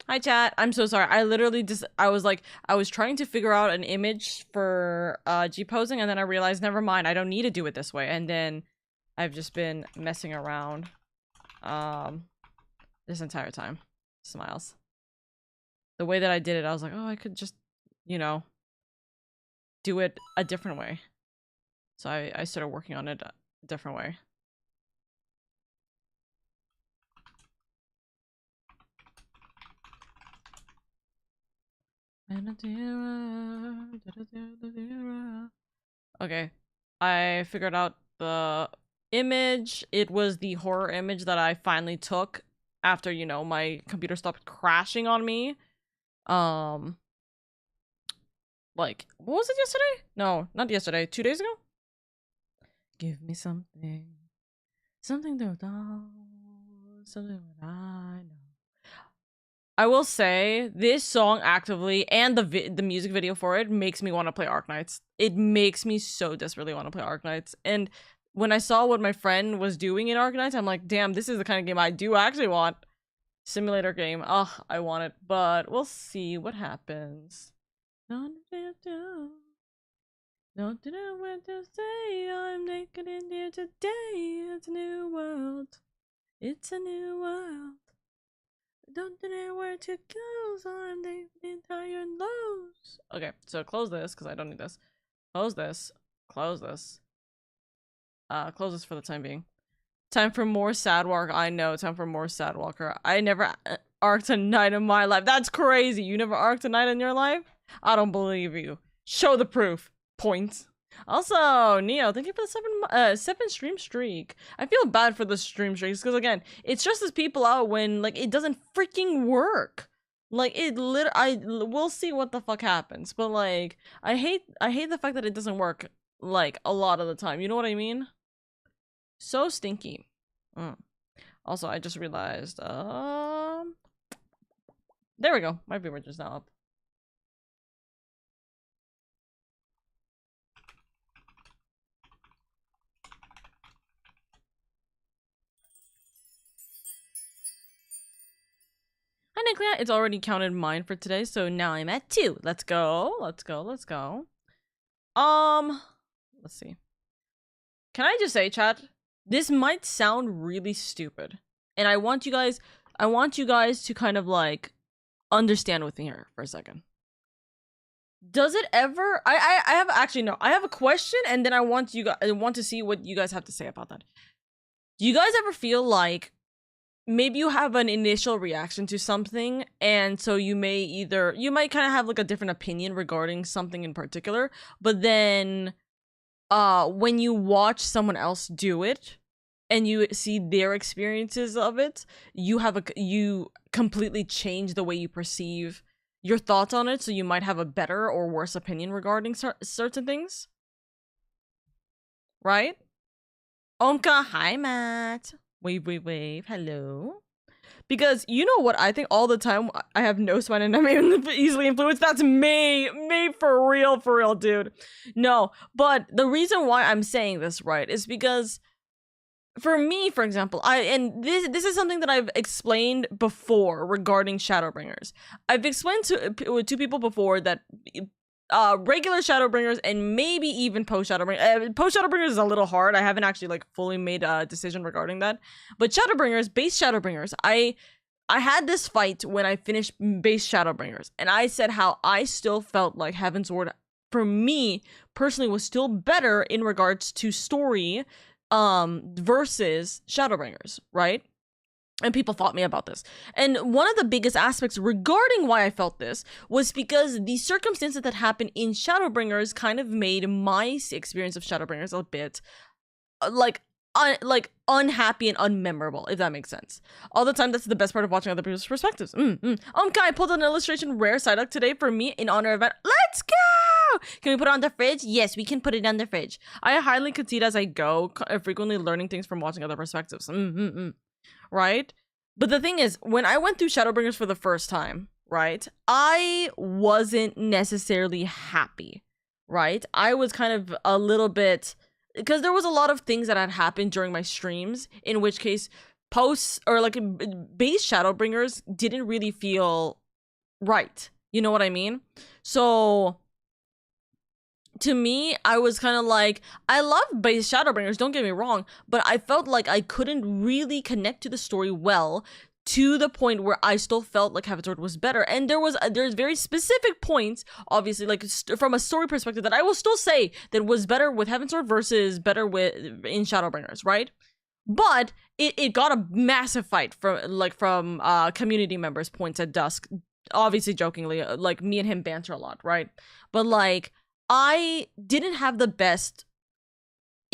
Hi chat. I'm so sorry. I literally just I was trying to figure out an image for G posing and then I realized never mind, I don't need to do it this way. And then I've just been messing around this entire time. Smiles. The way that I did it, I was like, "Oh, I could just, you know, do it a different way." So I started working on it a different way. Okay, I figured out the image. It was the horror image that I finally took after, you know, my computer stopped crashing on me. Like, what was it yesterday? No, not yesterday. 2 days ago? Give me something. Something to know. Something that I know. I will say this song actively and the music video for it makes me want to play Arknights. It makes me so desperately want to play Arknights. And when I saw what my friend was doing in Arknights, I'm like, damn, this is the kind of game I do actually want. Simulator game. Oh, I want it, but we'll see what happens. Don't know what to say. I'm naked in here today. It's a new world. It's a new world. Don't know where to go, so I'm the entire lows. Okay, so close this, because I don't need this. Close this. Close this. Close this for the time being. Time for more Sadwalker. I know, time for more Sadwalker. I never arced a night in my life. That's crazy. You never arced a night in your life? I don't believe you. Show the proof. Point. Also, Neo, thank you for the seven stream streak. I feel bad for the stream streaks because again, it stresses people out when like it doesn't freaking work. Like it we'll see what the fuck happens, but like I hate the fact that it doesn't work like a lot of the time. You know what I mean? So stinky. Also, I just realized there we go. My viewer just now up. Hi, Nicola. It's already counted mine for today, so now I'm at 2. Let's go. Let's go. Let's go. Let's see. Can I just say, chat? This might sound really stupid, and I want you guys to kind of like understand with me here for a second. Does it ever? I have actually no. I have a question, and then I want to see what you guys have to say about that. Do you guys ever feel like maybe you have an initial reaction to something, and so you might kind of have like a different opinion regarding something in particular, but then when you watch someone else do it and you see their experiences of it, you completely change the way you perceive your thoughts on it, so you might have a better or worse opinion regarding certain things, right? Omka, hi Matt. Wave, hello. Because you know what I think all the time, I have no spine and I'm easily influenced. That's me for real, dude. No, but the reason why I'm saying this, right, is because for me, for example, this is something that I've explained before regarding Shadowbringers. I've explained to people before that regular Shadowbringers and maybe even post Shadowbringers. Post Shadowbringers is a little hard. I haven't actually like fully made a decision regarding that. But Shadowbringers, base Shadowbringers, I had this fight when I finished base Shadowbringers, and I said how I still felt like Heaven's Ward, for me personally, was still better in regards to story, versus Shadowbringers, right? And people fought me about this. And one of the biggest aspects regarding why I felt this was because the circumstances that happened in Shadowbringers kind of made my experience of Shadowbringers a bit unhappy and unmemorable, if that makes sense. All the time, that's the best part of watching other people's perspectives. I pulled an illustration rare Psyduck today for me in honor of it. Let's go! Can we put it on the fridge? Yes, we can put it on the fridge. I highly concede as I go, frequently learning things from watching other perspectives. Right? But the thing is, when I went through Shadowbringers for the first time, right, I wasn't necessarily happy, right? I was kind of a little bit, because there was a lot of things that had happened during my streams, in which case posts or like base Shadowbringers didn't really feel right. You know what I mean? So to me, I was kind of like, I love base Shadowbringers, don't get me wrong, but I felt like I couldn't really connect to the story well, to the point where I still felt like Heaven's Sword was better. And there's very specific points, obviously, like from a story perspective, that I will still say that was better with Heaven's Sword versus better in Shadowbringers, right? But it got a massive fight from community members' points at Dusk. Obviously, jokingly, like me and him banter a lot, right? But like, I didn't have the best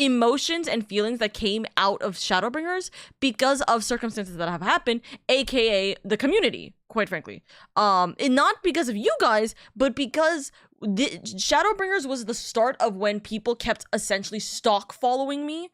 emotions and feelings that came out of Shadowbringers because of circumstances that have happened, aka the community, quite frankly. And not because of you guys, but because Shadowbringers was the start of when people kept essentially stalk following me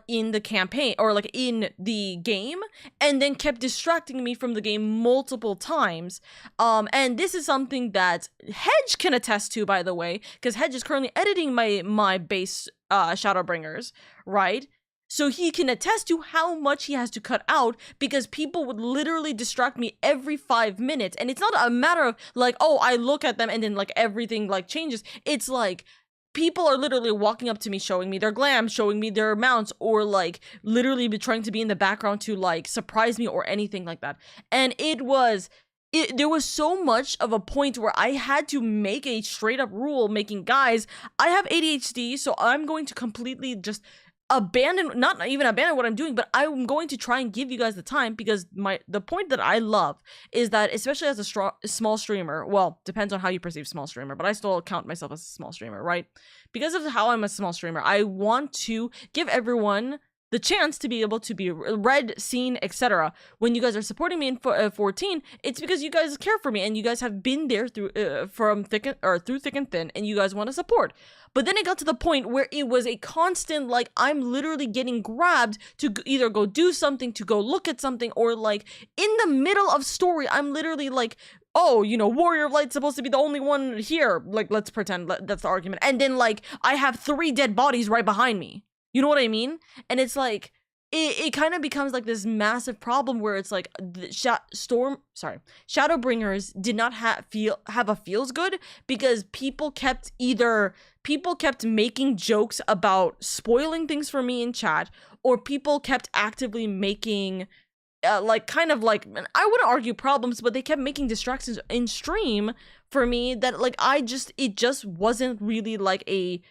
in the campaign, or like in the game, and then kept distracting me from the game multiple times. And this is something that Hedge can attest to, by the way, because Hedge is currently editing my base Shadowbringers, right? So he can attest to how much he has to cut out, because people would literally distract me every 5 minutes. And it's not a matter of like, oh, I look at them and then like everything like changes. It's like people are literally walking up to me, showing me their glam, showing me their mounts, or like literally trying to be in the background to like surprise me or anything like that. And there was so much of a point where I had to make a straight up rule making, guys, I have ADHD, so I'm going to completely just not even abandon what I'm doing, but I'm going to try and give you guys the time, because the point that I love is that, especially as a small streamer, well, depends on how you perceive small streamer, but I still count myself as a small streamer, right? Because of how I'm a small streamer, I want to give everyone the chance to be able to be read, seen, etc. When you guys are supporting me in 14, it's because you guys care for me and you guys have been there through thick and thin, and you guys want to support. But then it got to the point where it was a constant, like, I'm literally getting grabbed to either go do something, to go look at something, or like in the middle of story, I'm literally like, oh, you know, Warrior of Light's supposed to be the only one here. Like, let's pretend that's the argument. And then like I have 3 dead bodies right behind me. You know what I mean? And it's like, it kind of becomes like this massive problem where it's like Shadowbringers did not have a feels good, because people kept making jokes about spoiling things for me in chat, or people kept actively making I wouldn't argue problems, but they kept making distractions in stream for me that like it just wasn't really like a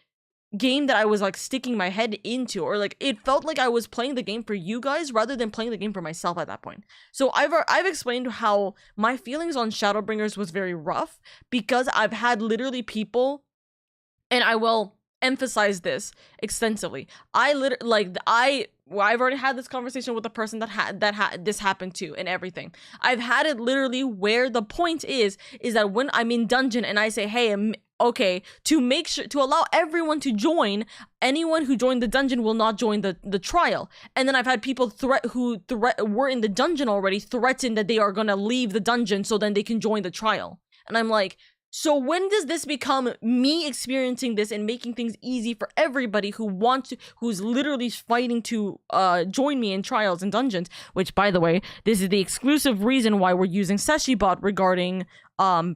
game that I was like sticking my head into, or like it felt like I was playing the game for you guys rather than playing the game for myself at that point. So I've explained how my feelings on Shadowbringers was very rough, because I've had literally people, and I will emphasize this extensively, I've already had this conversation with the person that this happened to and everything. I've had it literally where the point is that when I'm in dungeon and I say, hey, okay, to make sure to allow everyone to join, anyone who joined the dungeon will not join the trial. And then I've had people who were in the dungeon already threaten that they are gonna leave the dungeon so then they can join the trial. And I'm like, so when does this become me experiencing this and making things easy for everybody who's literally fighting to join me in trials and dungeons? Which, by the way, this is the exclusive reason why we're using SeshiBot regarding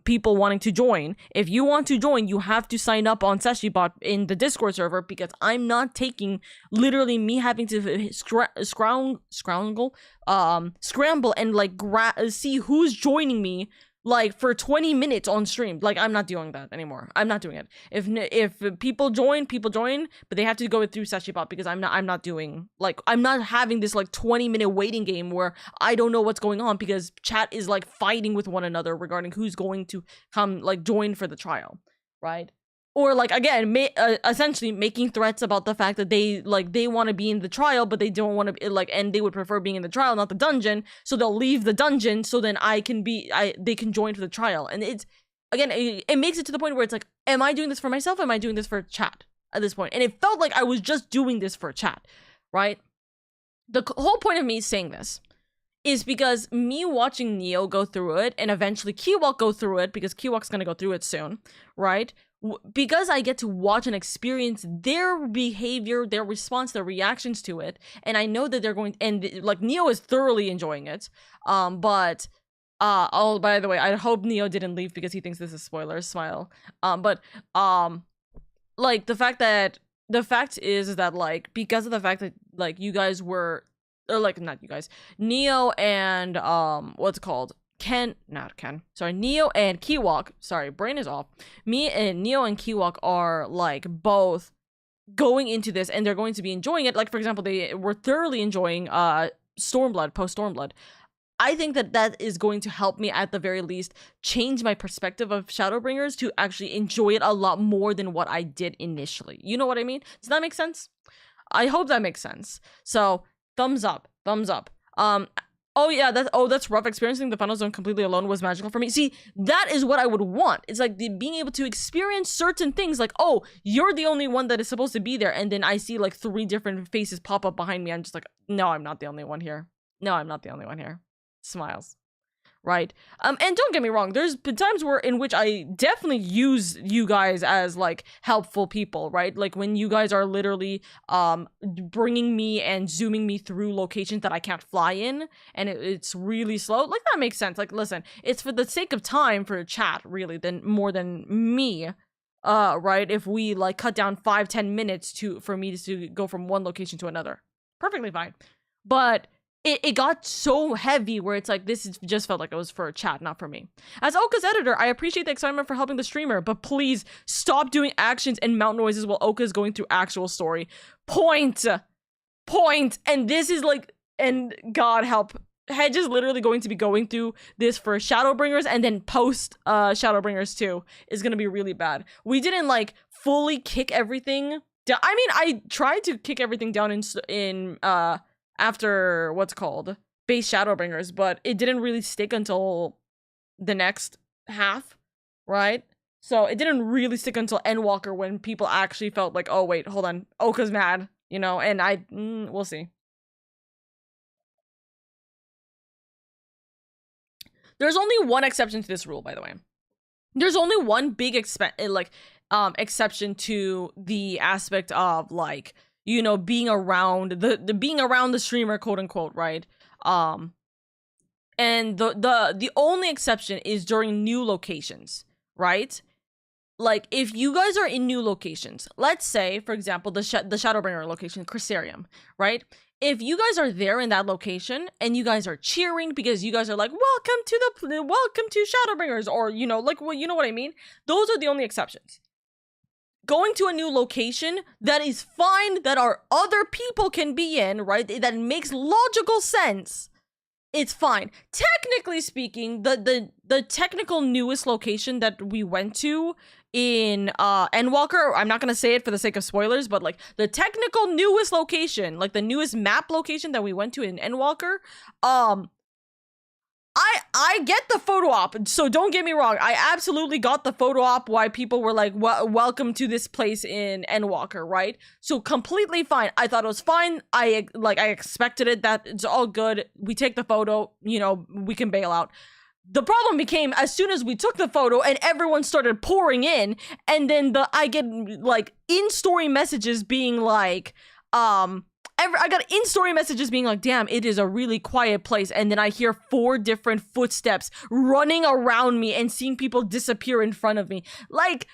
people wanting to join. If you want to join, you have to sign up on SeshiBot in the Discord server, because I'm not taking literally me having to scramble and like see who's joining me like for 20 minutes on stream. Like, I'm not doing that anymore. I'm not doing it. If people join, but they have to go through SeshiBot, because I'm not doing, like, I'm not having this like 20-minute waiting game where I don't know what's going on, because chat is like fighting with one another regarding who's going to come like join for the trial, right? Or like, again, essentially making threats about the fact that they want to be in the trial, but they don't want to and they would prefer being in the trial, not the dungeon. So they'll leave the dungeon so then they can join for the trial. And it's, again, it makes it to the point where it's like, am I doing this for myself? Am I doing this for chat at this point? And it felt like I was just doing this for chat, right? The whole point of me saying this is because me watching Neo go through it, and eventually Kiwok go through it, because Kiwok's gonna go through it soon, right? because I get to watch and experience their behavior, their response, their reactions to it, and I know that they're going, and like Neo is thoroughly enjoying it. But oh, by the way, I hope Neo didn't leave because he thinks this is spoilers. Smile. Like the fact is that like because of the fact that like you guys were, or like not you guys, Neo and what's it called? Neo and Kiwok, sorry, brain is off. Neo and Kiwok are like both going into this and they're going to be enjoying it. Like for example, they were thoroughly enjoying Stormblood, post Stormblood. I think that is going to help me at the very least change my perspective of Shadowbringers to actually enjoy it a lot more than what I did initially. You know what I mean? Does that make sense? I hope that makes sense. So thumbs up. Oh yeah, that's rough. Experiencing the final zone completely alone was magical for me. See, that is what I would want. It's like being able to experience certain things like, oh, you're the only one that is supposed to be there. And then I see like 3 different faces pop up behind me. I'm just like, no, I'm not the only one here. No, I'm not the only one here. Smiles. Right? And don't get me wrong, there's been times in which I definitely use you guys as like helpful people, right? Like when you guys are literally bringing me and zooming me through locations that I can't fly in, and it's really slow. Like that makes sense. Like listen, it's for the sake of time for chat, really, more than me. Right? If we like cut down 5-10 minutes for me to go from one location to another, perfectly fine. But it got so heavy where it's like, this just felt like it was for a chat, not for me. As Oka's editor, I appreciate the excitement for helping the streamer, but please stop doing actions and mount noises while Oka is going through actual story. Point. And this is like, and God help, Hedge is literally going to be going through this for Shadowbringers, and then post Shadowbringers 2 is going to be really bad. We didn't like fully kick everything down. I mean, I tried to kick everything down in after what's called base Shadowbringers, but it didn't really stick until the next half, right? So it didn't really stick until Endwalker when people actually felt like, oh wait, hold on, Oka's mad, you know, and we'll see. There's only one exception to this rule, by the way. There's only one big exception to the aspect of like, you know, being around the streamer, quote unquote, right? And the only exception is during new locations, right? Like if you guys are in new locations, let's say for example the Shadowbringer location, Crysarium, right? If you guys are there in that location and you guys are cheering because you guys are like, welcome to Shadowbringers, or you know, like, well, you know what I mean? Those are the only exceptions. Going to a new location that is fine, that our other people can be in, right? That makes logical sense. It's fine. Technically speaking, the technical newest location that we went to in Endwalker, I'm not gonna say it for the sake of spoilers, but like the technical newest location, like the newest map location that we went to in Endwalker, I get the photo op, so don't get me wrong. I absolutely got the photo op why people were like, welcome to this place in Endwalker, right? So completely fine. I thought it was fine. I expected it, that it's all good. We take the photo, you know, we can bail out. The problem became as soon as we took the photo and everyone started pouring in, and then I get like in-story messages being like, I got in-story messages being like, damn, it is a really quiet place. And then I hear 4 different footsteps running around me and seeing people disappear in front of me. Like,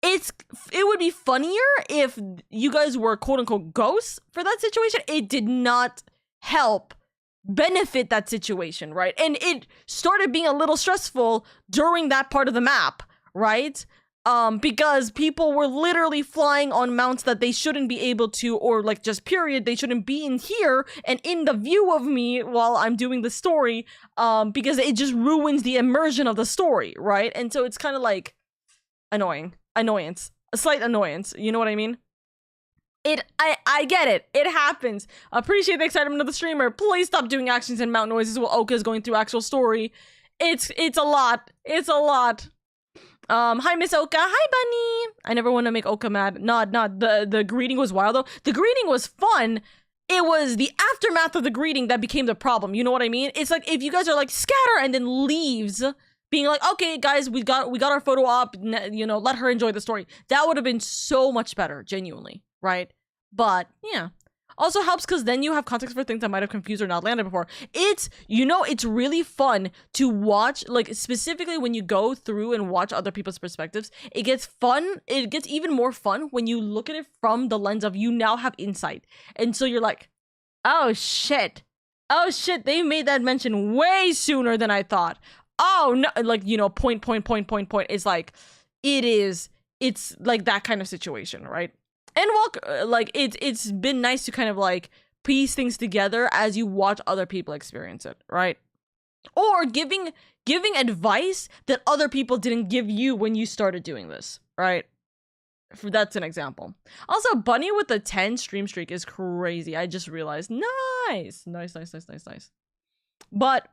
it would be funnier if you guys were quote unquote ghosts for that situation. It did not help benefit that situation, right? And it started being a little stressful during that part of the map, right? Because people were literally flying on mounts that they shouldn't be able to, or like just period, they shouldn't be in here and in the view of me while I'm doing the story, because it just ruins the immersion of the story, right? And so it's kind of like annoyance, a slight annoyance, you know what I mean? I get it. It happens. Appreciate the excitement of the streamer. Please stop doing actions and mount noises while Oka is going through actual story. It's a lot. It's a lot. Hi Miss Oka. Hi Bunny. I never want to make Oka mad. Not the greeting was wild though. The greeting was fun. It was the aftermath of the greeting that became the problem. You know what I mean? It's like if you guys are like scatter and then leaves being like, okay, guys, we got our photo up, you know, let her enjoy the story. That would have been so much better, genuinely, right? But yeah. Also helps because then you have context for things that might have confused or not landed before. It's, you know, it's really fun to watch, like, specifically when you go through and watch other people's perspectives. It gets fun. It gets even more fun when you look at it from the lens of you now have insight. And so you're like, oh shit. Oh shit, they made that mention way sooner than I thought. Oh no, like, you know, point. It's like, it's like that kind of situation, right? Endwalker, like, it's been nice to kind of like piece things together as you watch other people experience it, right? Or giving advice that other people didn't give you when you started doing this, right? That's an example. Also, Bunny with the 10 stream streak is crazy. I just realized. Nice. But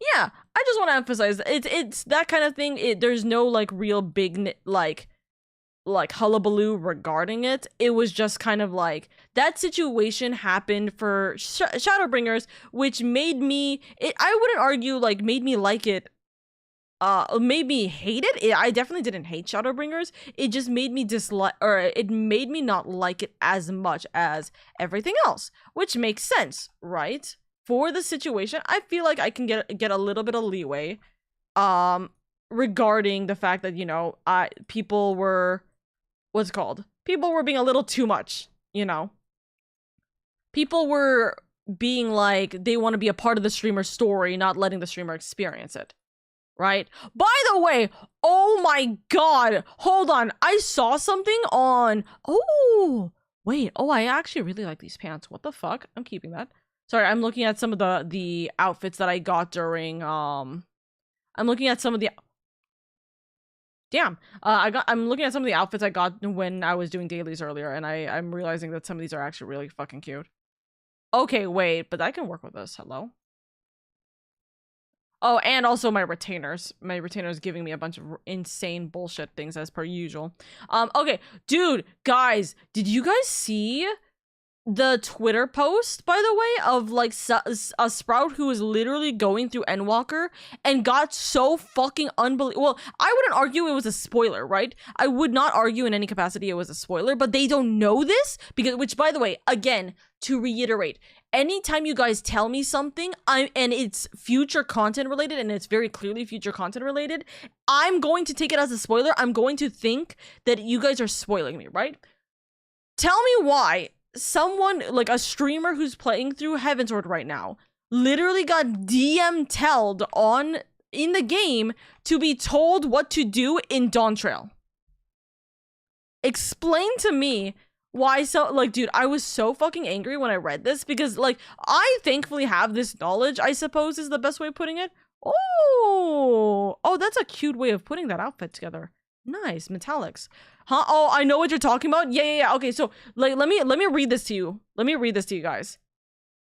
yeah, I just want to emphasize it's that kind of thing. There's no like real big like hullabaloo regarding it. It was just kind of like that situation happened for Shadowbringers, which made me, I wouldn't argue like made me like it, made me hate it. I definitely didn't hate Shadowbringers. It just made me dislike, or it made me not like it as much as everything else, which makes sense, right? For the situation, I feel like I can get a little bit of leeway, regarding the fact that, you know, people were, people were being a little too much, you know? People were being like, they want to be a part of the streamer's story, not letting the streamer experience it, right? By the way, oh my god, hold on. I saw something on, oh, wait, oh, I actually really like these pants. What the fuck? I'm keeping that. Sorry, I'm looking at some of the outfits that I got during, I'm looking at some of the, damn, I'm looking at some of the outfits I got when I was doing dailies earlier, and I'm realizing that some of these are actually really fucking cute. Okay, wait, but I can work with this. Hello? Oh, and also my retainers. My retainers giving me a bunch of insane bullshit things as per usual. Okay, dude, guys, did you guys see the Twitter post, by the way, of like a Sprout who is literally going through Endwalker and got so fucking unbelievable? Well, I wouldn't argue it was a spoiler, right? I would not argue in any capacity it was a spoiler, but they don't know this because, which, by the way, again, to reiterate, anytime you guys tell me something, and it's future content related, and it's very clearly future content related, I'm going to take it as a spoiler. I'm going to think that you guys are spoiling me, right? Tell me why someone, like a streamer who's playing through Heavensward right now, literally got DM-telled in the game to be told what to do in Dawntrail. Explain to me why. So, like, dude, I was so fucking angry when I read this because, like, I thankfully have this knowledge, I suppose is the best way of putting it. Oh, that's a cute way of putting that outfit together. Nice, metallics. Huh? Oh, I know what you're talking about. Yeah. Okay, so like let me read this to you. Let me read this to you guys.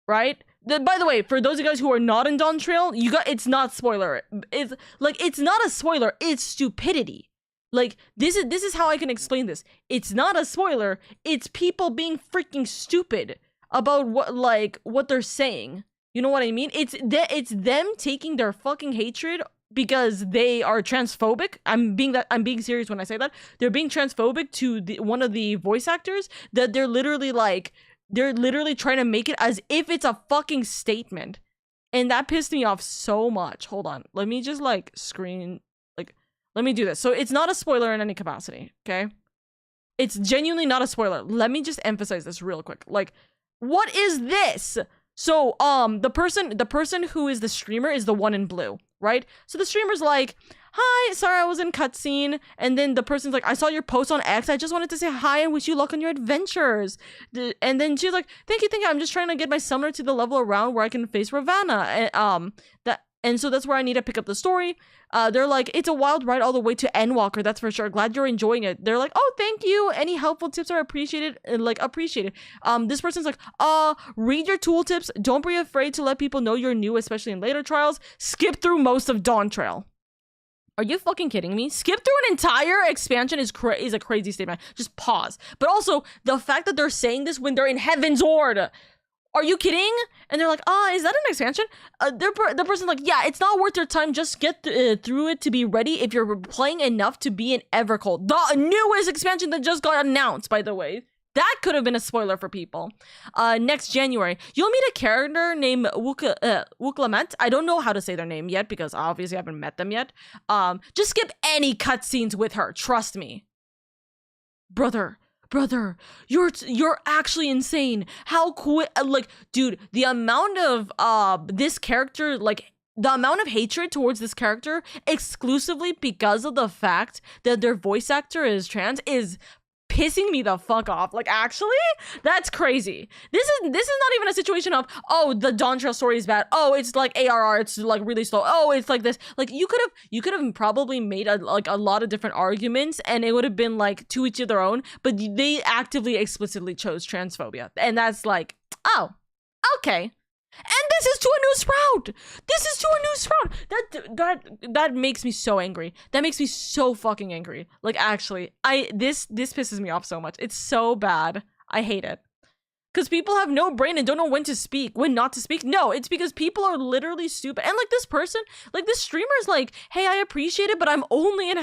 Right? By the way, for those of you guys who are not in Dawntrail, it's not spoiler. It's like, it's not a spoiler, it's stupidity. Like, this is how I can explain this. It's not a spoiler, it's people being freaking stupid about what they're saying. You know what I mean? It's them taking their fucking hatred because they are transphobic. I'm being serious when I say that. They're being transphobic to one of the voice actors, that they're literally trying to make it as if it's a fucking statement. And that pissed me off so much. Hold on. Let me just let me do this. So it's not a spoiler in any capacity, okay? It's genuinely not a spoiler. Let me just emphasize this real quick. Like, what is this? So, the person who is the streamer is the one in blue, right? So the streamer's like, hi, sorry I was in cutscene. And then the person's like, I saw your post on X. I just wanted to say hi and wish you luck on your adventures. And then she's like, thank you. I'm just trying to get my summoner to the level around where I can face Ravana. And so that's where I need to pick up the story. They're like, it's a wild ride all the way to Endwalker, that's for sure. Glad you're enjoying it. They're like, oh, thank you. Any helpful tips are appreciated. This person's like, read your tooltips. Don't be afraid to let people know you're new, especially in later trials. Skip through most of Dawntrail. Are you fucking kidding me? Skip through an entire expansion is a crazy statement. Just pause. But also, the fact that they're saying this when they're in Heavensward. are you kidding? And they're like, is that an expansion? The person's like, yeah, it's not worth your time. Just get through it to be ready if you're playing enough to be in Evercold. The newest expansion that just got announced, by the way. That could have been a spoiler for people. Next January, you'll meet a character named Wuklamet. I don't know how to say their name yet because obviously I haven't met them yet. Just skip any cutscenes with her. Trust me. Brother, you're actually insane. How quick, like, dude, the amount of this character, like, the amount of hatred towards this character exclusively because of the fact that their voice actor is trans is pissing me the fuck off. Like, actually, that's crazy. This is not even a situation of, oh, the Dawn Trail story is bad. Oh, it's like ARR, it's like really slow. Oh, it's like this. Like, you could have probably made a lot of different arguments and it would have been like to each of their own, but they actively explicitly chose transphobia. And that's like, oh, okay. And this is to a new sprout. This is to a new sprout. That makes me so angry. That makes me so fucking angry. Like, actually, this pisses me off so much. It's so bad. I hate it. Because people have no brain and don't know when to speak, when not to speak. No, it's because people are literally stupid. And like this person, like this streamer is like, hey, I appreciate it, but I'm only in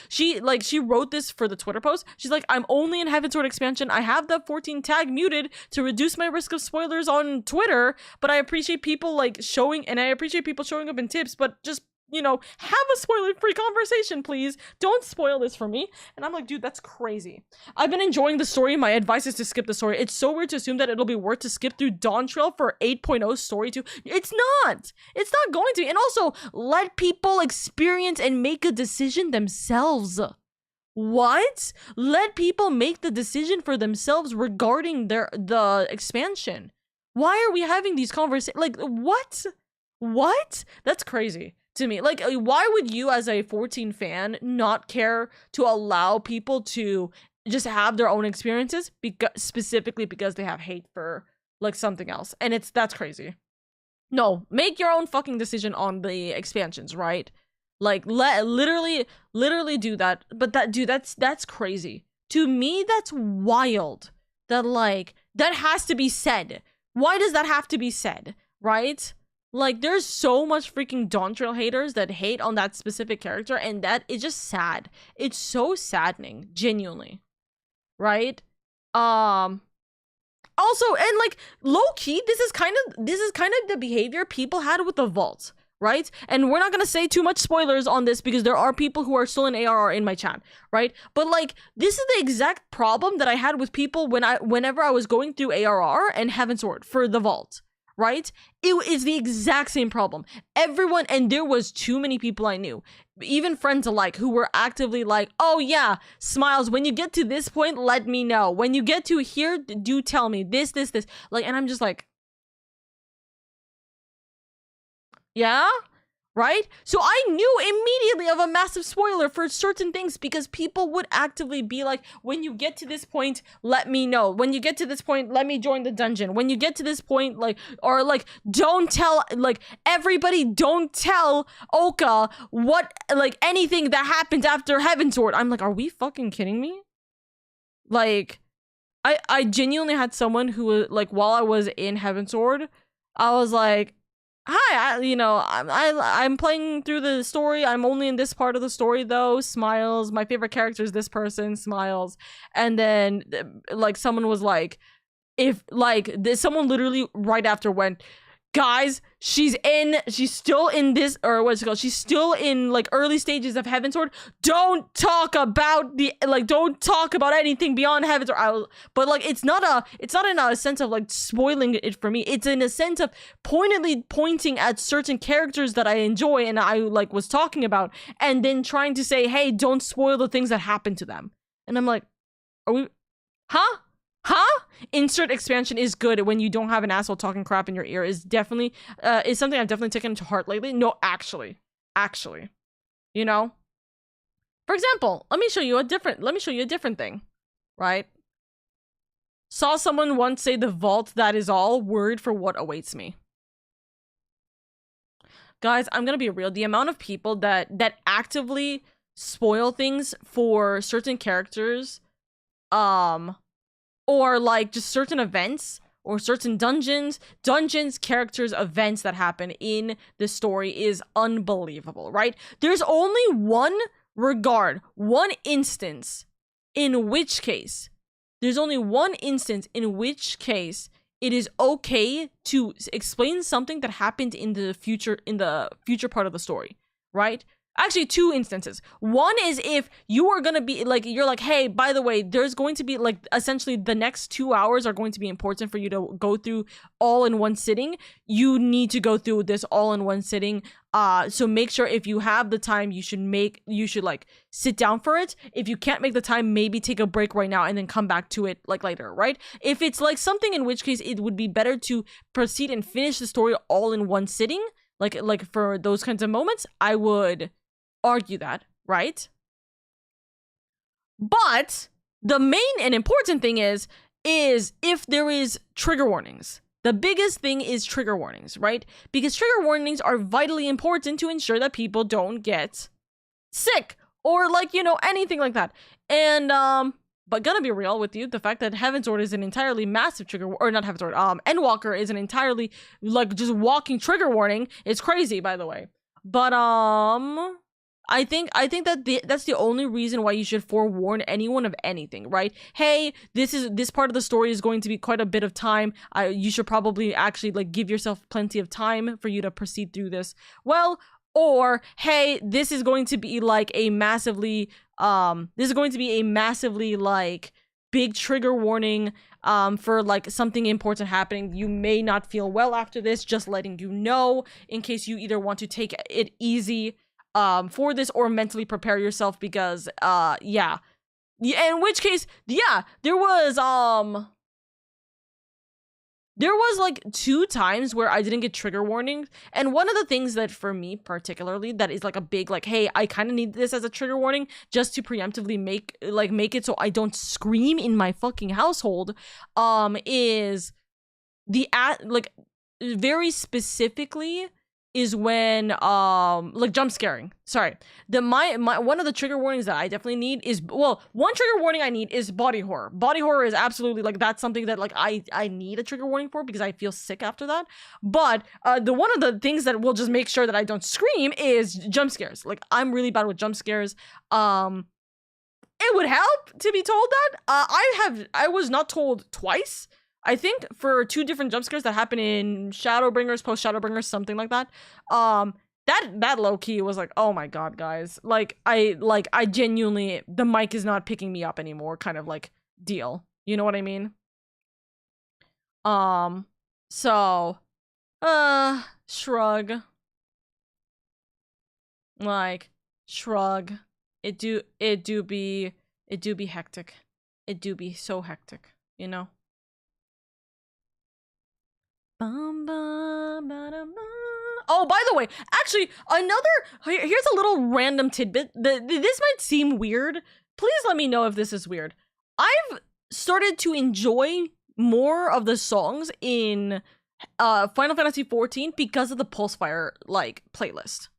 she wrote this for the Twitter post. She's like, I'm only in Heavensward expansion. I have the 14 tag muted to reduce my risk of spoilers on Twitter, but I appreciate people like showing, and I appreciate people showing up in tips, but just, you know, have a spoiler-free conversation, please. Don't spoil this for me. And I'm like, dude, that's crazy. I've been enjoying the story. My advice is to skip the story. It's so weird to assume that it'll be worth to skip through Dawn Trail for 8.0 story 2. It's not. It's not going to. And also, let people experience and make a decision themselves. What? Let people make the decision for themselves regarding the expansion. Why are we having these conversations? Like, what? What? That's crazy to me. Like, why would you as a 14 fan not care to allow people to just have their own experiences specifically because they have hate for like something else? And that's crazy. No, make your own fucking decision on the expansions, right? Like, literally do that. But that's crazy. To me, that's wild. That, like, that has to be said. Why does that have to be said, right? Like, there's so much freaking Dawn Trail haters that hate on that specific character, and that is just sad. It's so saddening, genuinely. Right? Also, and like, low-key, this is kind of the behavior people had with the Vault, right? And we're not gonna say too much spoilers on this because there are people who are still in ARR in my chat, right? But like, this is the exact problem that I had with people whenever I was going through ARR and Heavensward for the Vault. Right? It is the exact same problem. Everyone, and there was too many people I knew, even friends alike, who were actively like, oh yeah, Smiles, when you get to this point, let me know. When you get to here, do tell me this. Like, and I'm just like, yeah? Right? So I knew immediately of a massive spoiler for certain things because people would actively be like, when you get to this point, let me know. When you get to this point, let me join the dungeon. When you get to this point, like, or like, don't tell, like, everybody don't tell Oka what, like, anything that happens after Heavensward. I'm like, are we fucking kidding me? Like, I genuinely had someone who, like, while I was in Heavensward, I was like, hi, I'm playing through the story. I'm only in this part of the story though. Smiles. My favorite character is this person, Smiles. And then like someone was like, someone literally right after went, guys, she's still in this, or what's it called? She's still in like early stages of Heavensward. Don't talk about don't talk about anything beyond Heavensward. But like, it's not in a sense of like spoiling it for me. It's in a sense of pointedly pointing at certain characters that I enjoy and I like was talking about, and then trying to say, hey, don't spoil the things that happen to them. And I'm like, are we, huh? Insert expansion is good when you don't have an asshole talking crap in your ear is definitely is something I've definitely taken to heart lately. No, actually, you know, for example, let me show you a different thing, right? Saw someone once say the Vault, that is all, word for what awaits me. Guys, I'm gonna be real. The amount of people that actively spoil things for certain characters, or like just certain events or certain dungeons, characters, events that happen in the story is unbelievable, right? There's only one instance in which case it is okay to explain something that happened in the future part of the story, right? Actually, two instances. One is if you are gonna be like, you're like, hey, by the way, there's going to be like, essentially the next 2 hours are going to be important for you to go through all in one sitting. You need to go through this all in one sitting. So make sure if you have the time, you should like sit down for it. If you can't make the time, maybe take a break right now and then come back to it like later, right? If it's like something in which case it would be better to proceed and finish the story all in one sitting, like for those kinds of moments, I would argue that, right? But the main and important thing is if there is trigger warnings. The biggest thing is trigger warnings, right? Because trigger warnings are vitally important to ensure that people don't get sick or like, you know, anything like that. And but gonna be real with you, the fact that Heaven's Sword is an entirely massive trigger, or not Heaven's Sword, Endwalker is an entirely like just walking trigger warning is crazy, by the way. But I think that that's the only reason why you should forewarn anyone of anything, right? Hey, this part of the story is going to be quite a bit of time. You should probably actually like give yourself plenty of time for you to proceed through this well. Or hey, this is going to be like a massively like big trigger warning for like something important happening. You may not feel well after this, just letting you know in case you either want to take it easy for this or mentally prepare yourself, because yeah, in which case, yeah, there was like 2 times where I didn't get trigger warnings, and one of the things that for me particularly that is like a big like, hey, I kind of need this as a trigger warning just to preemptively make it so I don't scream in my fucking household, is the like very specifically is when like jump scaring. Sorry. My one of the trigger warnings that I definitely need is, well, one trigger warning I need is body horror. Body horror is absolutely like, that's something that like I need a trigger warning for because I feel sick after that. But the one of the things that will just make sure that I don't scream is jump scares. Like I'm really bad with jump scares. It would help to be told that. I was not told twice. I think for 2 different jump scares that happen in Shadowbringers, post Shadowbringers, something like that. That low key was like, oh my god, guys. Like I genuinely, the mic is not picking me up anymore, kind of like deal. You know what I mean? So shrug. Like shrug. It do be hectic. It do be so hectic, you know? Oh, by the way, actually, here's a little random tidbit. This might seem weird. Please let me know if this is weird. I've started to enjoy more of the songs in Final Fantasy XIV because of the Pulsefire like playlist.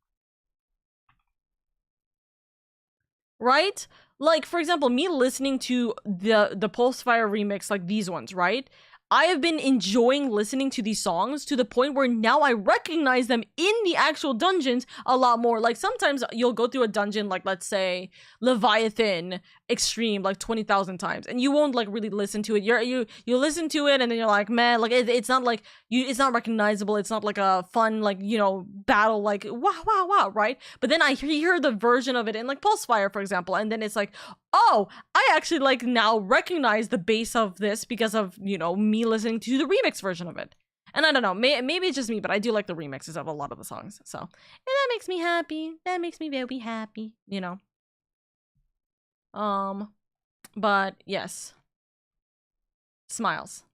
Right? Like, for example, me listening to the Pulsefire remix, like these ones, right? I have been enjoying listening to these songs to the point where now I recognize them in the actual dungeons a lot more. Like sometimes you'll go through a dungeon, like let's say Leviathan Extreme, like 20,000 times, and you won't like really listen to it. You listen to it and then you're like, man, like it's not like it's not recognizable. It's not like a fun, like, you know, battle, like wow, right? But then I hear the version of it in like Pulsefire, for example, and then it's like, oh, I actually like now recognize the bass of this because of, you know, me listening to the remix version of it. And I don't know, maybe it's just me, but I do like the remixes of a lot of the songs. So, and that makes me happy. That makes me very happy, you know. But yes. Smiles.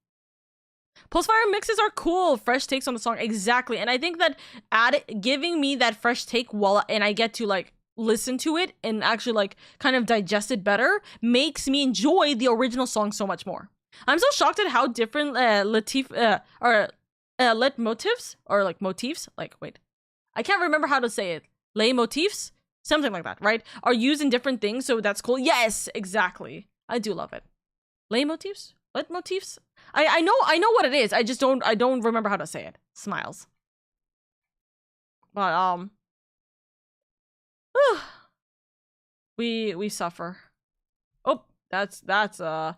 Pulsefire mixes are cool. Fresh takes on the song. Exactly. And I think that giving me that fresh take and I get to like listen to it and actually like kind of digest it better makes me enjoy the original song so much more. I'm so shocked at how different leitmotifs, or like motifs, like wait, I can't remember how to say it. Leitmotifs, something like that, right? Are used in different things, so that's cool. Yes, exactly. I do love it. Leitmotifs? Leitmotifs? I know what it is. I just don't remember how to say it. Smiles. But we suffer. Oh, that's a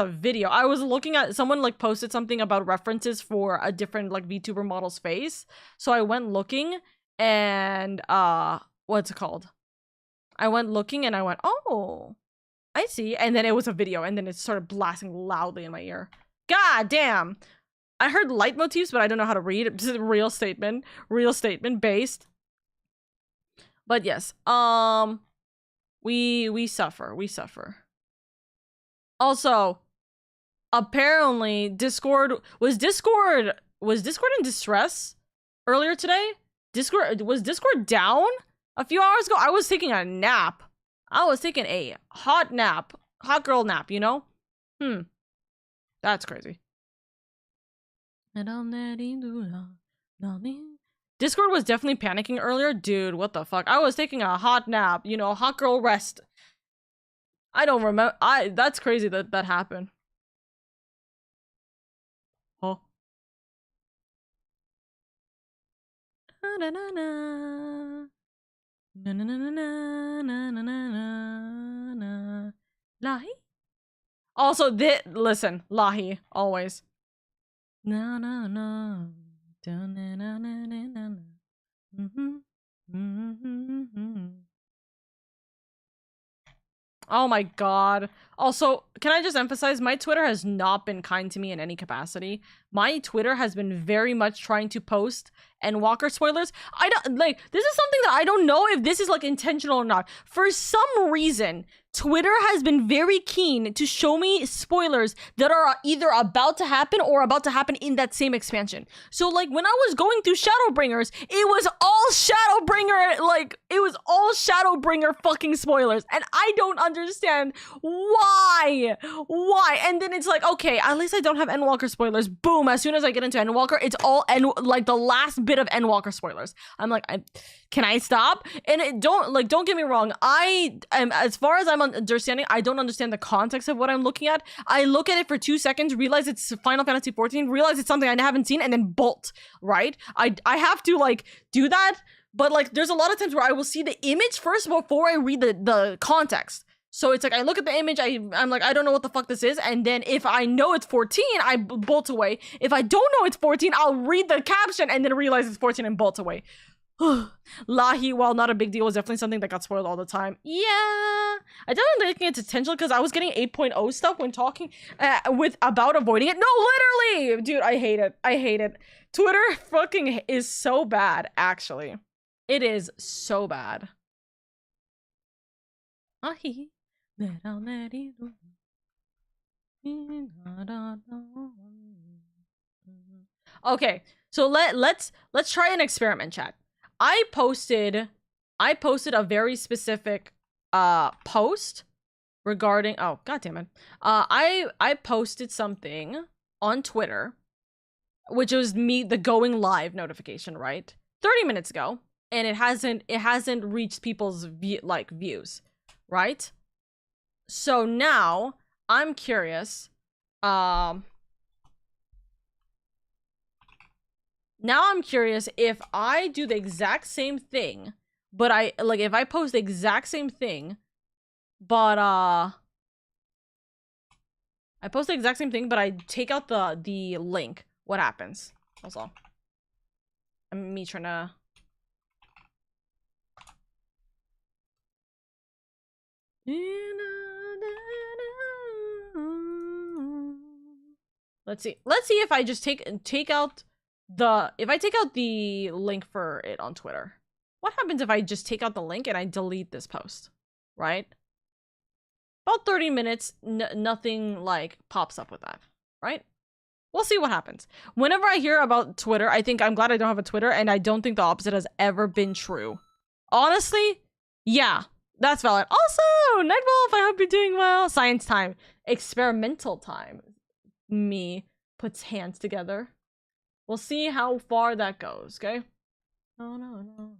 video. I was looking at someone like posted something about references for a different like VTuber model's face. So I went looking and what's it called? I went looking and I went, "Oh, I see." And then it was a video and then it started blasting loudly in my ear. God damn. I heard leitmotifs, but I don't know how to read it. This is a real statement based. But yes, we suffer. Also, apparently Discord was in distress earlier today. Was Discord down a few hours ago? I was taking a nap. I was taking a hot girl nap, you know? That's crazy. Discord was definitely panicking earlier. Dude, what the fuck? I was taking a hot nap, you know, hot girl rest. I don't remember. That's crazy that happened. Oh. Lahi? Also, listen, Lahi, always. No. Oh my god. Also, can I just emphasize, my Twitter has not been kind to me in any capacity. My Twitter has been very much trying to post Endwalker spoilers. I don't, like, this is something that I don't know if this is, like, intentional or not. For some reason, Twitter has been very keen to show me spoilers that are either about to happen or about to happen in that same expansion. So, like, when I was going through Shadowbringers, it was all Shadowbringer fucking spoilers. And I don't understand why. And then it's like, okay, at least I don't have Endwalker spoilers. Boom, as soon as I get into Endwalker, it's all like the last bit of Endwalker spoilers. I'm like, can I stop? And don't get me wrong, I am, as far as I'm understanding, I don't understand the context of what I'm looking at. I look at it for 2 seconds, realize it's Final Fantasy 14, realize it's something I haven't seen, and then bolt, right? I have to, like, do that, but, like, there's a lot of times where I will see the image first before I read the context. So it's like, I look at the image, I'm like, I don't know what the fuck this is, and then if I know it's 14, I bolt away. If I don't know it's 14, I'll read the caption and then realize it's 14 and bolt away. Lahi, while not a big deal, was definitely something that got spoiled all the time. Yeah, I definitely think it's intentional because I was getting 8.0 stuff when talking about avoiding it. No, literally, dude, I hate it. Twitter fucking is so bad, actually. It is so bad. Ahi. Okay, so let's try an experiment, chat. I posted a very specific post regarding, oh god damn it. I posted something on Twitter, which was the going live notification, right? 30 minutes ago, and it hasn't reached people's views, right? So now I'm curious. Now I'm curious if I do the exact same thing, but if I post the exact same thing, but I post the exact same thing, but I take out the link, what happens? Also, me trying to. Let's see if I just take out the link for it on Twitter. What happens if I just take out the link and I delete this post, right? About 30 minutes, nothing like pops up with that, right? We'll see what happens. Whenever I hear about Twitter, I think I'm glad I don't have a Twitter, and I don't think the opposite has ever been true. Honestly, yeah, that's valid. Also, Nightwolf, I hope you're doing well. Science time. Experimental time. Me puts hands together. We'll see how far that goes, okay? Oh, no.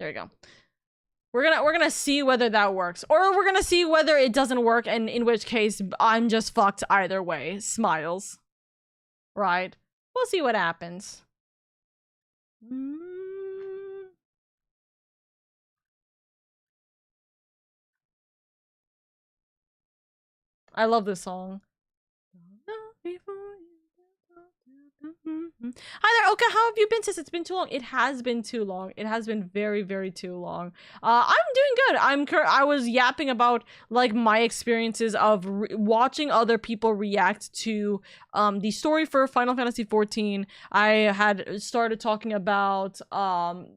There you go. We're gonna see whether that works, or we're gonna see whether it doesn't work, and in which case I'm just fucked either way. Smiles. Right? We'll see what happens. I love this song. Hi there, Oka. How have you been, sis? It's been too long. It has been too long. It has been very, very too long. I'm doing good. I was yapping about like my experiences of watching other people react to the story for Final Fantasy XIV. I had started talking about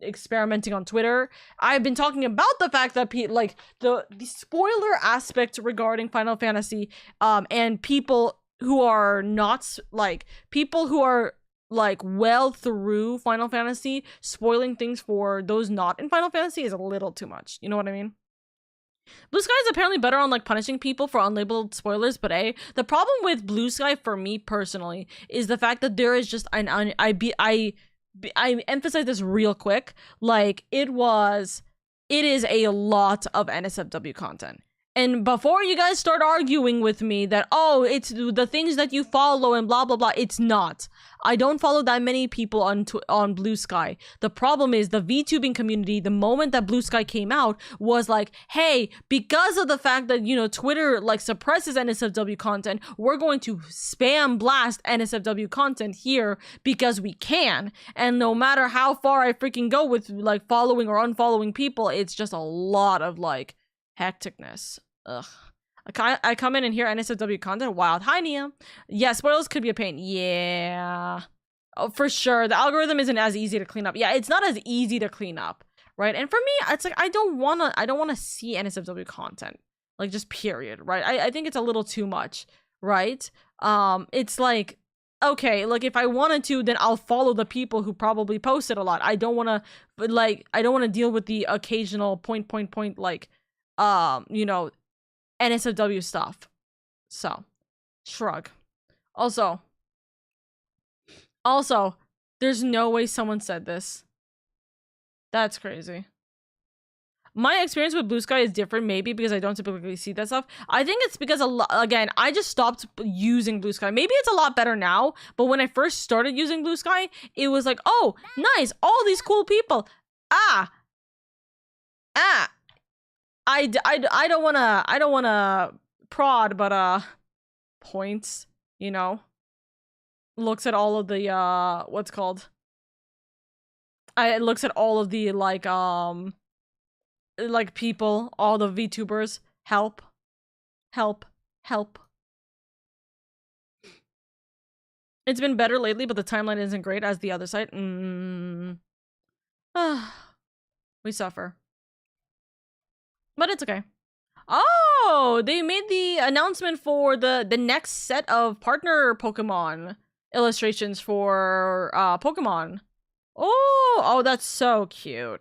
experimenting on Twitter. I've been talking about the fact that like the spoiler aspect regarding Final Fantasy and people who are not like people who are like well through Final Fantasy spoiling things for those not in Final Fantasy is a little too much. You know what I mean? Blue Sky is apparently better on like punishing people for unlabeled spoilers, but the problem with Blue Sky for me personally is the fact that there is just I emphasize this real quick, like it is a lot of NSFW content. And before you guys start arguing with me that, oh, it's the things that you follow and blah, blah, blah, it's not. I don't follow that many people on Blue Sky. The problem is the VTubing community, the moment that Blue Sky came out, was like, hey, because of the fact that, you know, Twitter like suppresses NSFW content, we're going to spam blast NSFW content here because we can. And no matter how far I freaking go with like following or unfollowing people, it's just a lot of like hecticness. Ugh. I come in and hear NSFW content. Wild. Hi, Nia. Yeah, spoilers could be a pain. Yeah. Oh, for sure. The algorithm isn't as easy to clean up. Yeah, it's not as easy to clean up, right? And for me, it's like I don't wanna see NSFW content. Like just period, right? I think it's a little too much, right? It's like, okay, like if I wanted to, then I'll follow the people who probably post it a lot. I don't wanna deal with the occasional point like you know, NSFW stuff. So, shrug. Also, there's no way someone said this. That's crazy. My experience with Blue Sky is different, maybe because I don't typically see that stuff. I think it's because, again, I just stopped using Blue Sky. Maybe it's a lot better now, but when I first started using Blue Sky, it was like, oh, nice, all these cool people. I don't wanna prod, but points, you know, looks at all of the what's called, it looks at all of the like people, all the VTubers. Help. It's been better lately, but the timeline isn't great as the other side. We suffer, but it's okay. Oh, they made the announcement for the next set of partner Pokemon illustrations for Pokemon. Oh, that's so cute.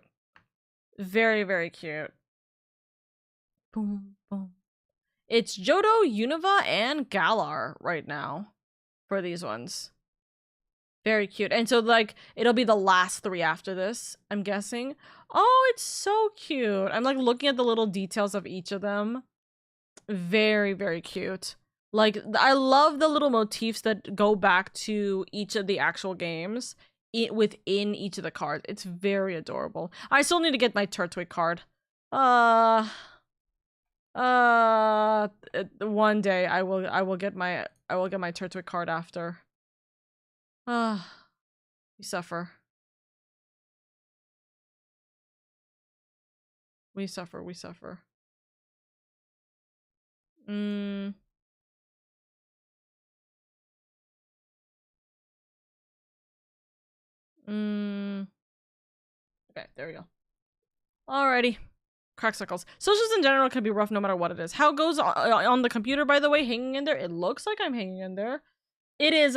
Very, very cute. Boom, boom. It's Johto, Unova, and Galar right now for these ones. Very cute. And so, like, it'll be the last 3 after this, I'm guessing. Oh, it's so cute. I'm, like, looking at the little details of each of them. Very, very cute. Like, I love the little motifs that go back to each of the actual games within each of the cards. It's very adorable. I still need to get my Turtwig card. One day I will get my Turtwig card after. We suffer. We suffer. Okay, there we go. Alrighty. Cracksuckles. Socials in general can be rough no matter what it is. How it goes on the computer, by the way, hanging in there? It looks like I'm hanging in there. It is,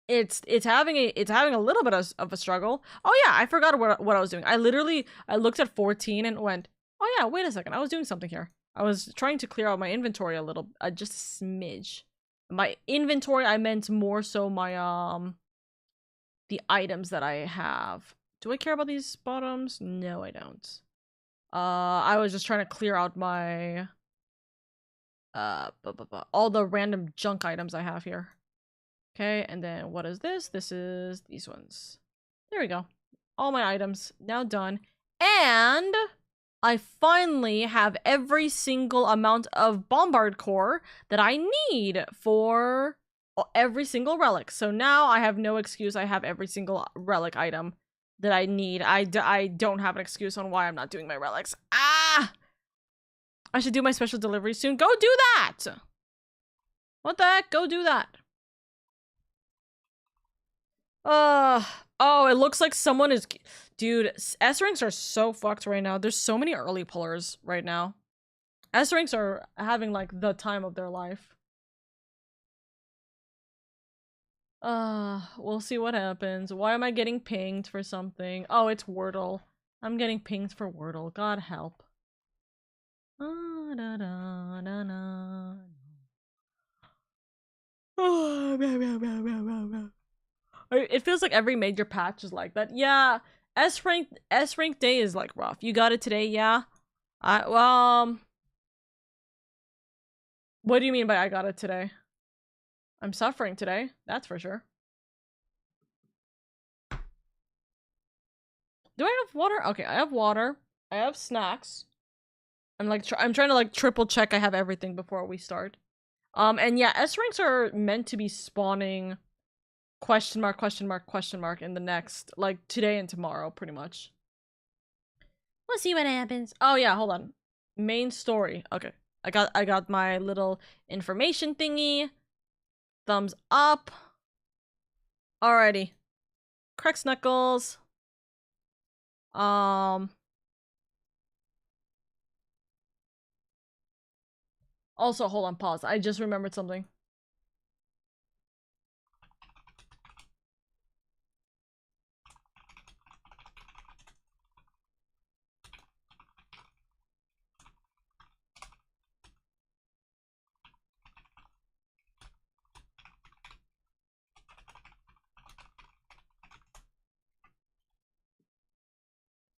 it's having a little bit of a struggle. Oh yeah, I forgot what I was doing. I looked at 14 and went, oh yeah, wait a second, I was doing something here. I was trying to clear out my inventory a little, just a smidge. My inventory, I meant more so my the items that I have Do I care about these bottoms? No, I don't. I was just trying to clear out my all the random junk items I have here. Okay, and then what is this? This is these ones. There we go. All my items now done. And I finally have every single amount of Bombard Core that I need for every single relic. So now I have no excuse. I have every single relic item that I need. I don't have an excuse on why I'm not doing my relics. Ah! I should do my special delivery soon. Go do that! What the heck? Go do that. Oh, it looks like someone is... Dude, S-ranks are so fucked right now. There's so many early pullers right now. S-ranks are having, like, the time of their life. We'll see what happens. Why am I getting pinged for something? Oh, it's Wordle. I'm getting pinged for Wordle. God help. It feels like every major patch is like that. Yeah, S rank day is like rough. You got it today, yeah? What do you mean by I got it today? I'm suffering today, that's for sure. Do I have water? Okay, I have water. I have snacks. I'm trying to like triple check I have everything before we start. And yeah, S ranks are meant to be spawning question mark in the next, like, today and tomorrow, pretty much. We'll see what happens. Oh yeah, hold on. Main story. Okay. I got my little information thingy. Thumbs up. Alrighty. Cracks Knuckles. Also, hold on, pause. I just remembered something.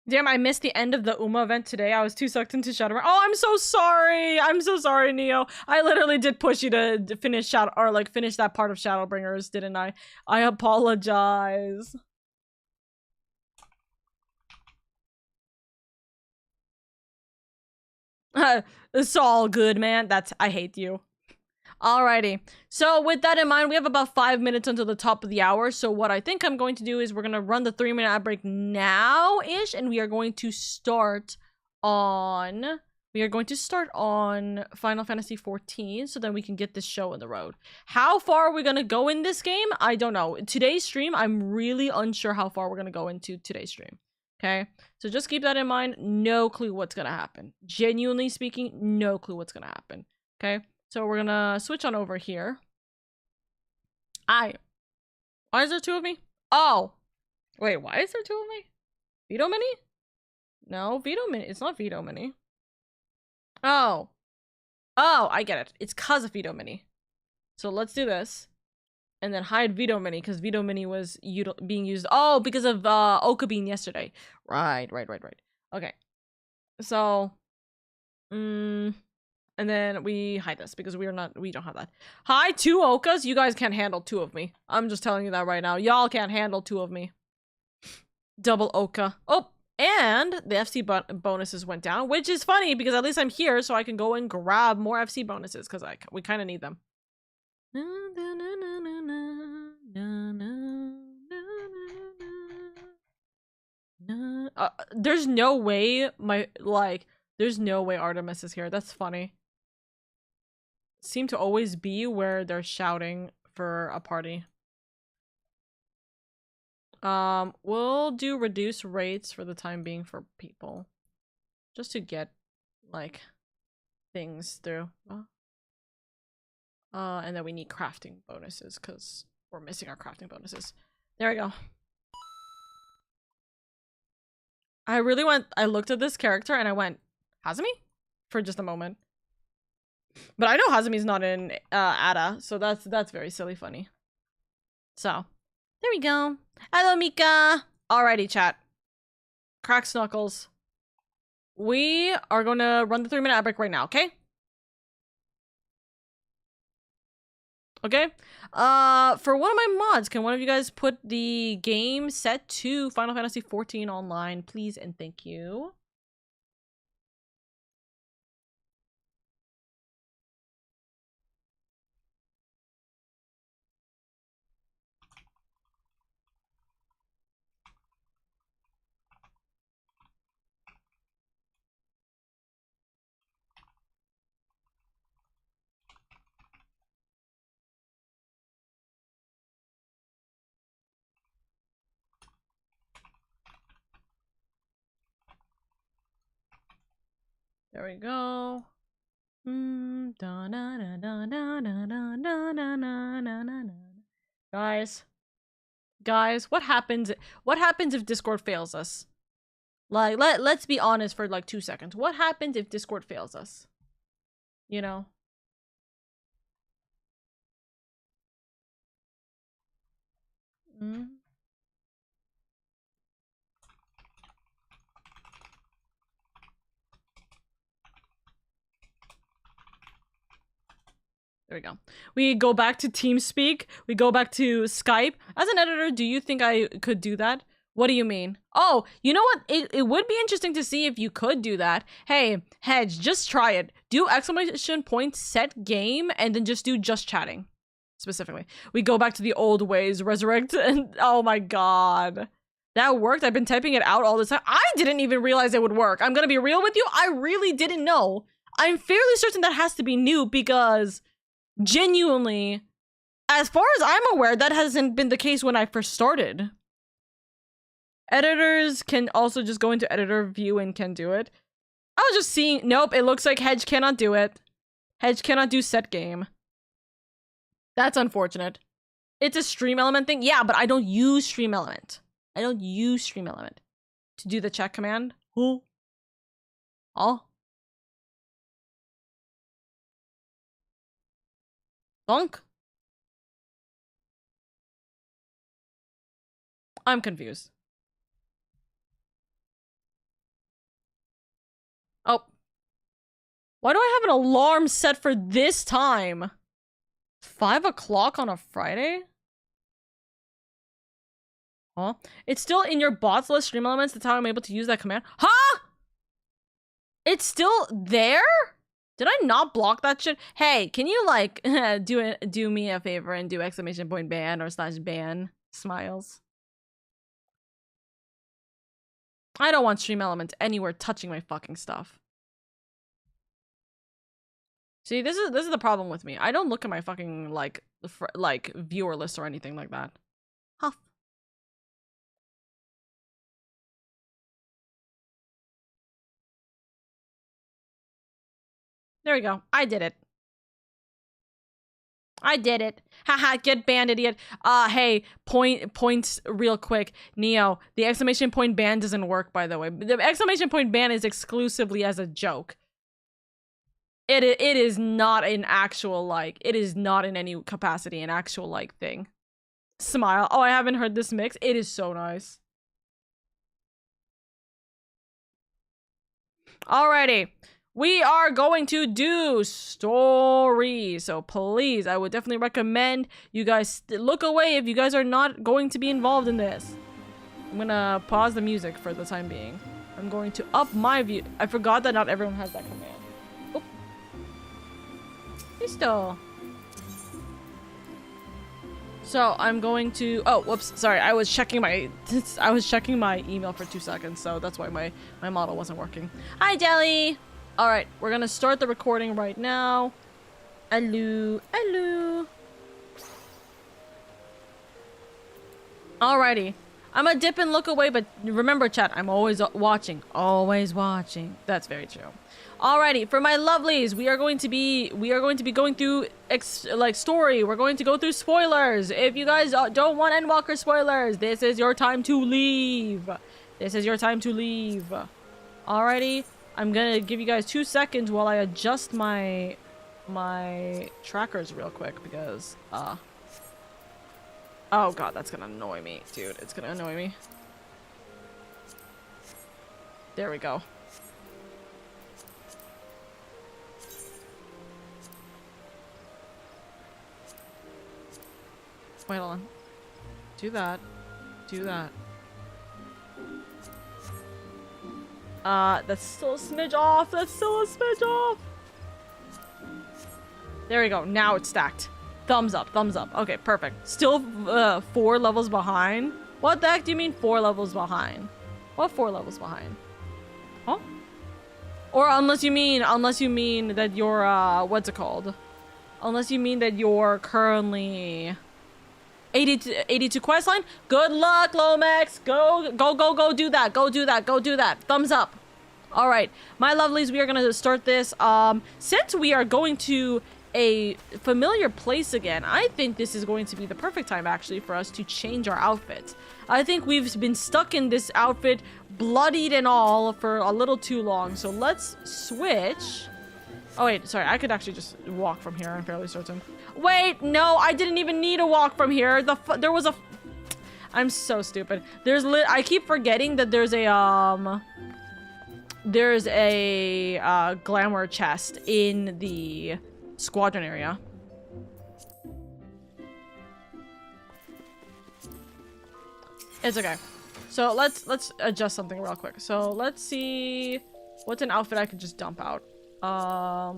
Damn, I missed the end of the Uma event today. I was too sucked into Shadowrun. Oh, I'm so sorry. I'm so sorry, Neo. I literally did push you to finish finish that part of Shadowbringers, didn't I? I apologize. It's all good, man. I hate you. Alrighty. So with that in mind, we have about 5 minutes until the top of the hour. So what I think I'm going to do is we're going to run the 3-minute ad break now-ish, and we are going to start on Final Fantasy 14 so then we can get this show on the road. How far are we going to go in this game? I don't know. Today's stream, I'm really unsure how far we're going to go into today's stream. Okay? So just keep that in mind. No clue what's going to happen. Genuinely speaking, no clue what's going to happen. Okay? So we're gonna switch on over here. Why is there 2 of me? Oh! Wait, why is there 2 of me? Veto Mini? No, Veto Mini. It's not Veto Mini. Oh. Oh, I get it. It's cause of Veto Mini. So let's do this. And then hide Veto Mini, because Veto Mini was being used. Oh, because of Oka Bean yesterday. Right. Okay. So, and then we hide this because we don't have that. Hi, 2 Okas. You guys can't handle 2 of me. I'm just telling you that right now. Y'all can't handle 2 of me. Double Oka. Oh, and the FC bonuses went down, which is funny because at least I'm here so I can go and grab more FC bonuses because we kind of need them. There's no way there's no way Artemis is here. That's funny. Seem to always be where they're shouting for a party. We'll do reduce rates for the time being for people. Just to get, like, things through. And then we need crafting bonuses, because we're missing our crafting bonuses. There we go. I looked at this character and I went, Hazumi? For just a moment. But I know Hazumi's not in Ada, so that's very silly funny. So, there we go. Hello, Mika! Alrighty, chat. Crack Snuckles. We are gonna run the 3-minute ad break right now, okay? Okay. For one of my mods, can one of you guys put the game set to Final Fantasy XIV online, please and thank you. There we go. Guys, what happens if Discord fails us? Like, let's be honest for like 2 seconds. What happens if Discord fails us? You know? There we go. We go back to TeamSpeak. We go back to Skype. As an editor, do you think I could do that? What do you mean? Oh, you know what? It would be interesting to see if you could do that. Hey, Hedge, just try it. Do exclamation point set game and then just do just chatting. Specifically. We go back to the old ways, resurrect, and oh my god. That worked. I've been typing it out all the time. I didn't even realize it would work. I'm gonna be real with you. I really didn't know. I'm fairly certain that has to be new because genuinely, as far as I'm aware, that hasn't been the case when I first started. Editors can also just go into editor view and can do it. I was just seeing, nope, it looks like Hedge cannot do it. Hedge cannot do set game. That's unfortunate. It's a stream element thing. Yeah, but I don't use stream element. I don't use stream element to do the check command. Who? Oh. Bonk. I'm confused. Oh. Why do I have an alarm set for this time? 5 o'clock on a Friday? Huh? It's still in your bots list stream elements. That's how I'm able to use that command. Huh? It's still there? Did I not block that shit? Hey, can you like do me a favor and do exclamation point ban or slash ban smiles? I don't want stream elements anywhere touching my fucking stuff. See, this is the problem with me. I don't look at my fucking like viewer list or anything like that. Huff. There we go. I did it. I did it. Haha, get banned, idiot. Hey, points real quick. Neo, the exclamation point ban doesn't work, by the way. The exclamation point ban is exclusively as a joke. It is not an actual, like, it is not in any capacity an actual, like, thing. Smile. Oh, I haven't heard this mix. It is so nice. Alrighty. We are going to do story. So please, I would definitely recommend you guys look away if you guys are not going to be involved in this. I'm gonna pause the music for the time being. I'm going to up my view. I forgot that not everyone has that command. Oh. Listo. So I'm going to, oh, whoops, sorry. I was checking my email for 2 seconds, so that's why my model wasn't working. Hi, Jelly. All right, we're gonna start the recording right now. Hello, hello. Alrighty, I'm gonna dip and look away, but remember, chat, I'm always watching. Always watching. That's very true. Alrighty, for my lovelies, we are going to be going through story. We're going to go through spoilers. If you guys don't want Endwalker spoilers, this is your time to leave. This is your time to leave. Alrighty. I'm gonna give you guys 2 seconds while I adjust my trackers real quick because oh god, that's gonna annoy me, dude. It's gonna annoy me. There we go. Wait, hold on. Do that. Do that. That's still a smidge off. That's still a smidge off. There we go. Now it's stacked. Thumbs up. Thumbs up. Okay, perfect. Still 4 levels behind. What the heck do you mean 4 levels behind? What 4 levels behind? Huh? Or unless you mean that you're what's it called? Unless you mean that you're currently 82 quest line. Good luck, Lomax. Go do that. Go do that. Go do that. Thumbs up. All right, my lovelies, we are gonna start this. Since we are going to a familiar place again, I think this is going to be the perfect time actually for us to change our outfit. I think we've been stuck in this outfit, bloodied and all, for a little too long. So let's switch. Oh wait, sorry, I could actually just walk from here, I'm fairly certain. Wait, no, I didn't even need to walk from here. There was a... I'm so stupid. I keep forgetting that there's a glamour chest in the squadron area. It's okay. So let's adjust something real quick. So let's see what's an outfit I could just dump out. I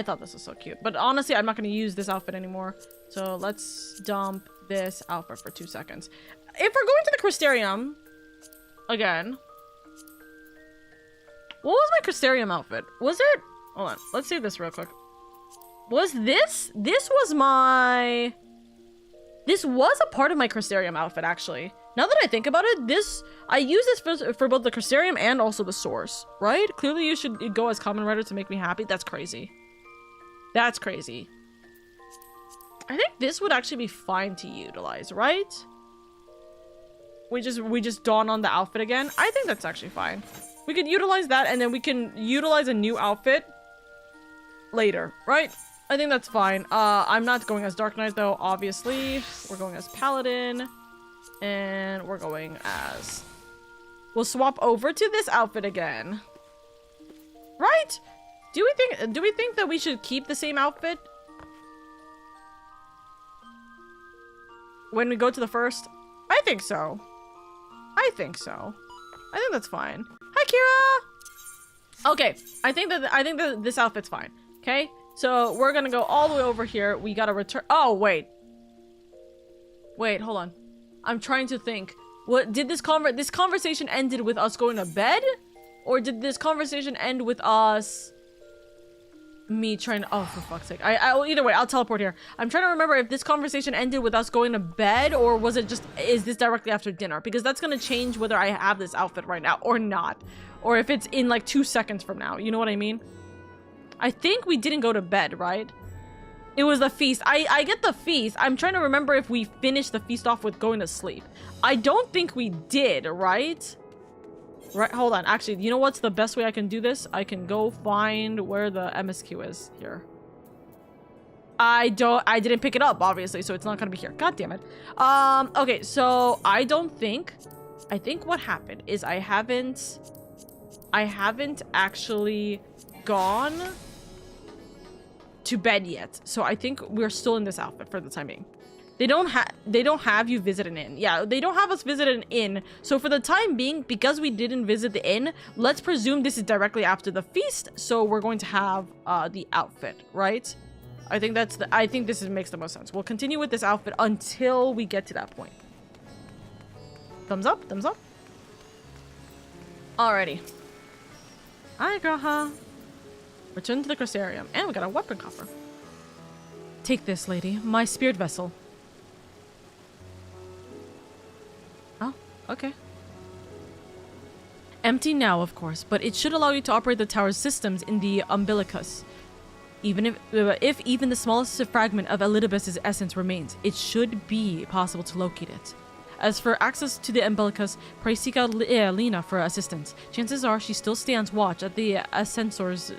thought this was so cute, but honestly, I'm not going to use this outfit anymore. So let's dump this outfit for 2 seconds. If we're going to the Crystarium again, what was my Crystarium outfit? Was it? Hold on. Let's see this real quick. Was this? This was a part of my Crystarium outfit, actually. Now that I think about it, I use this for both the Crystarium and also the Source, right? Clearly you should go as Common Rider to make me happy. That's crazy. That's crazy. I think this would actually be fine to utilize, right? We just dawn on the outfit again. I think that's actually fine. We could utilize that, and then we can utilize a new outfit later, right? I think that's fine. I'm not going as Dark Knight, though, obviously. We're going as Paladin. And we're going as... We'll swap over to this outfit again. Right? Do we think that we should keep the same outfit when we go to the first? I think so. I think so. I think that's fine. Hi, Kira! Okay, I think that this outfit's fine. Okay? So we're gonna go all the way over here. We gotta return. Oh, wait. Wait, hold on. I'm trying to think. What did this conversation ended with us going to bed? Or did this conversation end with us... Me trying to... Oh, for fuck's sake. Either way, I'll teleport here. I'm trying to remember if this conversation ended with us going to bed, or was it just... Is this directly after dinner? Because that's gonna change whether I have this outfit right now or not. Or if it's in like 2 seconds from now. You know what I mean? I think we didn't go to bed, right? It was the feast. I get the feast. I'm trying to remember if we finished the feast off with going to sleep. I don't think we did, right? Right, hold on. Actually, you know what's the best way I can do this? I can go find where the MSQ is here. I didn't pick it up, obviously, so it's not gonna be here. God damn it. Okay, so I think what happened is I haven't actually gone to bed yet. So I think we're still in this outfit for the time being. They don't have you visit an inn. Yeah, they don't have us visit an inn. So for the time being, because we didn't visit the inn, let's presume this is directly after the feast. So we're going to have the outfit, right? I think this makes the most sense. We'll continue with this outfit until we get to that point. Thumbs up, thumbs up. Alrighty. Hi, Graha. Return to the Crystarium. And we got a weapon coffer. Take this, lady. My spirit vessel. Oh, okay. Empty now, of course, but it should allow you to operate the tower's systems in the umbilicus. Even if even the smallest fragment of Elidibus's essence remains, it should be possible to locate it. As for access to the umbilicus, pray seek out Lena for assistance. Chances are she still stands watch at the Ascensor's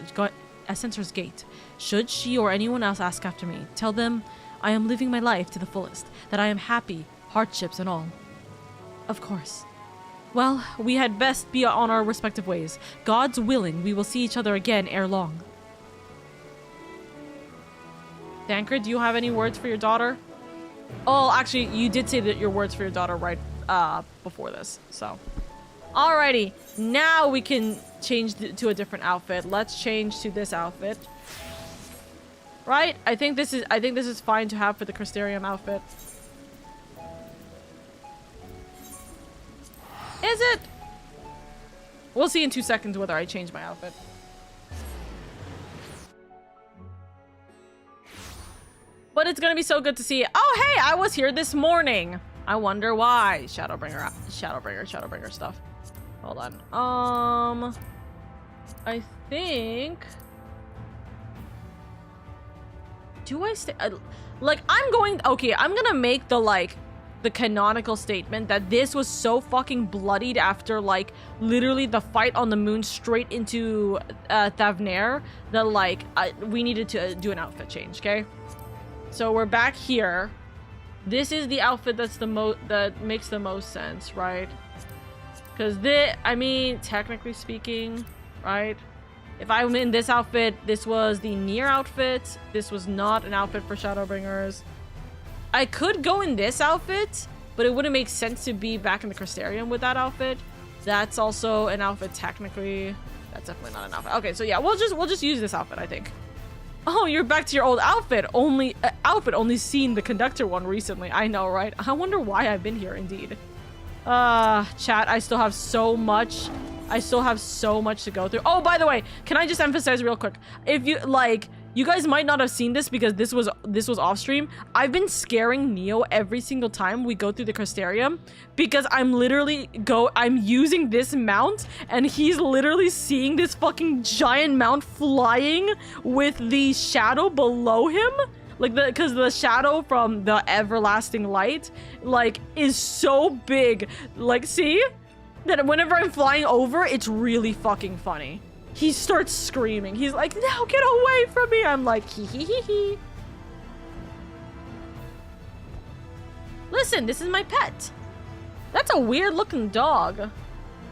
gate. Should she or anyone else ask after me, tell them I am living my life to the fullest, that I am happy hardships and all. Of course. Well, we had best be on our respective ways. God's willing, we will see each other again ere long. Dankred, do you have any words for your daughter? Oh, actually, you did say that your words for your daughter right before this, so. Alrighty, now we can change to a different outfit. Let's change to this outfit. Right? I think this is fine to have for the Crystarium outfit. Is it? We'll see in 2 seconds whether I change my outfit. But it's gonna be so good to see. Oh, hey, I was here this morning. I wonder why. Shadowbringer stuff. Hold on. I think... Do I stay? Like, I'm gonna make the canonical statement that this was so fucking bloodied after, like, literally the fight on the moon straight into Thavnair that, like, we needed to do an outfit change, okay? So we're back here. This is the outfit that makes the most sense, right? Because I mean, technically speaking, right? If I'm in this outfit, this was the Nier outfit. This was not an outfit for Shadowbringers. I could go in this outfit, but it wouldn't make sense to be back in the Crystarium with that outfit. That's also an outfit technically. That's definitely not an outfit. Okay, so yeah, we'll just use this outfit, I think. Oh, you're back to your old outfit. Only seen the conductor one recently. I know, right? I wonder why I've been here, indeed. Chat, I still have so much to go through. Oh, by the way, can I just emphasize real quick? If you, like, you guys might not have seen this because this was off stream. I've been scaring Neo every single time we go through the Crystarium because I'm using this mount and he's literally seeing this fucking giant mount flying with the shadow below him. Like, because the shadow from the everlasting light, like, is so big. Like, see? That whenever I'm flying over, it's really fucking funny. He starts screaming. He's like, no, get away from me. I'm like, hee hee hee hee. Listen, this is my pet. That's a weird looking dog.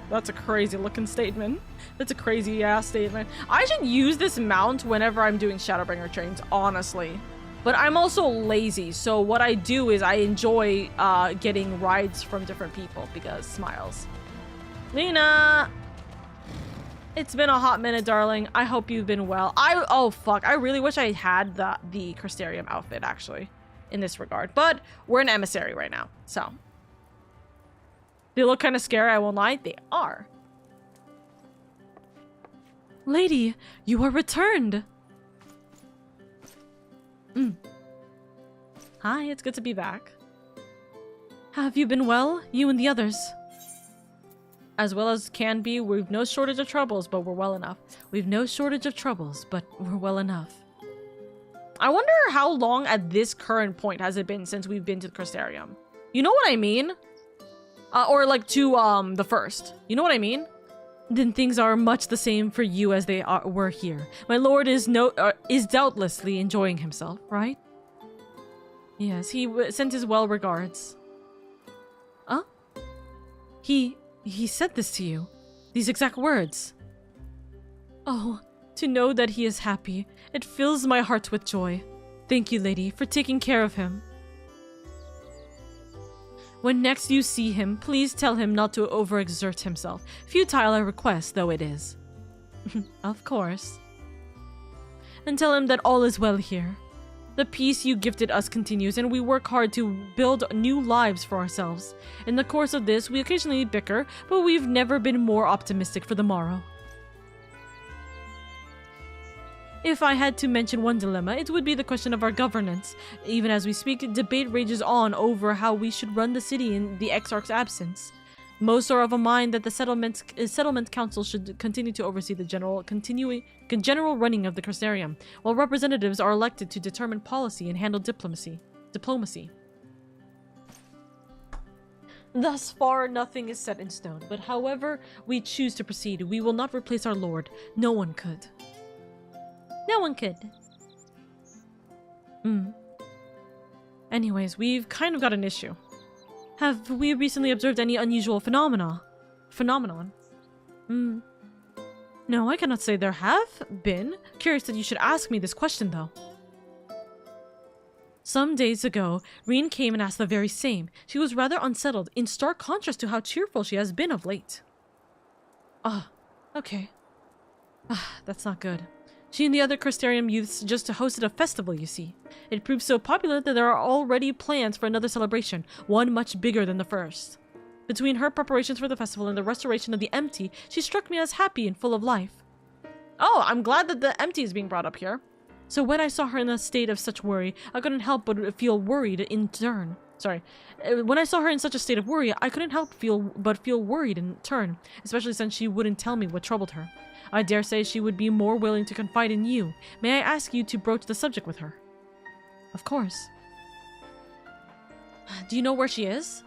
That's a crazy looking statement. That's a crazy ass statement. I should use this mount whenever I'm doing Shadowbringer trains, honestly. But I'm also lazy, so what I do is I enjoy getting rides from different people because smiles. Lena! It's been a hot minute, darling. I hope you've been well. Oh fuck, I really wish I had the Crystarium outfit, actually, in this regard. But we're an emissary right now, so. They look kind of scary, I won't lie. They are. Lady, you are returned! Hi, it's good to be back. Have you been well, you and the others? As well as can be, we've no shortage of troubles, but we're well enough. We've no shortage of troubles, but we're well enough. I wonder how long at this current point has it been since we've been to the Crystarium? You know what I mean? Or like to the first. You know what I mean? Then things are much the same for you as they were here. My lord is doubtlessly enjoying himself, right? Yes, he sent his well regards. Huh? He said this to you. These exact words. Oh, to know that he is happy. It fills my heart with joy. Thank you, lady, for taking care of him. When next you see him, please tell him not to overexert himself. Futile a request, though it is. Of course. And tell him that all is well here. The peace you gifted us continues, and we work hard to build new lives for ourselves. In the course of this, we occasionally bicker, but we've never been more optimistic for the morrow. If I had to mention one dilemma, it would be the question of our governance. Even as we speak, debate rages on over how we should run the city in the Exarch's absence. Most are of a mind that the settlement council should continue to oversee the general running of the Crystarium, while representatives are elected to determine policy and handle diplomacy. Thus far, nothing is set in stone, but however we choose to proceed, we will not replace our lord. No one could. No one could. Anyways, we've kind of got an issue. Have we recently observed any unusual phenomenon? No, I cannot say there have been. Curious that you should ask me this question, though. Some days ago, Reen came and asked the very same. She was rather unsettled, in stark contrast to how cheerful she has been of late. Okay. That's not good. She and the other Crystarium youths just hosted a festival, you see. It proved so popular that there are already plans for another celebration, one much bigger than the first. Between her preparations for the festival and the restoration of the empty, she struck me as happy and full of life. Oh, I'm glad that the empty is being brought up here. So when I saw her in a state of such worry, I couldn't help but feel worried in turn. When I saw her in such a state of worry, I couldn't help but feel worried in turn, especially since she wouldn't tell me what troubled her. I dare say she would be more willing to confide in you. May I ask you to broach the subject with her? Of course. Do you know where she is?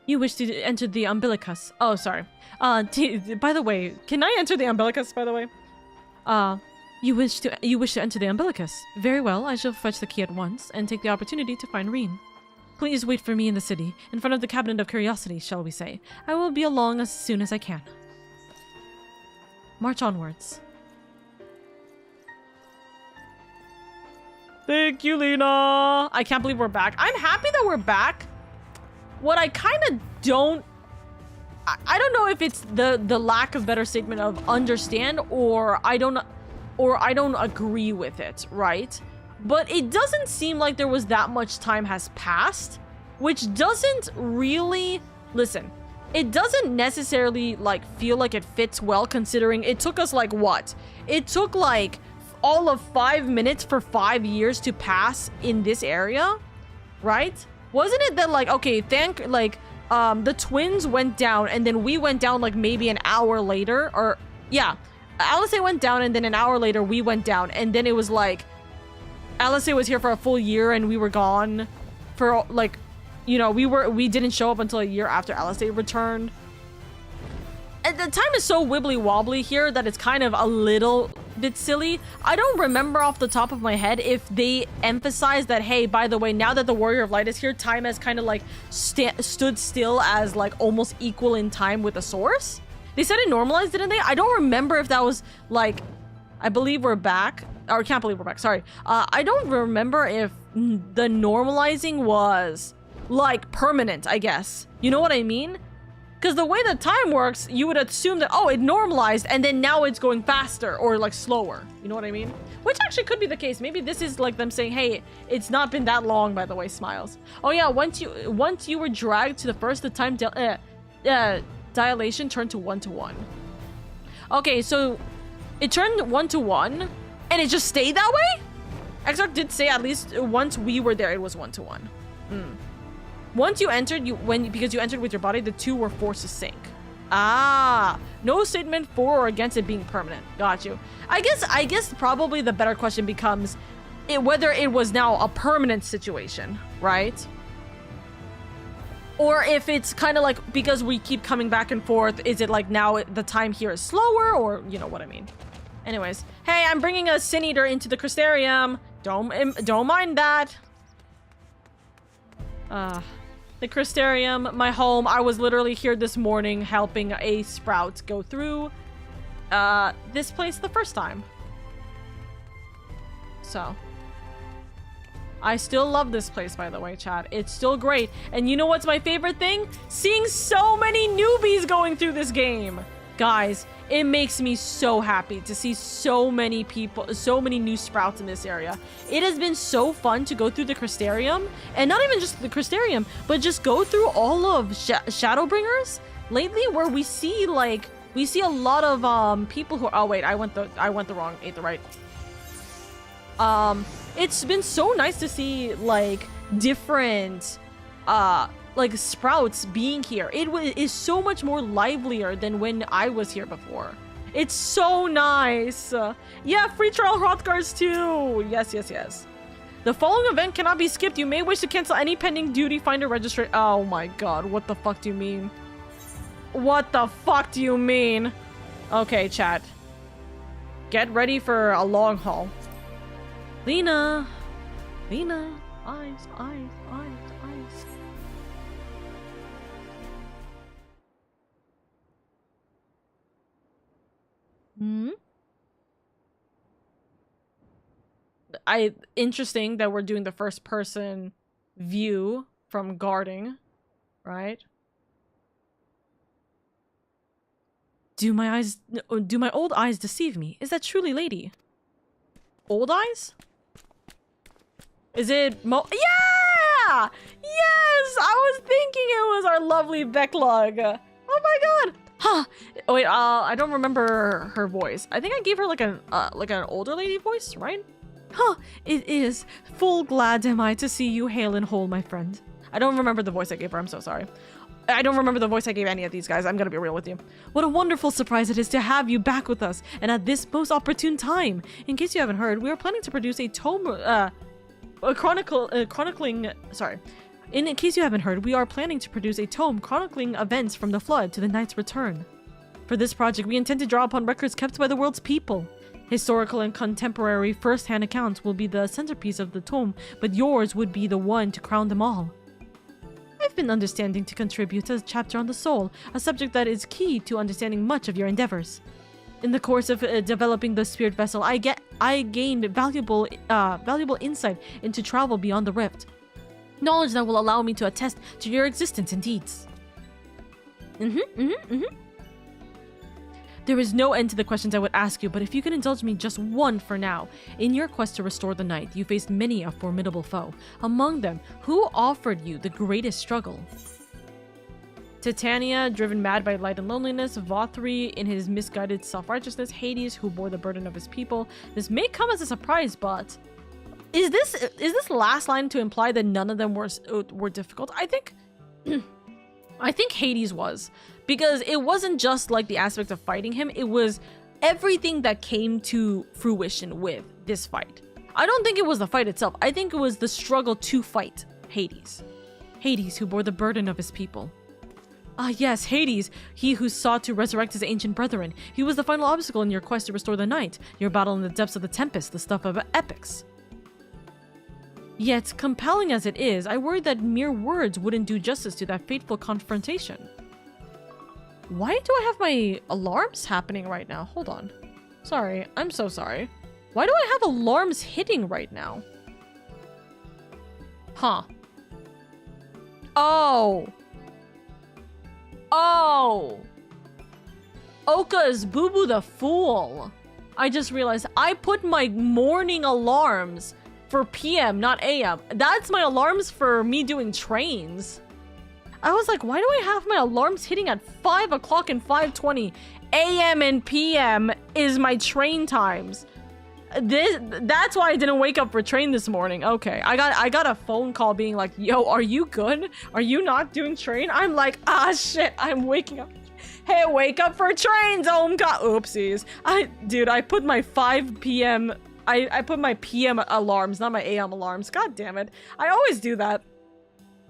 You wish to enter the umbilicus. Oh, sorry. By the way, can I enter the umbilicus, by the way? You wish to enter the umbilicus. Very well, I shall fetch the key at once and take the opportunity to find Reen. Please wait for me in the city, in front of the Cabinet of Curiosity, shall we say. I will be along as soon as I can. March onwards. Thank you, Lena. I can't believe we're back. I'm happy that we're back. What I kind of don't... I don't know if it's the lack of better statement of understand or I don't agree with it, right? But it doesn't seem like there was that much time has passed, which doesn't really... Listen, it doesn't necessarily, like, feel like it fits well considering it took us, like, what? It took, like, all of 5 minutes for 5 years to pass in this area, right? Wasn't it that, like, okay, the twins went down and then we went down, like, maybe an hour later, or, yeah. Alice went down and then an hour later we went down and then it was like Alice was here for a full year and we were gone for like, you know, we didn't show up until a year after Alice returned. And the time is so wibbly wobbly here that it's kind of a little bit silly. I don't remember off the top of my head if they emphasize that, hey, by the way, now that the Warrior of Light is here, time has kind of like stood still as like almost equal in time with the source. They said it normalized, didn't they? I don't remember if that was like, I believe we're back, or can't believe we're back, sorry. I don't remember if the normalizing was like permanent, I guess. You know what I mean? Because the way that time works, you would assume that, oh, it normalized and then now it's going faster or like slower. You know what I mean? Which actually could be the case. Maybe this is like them saying, hey, it's not been that long, by the way, Smiles. Oh yeah, once you were dragged to the first, the time dilation turned to 1:1. Okay, so it turned 1:1 and it just stayed that way? Exarch did say at least once we were there, it was 1:1. Once you entered, because you entered with your body, the two were forced to sync. Ah, no statement for or against it being permanent. Got you. I guess probably the better question becomes whether it was now a permanent situation, right? Or if it's kind of like, because we keep coming back and forth, is it like now the time here is slower, or you know what I mean? Anyways, hey, I'm bringing a Sin Eater into the Crystarium. Don't mind that. The Crystarium, my home. I was literally here this morning helping a sprout go through this place the first time. So, I still love this place, by the way, chat. It's still great. And you know what's my favorite thing? Seeing so many newbies going through this game. Guys, it makes me so happy to see so many people, so many new sprouts in this area. It has been so fun to go through the Crystarium, and not even just the Crystarium, but just go through all of Shadowbringers lately, where we see a lot of people who. Oh wait, I went the wrong, ate the right. It's been so nice to see like different like sprouts being here. It is so much more livelier than when I was here before. It's so nice. Yeah, free trial Hrothgars too. Yes. The following event cannot be skipped. You may wish to cancel any pending duty finder registration. Oh my god, what the fuck do you mean? What the fuck do you mean? Okay, chat. Get ready for a long haul. Lena, eyes. Hmm? Interesting that we're doing the first person view from guarding, right? Do my old eyes deceive me? Is that truly Lady? Old eyes? Is it Yeah! Yes! I was thinking it was our lovely Becklog. Oh my god! Huh. Wait, I don't remember her voice. I think I gave her like an older lady voice, right? Huh, it is. Full glad am I to see you hale and whole, my friend. I don't remember the voice I gave her, I'm so sorry. I don't remember the voice I gave any of these guys, I'm gonna be real with you. What a wonderful surprise it is to have you back with us, and at this most opportune time. In case you haven't heard, we are planning to produce a tome, In case you haven't heard, we are planning to produce a tome chronicling events from the Flood to the Knight's return. For this project, we intend to draw upon records kept by the world's people. Historical and contemporary first-hand accounts will be the centerpiece of the tome, but yours would be the one to crown them all. I've been understanding to contribute a chapter on the soul, a subject that is key to understanding much of your endeavors. In the course of developing the spirit vessel, I gained valuable insight into travel beyond the rift. Knowledge that will allow me to attest to your existence and deeds. There is no end to the questions I would ask you, but if you can indulge me just one for now. In your quest to restore the night, you faced many a formidable foe. Among them, who offered you the greatest struggle? Titania, driven mad by light and loneliness. Vothri, in his misguided self-righteousness. Hades, who bore the burden of his people. This may come as a surprise, but... Is this last line to imply that none of them were difficult? I think... I think Hades was. Because it wasn't just like the aspect of fighting him, it was everything that came to fruition with this fight. I don't think it was the fight itself. I think it was the struggle to fight Hades. Hades, who bore the burden of his people. Ah yes, Hades, he who sought to resurrect his ancient brethren. He was the final obstacle in your quest to restore the night, your battle in the depths of the Tempest, the stuff of epics. Yet, compelling as it is, I worry that mere words wouldn't do justice to that fateful confrontation. Why do I have my alarms happening right now? Hold on. Sorry, I'm so sorry. Why do I have alarms hitting right now? Huh. Oh. Oh. Oka's Boo Boo the Fool. I just realized I put my morning alarms for PM, not AM. That's my alarms for me doing trains. I was like, why do I have my alarms hitting at 5 o'clock and 5:20? AM and PM is my train times. That's why I didn't wake up for train this morning. Okay, I got a phone call being like, yo, are you good? Are you not doing train? I'm like, ah shit, I'm waking up. Hey, wake up for trains, Omka. Oopsies. I put my 5 p.m. I put my PM alarms, not my AM alarms. God damn it. I always do that.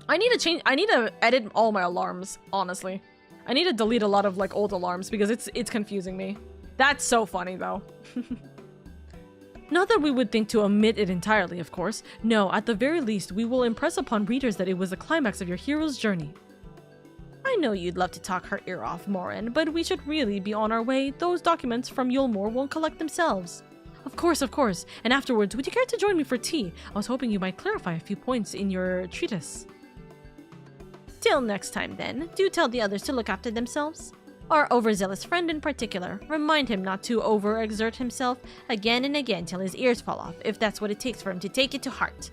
I need to edit all my alarms, honestly. I need to delete a lot of like old alarms because it's confusing me. That's so funny though. Not that we would think to omit it entirely, of course. No, at the very least, we will impress upon readers that it was the climax of your hero's journey. I know you'd love to talk her ear off, Morin, but we should really be on our way. Those documents from Yulmore won't collect themselves. Of course, and afterwards, would you care to join me for tea? I was hoping you might clarify a few points in your treatise. Till next time then, do tell the others to look after themselves. Our overzealous friend in particular, remind him not to overexert himself again and again till his ears fall off, if that's what it takes for him to take it to heart.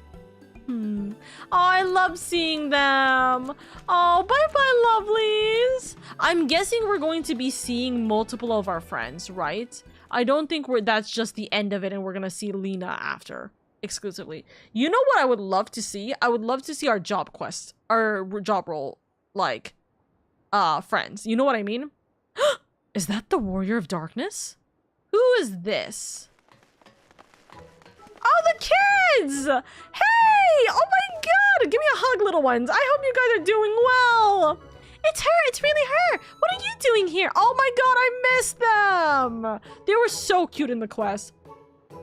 Oh, I love seeing them. Oh, bye-bye, lovelies. I'm guessing we're going to be seeing multiple of our friends, right? I don't think that's just the end of it and we're gonna see Lena after exclusively. You know what I would love to see? I would love to see our job quest, our job role, like, friends. You know what I mean? Is that the Warrior of Darkness? Who is this? Oh, the kids! Hey! Oh my god! Give me a hug, little ones. I hope you guys are doing well. It's her! It's really her! What are you doing here? Oh my god, I missed them! They were so cute in the quest.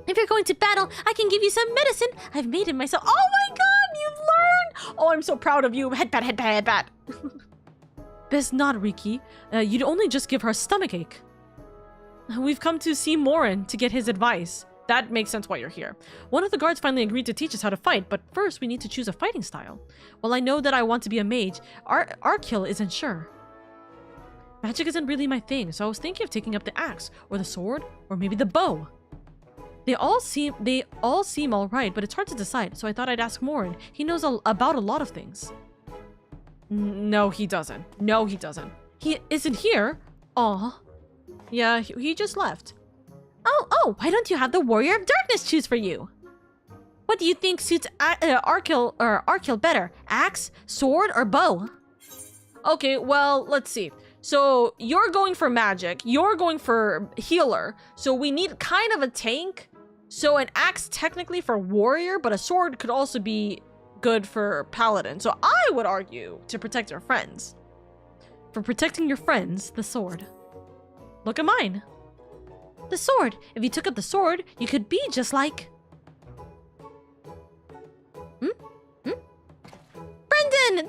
If you're going to battle, I can give you some medicine. I've made it myself. Oh my god, you've learned! Oh, I'm so proud of you. Headbat, headbat, headbat. Best not, Riki. You'd only just give her a stomachache. We've come to see Morin to get his advice. That makes sense why you're here. One of the guards finally agreed to teach us how to fight, but first we need to choose a fighting style. While I know that I want to be a mage, Arkil isn't sure. Magic isn't really my thing, so I was thinking of taking up the axe, or the sword, or maybe the bow. They all seem alright, but it's hard to decide, so I thought I'd ask Morin. He knows about a lot of things. No, he doesn't. No, he doesn't. He isn't here? Aw. Yeah, he just left. Oh, why don't you have the Warrior of Darkness choose for you? What do you think suits Arkil better? Axe, sword, or bow? Okay, well, let's see. So, you're going for magic, you're going for healer, so we need kind of a tank. So an axe technically for warrior, but a sword could also be good for paladin. So I would argue to protect your friends. For protecting your friends, the sword. Look at mine. The sword. If you took up the sword, you could be just like... Brendan,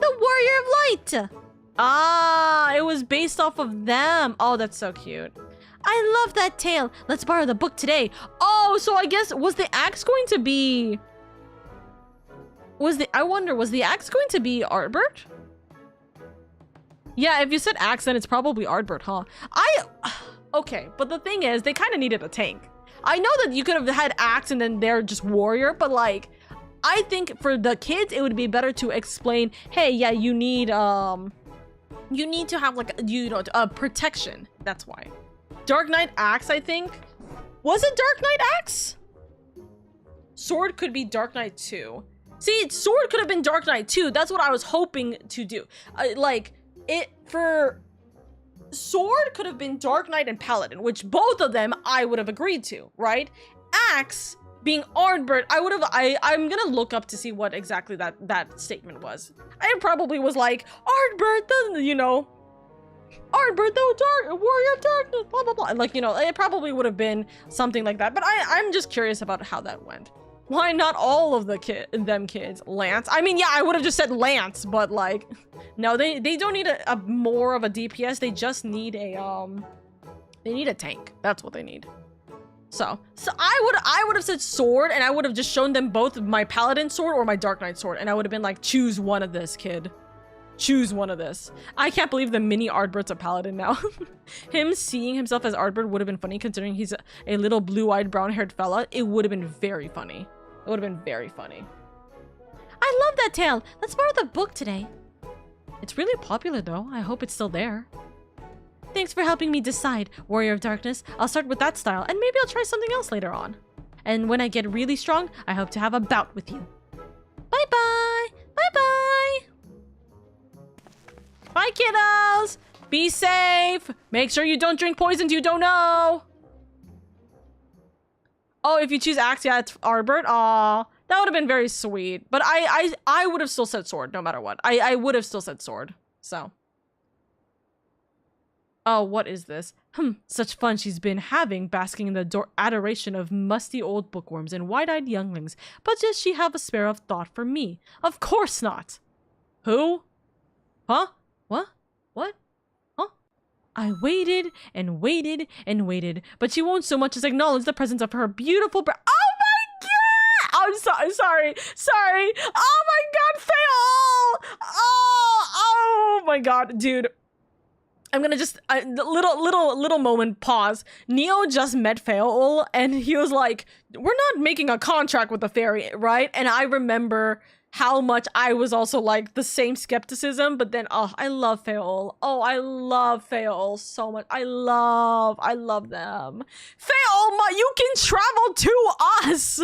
the Warrior of Light! Ah, it was based off of them. Oh, that's so cute. I love that tale. Let's borrow the book today. Oh, so I guess, was the axe going to be... I wonder, was the axe going to be Artbert? Yeah, if you said axe, then it's probably Artbert, huh? Okay, but the thing is, they kind of needed a tank. I know that you could have had axe and then they're just warrior, but like, I think for the kids, it would be better to explain, hey, yeah, you need to have like, protection. That's why. Dark Knight Axe, I think. Was it Dark Knight Axe? Sword could be Dark Knight 2. See, sword could have been Dark Knight 2. That's what I was hoping to do. Sword could have been Dark Knight and Paladin, which both of them I would have agreed to, right? Axe being Ardbert, I'm gonna look up to see what exactly that statement was. I probably was like, Ardbert, Ardbert, the Warrior of Darkness, blah, blah, blah. Like, it probably would have been something like that. But I'm just curious about how that went. Why not all of them kids? Lance? I mean, yeah, I would have just said Lance, but like, no, they don't need a more of a DPS. They just need they need a tank. That's what they need. So I would have said sword, and I would have just shown them both my Paladin sword or my Dark Knight sword, and I would have been like, choose one of this, kid. Choose one of this. I can't believe the mini Ardbert's a paladin now. Him seeing himself as Ardbert would have been funny, considering he's a little blue-eyed, brown-haired fella. It would have been very funny. It would have been very funny. I love that tale. Let's borrow the book today. It's really popular, though. I hope it's still there. Thanks for helping me decide, Warrior of Darkness. I'll start with that style, and maybe I'll try something else later on. And when I get really strong, I hope to have a bout with you. Bye-bye! Bye-bye! Bye, kiddos! Be safe! Make sure you don't drink poisons you don't know! Oh, if you choose axe, yeah, it's Ardbert. Aw, that would have been very sweet. But I would have still said sword, no matter what. I would have still said sword, so. Oh, what is this? Such fun she's been having, basking in the adoration of musty old bookworms and wide-eyed younglings. But does she have a spare of thought for me? Of course not! Who? Huh? What? Huh? I waited and waited and waited, but she won't so much as acknowledge the presence of her beautiful Oh my god! I'm sorry. Oh my god, fail! Oh my god, dude. I'm gonna just little moment pause. Neo just met Feol and he was like, "We're not making a contract with the fairy, right?" And I remember how much I was also like the same skepticism, but then I love Feol. Oh, I love Feol so much. I love them. Feol, you can travel to us.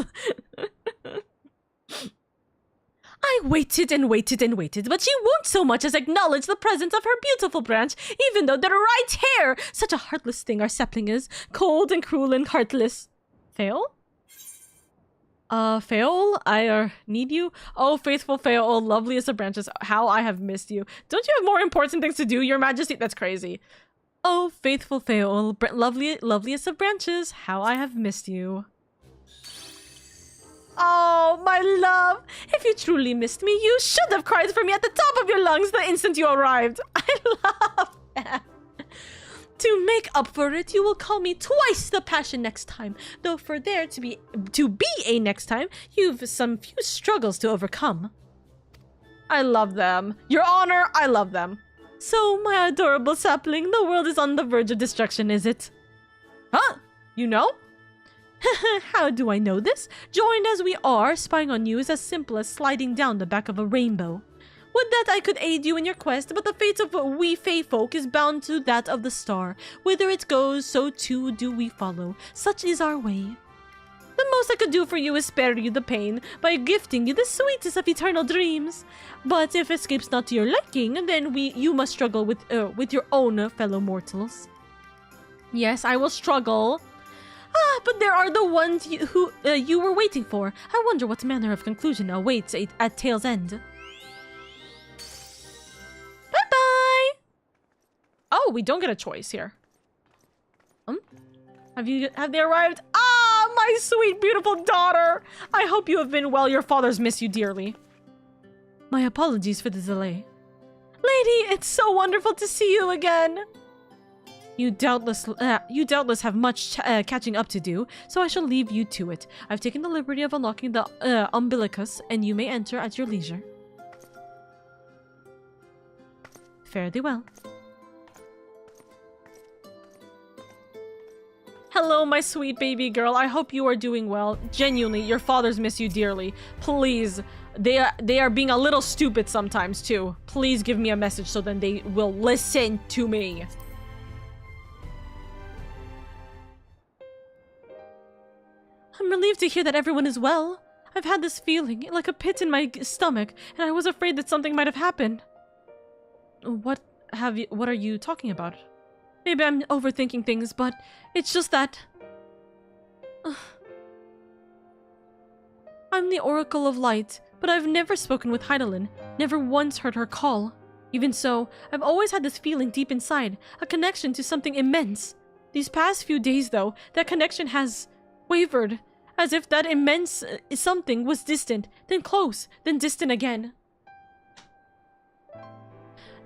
I waited and waited and waited, but she won't so much as acknowledge the presence of her beautiful branch, even though they're right here. Such a heartless thing our sapling is, cold and cruel and heartless. Feol? Feol, I need you. Oh, faithful Feol, loveliest of branches, how I have missed you. Don't you have more important things to do, your majesty? That's crazy. Oh, faithful Feol, loveliest of branches, how I have missed you. Oh, my love, if you truly missed me, you should have cried for me at the top of your lungs the instant you arrived. I love that. To make up for it, you will call me twice the passion next time. Though for there to be a next time, you've some few struggles to overcome. I love them. Your Honor, I love them. So, my adorable sapling, the world is on the verge of destruction, is it? Huh? You know? How do I know this? Joined as we are, spying on you is as simple as sliding down the back of a rainbow. Would that I could aid you in your quest, but the fate of we Fae folk is bound to that of the star. Whither it goes, so too do we follow. Such is our way. The most I could do for you is spare you the pain by gifting you the sweetest of eternal dreams. But if escape's not to your liking, then you must struggle with your own fellow mortals. Yes, I will struggle. But there are the ones you were waiting for. I wonder what manner of conclusion awaits at Tale's End. Bye-bye! Oh, we don't get a choice here. Have they arrived? Ah, my sweet, beautiful daughter! I hope you have been well. Your fathers miss you dearly. My apologies for the delay. Lady, it's so wonderful to see you again. You doubtless have much catching up to do, so I shall leave you to it. I've taken the liberty of unlocking the umbilicus, and you may enter at your leisure. Fare thee well. Hello, my sweet baby girl. I hope you are doing well. Genuinely, your fathers miss you dearly. Please, they are being a little stupid sometimes too. Please give me a message so then they will listen to me. I'm relieved to hear that everyone is well. I've had this feeling, like a pit in my stomach, and I was afraid that something might have happened. What are you talking about? Maybe I'm overthinking things, but it's just that... I'm the Oracle of Light, but I've never spoken with Heidelin, never once heard her call. Even so, I've always had this feeling deep inside, a connection to something immense. These past few days, though, that connection has wavered, as if that immense something was distant, then close, then distant again.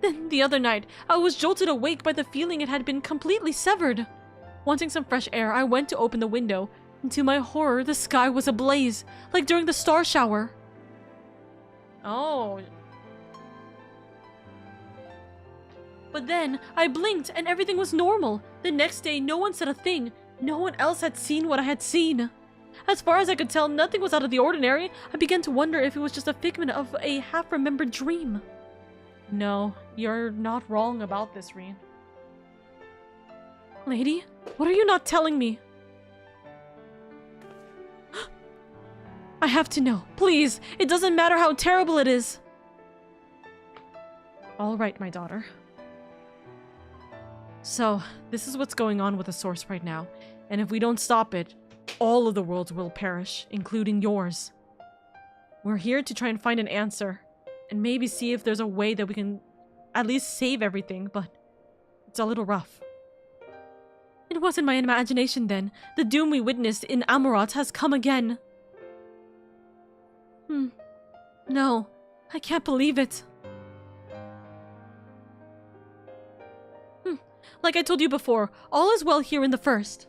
Then, the other night, I was jolted awake by the feeling it had been completely severed. Wanting some fresh air, I went to open the window, and to my horror, the sky was ablaze, like during the star shower. Oh. But then, I blinked, and everything was normal. The next day, no one said a thing. No one else had seen what I had seen. As far as I could tell, nothing was out of the ordinary. I began to wonder if it was just a figment of a half-remembered dream. No, you're not wrong about this, Reen. Lady, what are you not telling me? I have to know. Please, it doesn't matter how terrible it is. All right, my daughter. So, this is what's going on with the source right now. And if we don't stop it, all of the worlds will perish, including yours. We're here to try and find an answer. And maybe see if there's a way that we can at least save everything, but it's a little rough. It wasn't my imagination then. The doom we witnessed in Amarot has come again. No, I can't believe it. Like I told you before, all is well here in the first.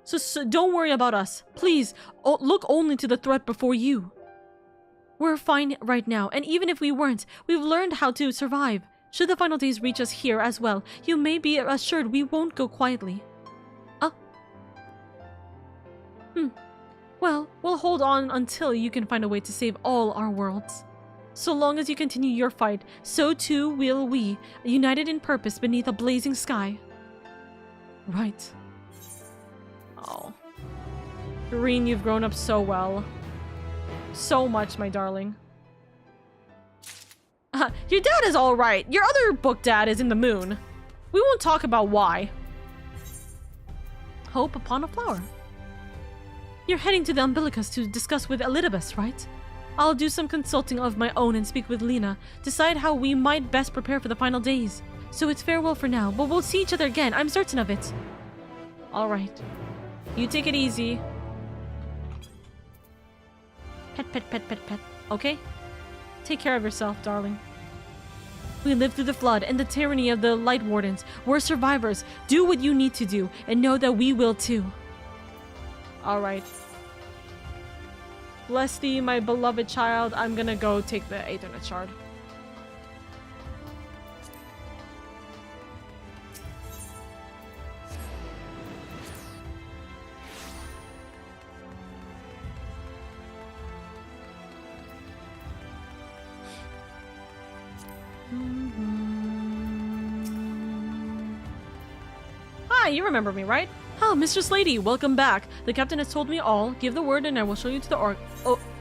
So don't worry about us. Please, look only to the threat before you. We're fine right now, and even if we weren't, we've learned how to survive. Should the final days reach us here as well, you may be assured we won't go quietly. Well, we'll hold on until you can find a way to save all our worlds. So long as you continue your fight, so too will we, united in purpose beneath a blazing sky. Right. Oh. Reen, you've grown up so well. So much, my darling. Your dad is all right. Your other book dad is in the moon. We won't talk about why. Hope upon a flower. You're heading to the umbilicus to discuss with Elidibus, right? I'll do some consulting of my own and speak with Lena, decide how we might best prepare for the final days. So it's farewell for now, but we'll see each other again, I'm certain of it. All right. You take it easy. Pet, pet, pet, pet, pet. Okay? Take care of yourself, darling. We lived through the flood and the tyranny of the Light Wardens. We're survivors. Do what you need to do, and know that we will too. Alright. Bless thee, my beloved child. I'm gonna go take the Aethernet shard. Hi, you remember me, right? Oh, Mistress Lady, welcome back. The captain has told me all. Give the word and I will show you to the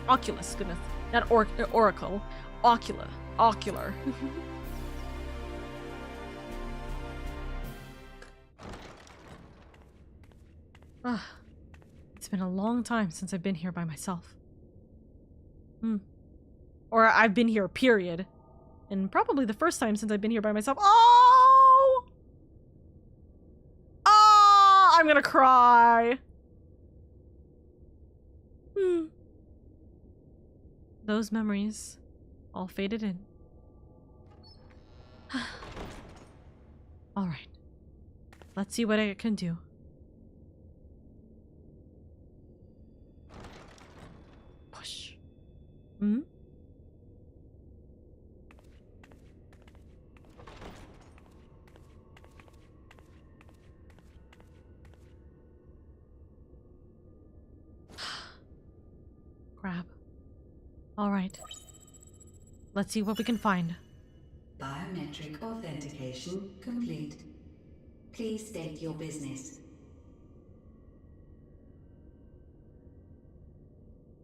Oculus. Goodness. Not Oracle. Ocular. It's been a long time since I've been here by myself. Or I've been here, period. And probably the first time since I've been here by myself. Oh! Oh! I'm gonna cry. Those memories all faded in. Alright. Let's see what I can do. Push. Grab. Alright. Let's see what we can find. Biometric authentication complete. Please state your business.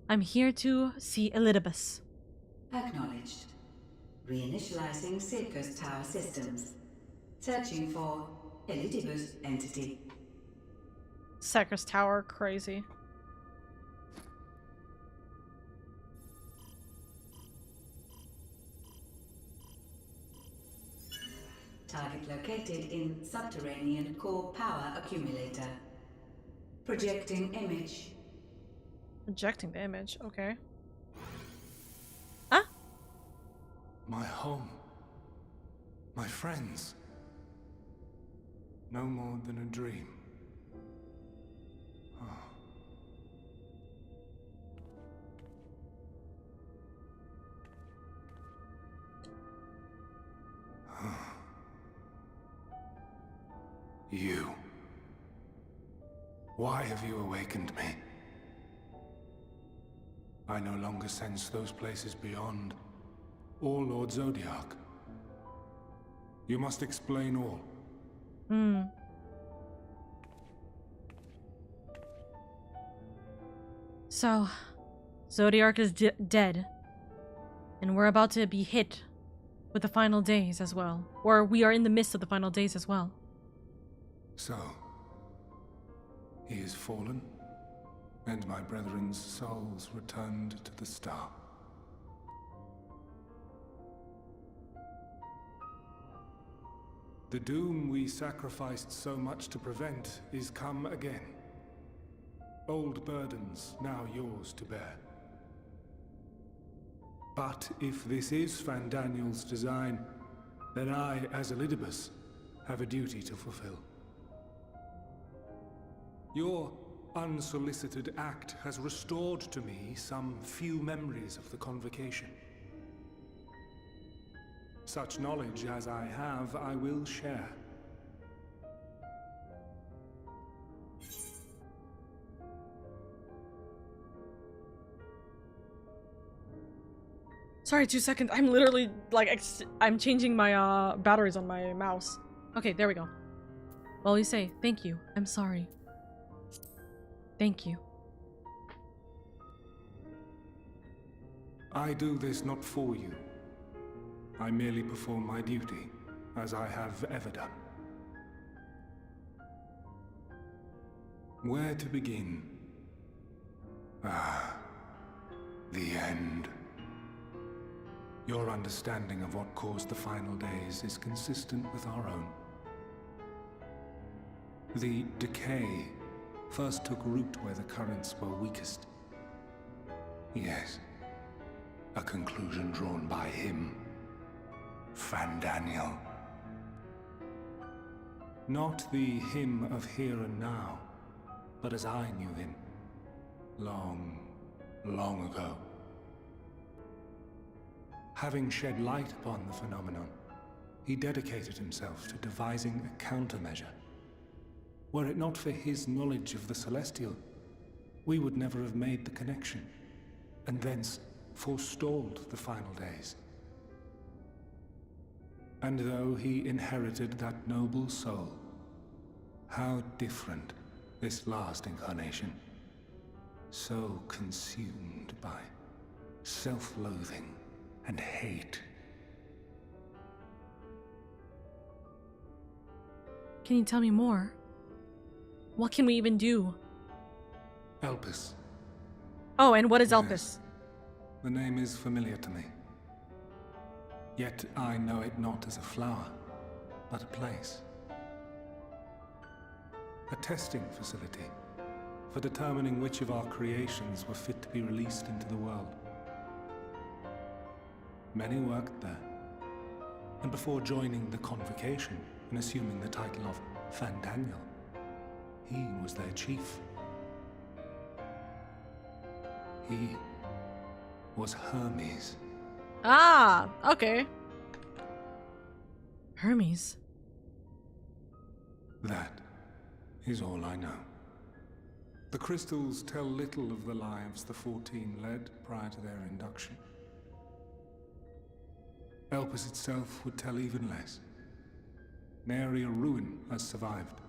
I'm here to see Elidibus. Acknowledged. Reinitializing Circus Tower systems. Searching for Elidibus entity. Sacrist Tower, crazy. Target located in subterranean core power accumulator. Projecting image. Projecting the image, okay. My home. My friends. No more than a dream. You. Why have you awakened me? I no longer sense those places beyond, or Lord Zodiac. You must explain all. So, Zodiac is dead. And we're about to be hit with the final days as well. Or we are in the midst of the final days as well. So, he is fallen, and my brethren's souls returned to the star. The doom we sacrificed so much to prevent is come again. Old burdens now yours to bear. But if this is Fandaniel's design, then I, as Elidibus, have a duty to fulfill. Your unsolicited act has restored to me some few memories of the convocation. Such knowledge as I have, I will share. Sorry, 2 seconds. I'm literally, like, I'm changing my, batteries on my mouse. Okay, there we go. Well, we say, thank you. I'm sorry. Thank you. I do this not for you. I merely perform my duty, as I have ever done. Where to begin? The end. Your understanding of what caused the final days is consistent with our own. The decay first took root where the currents were weakest. Yes, a conclusion drawn by him. Fandaniel. Not the him of here and now, but as I knew him. Long, long ago. Having shed light upon the phenomenon, he dedicated himself to devising a countermeasure. Were it not for his knowledge of the Celestial, we would never have made the connection, and thence forestalled the final days. And though he inherited that noble soul, how different this last incarnation, so consumed by self-loathing and hate. Can you tell me more? What can we even do? Elpis. Oh, and what is Yes. Elpis? The name is familiar to me. Yet I know it not as a flower, but a place. A testing facility for determining which of our creations were fit to be released into the world. Many worked there, and before joining the convocation and assuming the title of Fandaniel, he was their chief. He was Hermes. Ah, okay. Hermes. That is all I know. The crystals tell little of the lives the 14 led prior to their induction. Elpis itself would tell even less. Nary a ruin has survived.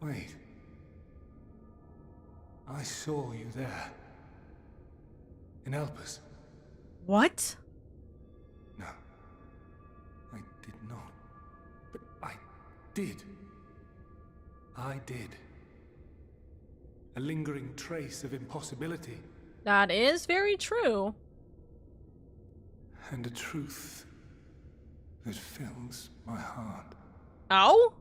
Wait. I saw you there. In Elpis. What? No. I did not. But I did. I did. A lingering trace of impossibility. That is very true. And a truth that fills my heart. Ow?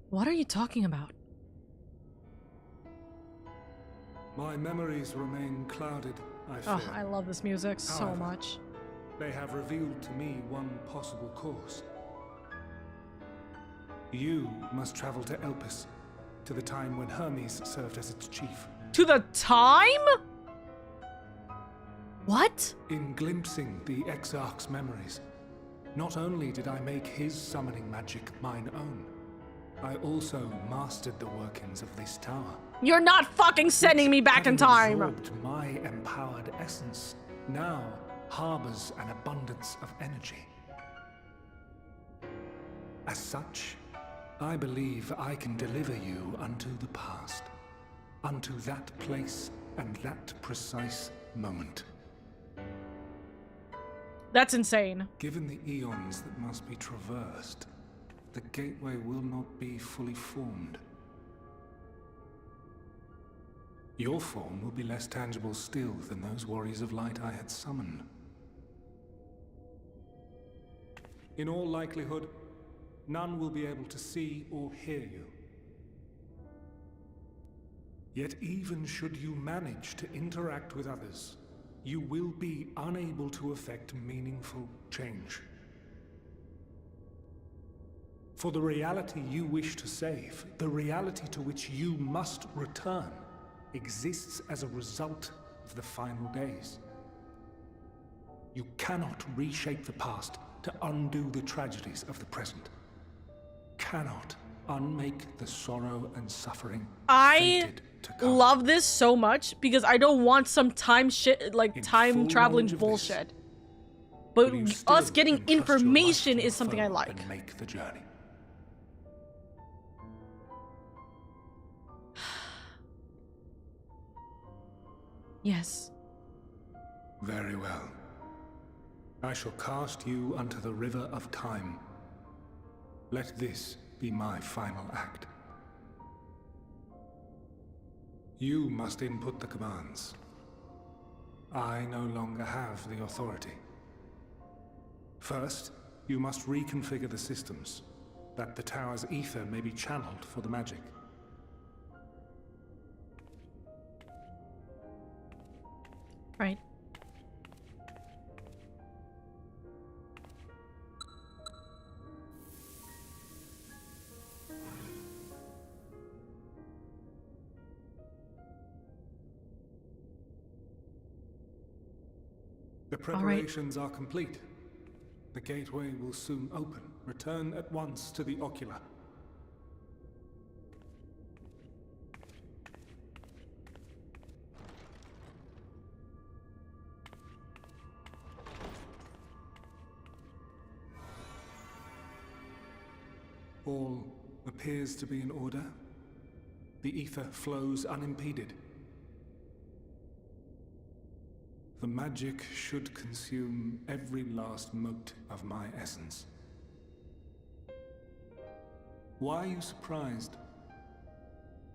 What are you talking about? My memories remain clouded, I fear. Oh, I love this music so However, much. They have revealed to me one possible course. You must travel to Elpis, to the time when Hermes served as its chief. To the time? What? In glimpsing the Exarch's memories, not only did I make his summoning magic mine own, I also mastered the workings of this tower. You're not fucking sending me back in time! Having absorbed my empowered essence, now harbors an abundance of energy. As such, I believe I can deliver you unto the past, unto that place and that precise moment. That's insane. Given the eons that must be traversed, the gateway will not be fully formed. Your form will be less tangible still than those warriors of light I had summoned. In all likelihood, none will be able to see or hear you. Yet even should you manage to interact with others, you will be unable to effect meaningful change. For the reality you wish to save, the reality to which you must return, exists as a result of the final days. You cannot reshape the past to undo the tragedies of the present. Cannot unmake the sorrow and suffering I fated to come. love this so much because I don't want some time shit, like In time full traveling knowledge of bullshit. this, But will you us still getting entrust your life information to is something I affirm like. and make the journey. Yes. Very well. I shall cast you unto the river of time. Let this be my final act. You must input the commands. I no longer have the authority. First, you must reconfigure the systems, that the tower's ether may be channeled for the magic. Right. The preparations are complete. The gateway will soon open. Return at once to the ocular. All appears to be in order. The ether flows unimpeded. The magic should consume every last mote of my essence. Why are you surprised?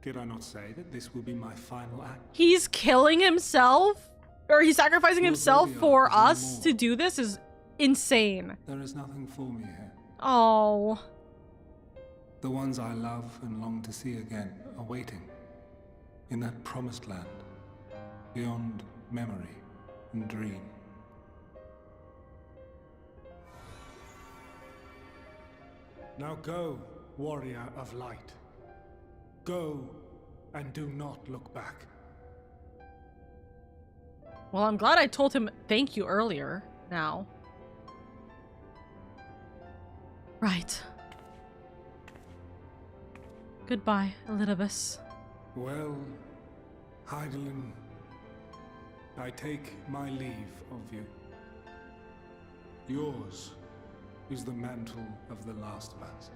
Did I not say that this will be my final act? He's killing himself? Or he's sacrificing himself for us to do this is insane. There is nothing for me here. Oh. The ones I love and long to see again are waiting. In that promised land. Beyond memory and dream. Now go, warrior of light. Go and do not look back. Well, I'm glad I told him thank you earlier now. Right. Goodbye, Elidibus. Well, Heidelin, I take my leave of you. Yours is the mantle of the last of us.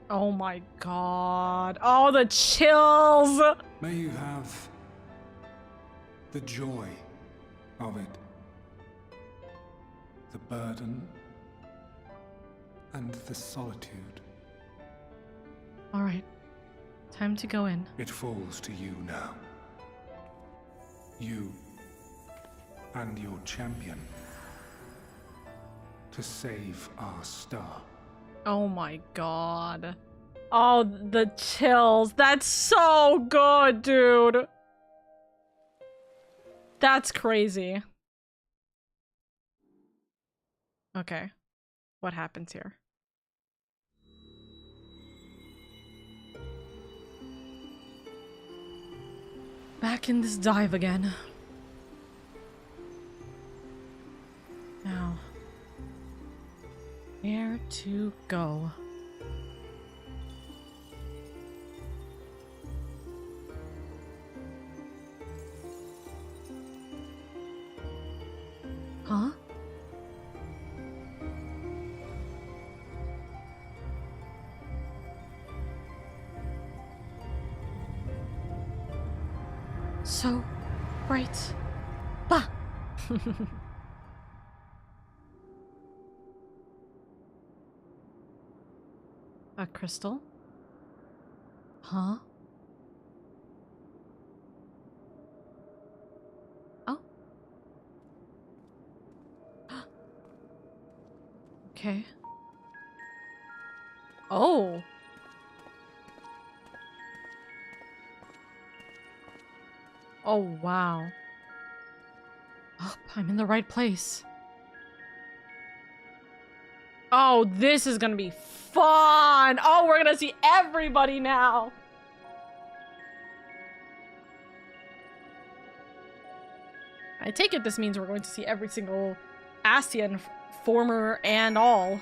Oh my god. Oh, the chills! May you have the joy of it, the burden, and the solitude. Alright. Time to go in. It falls to you now. You and your champion to save our star. Oh my god. Oh, the chills. That's so good, dude. That's crazy. Okay. What happens here? Back in this dive again. Now, where to go? Huh? So bright. Bah! A crystal? Huh? Oh. Okay. Oh. Oh, wow. Oh, I'm in the right place. Oh, this is gonna be fun! Oh, we're gonna see everybody now! I take it this means we're going to see every single Ascian, former and all.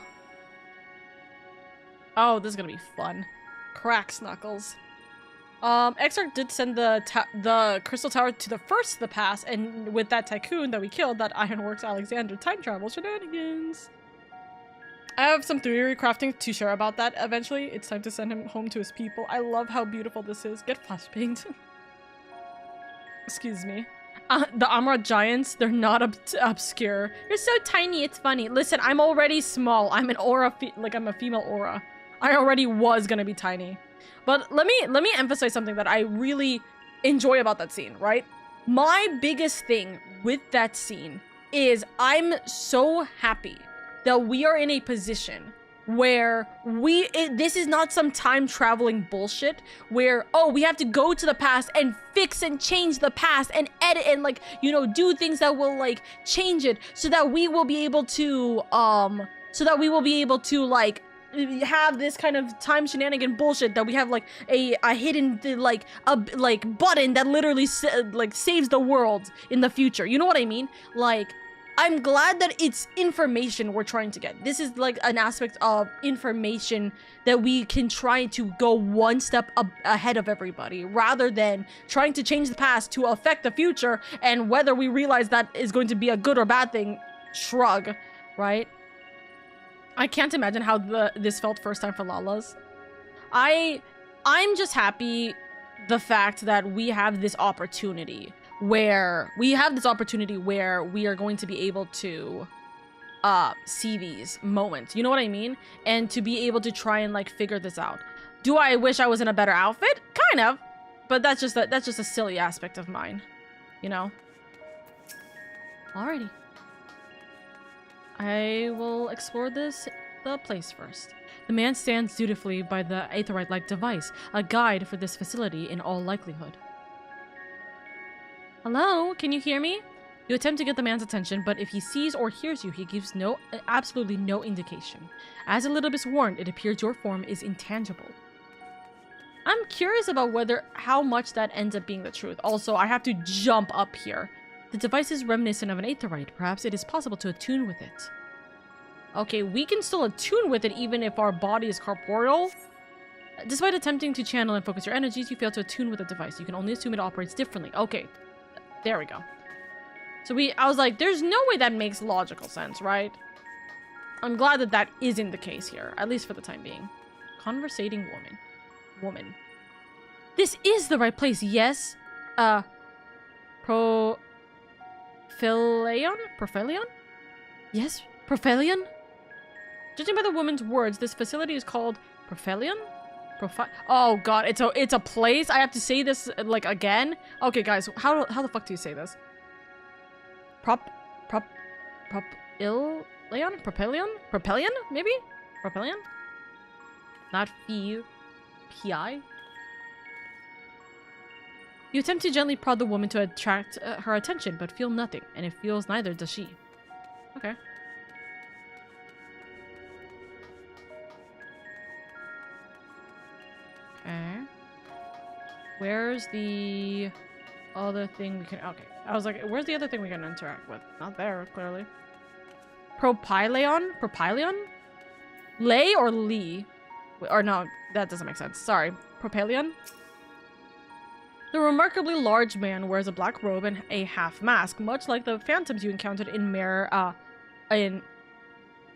Oh, this is gonna be fun. Cracks knuckles. Exarch did send the Crystal Tower to the first of the pass, and with that tycoon that we killed, that Ironworks Alexander time travel shenanigans. I have some theory crafting to share about that eventually. It's time to send him home to his people. I love how beautiful this is. Get flash paint. Excuse me. The Amra Giants, they're not obscure. You're so tiny, it's funny. Listen, I'm already small. I'm an aura, I'm a female aura. I already was gonna be tiny. But let me emphasize something that I really enjoy about that scene, right? My biggest thing with that scene is I'm so happy that we are in a position where this is not some time traveling bullshit where, oh, we have to go to the past and fix and change the past and edit and like, you know, do things that will like change it so that we will be able to like have this kind of time shenanigan bullshit that we have like a hidden like a button that literally like saves the world in the future. You know what I mean? Like, I'm glad that it's information we're trying to get. This is like an aspect of information that we can try to go one step ahead of everybody rather than trying to change the past to affect the future, and whether we realize that is going to be a good or bad thing, shrug, right? I can't imagine how this felt first time for Lala's. I'm just happy the fact that we have this opportunity where we are going to be able to see these moments. You know what I mean? And to be able to try and like figure this out. Do I wish I was in a better outfit? Kind of. But that's just a silly aspect of mine, you know? Alrighty. I will explore the place first. The man stands dutifully by the aetheryte-like device, a guide for this facility in all likelihood. Hello, can you hear me? You attempt to get the man's attention, but if he sees or hears you, he gives absolutely no indication. As Elidibus warned, it appears your form is intangible. I'm curious about how much that ends up being the truth. Also, I have to jump up here. The device is reminiscent of an aetheryte. Perhaps it is possible to attune with it. Okay, we can still attune with it even if our body is corporeal. Despite attempting to channel and focus your energies, you fail to attune with the device. You can only assume it operates differently. Okay, there we go. So I was like, there's no way that makes logical sense, right? I'm glad that that isn't the case here, at least for the time being. Conversating woman. This is the right place, yes? Prophelion? Yes, Prophelion? Judging by the woman's words, this facility is called Prophelion? Oh god, it's a place? I have to say this like again? Okay guys, how the fuck do you say this? Propellion? Maybe? Propellion? Not P-I? You attempt to gently prod the woman to attract her attention, but feel nothing, and it feels neither does she. Okay. Okay. Where's the other thing we can... Okay. I was like, where's the other thing we can interact with? Not there, clearly. Propylion? Lay or Lee? Or no, that doesn't make sense. Sorry. Propylion? The remarkably large man wears a black robe and a half mask, much like the phantoms you encountered in Mare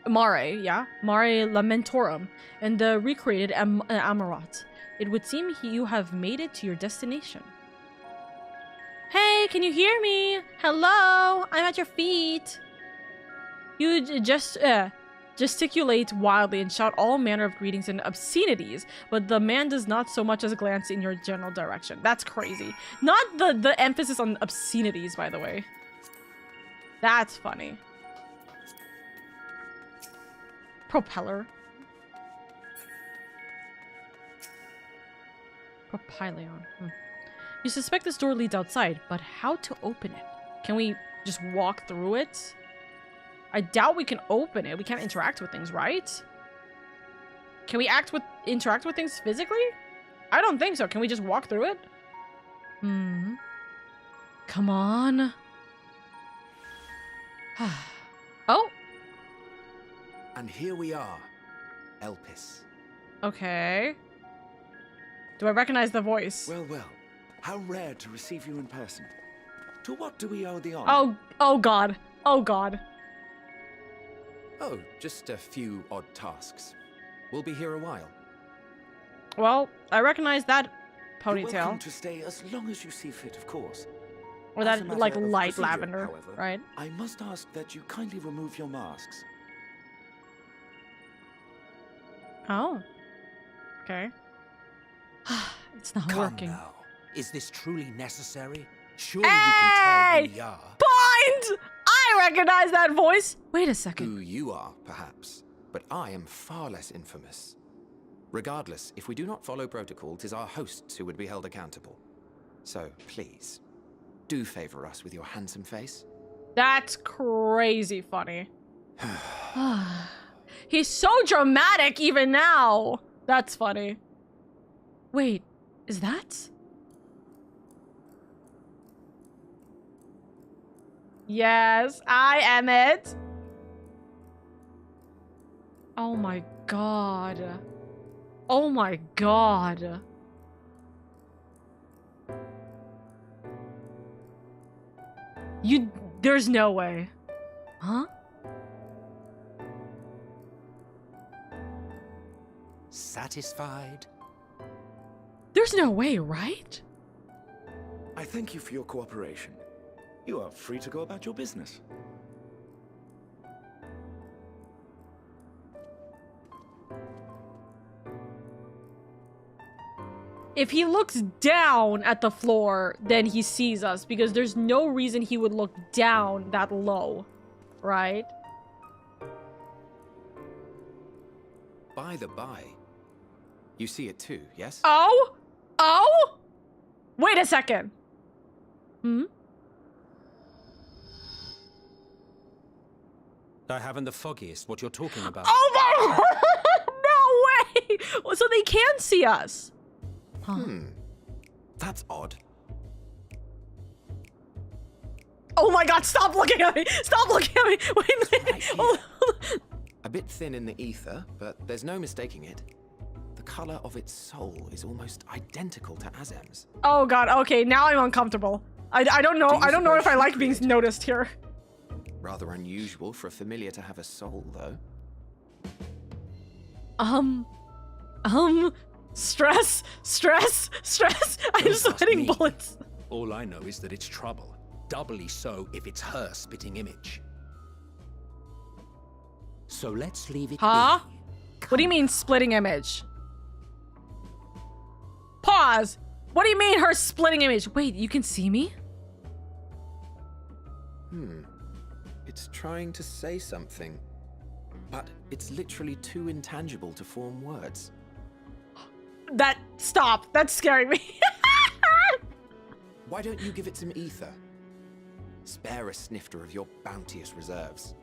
Lamentorum, and the recreated Amarat. It would seem you have made it to your destination. Hey, can you hear me? Hello, I'm at your feet. You gesticulate wildly and shout all manner of greetings and obscenities, but the man does not so much as glance in your general direction. That's crazy. Not the emphasis on obscenities, by the way. That's funny. Propylion. You suspect this door leads outside, but how to open it? Can we just walk through it? I doubt we can open it. We can't interact with things, right? Can we interact with things physically? I don't think so. Can we just walk through it? Come on. Oh. And here we are, Elpis. Okay. Do I recognize the voice? Well, how rare to receive you in person. To what do we owe the honor? Oh god. Oh god. Oh, just a few odd tasks. We'll be here a while. Well, I recognize that ponytail. You're welcome to stay as long as you see fit, of course. Or that, like, light lavender, however, right? I must ask that you kindly remove your masks. Oh. Okay. It's not working. Now. Is this truly necessary? Surely you can tell who we are. Point! I recognize that voice! Wait a second. Who you are, perhaps. but I am far less infamous. Regardless, if we do not follow protocol, 'tis our hosts who would be held accountable. So, please, do favor us with your handsome face. That's crazy funny. He's so dramatic even now. That's funny. Wait, is that? Yes, I am it. Oh my god. Oh my god. There's no way. Huh? Satisfied? There's no way, right? I thank you for your cooperation. You are free to go about your business. If he looks down at the floor, then he sees us, because there's no reason he would look down that low, right? By the by, you see it too, yes? Oh? Oh? Wait a second. Hmm? I haven't the foggiest what you're talking about. Oh my! No way! Well, so they can see us. Huh. That's odd. Oh my god, stop looking at me! Stop looking at me! Wait, Right hold here. A bit thin in the ether, but there's no mistaking it. The color of its soul is almost identical to Azem's. Oh god, okay, now I'm uncomfortable. I don't know. Do you I don't know if I suppose like she being created noticed here. Rather unusual for a familiar to have a soul, though. Stress. I'm Don't ask sweating me. bullets. All I know is that it's trouble. Doubly so if it's her spitting image. So let's leave it Huh? be. What do you mean splitting image? Pause. What do you mean her splitting image? Wait, you can see me? It's trying to say something, but it's literally too intangible to form words. Stop. That's scaring me. Why don't you give it some ether? Spare a snifter of your bounteous reserves.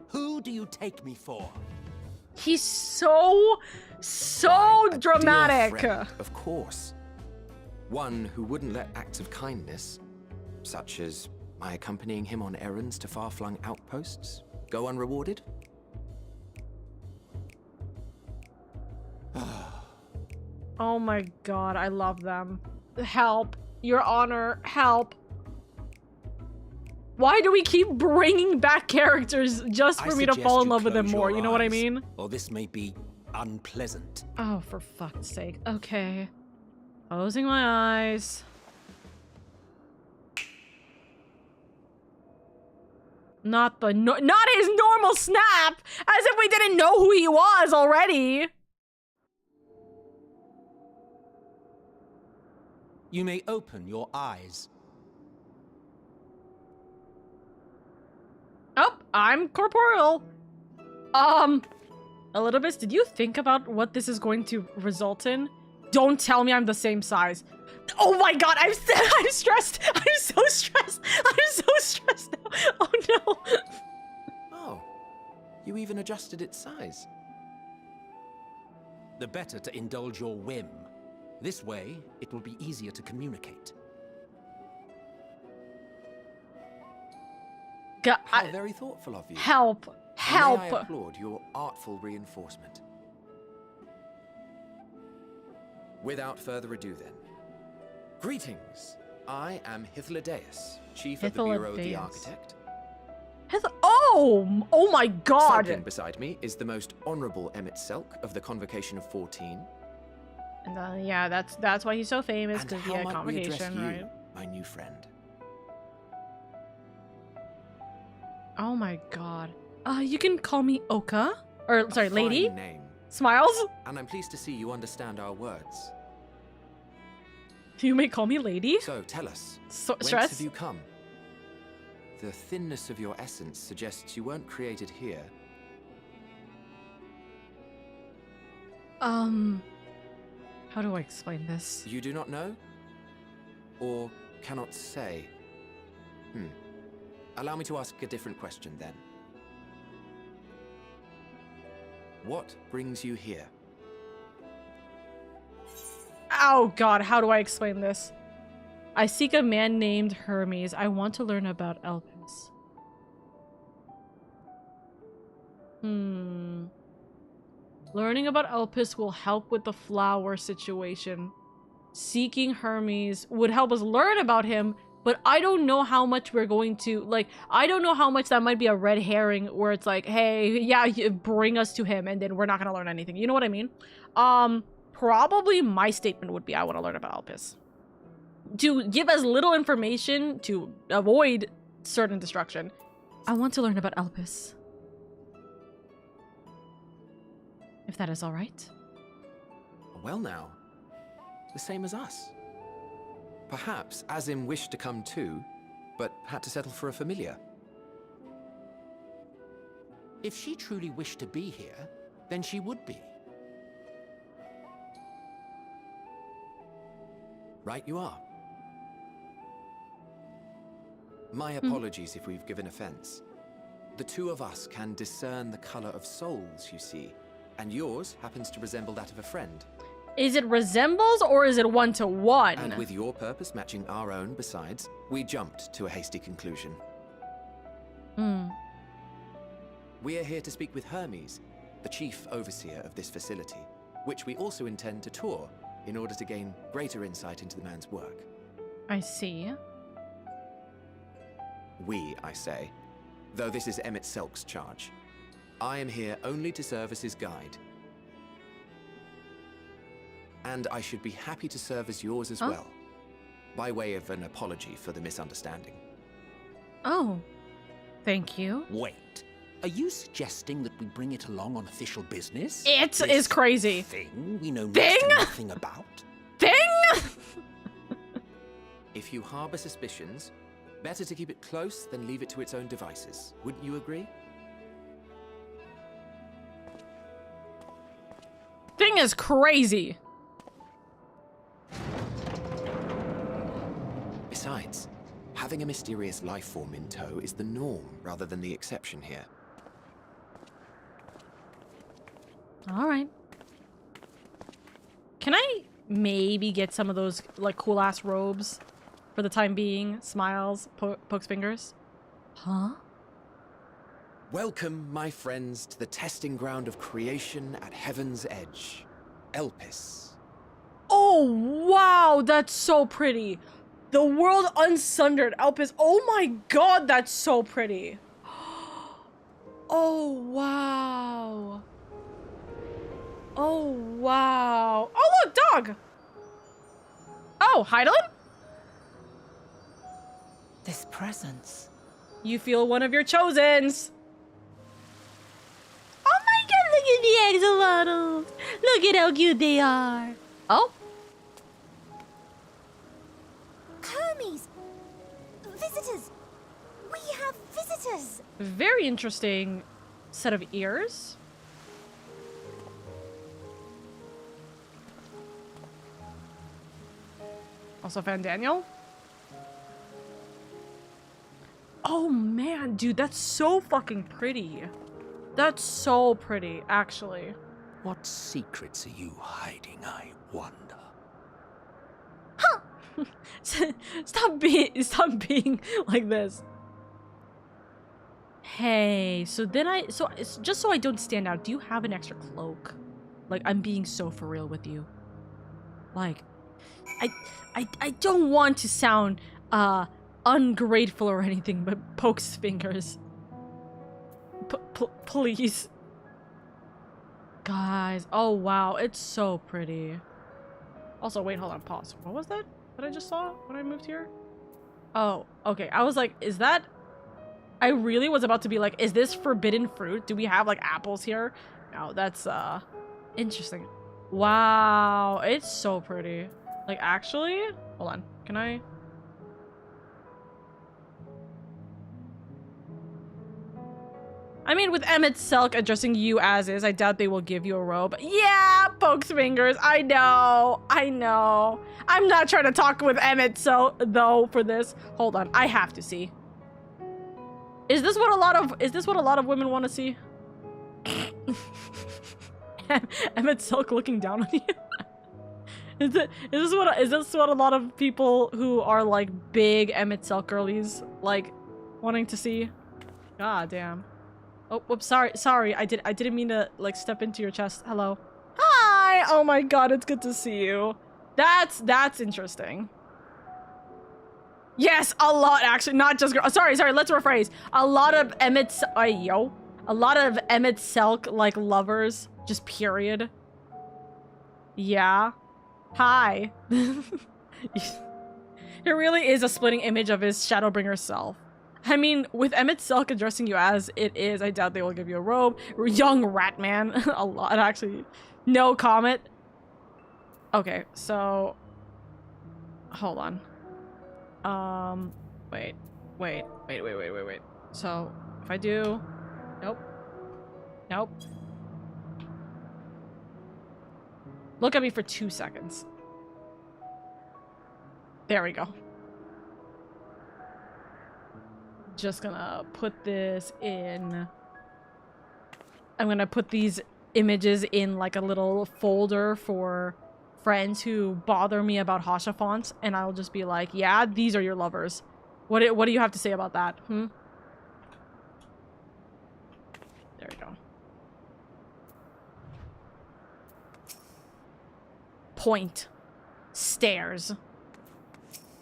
Who do you take me for? He's so Why, a dear dramatic. friend, of course. One who wouldn't let acts of kindness, such as my accompanying him on errands to far-flung outposts, go unrewarded. Oh my god, I love them. Help. Your Honor, help. Why do we keep bringing back characters just for me to suggest fall in you love with them close more? your You know what I eyes, mean? Or this may be unpleasant. Oh, for fuck's sake. Okay. Closing my eyes. Not his normal snap! As if we didn't know who he was already! You may open your eyes. Oh, I'm corporeal. Elidibus, did you think about what this is going to result in? Don't tell me I'm the same size. Oh my god, I'm stressed. I'm so stressed. I'm so stressed now. Oh no. Oh, you even adjusted its size. The better to indulge your whim. This way, it will be easier to communicate. How very thoughtful of you. Help. And Help. May I applaud your artful reinforcement. Without further ado then. Greetings. I am Hythlodaeus, Chief of the Bureau of the Hythlodaeus. Architect. Oh my god. Cycling beside me is the most honorable Emmett Selk of the Convocation of 14. And yeah, that's why he's so famous, And because how he had might we address convocation, you, right? my new friend? Oh my god. You can call me Oka. Or, sorry, A lady? fine name. Smiles? And I'm pleased to see you understand our words. You may call me lady. So tell us, So, whence stress? have you come? The thinness of your essence suggests you weren't created here. How do I explain this? You do not know? Or cannot say? Allow me to ask a different question then. What brings you here? Oh god, how do I explain this? I seek a man named Hermes. I want to learn about Elpis. Learning about Elpis will help with the flower situation. Seeking Hermes would help us learn about him, but I don't know how much we're going to, like, I don't know how much that might be a red herring where it's like, hey, yeah, bring us to him, and then we're not gonna learn anything. You know what I mean? Probably my statement would be I want to learn about Elpis. To give as little information to avoid certain destruction. I want to learn about Elpis. If that is all right. Well now, the same as us. Perhaps Azim wished to come too, but had to settle for a familiar. If she truly wished to be here, then she would be. Right you are. My apologies if we've given offense. The two of us can discern the color of souls, you see, and yours happens to resemble that of a friend. Is it resembles or is it 1-to-1? And with your purpose matching our own besides, we jumped to a hasty conclusion. We are here to speak with Hermes, the chief overseer of this facility, which we also intend to tour in order to gain greater insight into the man's work. I see. We, I say, though this is Emmett Selk's charge. I am here only to serve as his guide. And I should be happy to serve as yours as well, by way of an apology for the misunderstanding. Oh, thank you. Wait, are you suggesting that we bring it along on official business? It This is crazy. thing we know Thing? next to nothing about? Thing! If you harbor suspicions, better to keep it close than leave it to its own devices. Wouldn't you agree? Thing is crazy. Besides, having a mysterious life form in tow is the norm rather than the exception here. All right. Can I maybe get some of those, like, cool-ass robes for the time being? Smiles, pokes fingers. Huh? Welcome, my friends, to the testing ground of creation at Heaven's Edge. Elpis. Oh, wow, that's so pretty. The world unsundered, Elpis. Oh my god, that's so pretty. Oh, wow. Oh, wow. Oh, look, dog. Oh, Heidelin? This presence. You feel one of your chosens. Oh my god, look at the axolotls! Look at how cute they are! Oh? Hermes! Visitors! We have visitors! Very interesting set of ears. Also found Daniel. Oh man, dude, that's so fucking pretty. That's so pretty, actually. What secrets are you hiding, I wonder? Huh! stop being like this. Hey, so then it's just so I don't stand out, do you have an extra cloak? Like, I'm being so for real with you. Like, I don't want to sound ungrateful or anything, but pokes fingers. Please. Guys, oh wow, it's so pretty. Also, wait, hold on, pause. What was that I just saw when I moved here? Oh, okay, I was like, is that... I really was about to be like, is this forbidden fruit? Do we have like apples here? No, that's interesting. Wow, it's so pretty. Like, actually, hold on, can I... I mean, with Emmett Selk addressing you as is, I doubt they will give you a robe. Yeah, pokes fingers. I know. I know. I'm not trying to talk with Emmett Selk though for this. Hold on, I have to see. Is this what a lot of women want to see? Emmett Selk looking down on you. Is this what a lot of people who are like big Emmett Selk girlies like wanting to see? God damn. Oh, whoops, sorry. I didn't mean to like step into your chest. Hello. Hi. Oh my god, it's good to see you. That's interesting. Yes, a lot actually, not just girls. Sorry, let's rephrase. A lot of Emmett Selk like lovers, just period. Yeah. Hi. It really is a splitting image of his Shadowbringer self. I mean, with Emmett Selk addressing you as it is, I doubt they will give you a robe. Young Ratman. A lot, actually. No comment. Okay, so... Hold on. Wait. So, if I do... Nope. Look at me for 2 seconds. There we go. Just gonna put this in. I'm gonna put these images in like a little folder for friends who bother me about Hasha fonts, and I'll just be like, yeah, these are your lovers. What do you have to say about that? There we go. Point. Stairs.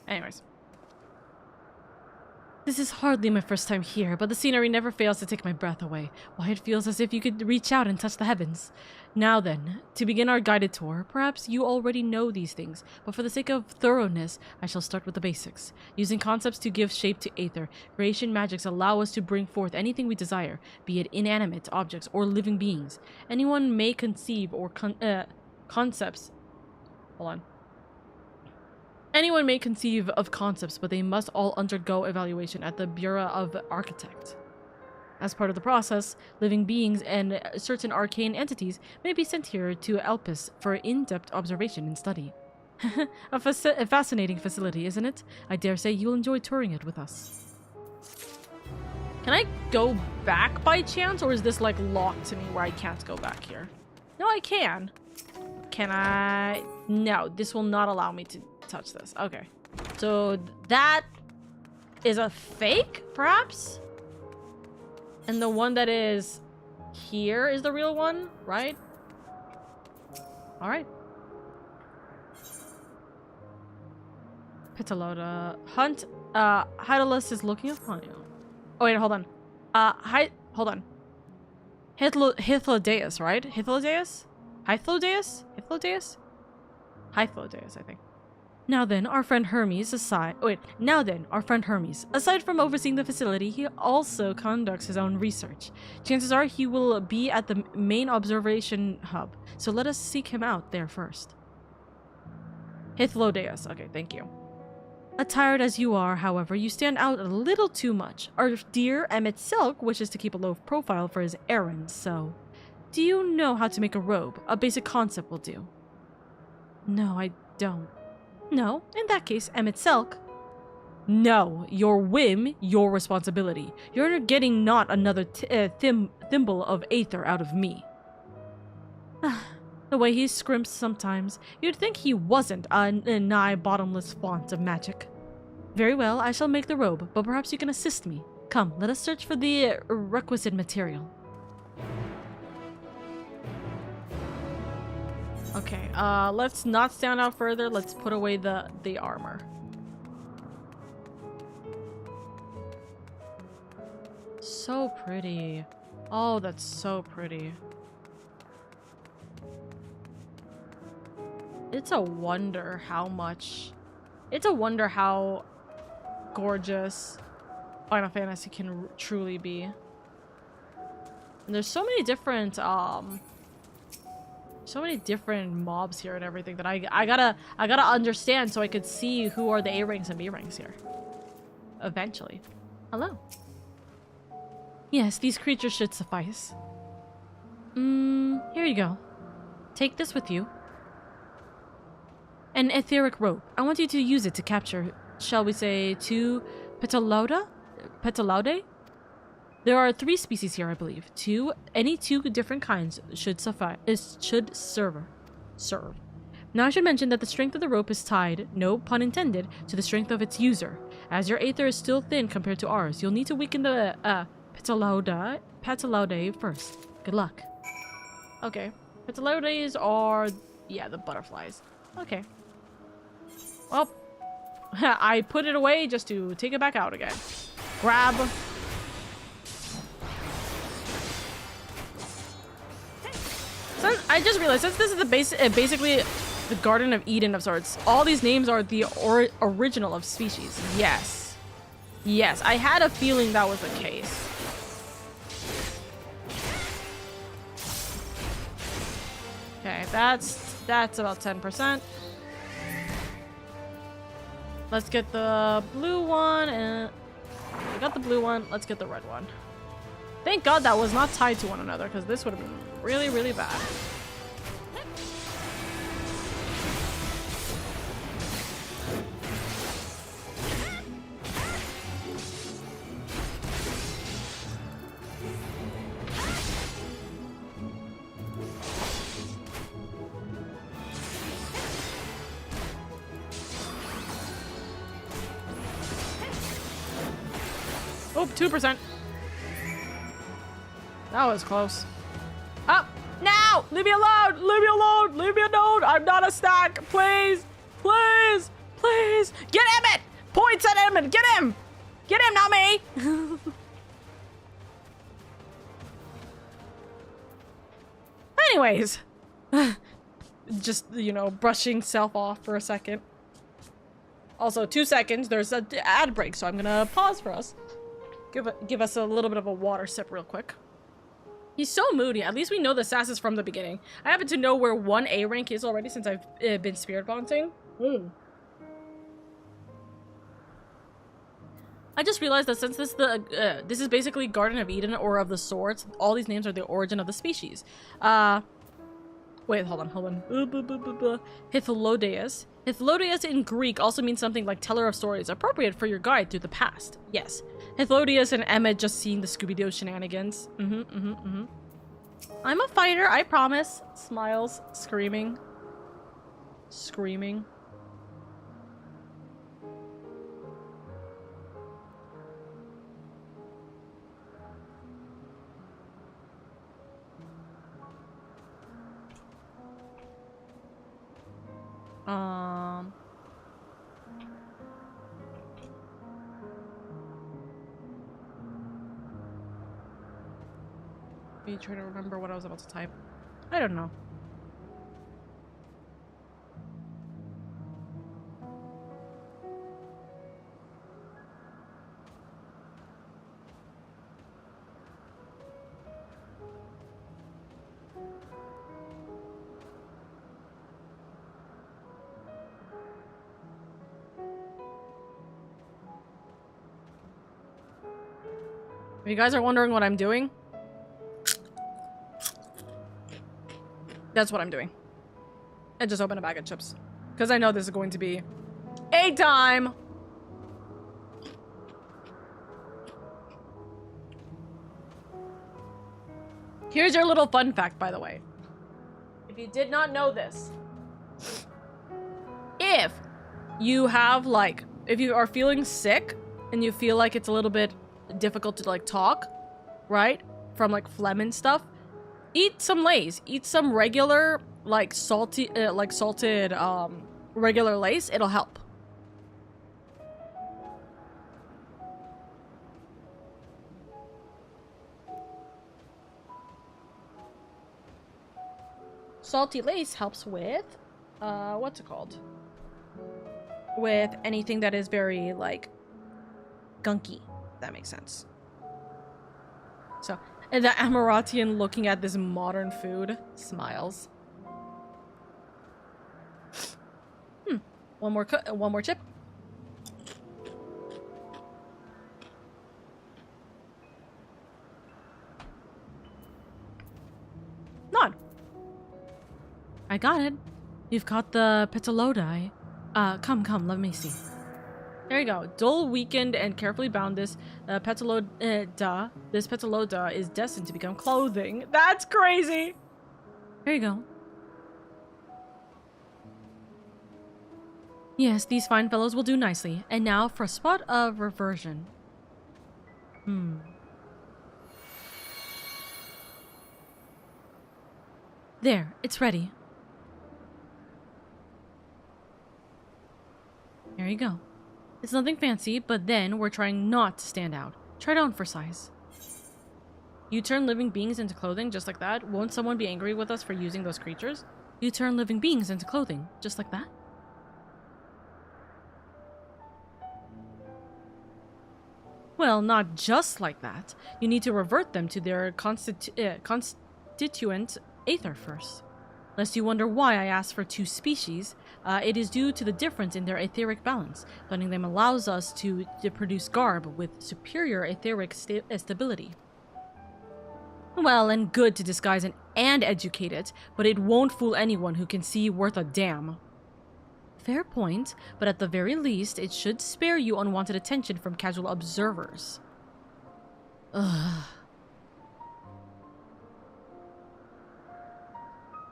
Anyways. This is hardly my first time here, but the scenery never fails to take my breath away. Why, it feels as if you could reach out and touch the heavens. Now then, to begin our guided tour, perhaps you already know these things, but for the sake of thoroughness, I shall start with the basics. Using concepts to give shape to aether, creation magics allow us to bring forth anything we desire, be it inanimate objects or living beings. Anyone may conceive or concepts. Hold on. Anyone may conceive of concepts, but they must all undergo evaluation at the Bureau of Architect. As part of the process, living beings and certain arcane entities may be sent here to Elpis for in-depth observation and study. A fascinating facility, isn't it? I dare say you'll enjoy touring it with us. Can I go back by chance, or is this like locked to me where I can't go back here? No, I can. Can I? No, this will not allow me to touch this. Okay. So that is a fake, perhaps? And the one that is here is the real one, right? Alright. Pitaloda. Hunt. Hydalis is looking upon you. Oh, wait, hold on. Hold on. Hythlodeus, right? Hythlodeus? Hythlodeus, I think. Now then, our friend Hermes, aside from overseeing the facility, he also conducts his own research. Chances are he will be at the main observation hub, so let us seek him out there first. Hythlodeus, okay, thank you. Attired as you are, however, you stand out a little too much. Our dear Emmett Selk wishes to keep a low profile for his errands, so... Do you know how to make a robe? A basic concept will do. No, I don't. No, in that case, Emmett Selk. No, your whim, your responsibility. You're getting not another thimble of aether out of me. The way he scrimps sometimes, you'd think he wasn't a nigh bottomless font of magic. Very well, I shall make the robe, but perhaps you can assist me. Come, let us search for the requisite material. Okay, let's not stand out further. Let's put away the armor. So pretty. Oh, that's so pretty. It's a wonder how gorgeous Final Fantasy can truly be. And there's so many different mobs here and everything that I gotta understand so I could see who are the A ranks and B ranks here. Eventually. Hello. Yes, these creatures should suffice. Here you go. Take this with you. An etheric rope. I want you to use it to capture, shall we say, 2 Petalaudae? There are 3 species here, I believe. Any 2 different kinds should suffice. Should serve. Now I should mention that the strength of the rope is tied, no pun intended, to the strength of its user. As your aether is still thin compared to ours, you'll need to weaken the Petalaudae first. Good luck. Okay. Petalaudaes are, yeah, the butterflies. Okay. Well, I put it away just to take it back out again. Grab. So I just realized, since this is the basically the Garden of Eden of sorts, all these names are the original of species. Yes. Yes, I had a feeling that was the case. Okay, that's about 10%. Let's get the blue one, and we got the blue one. Let's get the red one. Thank God that was not tied to one another, because this would have been really, really bad. Oh, 2%. That was close. Up! Now! Leave me alone! Leave me alone! Leave me alone! I'm not a stack! Please! Please! Please! Get Emmett! Points at Emmett! Get him! Get him, not me! Anyways. Just, you know, brushing self off for a second. Also, 2 seconds. There's an ad break, so I'm gonna pause for us. Give us a little bit of a water sip real quick. He's so moody. At least we know the sass is from the beginning. I happen to know where 1 A rank is already since I've been spirit bouncing. I just realized that since this is basically Garden of Eden or of the Swords, all these names are the origin of the species. Wait, hold on. Hythlodaeus. Hythlodaeus in Greek also means something like teller of stories, appropriate for your guide through the past. Yes. Hythlodaeus and Emmett just seeing the Scooby-Doo shenanigans. I'm a fighter, I promise. Smiles, screaming. Screaming. Me trying to remember what I was about to type. I don't know. If you guys are wondering what I'm doing, that's what I'm doing. I just opened a bag of chips. Because I know this is going to be a time. Here's your little fun fact, by the way. If you did not know this, if you have, like, if you are feeling sick and you feel like it's a little bit difficult to, like, talk, right? From, like, phlegm and stuff, eat some Lay's. Eat some regular, like, salted, regular Lay's. It'll help. Salty Lay's helps with, what's it called? With anything that is very, like, gunky. If that makes sense. So, and the Amaratian looking at this modern food smiles. One more chip. I got it. You've caught the Petalodai. Come, let me see. There you go. Dull, weakened, and carefully bound, this Petaloda is destined to become clothing. That's crazy! Here you go. Yes, these fine fellows will do nicely. And now for a spot of reversion. There, it's ready. There you go. It's nothing fancy, but then we're trying not to stand out. Try it on for size. You turn living beings into clothing just like that? Won't someone be angry with us for using those creatures? You turn living beings into clothing just like that? Well, not just like that. You need to revert them to their constituent aether first. Lest you wonder why I asked for 2 species, it is due to the difference in their etheric balance. Blending them allows us to produce garb with superior etheric stability. Well and good to disguise and educate it, but it won't fool anyone who can see worth a damn. Fair point, but at the very least, it should spare you unwanted attention from casual observers. Ugh.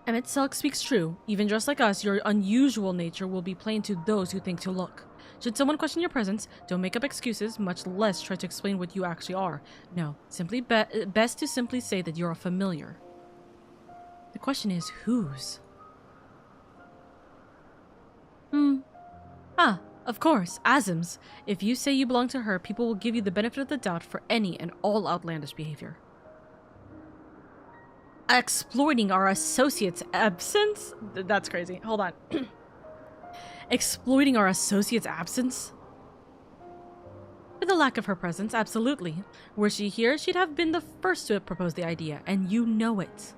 Emmett Selk speaks true. Even dressed like us, your unusual nature will be plain to those who think to look. Should someone question your presence, don't make up excuses, much less try to explain what you actually are. No, simply best to simply say that you're a familiar. The question is, whose? Of course, Azim's. If you say you belong to her, people will give you the benefit of the doubt for any and all outlandish behavior. Exploiting our associate's absence? That's crazy. Hold on. Exploiting our associate's absence? For the lack of her presence, absolutely. Were she here, she'd have been the first to have proposed the idea, and you know it.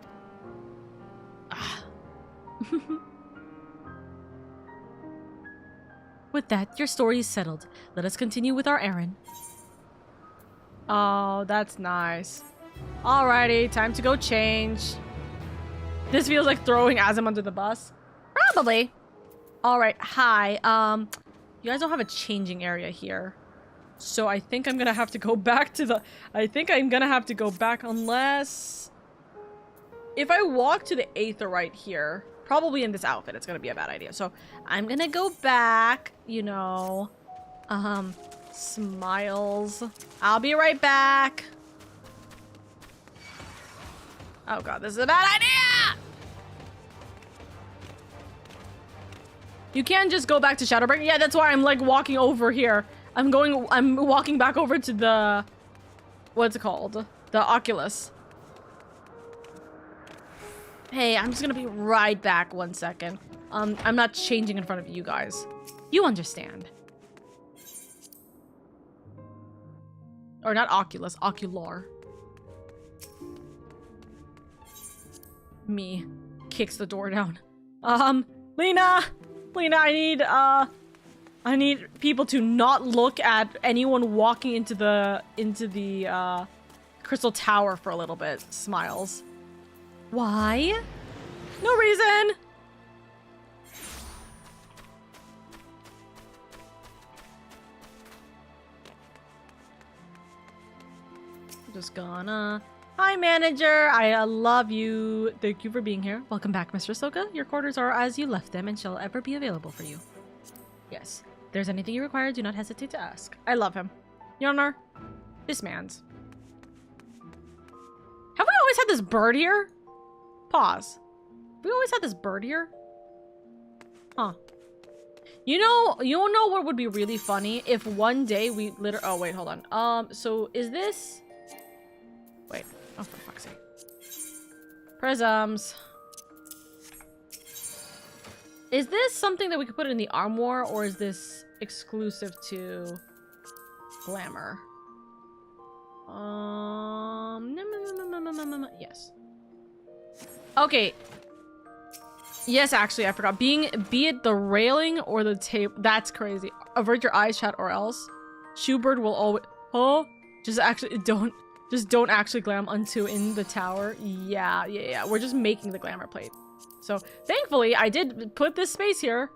With that, your story is settled. Let us continue with our errand. Oh, that's nice. Alrighty, time to go change. This feels like throwing Azim under the bus. Probably. Alright, hi. You guys don't have a changing area here. So I think I'm gonna have to go back to the... unless... If I walk to the Aetherite here, probably in this outfit, it's gonna be a bad idea. So I'm gonna go back, you know... Smiles. I'll be right back. Oh god, this is a bad idea! You can't just go back to Shadowbreak. Yeah, that's why I'm like walking over here. I'm walking back over to the... What's it called? The Oculus. Hey, I'm just gonna be right back 1 second. I'm not changing in front of you guys. You understand. Or not Oculus, Ocular. Me kicks the door down. Lena, I need people to not look at anyone walking into the Crystal Tower for a little bit. Smiles. Why? No reason. I'm just gonna... Hi, manager. I love you. Thank you for being here. Welcome back, Mr. Soka. Your quarters are as you left them and shall ever be available for you. Yes. If there's anything you require, do not hesitate to ask. I love him. Your Honor, this man's. Have we always had this bird here? Pause. Have we always had this bird here? Huh. You know what would be really funny? If one day we literally... Oh, wait, hold on. So is this... Wait. Oh, for fuck's sake. Prisms. Is this something that we could put in the armoire, or is this exclusive to glamour? Yes. Okay. Yes, actually, I forgot. Be it the railing or the tape. That's crazy. Avert your eyes, chat, or else. Shoebird will always... Oh? Just don't actually glam unto in the tower. Yeah. We're just making the glamour plate. So thankfully, I did put this space here.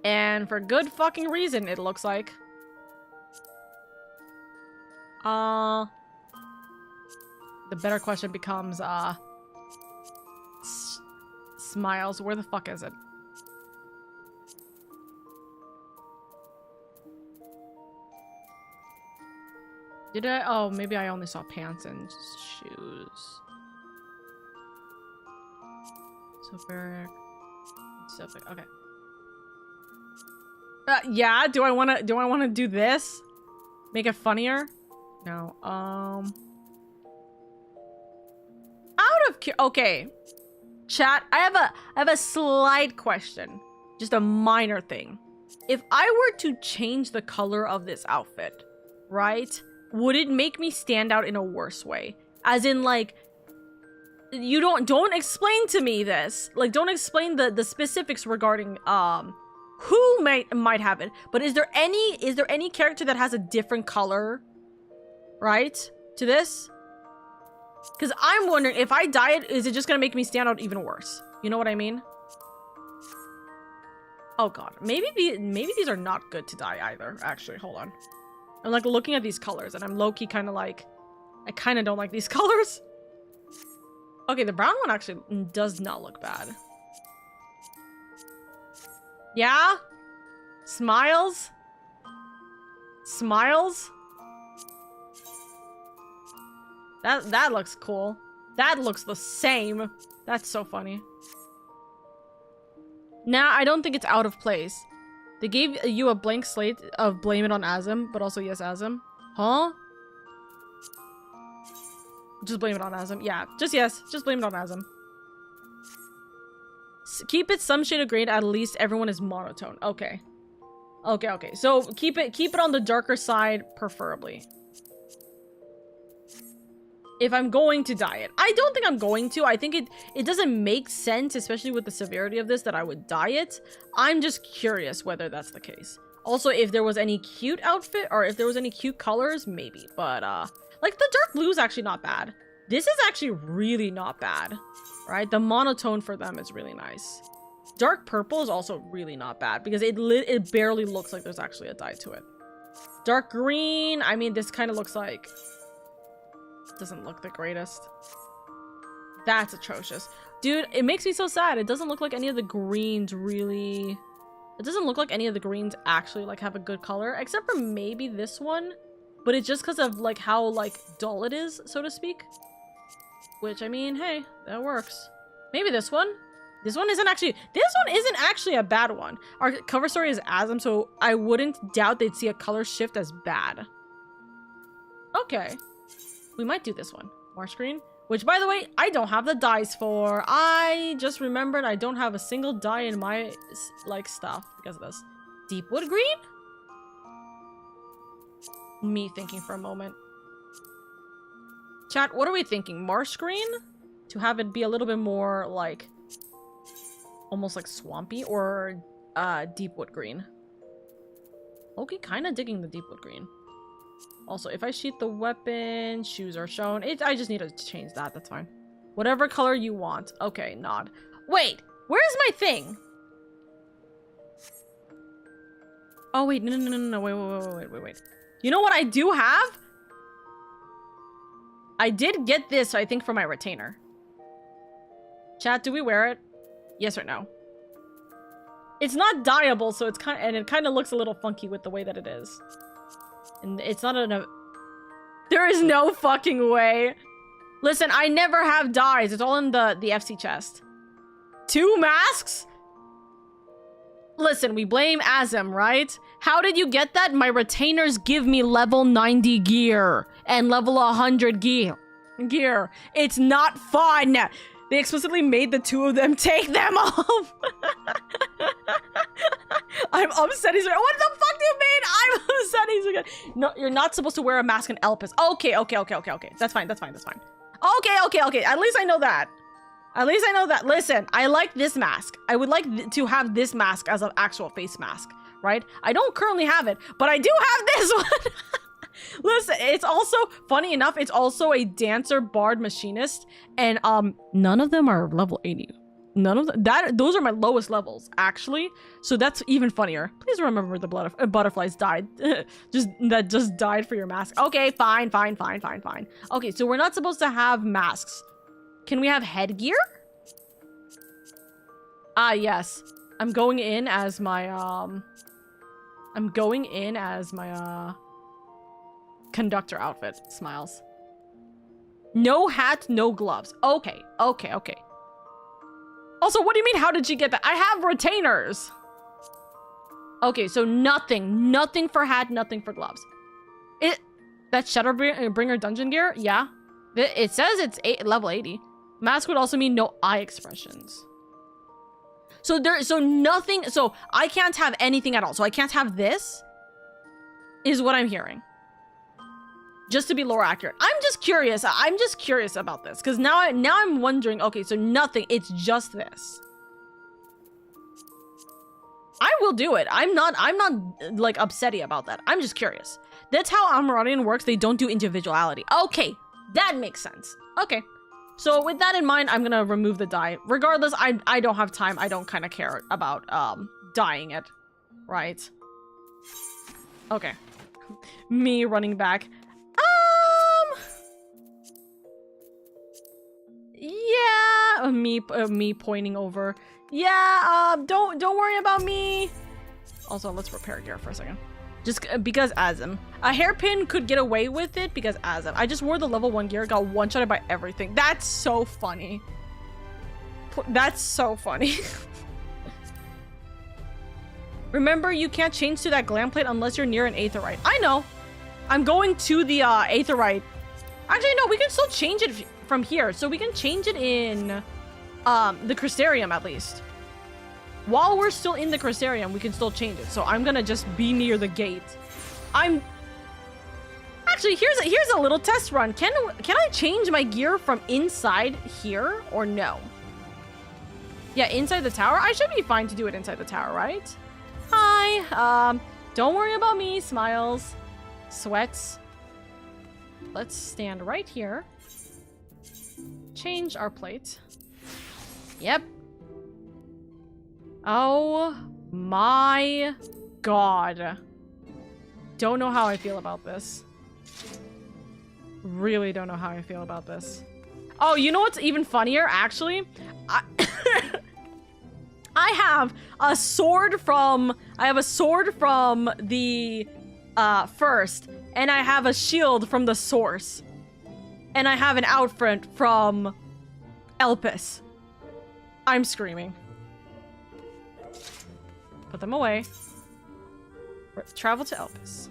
And for good fucking reason, it looks like. The better question becomes, Smiles, where the fuck is it? Did I? Oh, maybe I only saw pants and shoes. So Barrack. Okay. Yeah. Do I wanna do this? Make it funnier? No. Okay. Chat. I have a slight question. Just a minor thing. If I were to change the color of this outfit, right? Would it make me stand out in a worse way? As in, like, you don't explain to me this. Like, don't explain the specifics regarding who might have it. But is there any character that has a different color, right, to this? Because I'm wondering if I dye it, is it just gonna make me stand out even worse? You know what I mean? Oh god, maybe these are not good to dye either. Actually, hold on. I'm like looking at these colors and I'm low-key kind of like, I kind of don't like these colors. Okay, the brown one actually does not look bad. Yeah? Smiles? Smiles? That looks cool. That looks the same. That's so funny. Nah, I don't think it's out of place. They gave you a blank slate of blame it on Azim, but also yes, Azim. Huh? Just blame it on Azim. Yeah, just yes. Just blame it on Azim. Keep it some shade of green. At least everyone is monotone. Okay. Okay. So keep it on the darker side, preferably. If I'm going to dye it. I don't think I'm going to. I think it doesn't make sense, especially with the severity of this, that I would dye it. I'm just curious whether that's the case. Also, if there was any cute outfit, or if there was any cute colors, maybe. But, like, the dark blue is actually not bad. This is actually really not bad, right? The monotone for them is really nice. Dark purple is also really not bad, because it barely looks like there's actually a dye to it. Dark green, I mean, this kind of looks like... doesn't look the greatest. That's atrocious. Dude, it makes me so sad. It doesn't look like any of the greens really... It doesn't look like any of the greens actually, like, have a good color. Except for maybe this one. But it's just because of, like, how, like, dull it is, so to speak. Which, I mean, hey, that works. Maybe this one? This one isn't actually a bad one. Our cover story is Azim, so I wouldn't doubt they'd see a color shift as bad. Okay. We might do this one. Marsh green. Which, by the way, I don't have the dyes for. I just remembered I don't have a single dye in my, like, stuff because of this. Deep wood green? Me thinking for a moment. Chat, what are we thinking? Marsh green? To have it be a little bit more, like, almost like swampy? Or, deep wood green? Okay, kind of digging the deep wood green. Also, if I sheath the weapon, shoes are shown. I just need to change that. That's fine. Whatever color you want. Okay, nod. Wait, where's my thing? Oh, wait, no. Wait. You know what I do have? I did get this, I think, for my retainer. Chat, do we wear it? Yes or no? It's not dyeable, so it's it kind of looks a little funky with the way that it is. And it's not enough. There is no fucking way. Listen, I never have dyes. It's all in the FC chest. 2 masks? Listen, we blame Azim, right? How did you get that? My retainers give me level 90 gear and level 100 gear. It's not fun. They explicitly made the 2 of them take them off. I'm upset he's... What the fuck do you mean? I'm upset he's... No, you're not supposed to wear a mask in Elpis. Okay. That's fine. Okay. At least I know that. Listen, I like this mask. I would like to have this mask as an actual face mask, right? I don't currently have it, but I do have this one. Listen, it's also, funny enough, it's also a dancer, bard, machinist, and none of them are level 80. None of that. Those are my lowest levels, actually. So that's even funnier. Please remember the butterflies died. just died for your mask. Okay, fine. Okay, so we're not supposed to have masks. Can we have headgear? Ah, yes. I'm going in as my conductor outfit. Smiles. No hat, no gloves. Okay. Also, what do you mean, how did she get that? I have retainers! Okay, so nothing for hat, nothing for gloves. That's Shadowbringer dungeon gear? Yeah. It says it's level 80. Mask would also mean no eye expressions. So nothing, so I can't have anything at all. So I can't have this, is what I'm hearing. Just to be lore accurate. I'm just curious about this. Because now I'm wondering, okay, so nothing, it's just this. I will do it. I'm not like upsetty about that. I'm just curious. That's how Amaradian works. They don't do individuality. Okay, that makes sense. Okay. So with that in mind, I'm gonna remove the dye. Regardless, I don't have time. I don't kind of care about dyeing it. Right. Okay. Me running back. Yeah, me pointing over. Yeah, don't worry about me. Also, let's repair gear for a second. Just because Azim. A hairpin could get away with it because Azim. I just wore the level 1 gear, got one-shotted by everything. That's so funny. That's so funny. Remember, you can't change to that glam plate unless you're near an aetherite. I know. I'm going to the aetherite. Actually, no, we can still change it from here. So we can change it in the Crystarium at least. While we're still in the Crystarium, we can still change it. So I'm gonna just be near the gate. Actually, here's a little test run. Can I change my gear from inside here or no? Yeah, inside the tower? I should be fine to do it inside the tower, right? Hi. Don't worry about me, smiles. Sweats. Let's stand right here. Change our plate. Yep. Oh my god. Don't know how I feel about this. Really don't know how I feel about this. Oh, you know what's even funnier, actually? I have a sword from the first, and I have a shield from the source. And I have an outfit from Elpis. I'm screaming. Put them away. Travel to Elpis.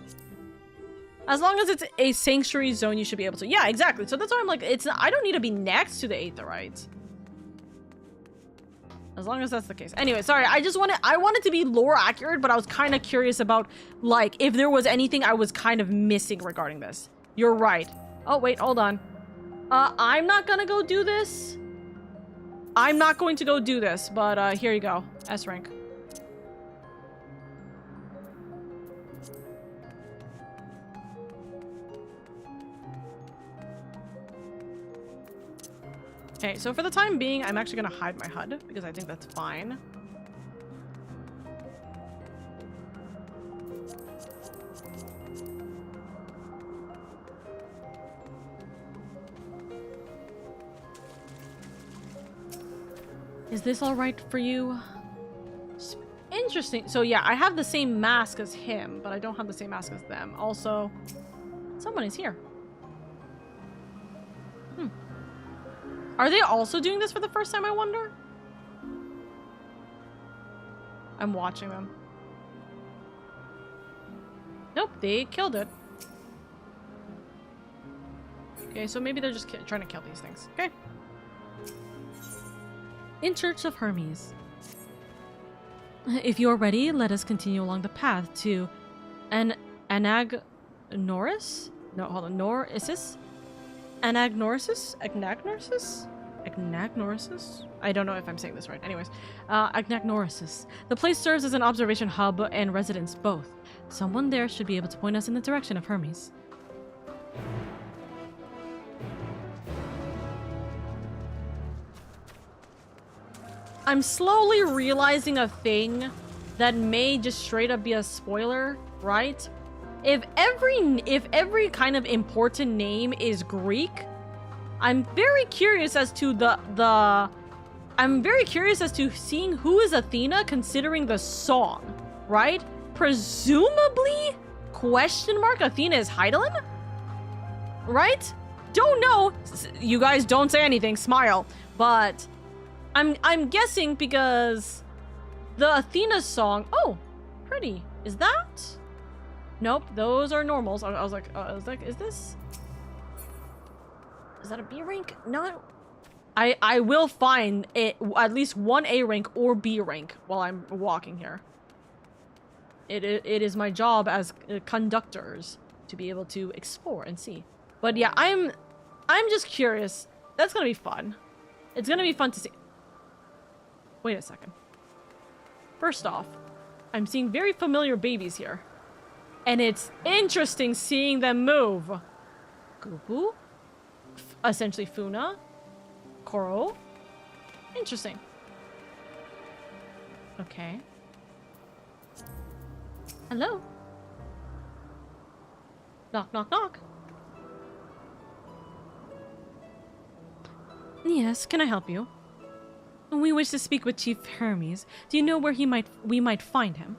As long as it's a sanctuary zone, you should be able to. Yeah, exactly. So that's why I'm like, I don't need to be next to the aetherites. As long as that's the case. Anyway, sorry. I wanted to be lore accurate, but I was kind of curious about, like, if there was anything I was kind of missing regarding this. You're right. Oh, wait, hold on. I'm not gonna go do this. I'm not going to go do this, but here you go. S rank. Okay, so for the time being, I'm actually gonna hide my HUD because I think that's fine. Is this all right for you? Interesting. So yeah, I have the same mask as him, but I don't have the same mask as them. Also, someone is here. Are they also doing this for the first time, I wonder? I'm watching them. Nope, they killed it. Okay, so maybe they're just trying to kill these things. Okay. In Church of Hermes. If you're ready, let us continue along the path to Anagnoris? No, hold on. Norisis? Anagnorisis? Agnagnorisis? I don't know if I'm saying this right. Anyways, Agnagnorisis. The place serves as an observation hub and residence both. Someone there should be able to point us in the direction of Hermes. I'm slowly realizing a thing that may just straight up be a spoiler, right? If every kind of important name is Greek, I'm very curious as to I'm very curious as to seeing who is Athena considering the song, right? Presumably, question mark, Athena is Heidelin? Right? Don't know. You guys don't say anything, smile. But I'm guessing because the Athena song, oh, pretty. Is that? Nope, those are normals. I was like, is this? Is that a B rank? No. I will find it, at least one A rank or B rank while I'm walking here. It is my job as conductors to be able to explore and see. But yeah, I'm just curious. That's gonna be fun. It's gonna be fun to see. Wait a second. First off, I'm seeing very familiar babies here. And it's interesting seeing them move. Gupu? Essentially Funa. Koro. Interesting. Okay. Hello? Knock, knock, knock. Yes, can I help you? We wish to speak with Chief Hermes. Do you know where we might find him?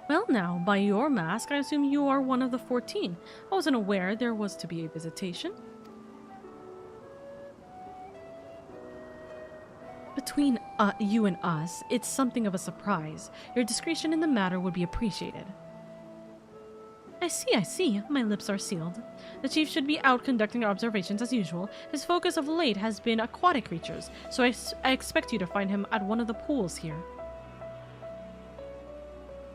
Well now, by your mask, I assume you are one of the 14. I wasn't aware there was to be a visitation. Between you and us, it's something of a surprise. Your discretion in the matter would be appreciated. I see. My lips are sealed. The chief should be out conducting observations as usual. His focus of late has been aquatic creatures, so I expect you to find him at one of the pools here.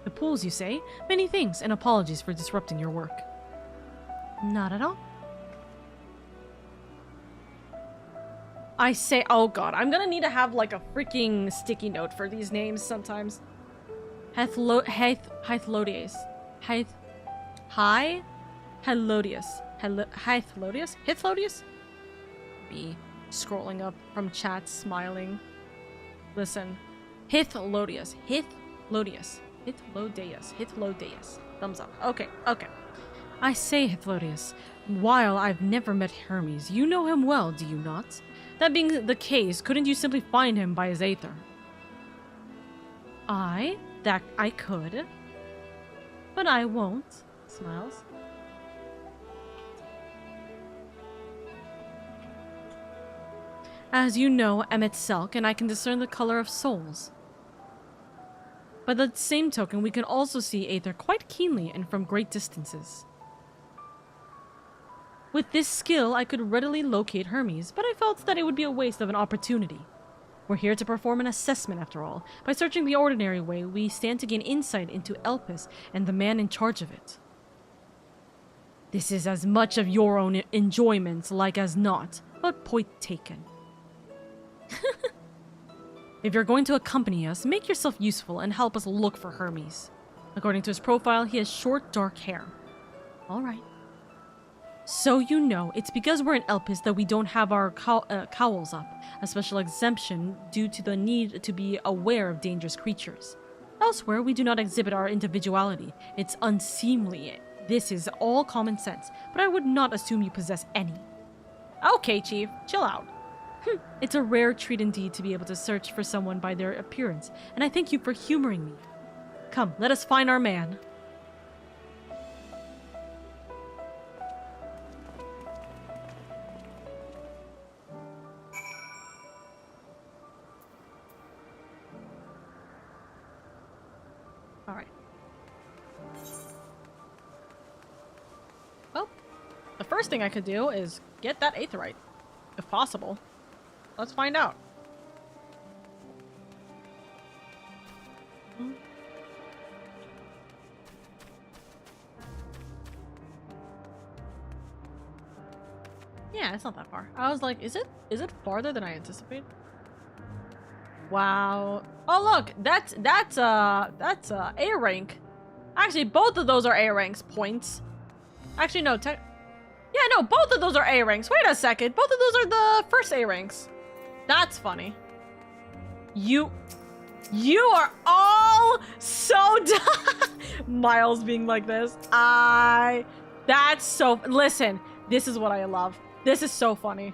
The pools, you say? Many thanks, and apologies for disrupting your work. Not at all. I say, oh god, I'm gonna need to have like a freaking sticky note for these names sometimes. Hythlodius. Hythlodius? B. Scrolling up from chat, smiling. Listen. Hythlodius. Thumbs up. Okay. I say, Hythlodius, while I've never met Hermes, you know him well, do you not? That being the case, couldn't you simply find him by his aether? That I could. But I won't. Smiles. As you know, Emmet Selk, and I can discern the color of souls. By the same token, we can also see aether quite keenly and from great distances. With this skill, I could readily locate Hermes, but I felt that it would be a waste of an opportunity. We're here to perform an assessment, after all. By searching the ordinary way, we stand to gain insight into Elpis and the man in charge of it. This is as much of your own enjoyment, like as not, but point taken. If you're going to accompany us, make yourself useful and help us look for Hermes. According to his profile, he has short, dark hair. Alright. So you know, it's because we're in Elpis that we don't have our cowls up, a special exemption due to the need to be aware of dangerous creatures. Elsewhere, we do not exhibit our individuality. It's unseemly. This is all common sense, but I would not assume you possess any. Okay, Chief, chill out. It's a rare treat indeed to be able to search for someone by their appearance, and I thank you for humoring me. Come, let us find our man. Alright. Well, the first thing I could do is get that aetherite, if possible. Let's find out. Yeah, it's not that far. I was like, is it farther than I anticipated? Wow. Oh look, that's A rank. Actually, both of those are A ranks points. Actually, no, Yeah, no, both of those are A ranks. Wait a second. Both of those are the first A ranks. That's funny. You are all so Miles being like this. That's so, listen, this is what I love. This is so funny.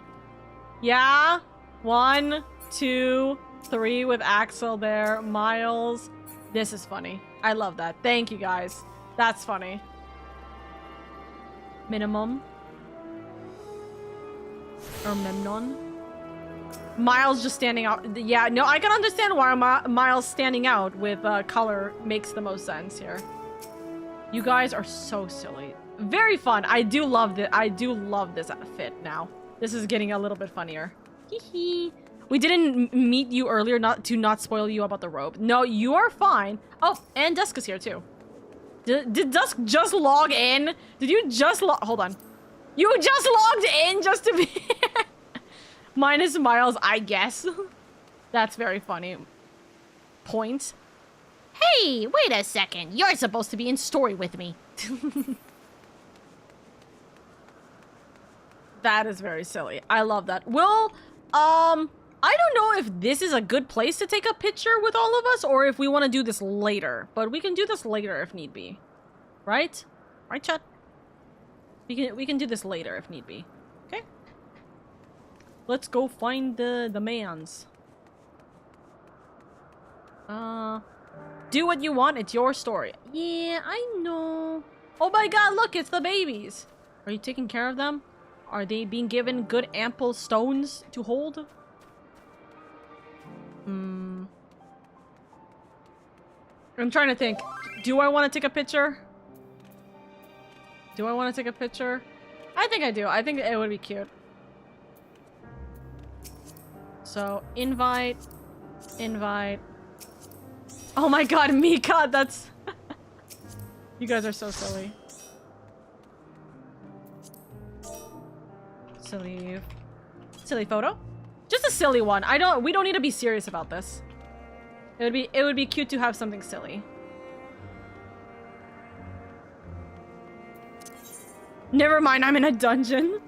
Yeah. 1, 2, 3 with Axel there. Miles. This is funny. I love that. Thank you guys. That's funny. Minimum. Or Memnon. Miles just standing out. Yeah, no, I can understand why Miles standing out with color makes the most sense here. You guys are so silly. Very fun. I do love it. I do love this fit now. This is getting a little bit funnier. Hee. We didn't meet you earlier to not spoil you about the robe. No, you are fine. Oh, and Dusk is here too. Did Dusk just log in? Did you just hold on. You just logged in just to be here. Minus Miles, I guess. That's very funny. Point. Hey, wait a second. You're supposed to be in story with me. That is very silly. I love that. Well, I don't know if this is a good place to take a picture with all of us or if we want to do this later. But we can do this later if need be. Right? Right, chat? We can do this later if need be. Okay? Let's go find the mans. Do what you want, it's your story. Yeah, I know. Oh my god, look, it's the babies. Are you taking care of them? Are they being given good ample stones to hold? I'm trying to think. Do I want to take a picture? Do I want to take a picture? I think I do. I think it would be cute. So, invite. Oh my god, Mika, that's... You guys are so silly. Silly photo? Just a silly one. We don't need to be serious about this. It would be cute to have something silly. Never mind, I'm in a dungeon.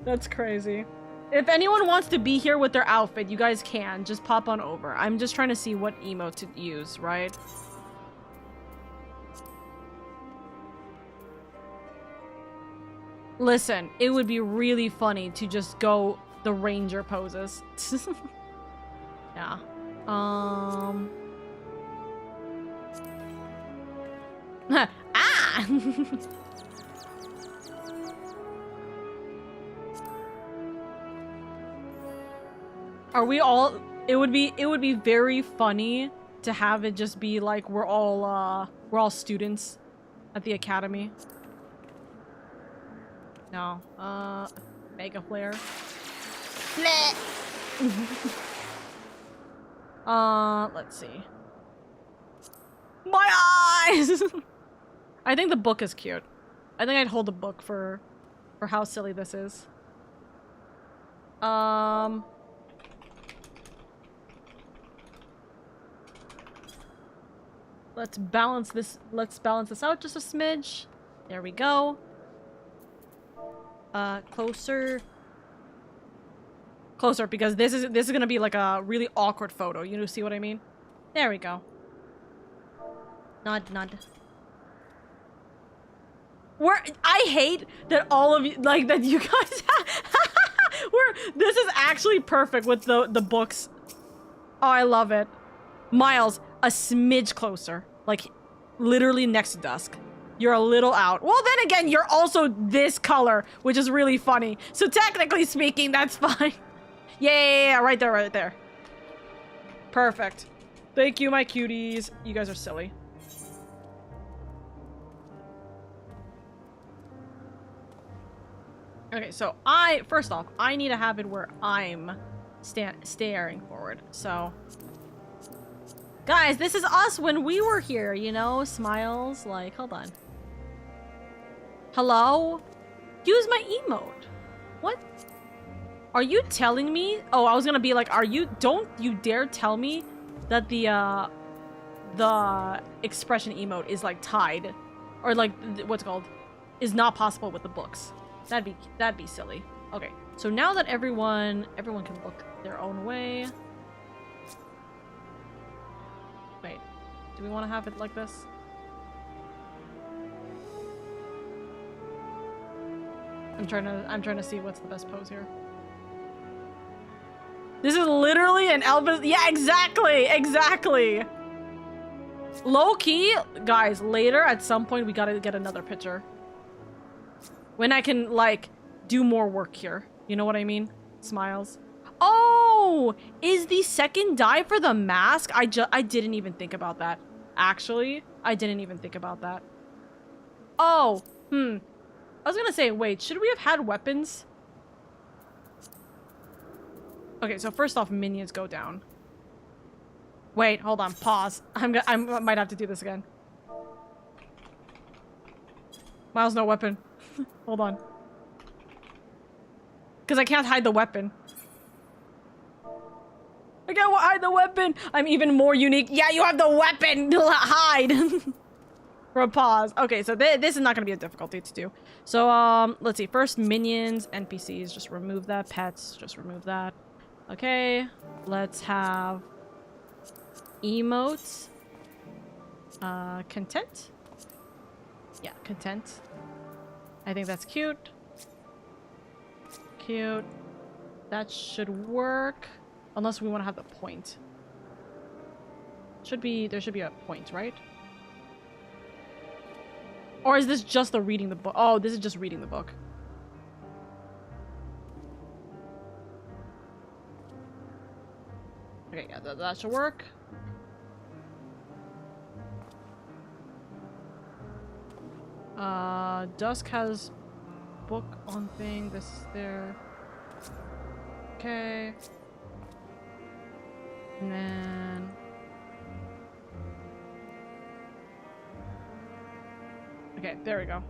That's crazy. If anyone wants to be here with their outfit, you guys can. Just pop on over. I'm just trying to see what emote to use, right? Listen, it would be really funny to just go the ranger poses. Yeah. Ah! Are we all... It would be very funny to have it just be like we're all students at the academy. No. Mega flare. Let's see. My eyes! I think the book is cute. I think I'd hold the book for how silly this is. Let's balance this out just a smidge. There we go. Closer, because this is gonna be like a really awkward photo. You see what I mean? There we go. Nod. I hate that all of you, like, that you guys this is actually perfect with the books. Oh, I love it. Miles, a smidge closer. Like, literally next to Dusk. You're a little out. Well, then again, you're also this color, which is really funny. So technically speaking, that's fine. Yeah, right there. Perfect. Thank you, my cuties. You guys are silly. Okay, so first off, I need to have it where I'm staring forward. So, guys, this is us when we were here, you know? Smiles, like, hold on. Hello? Use my emote. What? Are you telling me? Oh, I was gonna be like, don't you dare tell me that the expression emote is like tied, or like, what's it called? Is not possible with the books. That'd be silly. Okay, so now that everyone can look their own way. Wait, do we want to have it like this? I'm trying to see what's the best pose here. This is literally an Elvis. Yeah, exactly. Low key, guys, later at some point we gotta get another picture. When I can, like, do more work here. You know what I mean? Smiles. Oh! Is the second die for the mask? I didn't even think about that. Actually, I didn't even think about that. Oh! I was gonna say, wait, should we have had weapons? Okay, so first off, minions go down. Wait, hold on, pause. I might have to do this again. Miles, no weapon. Hold on. Because I can't hide the weapon. I can't hide the weapon! I'm even more unique. Yeah, you have the weapon! Hide! For a pause. Okay, so this is not going to be a difficulty to do. So, let's see. First, minions, NPCs. Just remove that. Pets. Just remove that. Okay. Let's have emotes. Content? Yeah, content. I think that's cute. Cute. That should work. Unless we want to have the point. There should be a point, right? Or is this just the reading the book? Oh, this is just reading the book. Okay, yeah, that should work. Dusk has book on thing. This is there. Okay. And then... Okay, there we go.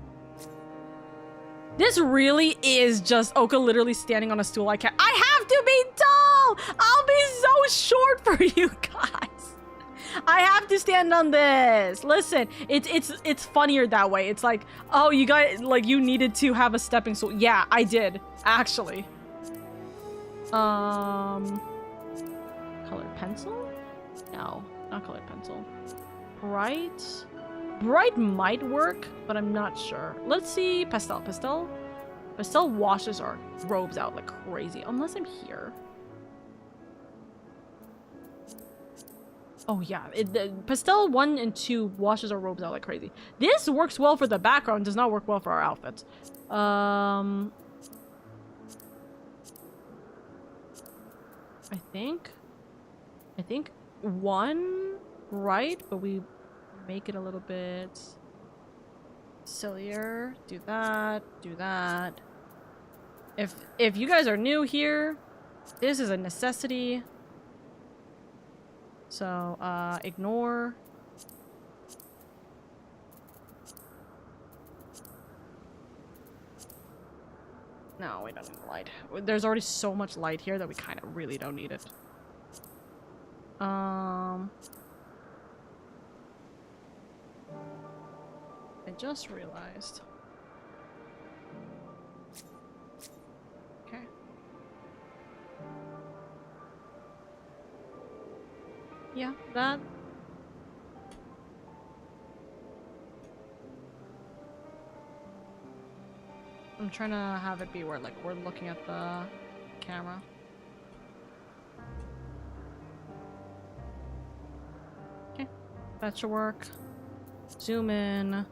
This really is just Oka literally standing on a stool. I have to be tall! I'll be so short for you guys! I have to stand on this. Listen, it's funnier that way. It's like, oh, you guys, like, you needed to have a stepping stool. Yeah, I did, actually. Colored pencil? No, not colored pencil. Bright? Bright might work, but I'm not sure. Let's see. Pastel. Pastel washes our robes out like crazy. Unless I'm here. Oh yeah, Pastel 1 and 2 washes our robes out like crazy. This works well for the background, does not work well for our outfits. I think 1 right, but we make it a little bit sillier. Do that. If you guys are new here, this is a necessity. So, ignore. No, we don't need light. There's already so much light here that we kind of really don't need it. I just realized. Okay. Yeah, that. I'm trying to have it be where, like, we're looking at the camera. Okay, that should work. Zoom in.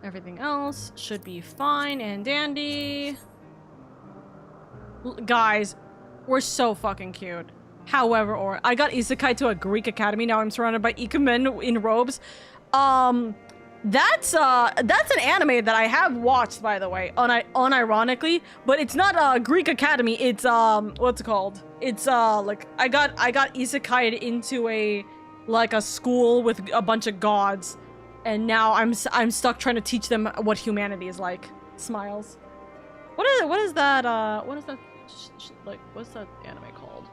Everything else should be fine and dandy. Guys, we're so fucking cute. However, I got isekai to a Greek academy. Now I'm surrounded by ikumen in robes. That's an anime that I have watched, by the way, unironically, but it's not a Greek academy. It's what's it called? It's like I got isekai'd into a school with a bunch of gods, and now I'm stuck trying to teach them what humanity is like. Smiles. What is that like? What's that anime called?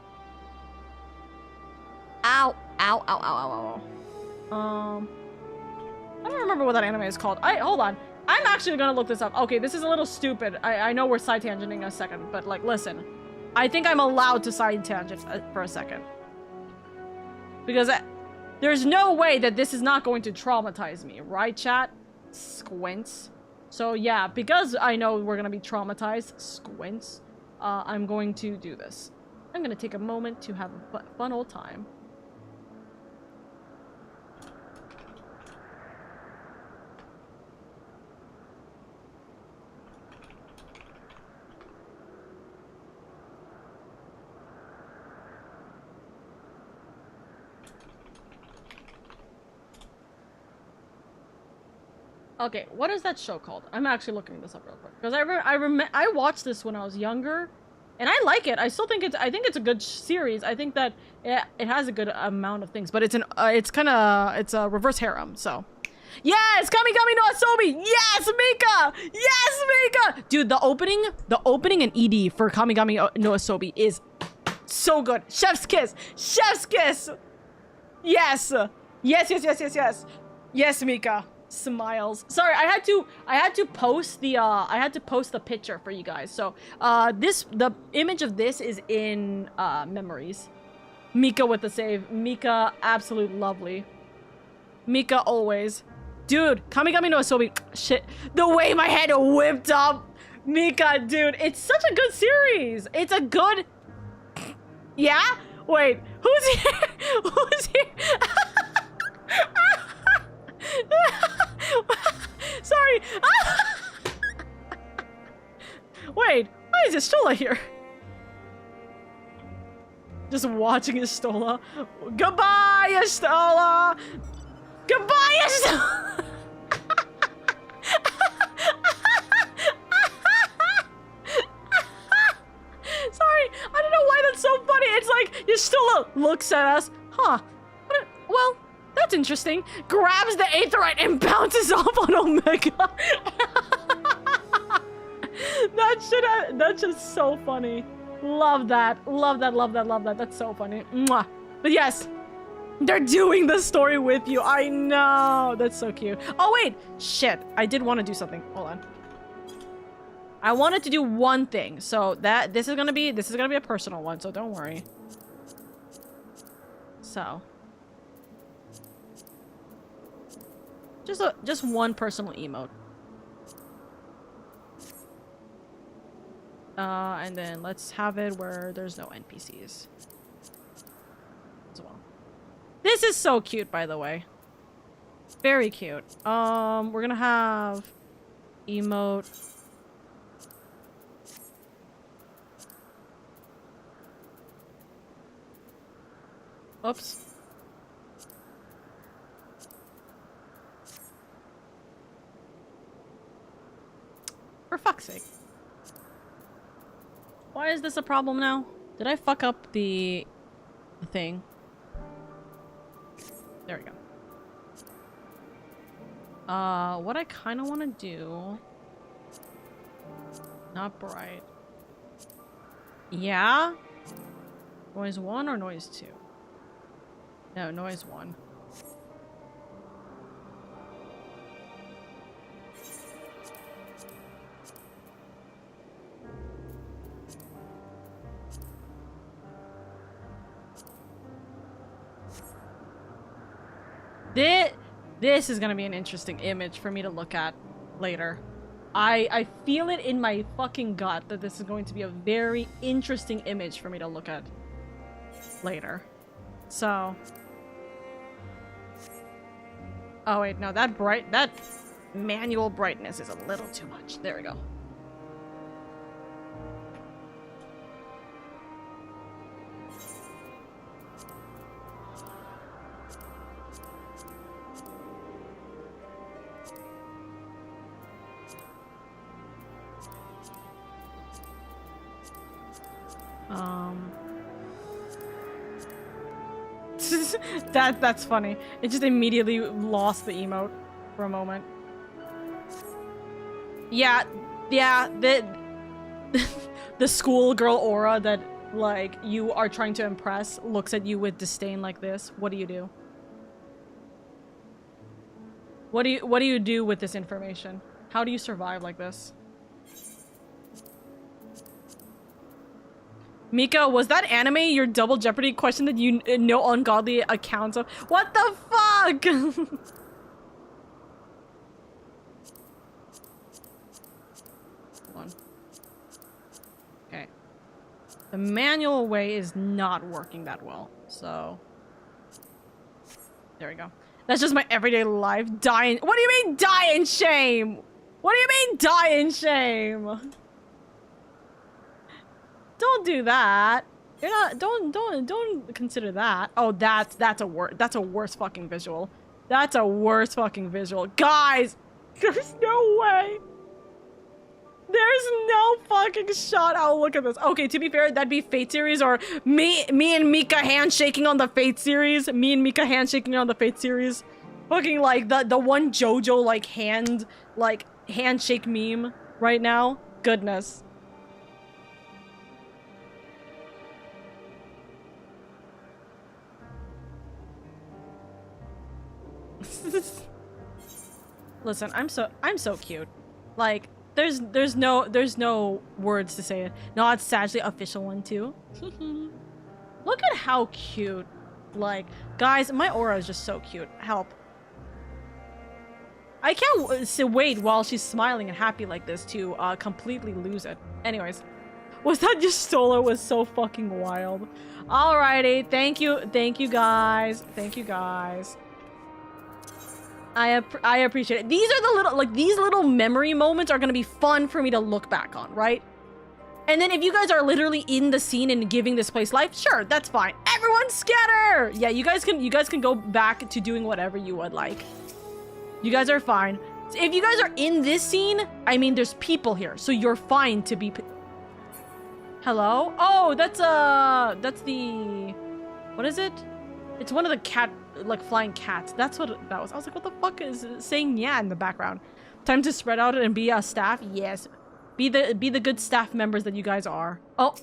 Ow. I don't remember what that anime is called. Hold on. I'm actually gonna look this up. Okay, this is a little stupid. I know we're side tangenting a second, but like, listen. I think I'm allowed to side tangent for a second. Because there's no way that this is not going to traumatize me, right, chat? Squints. So yeah, because I know we're gonna be traumatized, squints, I'm going to do this. I'm gonna take a moment to have a fun old time. Okay, what is that show called? I'm actually looking this up real quick because I watched this when I was younger, and I like it. I still think it's a good series. I think that it has a good amount of things, but it's a reverse harem. So, yes, Kami no Asobi. Yes, Mika. Yes, Mika. Dude, the opening and ED for Kami no Asobi is so good. Chef's kiss. Chef's kiss. Yes. Yes. Yes, Mika. Smiles. Sorry, I had to post the picture for you guys. So the image of this is in memories. Mika with the save. Mika, absolute lovely. Mika always. Dude, Kami no Asobi. Shit. The way my head whipped up. Mika, dude, it's such a good series. It's a good. Yeah? Wait, who's here? Who's here? Sorry. Wait, why is Stola here? Just watching Stola. Goodbye, Stola. Goodbye, Stola. Sorry, I don't know why that's so funny. It's like Stola looks at us. Huh. Well, that's interesting. Grabs the Aetherite and bounces off on Omega. That's just so funny. Love that. That's so funny. Mwah. But yes, they're doing the story with you. I know. That's so cute. Oh wait, shit. I did want to do something. Hold on. I wanted to do one thing. So this is gonna be a personal one. So don't worry. So. Just one personal emote. And then let's have it where there's no NPCs as well. This is so cute, by the way. Very cute. We're gonna have emote. Oops. For fuck's sake. Why is this a problem now? Did I fuck up the thing? There we go. What I kind of want to do... Not bright. Yeah? Noise 1 or noise 2? No, noise 1. This is gonna be an interesting image for me to look at later. I feel it in my fucking gut that this is going to be a very interesting image for me to look at later. So... Oh wait, no, that manual brightness is a little too much. There we go. That's funny. It just immediately lost the emote for a moment. Yeah, the schoolgirl aura that, like, you are trying to impress looks at you with disdain like this. What do you do? What do you do with this information? How do you survive like this? Mika, was that anime your Double Jeopardy question that you know ungodly accounts of? What the fuck? Hold on. Okay. The manual way is not working that well, so... There we go. That's just my everyday life. Dying. What do you mean die in shame? What do you mean die in shame? Don't do that. You're not. Don't consider that. Oh, that's a worse fucking visual. That's a worse fucking visual, guys. There's no way. There's no fucking shot. Oh, look at this. Okay, to be fair, that'd be Fate series or me and Mika handshaking on the Fate series. Me and Mika handshaking on the Fate series. Fucking like the one JoJo like handshake meme right now. Goodness. Listen, I'm so cute. Like there's no words to say it. No, it's Sagely official one too. Look at how cute. Like, guys, my aura is just so cute. Help. I can't wait while she's smiling and happy like this to completely lose it. Anyways, was that just solo was so fucking wild. Alrighty, thank you guys. Thank you guys. I appreciate it. These are the these little memory moments are gonna be fun for me to look back on, right? And then if you guys are literally in the scene and giving this place life, sure, that's fine. Everyone scatter! Yeah, you guys can go back to doing whatever you would like. You guys are fine. If you guys are in this scene, I mean, there's people here, so you're fine to be... Hello? Oh, that's the... What is it? It's one of the flying cats. That's what that was. I was like, what the fuck is it saying yeah in the background? Time to spread out and be a staff? Yes. Be the good staff members that you guys are. Oh.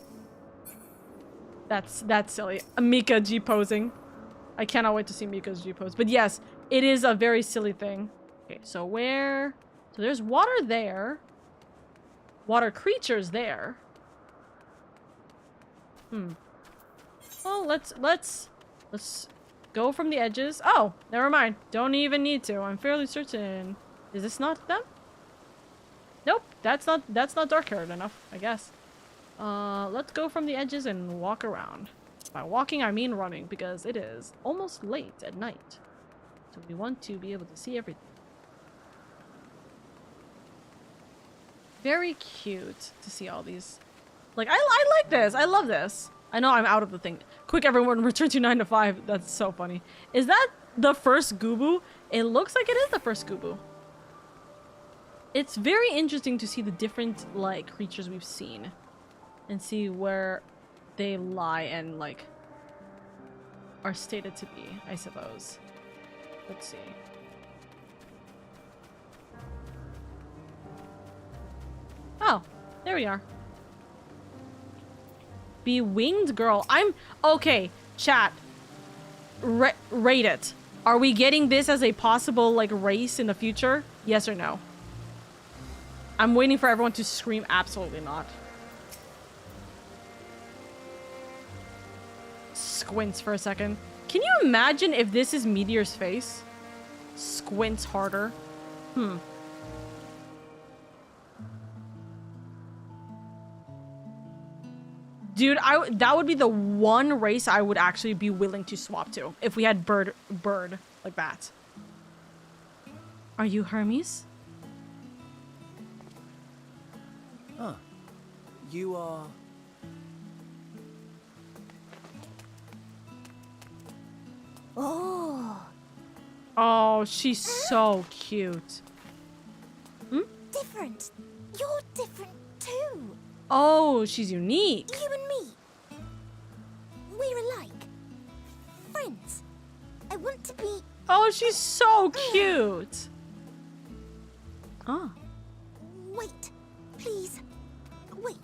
That's silly. Mika G posing. I cannot wait to see Mika's G pose. But yes, it is a very silly thing. Okay, so where... So there's water there. Water creatures there. Well, let's go from the edges. Oh, never mind. Don't even need to. I'm fairly certain. Is this not them? Nope, that's not dark-haired enough, I guess. Let's go from the edges and walk around. By walking, I mean running, because it is almost late at night. So we want to be able to see everything. Very cute to see all these. Like, I like this. I love this. I know I'm out of the thing. Quick, everyone, return to 9 to 5. That's so funny. Is that the first Gubu? It looks like it is the first Gubu. It's very interesting to see the different, like, creatures we've seen. And see where they lie and, like, are stated to be, I suppose. Let's see. Oh, there we are. Be winged girl. Okay, chat. Rate it. Are we getting this as a possible, like, race in the future? Yes or no? I'm waiting for everyone to scream absolutely not. Squints for a second. Can you imagine if this is Meteor's face? Squints harder. Dude, that would be the one race I would actually be willing to swap to if we had bird like that. Are you Hermes? Huh. You are... Oh. Oh, she's so cute. Different. You're different too. Oh, she's unique. You and me. We're alike. Friends. I want to be... Oh, she's so cute. Oh. Wait. Please. Wait.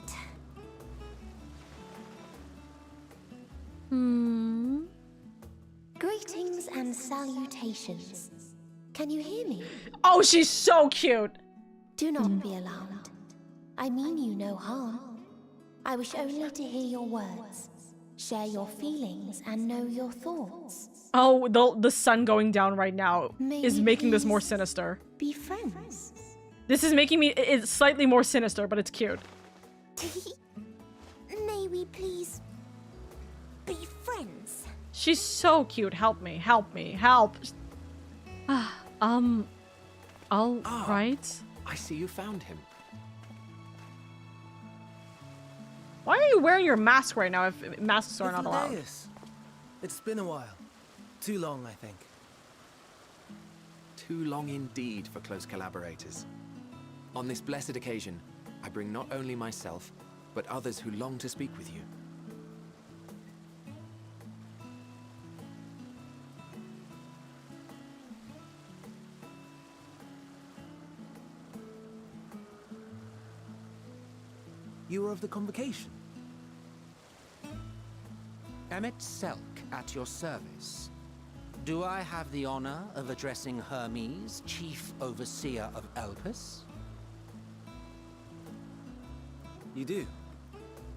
Greetings and salutations. Can you hear me? Oh, she's so cute. Do not be alarmed. I mean you no harm. I wish only to hear your words, share your feelings, and know your thoughts. Oh, the sun going down right now May is we making this more please sinister. Be friends. This is making me it's slightly more sinister, but it's cute. May we please be friends? She's so cute. Help me. Help me. Help. All right. I see you found him. Why are you wearing your mask right now if masks are not allowed? It's been a while. Too long, I think. Too long indeed for close collaborators. On this blessed occasion, I bring not only myself, but others who long to speak with you. You were of the convocation. Emmett Selk at your service. Do I have the honor of addressing Hermes, Chief Overseer of Elpis? You do.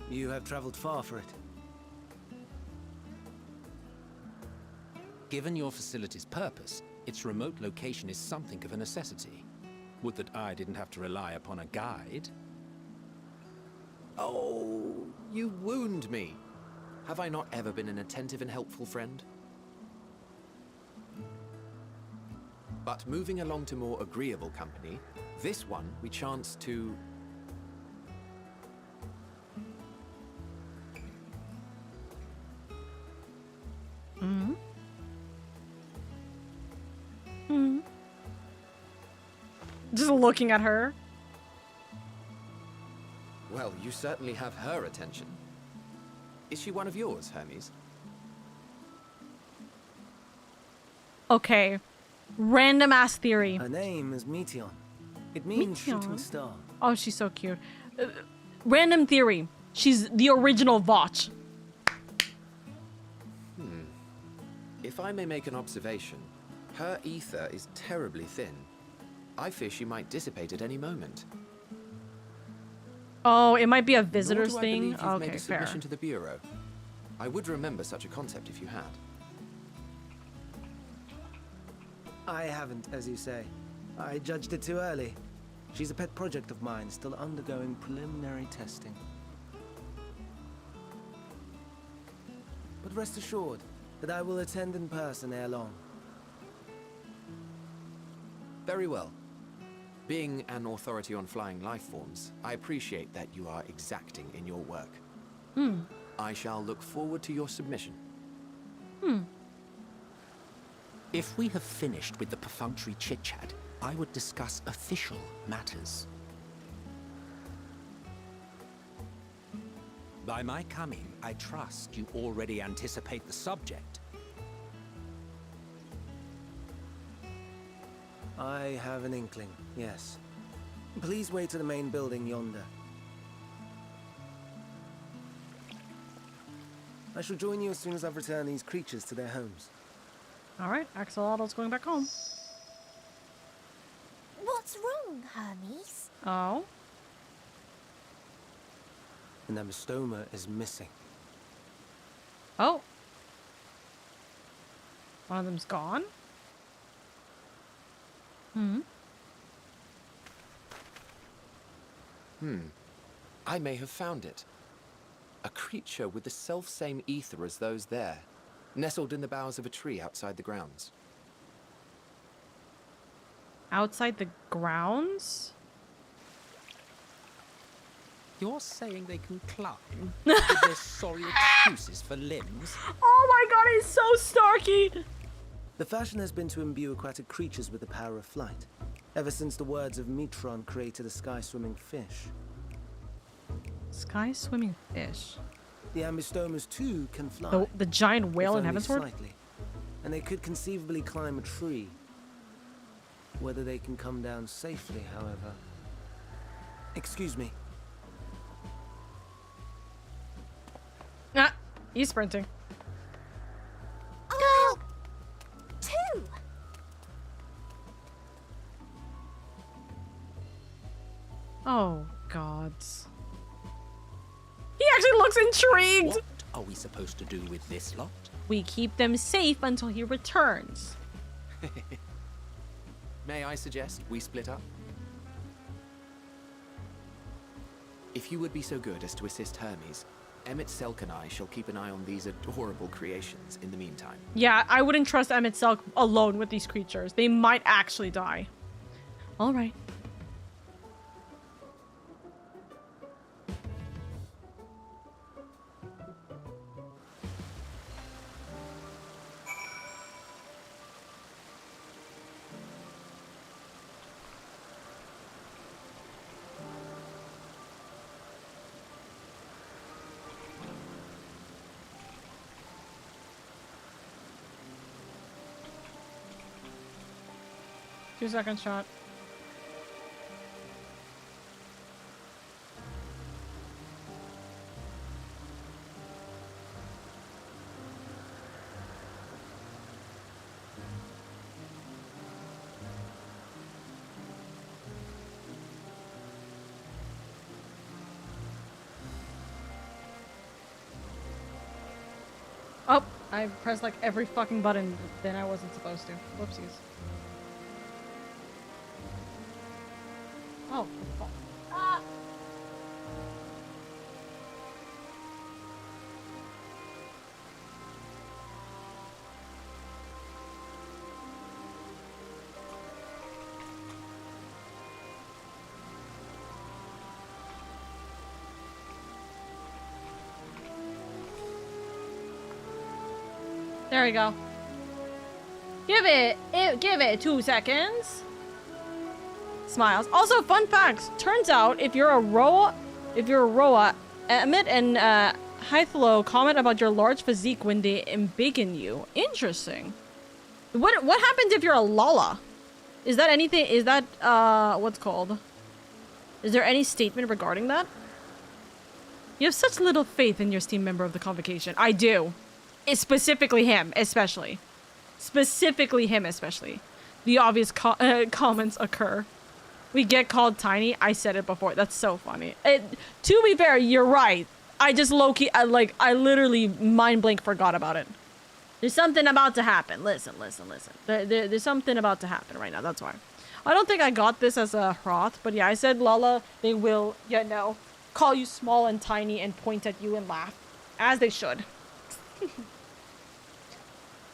You have traveled far for it. Given your facility's purpose, its remote location is something of a necessity. Would that I didn't have to rely upon a guide. Oh, you wound me. Have I not ever been an attentive and helpful friend? But moving along to more agreeable company, this one we chance to... Just looking at her. Well, you certainly have her attention. Is she one of yours, Hermes? Okay. Random ass theory. Her name is Meteon. It means shooting Meteon? star. Oh, she's so cute. Random theory. She's the original Vought. If I may make an observation, her ether is terribly thin. I fear she might dissipate at any moment. Oh, it might be a Nor visitor's do I thing. believe you've Okay, made a fair. submission to the Bureau. I would remember such a concept if you had. I haven't, as you say. I judged it too early. She's a pet project of mine, still undergoing preliminary testing. But rest assured that I will attend in person ere long. Very well. Being an authority on flying life forms, I appreciate that you are exacting in your work. I shall look forward to your submission. If we have finished with the perfunctory chit-chat, I would discuss official matters. By my coming, I trust you already anticipate the subject. I have an inkling, yes. Please wait to the main building yonder. I shall join you as soon as I've returned these creatures to their homes. Alright, Axolotl's going back home. What's wrong, Hermes? Oh. And the Mastoma is missing. Oh. One of them's gone? I may have found it. A creature with the self-same ether as those there, nestled in the boughs of a tree outside the grounds. Outside the grounds? You're saying they can climb with their sorry excuses for limbs? Oh my god, he's so Starky! The fashion has been to imbue aquatic creatures with the power of flight, ever since the words of Metron created a sky-swimming fish. Sky swimming fish. The Ambistomas too can fly. The giant whale if in only Heavensward? slightly. And they could conceivably climb a tree. Whether they can come down safely, however. Excuse me. Ah, he's sprinting. I'll help too. Oh, God. He actually looks intrigued! What are we supposed to do with this lot? We keep them safe until he returns. May I suggest we split up? If you would be so good as to assist Hermes, Emmett Selk and I shall keep an eye on these adorable creations in the meantime. Yeah, I wouldn't trust Emmett Selk alone with these creatures. They might actually die. All right. Two-second shot. Oh, I pressed like every fucking button that I wasn't supposed to. Whoopsies. Oh. Ah. There we go. Give it 2 seconds. Smiles. Also, fun facts. Turns out, if you're a Roa, Emmett and Hythlo comment about your large physique when they embiggen you. Interesting. What happens if you're a Lala? Is that anything? Is that what's called? Is there any statement regarding that? You have such little faith in your esteemed member of the convocation. I do. It's specifically him, especially. Specifically him, especially. The obvious comments occur. We get called tiny. I said it before. That's so funny. To be fair, you're right. I just low-key, I literally mind blank forgot about it. There's something about to happen. Listen. There's something about to happen right now. That's why. I don't think I got this as a Hroth, but yeah, I said, Lala, they will, you know, call you small and tiny and point at you and laugh. As they should.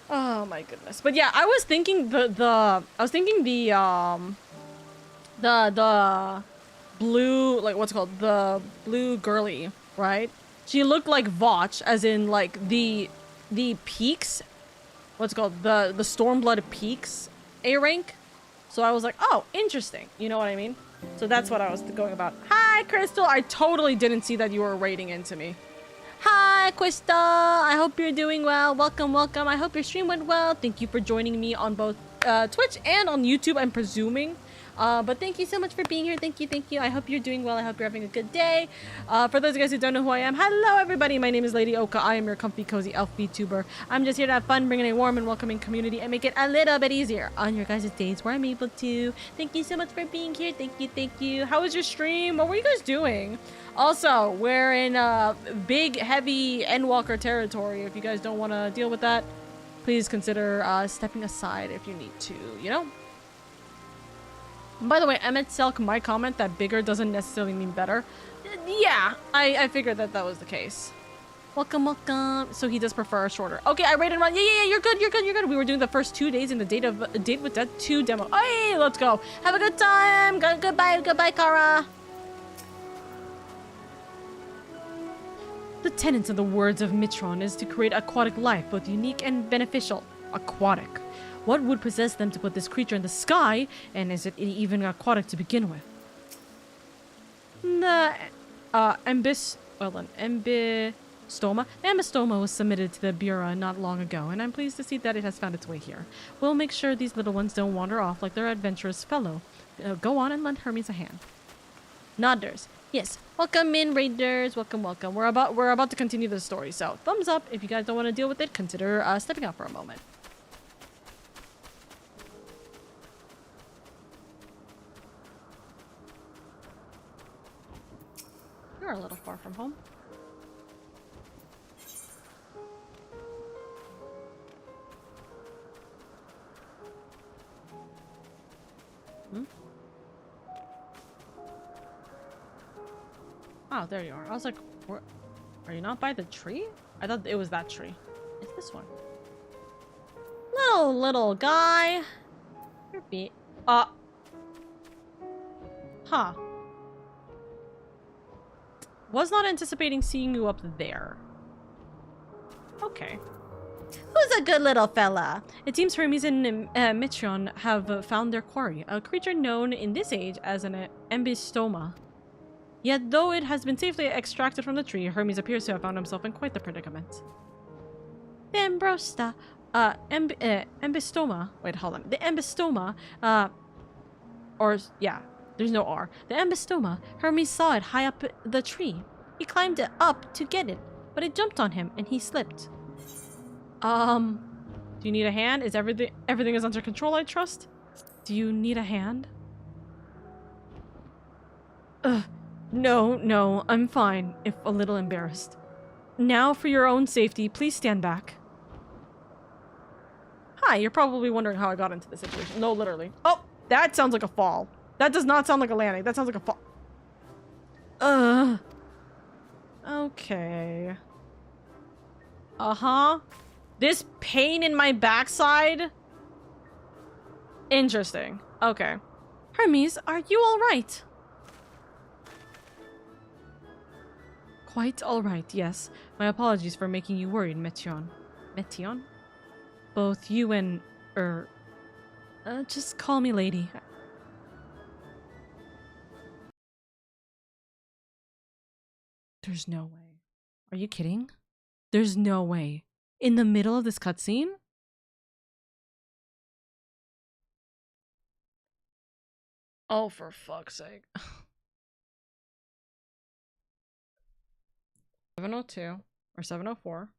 Oh my goodness. But yeah, I was thinking the blue, like, what's it called? The blue girly, right? She looked like Vought, as in, like, the peaks. What's it called? The Stormblood peaks A rank. So I was like, oh, interesting. You know what I mean? So that's what I was going about. Hi, Crystal. I totally didn't see that you were raiding into me. Hi, Crystal. I hope you're doing well. Welcome. I hope your stream went well. Thank you for joining me on both Twitch and on YouTube, I'm presuming. But thank you so much for being here. Thank you. I hope you're doing well. I hope you're having a good day. For those of you guys who don't know who I am, hello everybody. My name is LadyOka. I am your comfy, cozy elf Vtuber. I'm just here to have fun, bring in a warm and welcoming community, and make it a little bit easier on your guys' days where I'm able to. Thank you so much for being here. Thank you. How was your stream? What were you guys doing? Also, we're in big, heavy Endwalker territory. If you guys don't want to deal with that, please consider stepping aside if you need to, you know? By the way, Emmett Selk might comment that bigger doesn't necessarily mean better. Yeah, I figured that was the case. Welcome. So he does prefer shorter. Okay, I rated run. Yeah, you're good. We were doing the first 2 days in the Date with Death 2 demo. Hey, let's go. Have a good time. Goodbye, Kara. The tenets of the words of Mitron is to create aquatic life, both unique and beneficial. Aquatic. What would possess them to put this creature in the sky, and is it even aquatic to begin with? The ambystoma was submitted to the Bureau not long ago, and I'm pleased to see that it has found its way here. We'll make sure these little ones don't wander off like their adventurous fellow. Go on and lend Hermes a hand. Nodders. Yes. Welcome in, raiders. Welcome. We're about to continue the story, so thumbs up. If you guys don't want to deal with it, consider stepping out for a moment. We're a little far from home. Hmm? Oh, there you are. I was like, where, are you not by the tree? I thought it was that tree. It's this one. Little guy. You're huh. Was not anticipating seeing you up there. Okay. Who's a good little fella? It seems Hermes and Mitron have found their quarry, a creature known in this age as an embystoma. Yet, though it has been safely extracted from the tree, Hermes appears to have found himself in quite the predicament. The embystoma. Wait, hold on. The embystoma, yeah, there's no R. The embystoma, Hermes saw it high up the tree. He climbed it up to get it, but it jumped on him and he slipped. Do you need a hand? Is everything is under control, I trust? Do you need a hand? No, I'm fine, if a little embarrassed. Now, for your own safety, please stand back. Hi, you're probably wondering how I got into this situation. No, literally. Oh, that sounds like a fall. That does not sound like a landing. That sounds like a fall. Okay. Uh-huh. This pain in my backside? Interesting. Okay. Hermes, are you alright? Quite alright, yes. My apologies for making you worried, Mettion. Mettion? Both you and, just call me Lady. There's no way. Are you kidding? There's no way. In the middle of this cutscene? Oh, for fuck's sake. 702 or 704.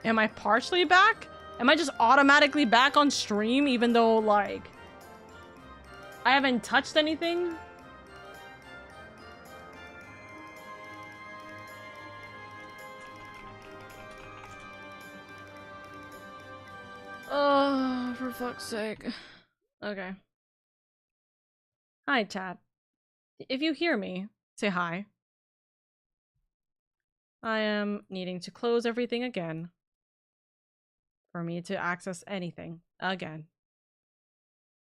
Am I partially back? Am I just automatically back on stream even though, like, I haven't touched anything? Oh, for fuck's sake. Okay. Hi, chat. If you hear me, say hi. I am needing to close everything again for me to access anything again.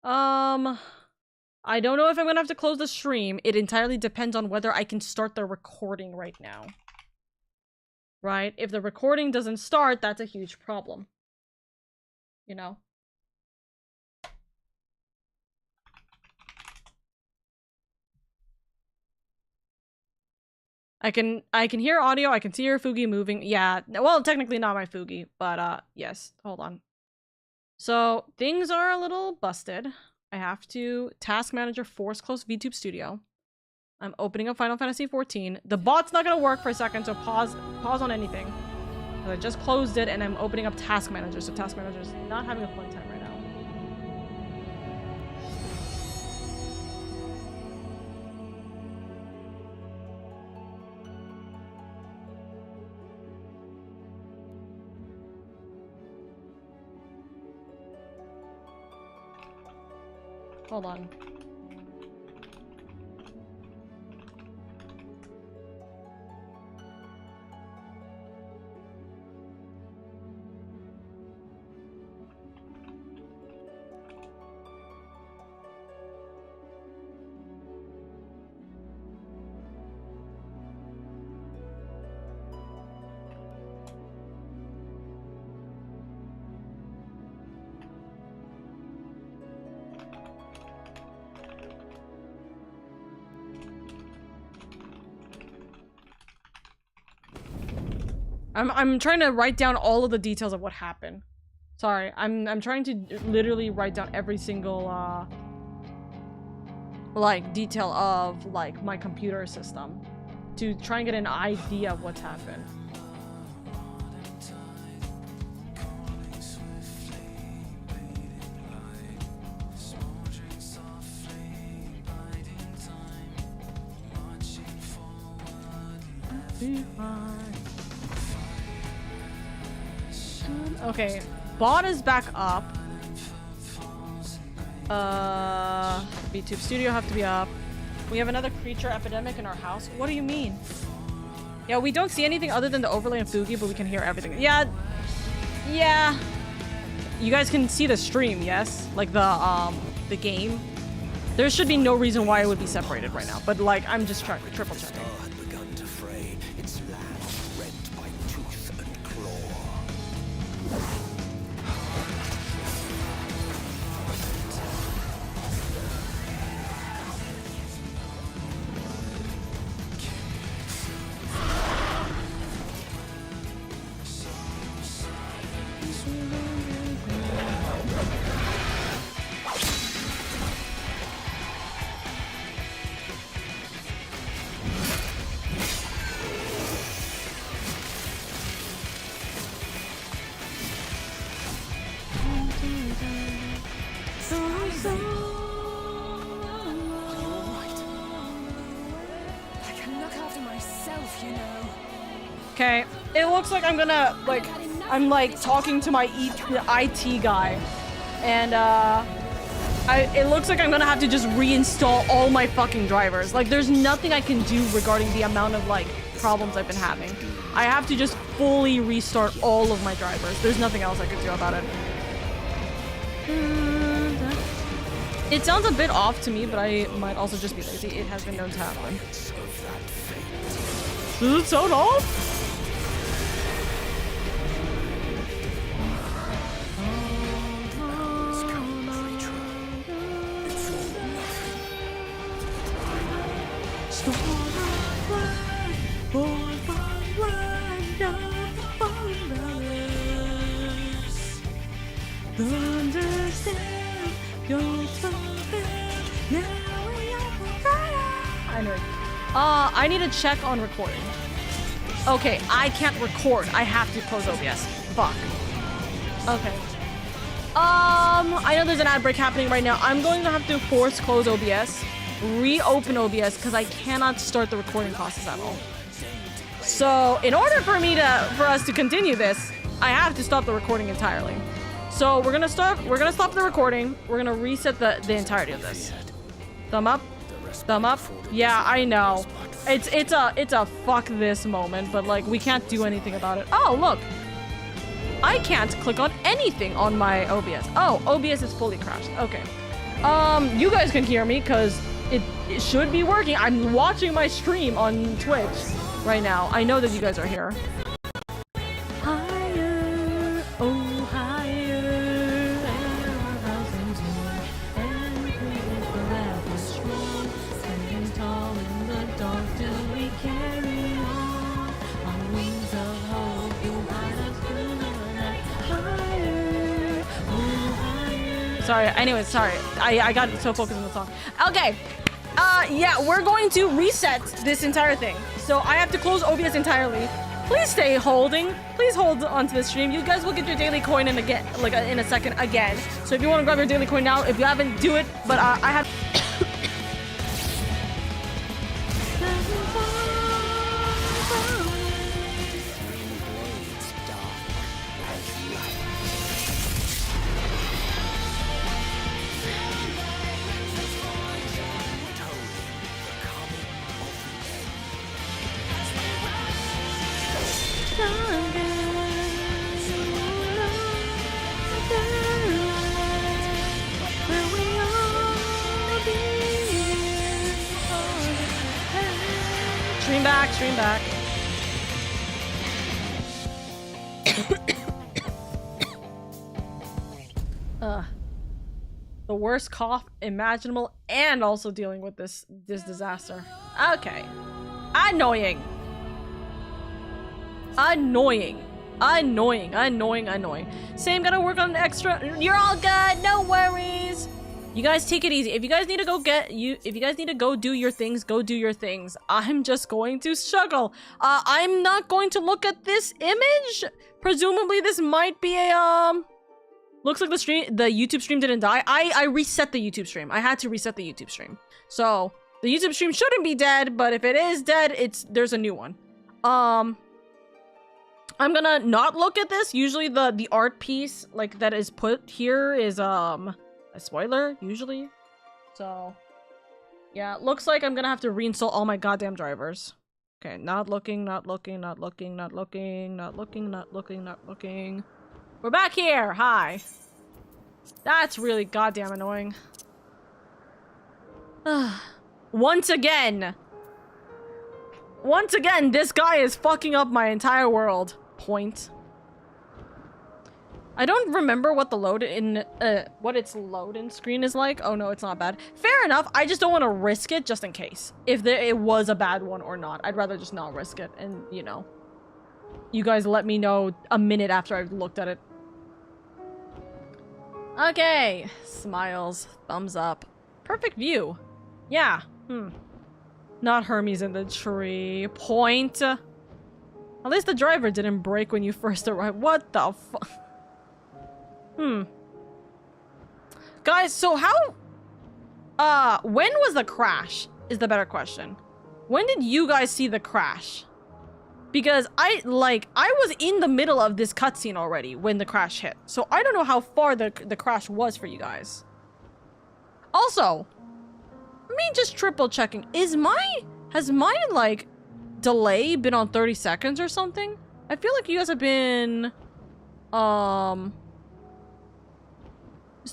I don't know if I'm gonna have to close the stream. It entirely depends on whether I can start the recording right now. Right? If the recording doesn't start, that's a huge problem. You know? I can hear audio, I can see your Fugi moving. Yeah, well, technically not my Fugi, but yes, hold on. So, things are a little busted. I have to task manager force close VTube Studio. I'm opening up Final Fantasy XIV. The bot's not gonna work for a second, so pause on anything. I just closed it and I'm opening up task manager, so task manager's not having a fun time right now. Hold on. I'm trying to write down all of the details of what happened. Sorry, I'm trying to literally write down every single like detail of like my computer system to try and get an idea of what's happened. Okay, bot is back up. Vtuber Studio have to be up. We have another creature epidemic in our house. What do you mean? Yeah, we don't see anything other than the overlay and Fugi, but we can hear everything. Yeah. You guys can see the stream, yes? Like the game. There should be no reason why it would be separated right now, but like I'm just triple checking. Had begun to fray, its land rent by tooth and claw. Okay, it looks like I'm gonna, like, I'm like talking to my IT guy, and it looks like I'm gonna have to just reinstall all my fucking drivers. Like, there's nothing I can do regarding the amount of, like, problems I've been having. I have to just fully restart all of my drivers. There's nothing else I could do about it. It sounds a bit off to me, but I might also just be lazy. It has been known to happen. Does it sound off? I need to check on recording. Okay, I can't record. I have to close OBS. Fuck. Okay. I know there's an ad break happening right now. I'm going to have to force close OBS, reopen OBS, because I cannot start the recording process at all. So, in order for us to continue this, I have to stop the recording entirely. So we're gonna stop the recording. We're gonna reset the entirety of this. Thumb up. Thumb up. Yeah, I know. It's a fuck this moment, but like we can't do anything about it. Oh, look. I can't click on anything on my OBS. Oh, OBS is fully crashed. Okay. You guys can hear me because it should be working. I'm watching my stream on Twitch right now. I know that you guys are here. Higher, oh higher, and 1,000 and create forever strong, standing tall in the dark till we carry on wings of hope. You guide us through the night. Higher, oh higher. Sorry. Anyways, sorry. I got so focused on the song. Okay. Yeah, we're going to reset this entire thing. So I have to close OBS entirely. Please stay holding. Please hold onto the stream. You guys will get your daily coin in again, like in a second again. So if you want to grab your daily coin now, if you haven't, do it. But I have. Stream back. The worst cough imaginable, and also dealing with this disaster. Okay. Annoying. Annoying. Annoying. Same, gotta work on an extra. You're all good, no worries. You guys take it easy. If you guys need to go do your things, go do your things. I'm just going to struggle. I'm not going to look at this image. Presumably this might be a, looks like the YouTube stream didn't die. I reset the YouTube stream. I had to reset the YouTube stream. So the YouTube stream shouldn't be dead, but if it is dead, there's a new one. I'm gonna not look at this. Usually the art piece like that is put here is a spoiler usually. So yeah, looks like I'm gonna have to reinstall all my goddamn drivers. Okay, not looking. We're back here. Hi. That's really goddamn annoying. Once again, this guy is fucking up my entire world. Point. I don't remember what the what its load-in screen is like. Oh no, it's not bad. Fair enough. I just don't want to risk it just in case. If it was a bad one or not. I'd rather just not risk it. And, you know, you guys let me know a minute after I've looked at it. Okay. Smiles. Thumbs up. Perfect view. Yeah. Not Hermes in the tree. Point. At least the driver didn't break when you first arrived. What the fuck? Guys, so how... when was the crash? Is the better question. When did you guys see the crash? Because I was in the middle of this cutscene already when the crash hit. So I don't know how far the crash was for you guys. Also, me just triple checking. Has my, like, delay been on 30 seconds or something? I feel like you guys have been, is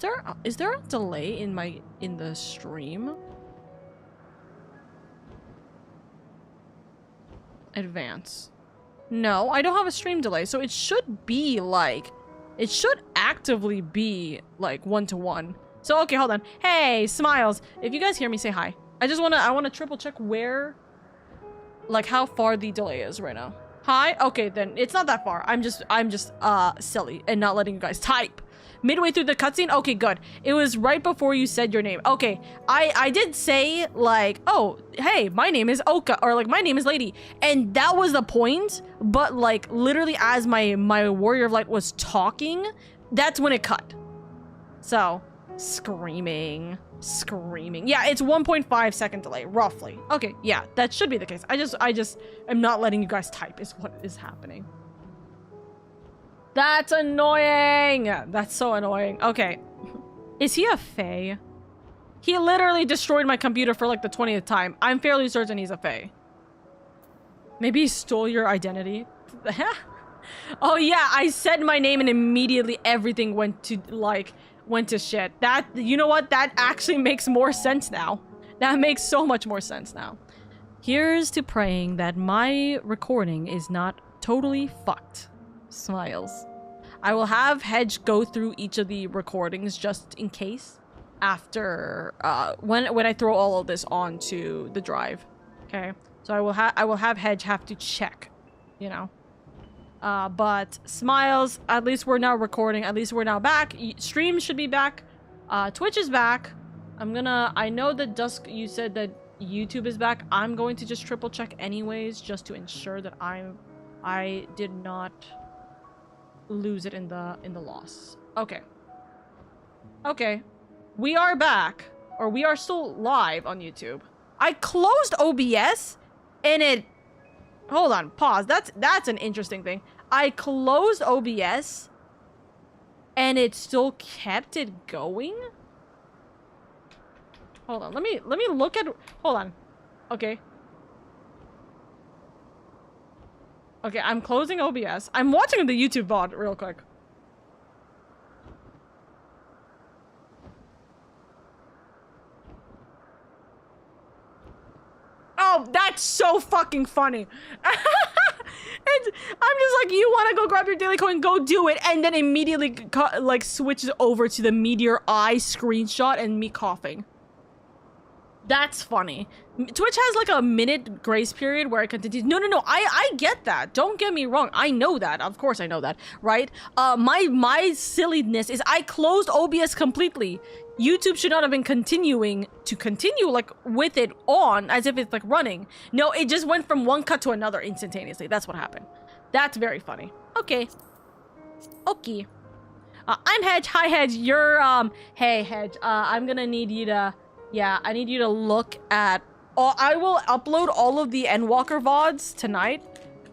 there a delay in the stream? Advance. No, I don't have a stream delay, so it should be like, it should actively be like 1-to-1. So okay, hold on. Hey, Smiles, if you guys hear me, say hi. I wanna triple check where, like, how far the delay is right now. Hi? Okay, then it's not that far. I'm just silly and not letting you guys type. Midway through the cutscene? Okay, good. It was right before you said your name. Okay, I did say, like, oh, hey, my name is Oka, or, like, my name is Lady. And that was the point, but, like, literally as my Warrior of Light was talking, that's when it cut. So, screaming. Yeah, it's 1.5 second delay, roughly. Okay, yeah, that should be the case. I just am not letting you guys type is what is happening. That's annoying. That's so annoying. Okay. Is he a fae? He literally destroyed my computer for like the 20th time. I'm fairly certain he's a fae. Maybe he stole your identity. Oh yeah, I said my name and immediately everything went to shit. That, you know what? That actually makes more sense now. That makes so much more sense now. Here's to praying that my recording is not totally fucked. Smiles. I will have Hedge go through each of the recordings just in case after when I throw all of this onto the drive. Okay, so I will have Hedge have to check, you know. But Smiles, at least we're now recording. At least we're now back. Stream should be back. Twitch is back. I know that Dusk, you said that YouTube is back. I'm going to just triple check anyways, just to ensure that I did not lose it in the loss. Okay. Okay. We are back. Or we are still live on YouTube. I closed OBS and it... Hold on. Pause. That's an interesting thing. I closed OBS and it still kept it going? Hold on. Let me look at... Hold on. Okay. Okay, I'm closing OBS. I'm watching the YouTube VOD real quick. Oh, that's so fucking funny. I'm just like, you want to go grab your daily coin, go do it, and then immediately like switches over to the meteor eye screenshot and me coughing. That's funny. Twitch has like a minute grace period where it continues. No. I get that. Don't get me wrong. I know that. Of course I know that, right? My silliness is I closed OBS completely. YouTube should not have been continuing like with it on as if it's like running. No, it just went from one cut to another instantaneously. That's what happened. That's very funny. Okay. Okay. I'm Hedge. Hi, Hedge. You're, hey, Hedge. I'm gonna need you to, yeah, I need you to look at, I will upload all of the Endwalker VODs tonight.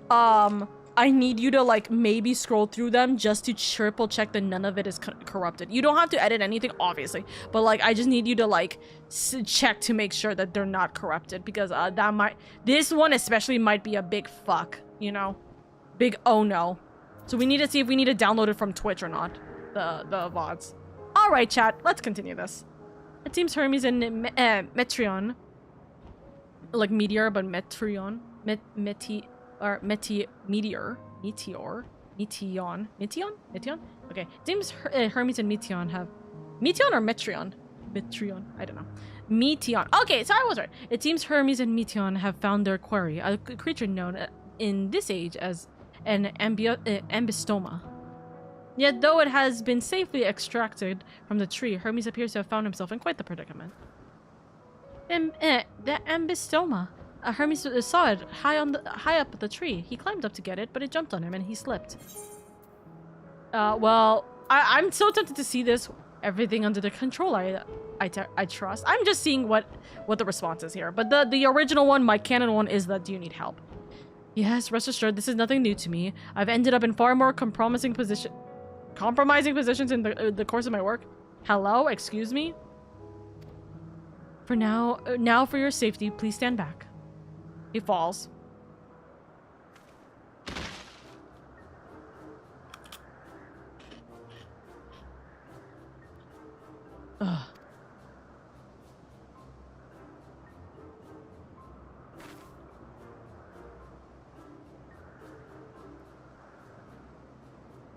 I need you to, like, maybe scroll through them just to triple check that none of it is corrupted. You don't have to edit anything, obviously, but, like, I just need you to, like, check to make sure that they're not corrupted, because, that might, this one especially might be a big fuck, you know? Big oh no. So we need to see if we need to download it from Twitch or not. The VODs. Alright, chat. Let's continue this. It seems Hermes and Metreon. Like Meteor, but Metreon. Meteor? Meteon? Okay. It seems Hermes and Metreon have... Metreon or Metreon? Metreon. I don't know. Metreon. Okay, so I was right. It seems Hermes and Metreon have found their quarry, a creature known in this age as an ambystoma. Yet, though it has been safely extracted from the tree, Hermes appears to have found himself in quite the predicament. The ambystoma. Hermes saw it high up the tree. He climbed up to get it, but it jumped on him and he slipped. Well, I'm so tempted to see this. Everything under the control I trust. I'm just seeing what the response is here. But the original one, my canon one, is that do you need help? Yes, rest assured, this is nothing new to me. I've ended up in far more compromising positions in the course of my work. Hello? Excuse me? For now for your safety, please stand back. He falls. Ugh.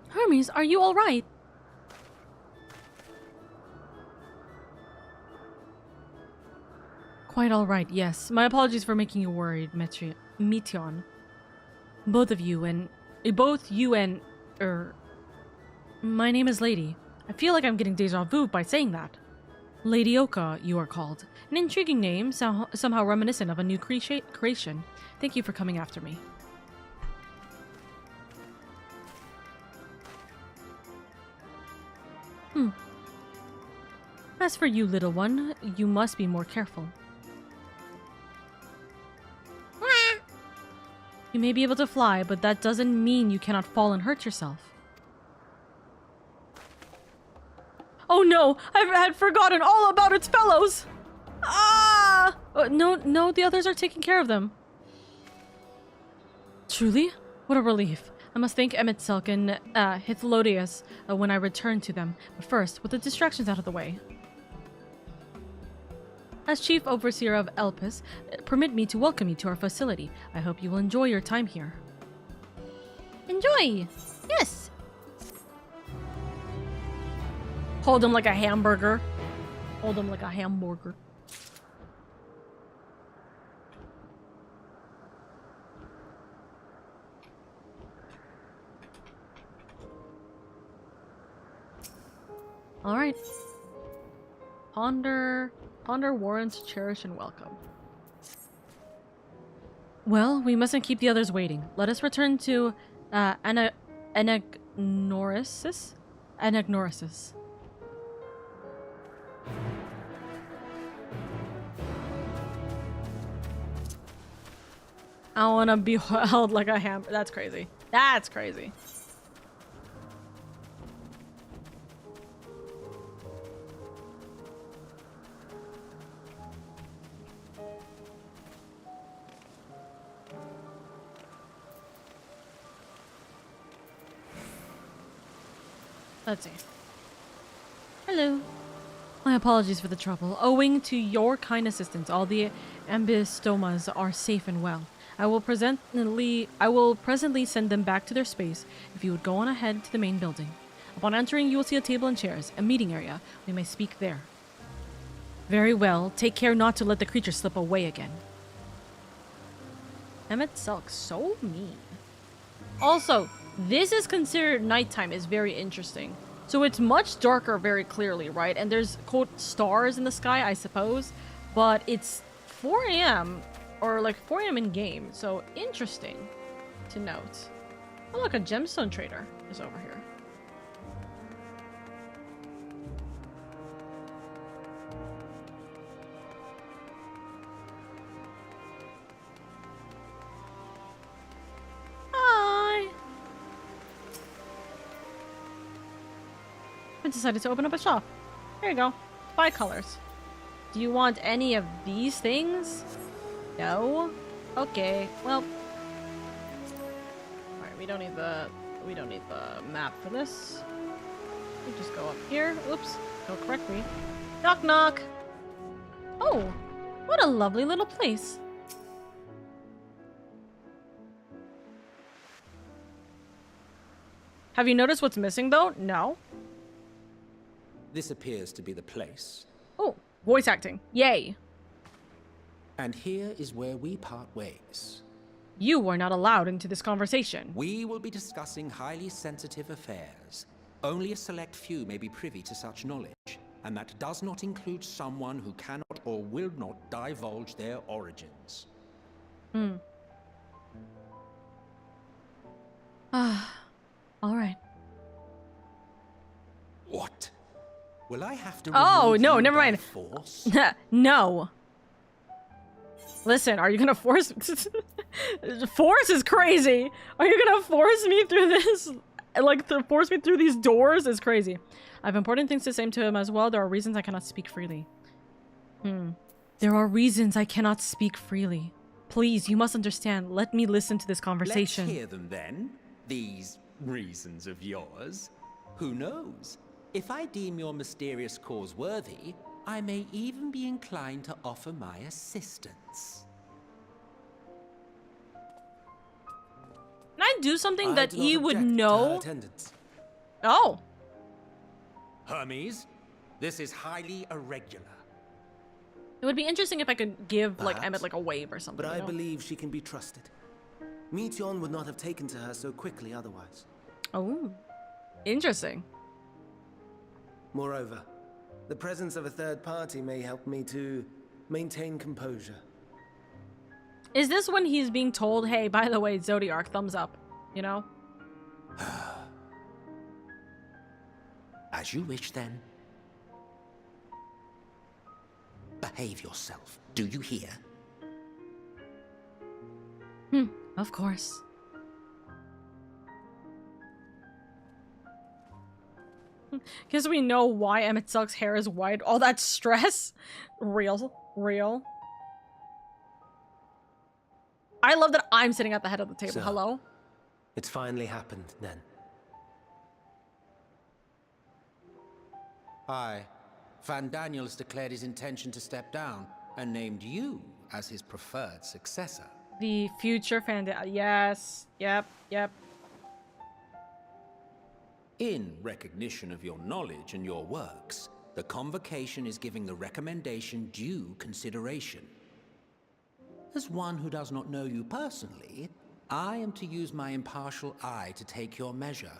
Hermes, are you all right? Quite all right, yes. My apologies for making you worried, Metreon. Both you and... My name is Lady. I feel like I'm getting deja vu by saying that. LadyOka, you are called. An intriguing name, somehow reminiscent of a new creation. Thank you for coming after me. As for you, little one, you must be more careful. You may be able to fly, but that doesn't mean you cannot fall and hurt yourself. Oh no! I had forgotten all about its fellows! Ah! No, the others are taking care of them. Truly? What a relief. I must thank Emetselk and Hithlodius when I return to them. But first, with the distractions out of the way. As Chief Overseer of Elpis, permit me to welcome you to our facility. I hope you will enjoy your time here. Enjoy! Yes! Hold him like a hamburger. Hold him like a hamburger. Alright. Ponder warrants, cherish, and welcome. Well, we mustn't keep the others waiting. Let us return to Anagnorisis? Anagnorisis. I wanna be held like a hamburger. That's crazy. That's crazy. Let's see. Hello. My apologies for the trouble. Owing to your kind assistance, all the ambystomas are safe and well. I will presently send them back to their space if you would go on ahead to the main building. Upon entering, you will see a table and chairs, a meeting area. We may speak there. Very well. Take care not to let the creature slip away again. Emmett Selk, so mean. Also, this is considered nighttime is very interesting. So it's much darker very clearly, right? And there's, quote, stars in the sky, I suppose. But it's 4 a.m. or like 4 a.m. in game. So interesting to note. Oh, look, a gemstone trader is over here. Hi. I decided to open up a shop. Here you go. Buy colors. Do you want any of these things? No? Okay, well. Alright, we don't need the map for this. We just go up here. Oops. Go correctly. Knock knock! Oh, what a lovely little place. Have you noticed what's missing though? No. This appears to be the place. Oh, voice acting. Yay. And here is where we part ways. You were not allowed into this conversation. We will be discussing highly sensitive affairs. Only a select few may be privy to such knowledge, and that does not include someone who cannot or will not divulge their origins. All right. What? Will I have to Oh, remove no, you never by mind. force? No. Listen, are you gonna force... Force is crazy! Are you gonna force me through this? Like, to force me through these doors is crazy. I have important things to say to him as well. There are reasons I cannot speak freely. There are reasons I cannot speak freely. Please, you must understand. Let me listen to this conversation. Let's hear them then. These reasons of yours. Who knows? If I deem your mysterious cause worthy, I may even be inclined to offer my assistance. Can I do something that do not he would object to her know? attendance. Oh. Hermes, this is highly irregular. It would be interesting if I could give, like, Perhaps. Emmett, like, a wave or something. But I you know? believe she can be trusted. Meteon would not have taken to her so quickly otherwise. Oh. Interesting. Moreover, the presence of a third party may help me to maintain composure. Is this when he's being told, hey, by the way, Zodiac, thumbs up, you know? As you wish, then. Behave yourself. Do you hear? Of course. Guess we know why Emmett Selk's hair is white. All that stress? Real. I love that I'm sitting at the head of the table. So, Hello? It's finally happened, then. Aye. Van Daniels declared his intention to step down and named you as his preferred successor. The future fan. Yes. Yep. In recognition of your knowledge and your works, the convocation is giving the recommendation due consideration. As one who does not know you personally, I am to use my impartial eye to take your measure.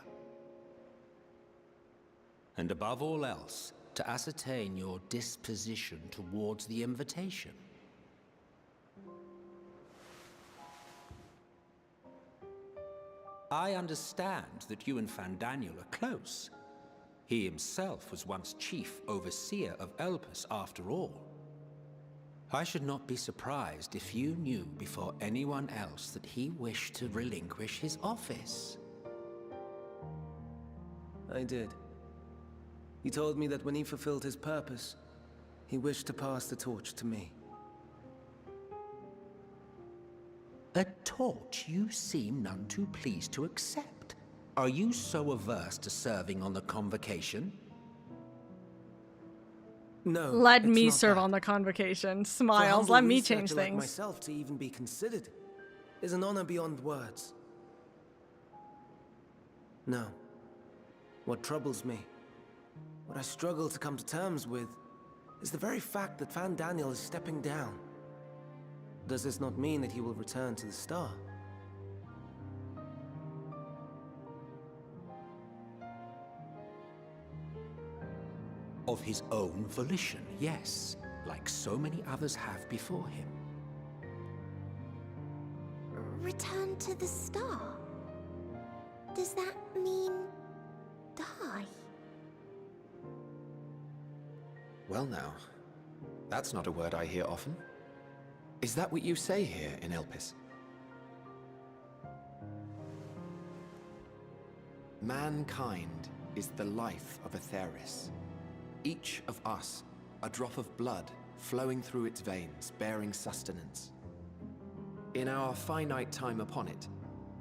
And above all else, to ascertain your disposition towards the invitation. I understand that you and Fandaniel are close. He himself was once chief overseer of Elpis after all. I should not be surprised if you knew before anyone else that he wished to relinquish his office. I did. He told me that when he fulfilled his purpose, he wished to pass the torch to me. A torch you seem none too pleased to accept. Are you so averse to serving on the convocation? No. Let it's me not serve that. on the convocation. For Smiles. humble Let me researcher change like things. myself to even be considered is an honor beyond words. No. What troubles me, what I struggle to come to terms with, is the very fact that Van Daniel is stepping down. Does this not mean that he will return to the star? Of his own volition, yes, like so many others have before him. Return to the star? Does that mean die? Well now, that's not a word I hear often. Is that what you say here in Elpis? Mankind is the life of Aetheris. Each of us, a drop of blood flowing through its veins, bearing sustenance. In our finite time upon it,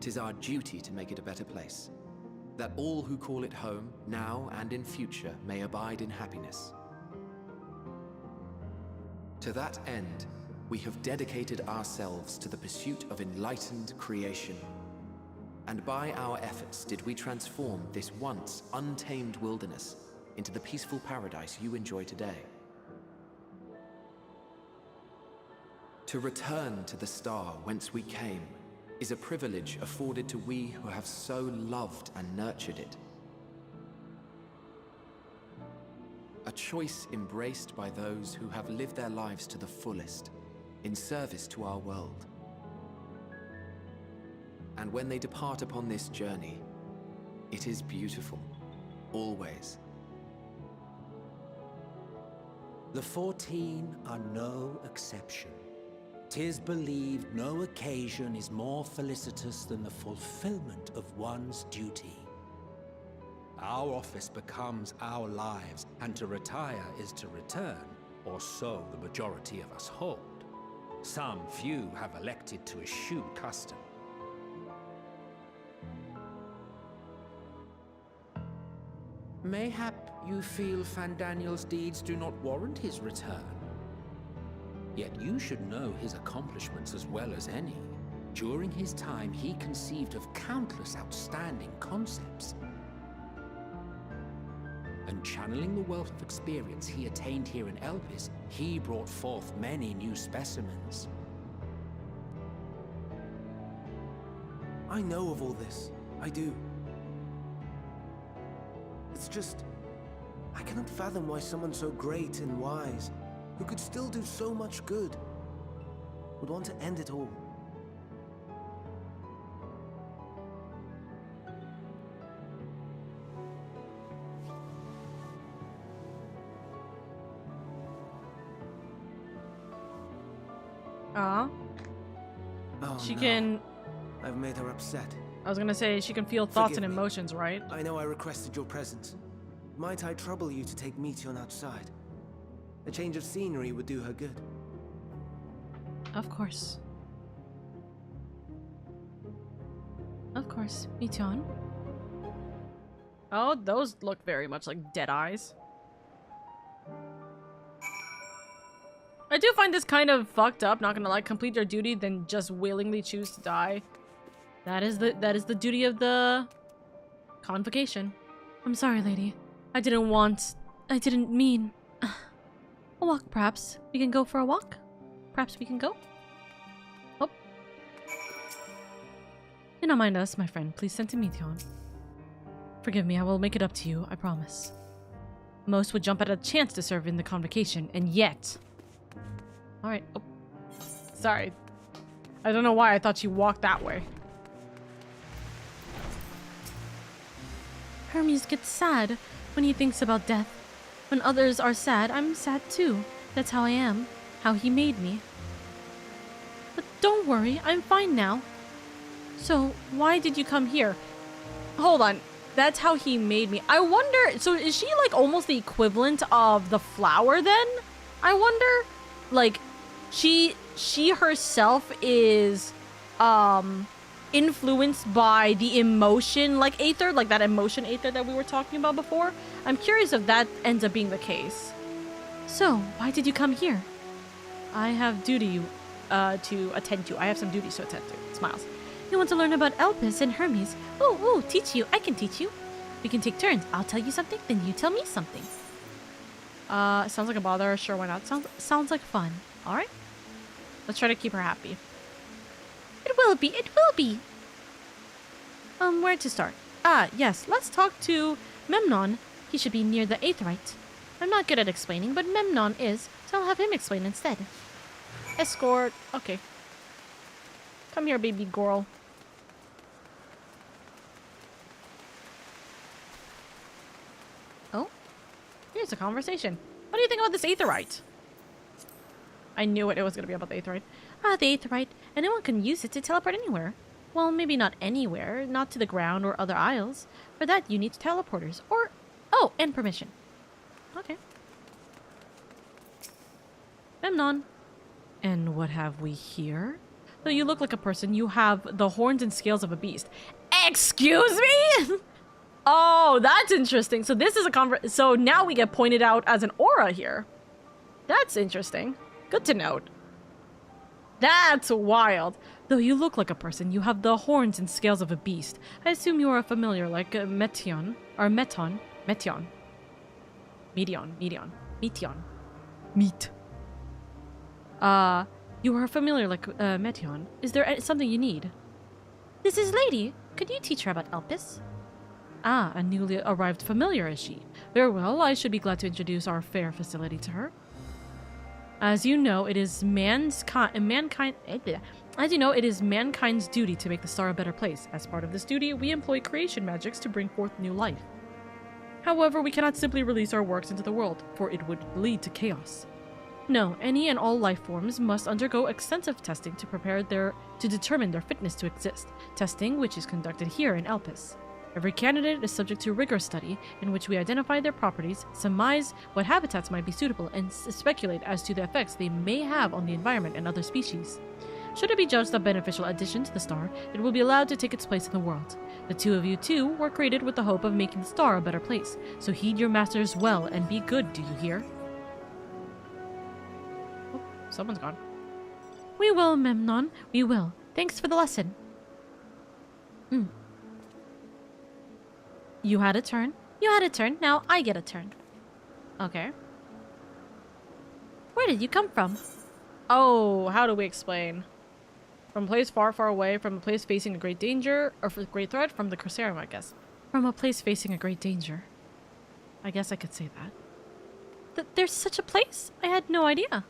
'tis our duty to make it a better place, that all who call it home, now and in future, may abide in happiness. To that end, we have dedicated ourselves to the pursuit of enlightened creation. And by our efforts did we transform this once untamed wilderness into the peaceful paradise you enjoy today. To return to the star whence we came is a privilege afforded to we who have so loved and nurtured it. A choice embraced by those who have lived their lives to the fullest, in service to our world. And when they depart upon this journey, it is beautiful, always. The 14 are no exception. 'Tis believed no occasion is more felicitous than the fulfillment of one's duty. Our office becomes our lives, and to retire is to return, or so the majority of us hold. Some few have elected to eschew custom. Mayhap you feel Fandaniel's deeds do not warrant his return. Yet you should know his accomplishments as well as any. During his time, he conceived of countless outstanding concepts. And channeling the wealth of experience he attained here in Elpis, he brought forth many new specimens. I know of all this. I do. It's just, I cannot fathom why someone so great and wise, who could still do so much good, would want to end it all. Oh, She no. can... I've made her upset. I was gonna say, she can feel thoughts Forgive and me. emotions, right? I know I requested your presence. Might I trouble you to take Meteion outside? A change of scenery would do her good. Of course. Of course. Meteion. Oh, those look very much like dead eyes. I do find this kind of fucked up, not gonna lie. Complete their duty, then just willingly choose to die. That is the duty of the convocation. I'm sorry, lady. I didn't mean... A walk, perhaps. We can go for a walk? Perhaps we can go? Oh. Do not mind us, my friend. Please send to Meteion. Forgive me, I will make it up to you, I promise. Most would jump at a chance to serve in the convocation, and yet... Alright. Oh. Sorry. I don't know why I thought she walked that way. Hermes gets sad when he thinks about death. When others are sad, I'm sad too. That's how I am. How he made me. But don't worry, I'm fine now. So, why did you come here? Hold on. That's how he made me. I wonder, so is she like almost the equivalent of the flower then? I wonder, like, she herself is, influenced by the emotion, like aether, like that emotion aether that we were talking about before. I'm curious if that ends up being the case. So, why did you come here? I have duty to attend to. I have some duties to attend to. Smiles. You want to learn about Elpis and Hermes? Oh, teach you. I can teach you. We can take turns. I'll tell you something, then you tell me something. Sounds like a bother. Sure, why not? Sounds like fun. All right. Let's try to keep her happy. It will be. It will be. Where to start? Ah, yes. Let's talk to Memnon. He should be near the Aetheryte. I'm not good at explaining, but Memnon is, so I'll have him explain instead. Escort. Okay. Come here, baby girl. Oh, here's a conversation. What do you think about this Aetheryte? I knew it. It was going to be about the Aetheryte. Ah, the Aetheryte. Anyone can use it to teleport anywhere. Well, maybe not anywhere. Not to the ground or other isles. For that, you need teleporters. Or... Oh, and permission. Okay. Memnon. And what have we here? Though you look like a person, you have the horns and scales of a beast. Excuse me? Oh, that's interesting. So this is a so now we get pointed out as an aura here. That's interesting. Good to note. That's wild. Though you look like a person, you have the horns and scales of a beast. I assume you are familiar like Metion. Or Meton. Metion. Medion. Meat. You are familiar like Metion. Is there something you need? This is Lady. Could you teach her about Elpis? Ah, a newly arrived familiar is she. Very well, I should be glad to introduce our fair facility to her. As you know, it is mankind's duty to make the star a better place. As part of this duty, we employ creation magics to bring forth new life. However, we cannot simply release our works into the world, for it would lead to chaos. No, any and all life forms must undergo extensive testing to determine their fitness to exist. Testing which is conducted here in Elpis. Every candidate is subject to rigorous study, in which we identify their properties, surmise what habitats might be suitable, and speculate as to the effects they may have on the environment and other species. Should it be judged a beneficial addition to the star, it will be allowed to take its place in the world. The two of you, too, were created with the hope of making the star a better place, so heed your masters well and be good, do you hear? Oh, someone's gone. We will, Memnon, we will. Thanks for the lesson. You had a turn. You had a turn. Now I get a turn. Okay. Where did you come from? Oh, how do we explain? From a place far, far away, from a place facing a great danger, or for great threat, from the Crusarum, I guess. From a place facing a great danger. I guess I could say that. There's such a place? I had no idea.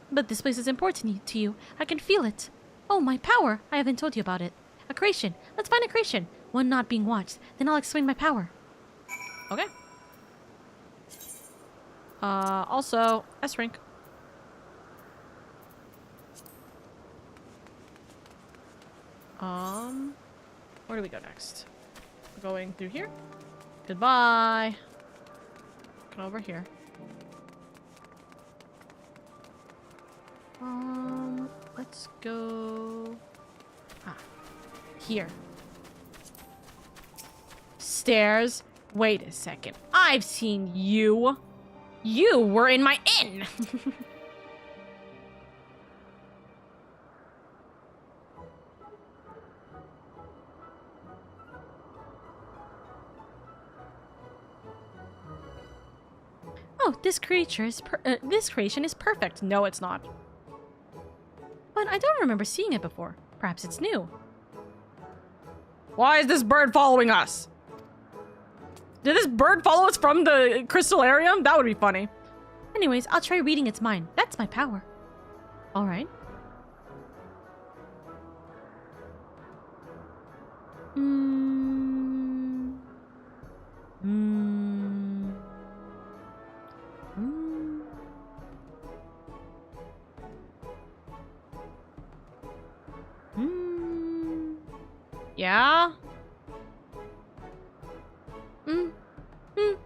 But this place is important to you. I can feel it. Oh, my power. I haven't told you about it. A creation. Let's find a creation. One not being watched. Then I'll explain my power. Okay. Also, S-Rank. Where do we go next? We're going through here. Goodbye. Come over here. Let's go... here. Stairs. Wait a second. I've seen you. You were in my inn. Oh, this creation is perfect. No, it's not. But I don't remember seeing it before. Perhaps it's new. Why is this bird following us? Did this bird follow us from the crystallarium? That would be funny. Anyways, I'll try reading its mind. That's my power. Alright. Yeah?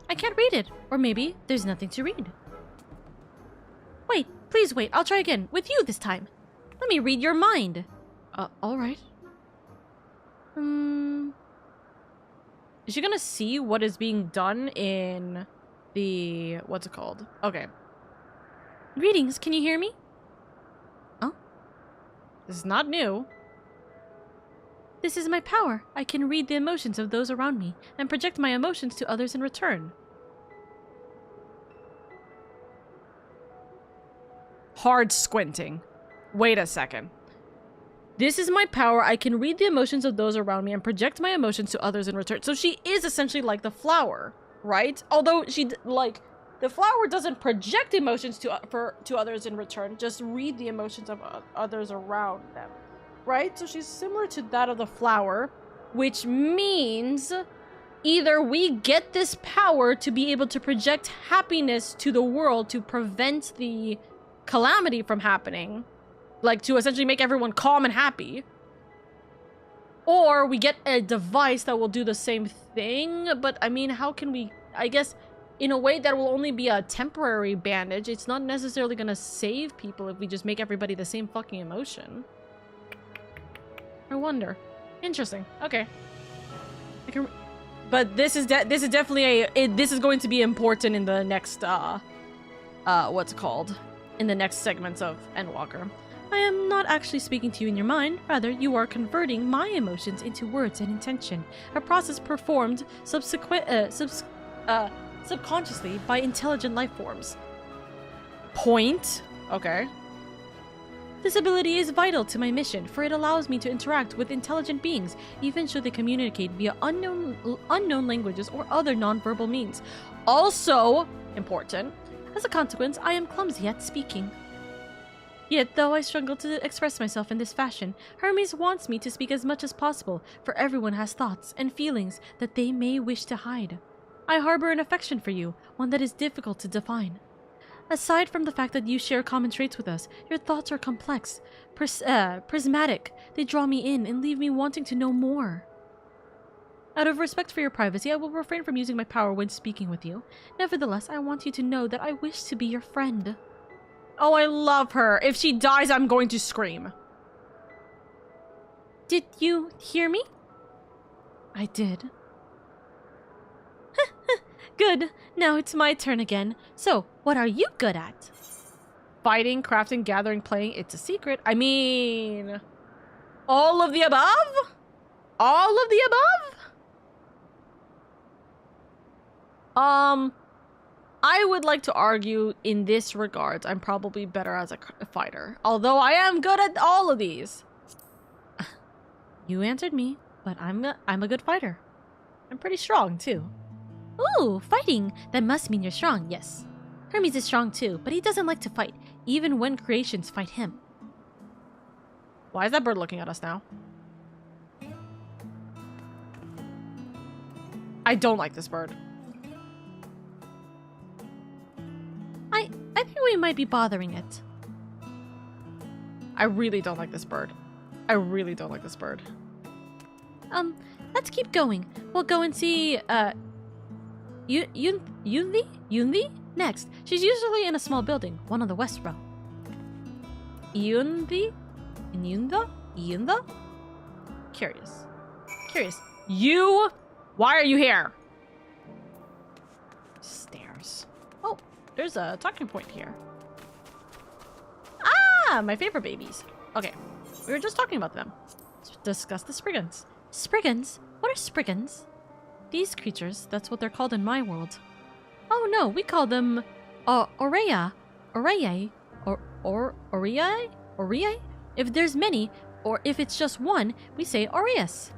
I can't read it. Or maybe there's nothing to read. Wait, please wait. I'll try again. With you this time. Let me read your mind. Alright. Is she gonna see what is being done in the... what's it called? Okay. Greetings, can you hear me? Oh? This is not new. This is my power. I can read the emotions of those around me and project my emotions to others in return. hard squinting. Wait a second. This is my power. I can read the emotions of those around me and project my emotions to others in return. So she is essentially like the flower, right? Although the flower doesn't project emotions to others in return, just read the emotions of others around them, right? So she's similar to that of the flower, which means either we get this power to be able to project happiness to the world to prevent the calamity from happening, like to essentially make everyone calm and happy, or we get a device that will do the same thing. But I mean, how can we, I guess, in a way that will only be a temporary bandage. It's not necessarily gonna save people if we just make everybody the same fucking emotion. I wonder. Interesting. Okay. But this is definitely this is going to be important in the next what's it called? In the next segments of Endwalker. I am not actually speaking to you in your mind, rather you are converting my emotions into words and intention, a process performed subconsciously by intelligent life forms. Point. Okay. This ability is vital to my mission, for it allows me to interact with intelligent beings, even should they communicate via unknown languages or other nonverbal means. Also important, as a consequence, I am clumsy at speaking. Yet, though I struggle to express myself in this fashion, Hermes wants me to speak as much as possible, for everyone has thoughts and feelings that they may wish to hide. I harbor an affection for you, one that is difficult to define. Aside from the fact that you share common traits with us, your thoughts are complex, prismatic. They draw me in and leave me wanting to know more. Out of respect for your privacy, I will refrain from using my power when speaking with you. Nevertheless, I want you to know that I wish to be your friend. Oh, I love her. If she dies, I'm going to scream. Did you hear me? I did. Good. Now it's my turn again. So, what are you good at? Fighting, crafting, gathering, playing. It's a secret. I mean, all of the above? All of the above? I would like to argue in this regard, I'm probably better as a fighter. Although I am good at all of these. You answered me, but I'm a good fighter. I'm pretty strong too. Ooh, fighting! That must mean you're strong, yes. Hermes is strong too, but he doesn't like to fight, even when creations fight him. Why is that bird looking at us now? I don't like this bird. I think we might be bothering it. I really don't like this bird. I really don't like this bird. Let's keep going. We'll go and see, Yunvi? Next. She's usually in a small building, one on the west row. Yunvi? Yunva? Curious. You? Why are you here? Stairs. Oh, there's a talking point here. Ah, my favorite babies. Okay, we were just talking about them. Let's discuss the Spriggans. Spriggans? What are Spriggans? These creatures, that's what they're called in my world. Oh no, we call them, Aurea. Aurea? If there's many, or if it's just one, we say Aureus.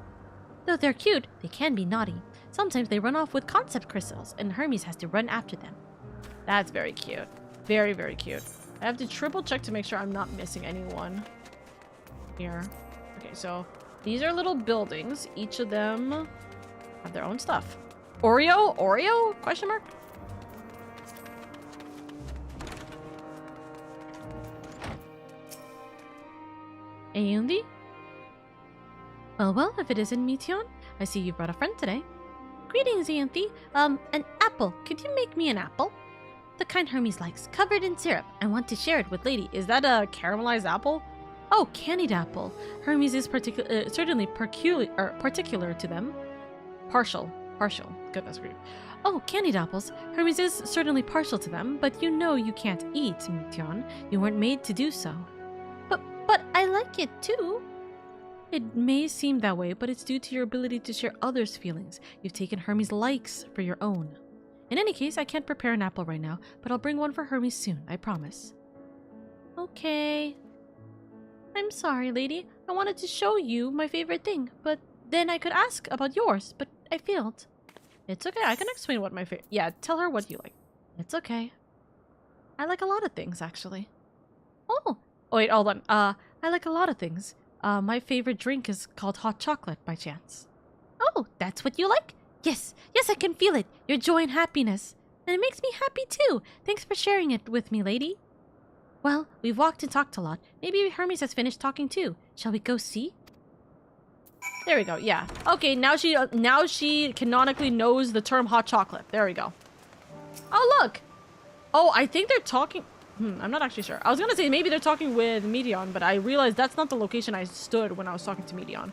Though they're cute, they can be naughty. Sometimes they run off with concept crystals, and Hermes has to run after them. That's very cute. Very, very cute. I have to triple check to make sure I'm not missing anyone here. Okay, so these are little buildings. Each of them have their own stuff. Oreo? Question mark? Ayundi? Well, if it isn't Meteon, I see you brought a friend today. Greetings, Auntie. An apple. Could you make me an apple? The kind Hermes likes, covered in syrup. I want to share it with Lady. Is that a caramelized apple? Oh, candied apple. Hermes is certainly particular to them. Partial. Goodness grief. Oh, candied apples. Hermes is certainly partial to them, but you know you can't eat, Meteon. You weren't made to do so. But I like it too. It may seem that way, but it's due to your ability to share others' feelings. You've taken Hermes' likes for your own. In any case, I can't prepare an apple right now, but I'll bring one for Hermes soon, I promise. Okay. I'm sorry, lady. I wanted to show you my favorite thing, but then I could ask about yours, but I failed. It's okay, I can explain what my favorite... Yeah, tell her what you like. It's okay. I like a lot of things, actually. Oh! Oh, wait, hold on. I like a lot of things. My favorite drink is called hot chocolate, by chance. Oh, that's what you like? Yes, yes, I can feel it. Your joy and happiness. And it makes me happy, too. Thanks for sharing it with me, lady. Well, we've walked and talked a lot. Maybe Hermes has finished talking, too. Shall we go see? There we go, yeah. Okay, now she canonically knows the term hot chocolate. There we go. Oh, look! Oh, I think they're talking... I'm not actually sure. I was gonna say maybe they're talking with Medion, but I realized that's not the location I stood when I was talking to Medion.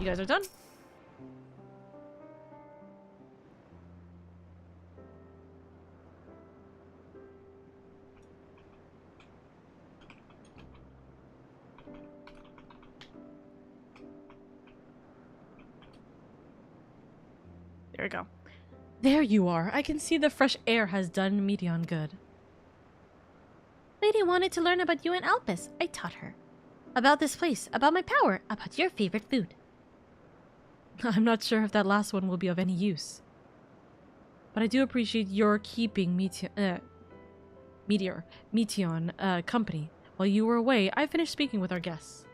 You guys are done? There we go. There you are. I can see the fresh air has done Medion good. Lady wanted to learn about you and Alpes. I taught her. About this place, about my power, about your favorite food. I'm not sure if that last one will be of any use. But I do appreciate your keeping Meteon company. While you were away, I finished speaking with our guests.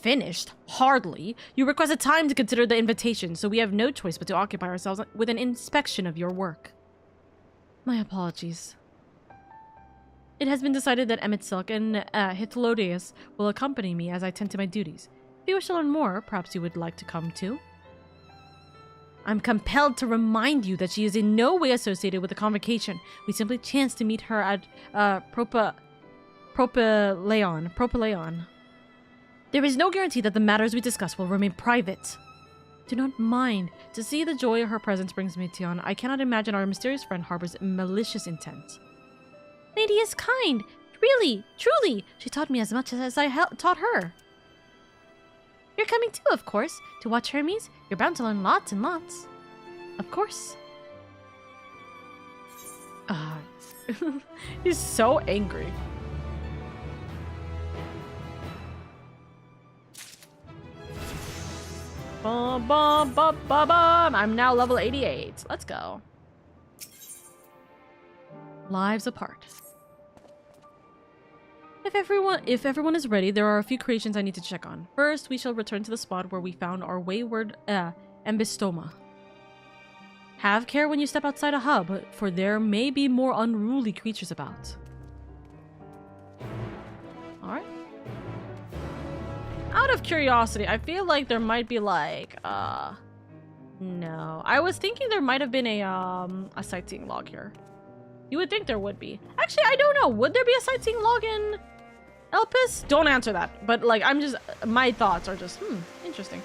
Finished? Hardly. You requested time to consider the invitation, so we have no choice but to occupy ourselves with an inspection of your work. My apologies. It has been decided that Emmett Silk and Hythlodeus will accompany me as I tend to my duties. If you wish to learn more, perhaps you would like to come too? I'm compelled to remind you that she is in no way associated with the convocation. We simply chanced to meet her at Propylaeon. There is no guarantee that the matters we discuss will remain private. Do not mind. To see the joy her presence brings Meteon, I cannot imagine our mysterious friend harbors malicious intent. Lady is kind. Really, truly. She taught me as much as I taught her. You're coming too, of course. To watch Hermes, you're bound to learn lots and lots. Of course. He's so angry. Bum, bum, bum, bum, bum. I'm now level 88. Let's go. Lives apart. If everyone is ready, there are a few creations I need to check on. First, we shall return to the spot where we found our wayward Embystoma. Have care when you step outside a hub, for there may be more unruly creatures about. Alright. Out of curiosity, I feel like there might be like, no. I was thinking there might have been a sightseeing log here. You would think there would be. Actually, I don't know. Would there be a sightseeing log in Elpis? Don't answer that. But like, my thoughts are just, interesting.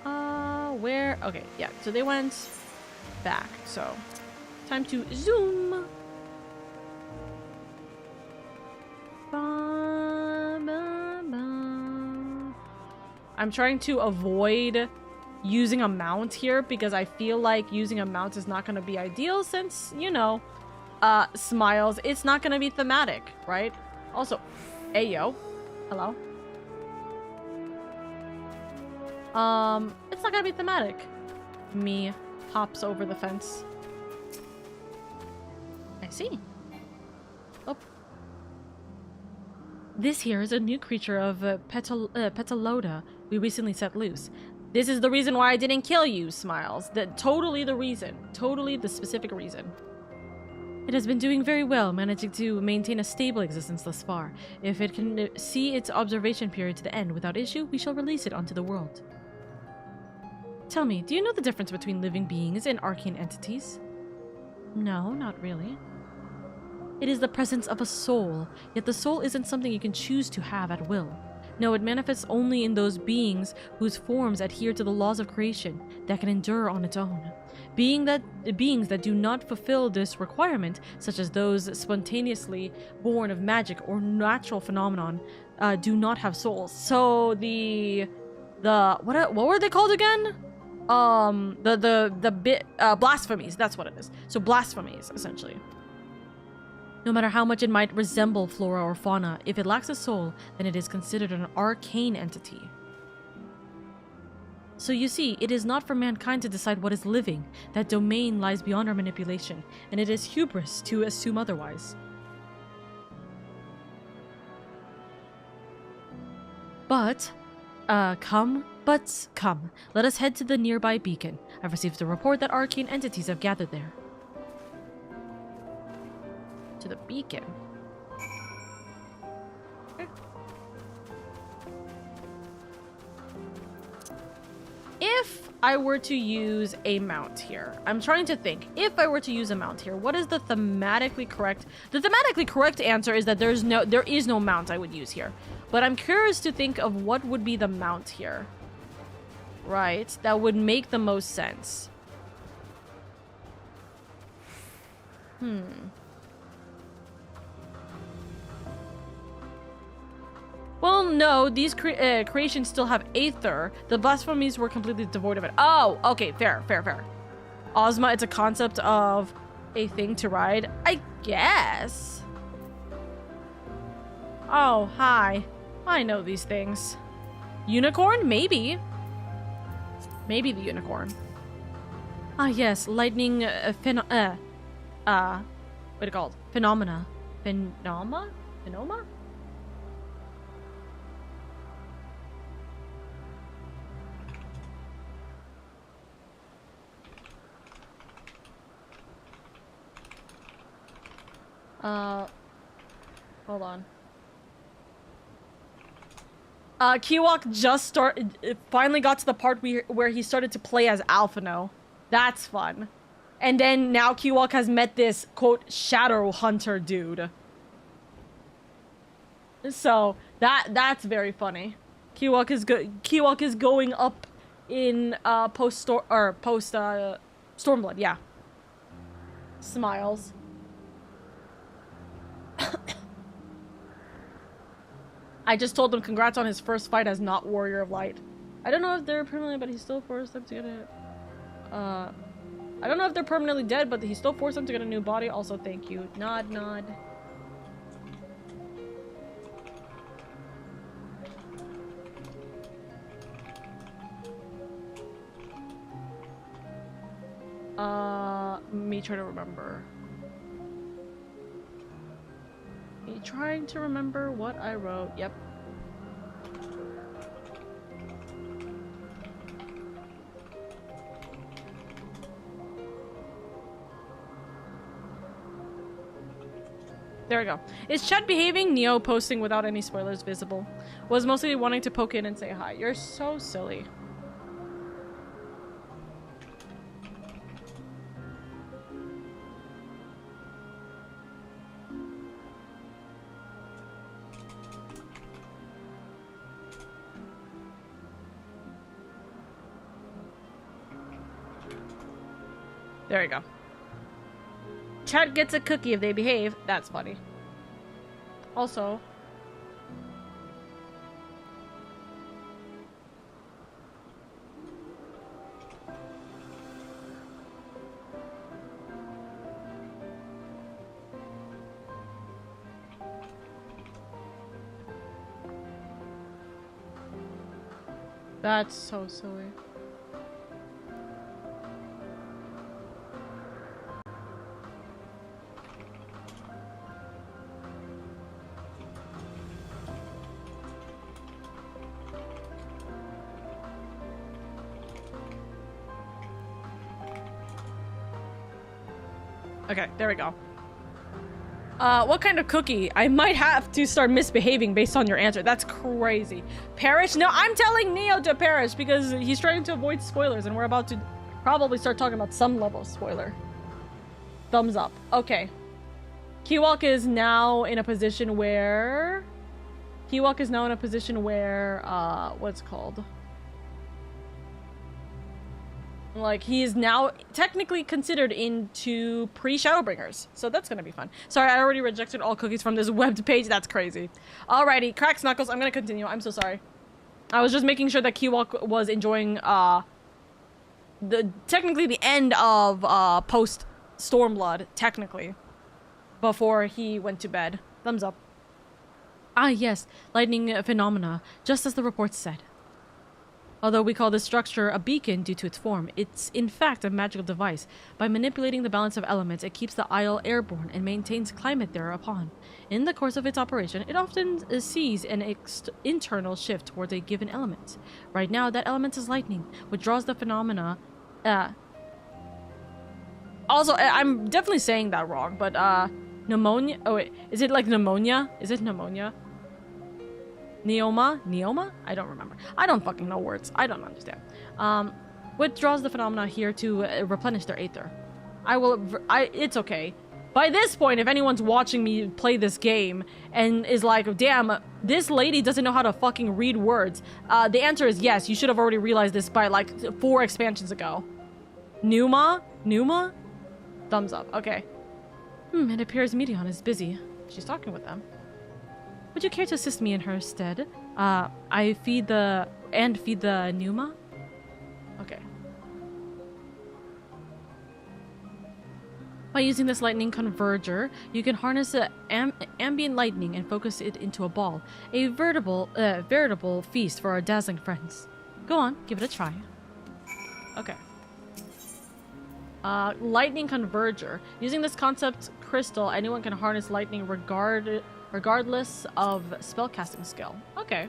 Where? Okay, yeah. So they went back. So, time to zoom. I'm trying to avoid using a mount here because I feel like using a mount is not going to be ideal since, you know, smiles. It's not going to be thematic, right? Also, ayo. Hello. It's not going to be thematic. Me hops over the fence. I see. Oh. This here is a new creature of Petaloda we recently set loose. This is the reason why I didn't kill you, Smiles. Totally the reason. Totally the specific reason. It has been doing very well, managing to maintain a stable existence thus far. If it can see its observation period to the end without issue, we shall release it onto the world. Tell me, do you know the difference between living beings and arcane entities? No, not really. It is the presence of a soul, yet the soul isn't something you can choose to have at will. No, it manifests only in those beings whose forms adhere to the laws of creation that can endure on its own. Beings that do not fulfill this requirement, such as those spontaneously born of magic or natural phenomenon, do not have souls. So what were they called again? blasphemies. That's what it is. So blasphemies, essentially. No matter how much it might resemble flora or fauna, if it lacks a soul, then it is considered an arcane entity. So you see, it is not for mankind to decide what is living. That domain lies beyond our manipulation, and it is hubris to assume otherwise. But, come. Let us head to the nearby beacon. I've received a report that arcane entities have gathered there. To the beacon. Okay. If I were to use a mount here, I'm trying to think. If I were to use a mount here, what is the thematically correct? The thematically correct answer is that there is no mount I would use here. But I'm curious to think of what would be the mount here. Right, that would make the most sense. Well, no, these creations still have Aether. The blasphemies were completely devoid of it. Oh, okay, fair. Ozma, it's a concept of a thing to ride, I guess. Oh, hi. I know these things. Unicorn? Maybe. Maybe the unicorn. Ah, yes, lightning, what are it called? Phenomena. Phenoma? Hold on. Kiwok finally got to the part where he started to play as Alphino. That's fun. And then now Kiwok has met this, quote, shadow hunter dude. So, that's very funny. Kiwok is going up in, post Stormblood, yeah. Smiles. I just told him congrats on his first fight as not Warrior of Light. I don't know if they're permanently, but he still forced them to get it. I don't know if they're permanently dead, but he still forced them to get a new body. Also, thank you. Nod. Me trying to remember. Me trying to remember what I wrote. Yep. There we go. Is chat behaving? Neo posting without any spoilers visible. Was mostly wanting to poke in and say hi. You're so silly. There we go. Chat gets a cookie if they behave. That's funny. Also, that's so silly. Okay, there we go. What kind of cookie? I might have to start misbehaving based on your answer. That's crazy. Perish? No, I'm telling Neo to perish because he's trying to avoid spoilers and we're about to probably start talking about some level of spoiler. Thumbs up. Okay. Kiwok is now in a position where... what's it called? Like, he is now technically considered into pre-Shadowbringers. So that's gonna be fun. Sorry, I already rejected all cookies from this webbed page. That's crazy. Alrighty, Cracks Knuckles, I'm gonna continue. I'm so sorry. I was just making sure that Kiwok was enjoying, technically the end of post Stormblood, technically, before he went to bed. Thumbs up. Ah, yes, lightning phenomena, just as the report said. Although we call this structure a beacon due to its form, it's in fact a magical device. By manipulating the balance of elements, it keeps the isle airborne and maintains climate thereupon. In the course of its operation, it often sees an internal shift towards a given element. Right now, that element is lightning, which draws the phenomena. Also, I'm definitely saying that wrong, but pneumonia. Oh wait, is it like pneumonia? Is it pneumonia? Neoma? Neoma? I don't remember. I don't fucking know words. I don't understand. What draws the phenomena here to replenish their aether? It's okay. By this point, if anyone's watching me play this game and is like, damn, this lady doesn't know how to fucking read words, the answer is yes. You should have already realized this by like 4 expansions ago. Pneuma? Pneuma? Thumbs up. Okay. It appears Medion is busy. She's talking with them. Would you care to assist me in her stead? I feed the pneuma? Okay. By using this lightning converger, you can harness ambient lightning and focus it into a ball. A veritable feast for our dazzling friends. Go on, give it a try. Okay. Lightning converger. Using this concept crystal, anyone can harness lightning regardless of spellcasting skill. Okay.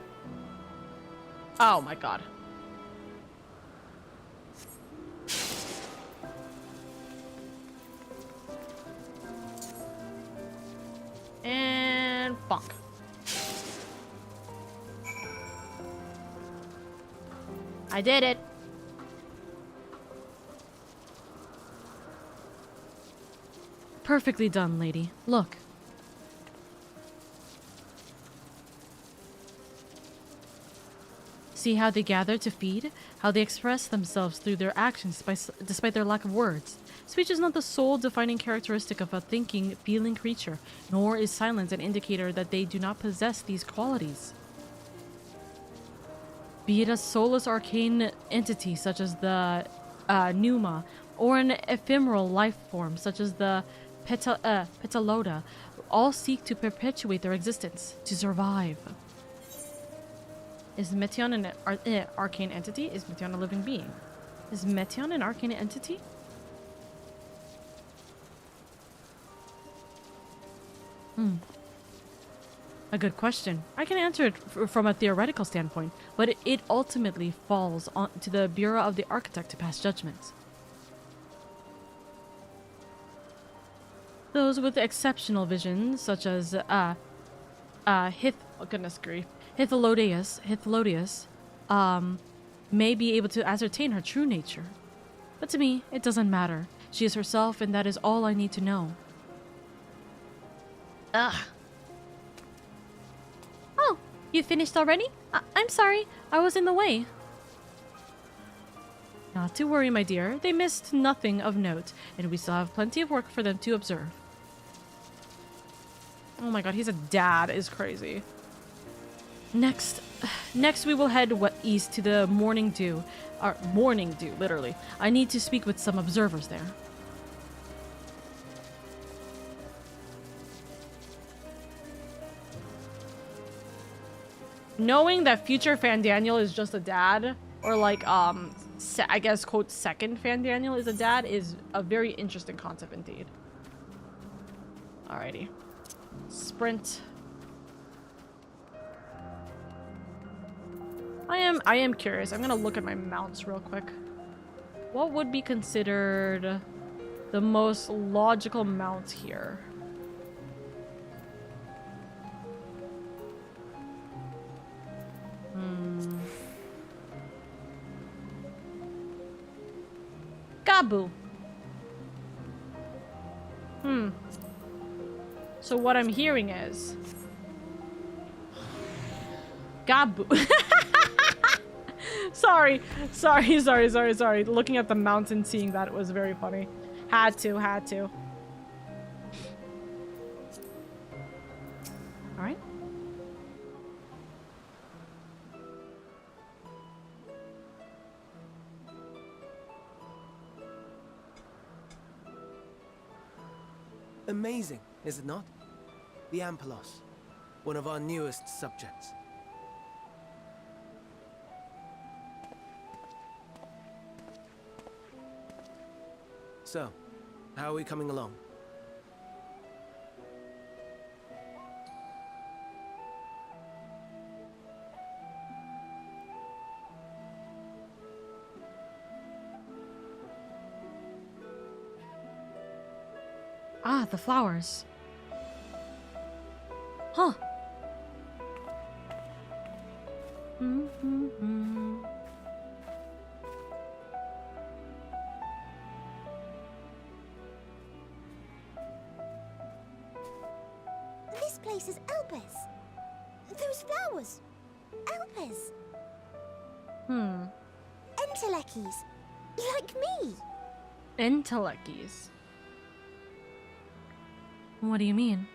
Oh my god. And bonk. I did it. Perfectly done, lady. Look. See how they gather to feed? How they express themselves through their actions despite their lack of words. Speech is not the sole defining characteristic of a thinking, feeling creature, nor is silence an indicator that they do not possess these qualities. Be it a soulless arcane entity such as the pneuma, or an ephemeral life form such as the petaloda, all seek to perpetuate their existence, to survive. Is Meteion an arcane entity? Is Meteion a living being? Is Meteion an arcane entity? A good question. I can answer it from a theoretical standpoint, but it ultimately falls to the Bureau of the Architect to pass judgments. Those with exceptional vision, such as Hythlodius, may be able to ascertain her true nature. But to me, it doesn't matter. She is herself, and that is all I need to know. Ugh. Oh, you finished already? I'm sorry, I was in the way. Not to worry, my dear. They missed nothing of note, and we still have plenty of work for them to observe. Oh my god, he's a dad is crazy. Next we will head east to the Morning Dew. Morning Dew, literally. I need to speak with some observers there. Knowing that future Fandaniel is just a dad, or like, I guess, quote, second Fandaniel is a dad, is a very interesting concept indeed. Alrighty. Sprint. I am curious. I'm gonna look at my mounts real quick. What would be considered the most logical mount here? Gabu. So what I'm hearing is Gabu. Sorry. Looking at the mountain, seeing that was very funny. Had to. Alright. Amazing, is it not? The Ampelos, one of our newest subjects. So, how are we coming along? Ah, the flowers. Huh. This place is Elpis. Those flowers. Elpis. Entelekis. Like me. Entelekis. What do you mean?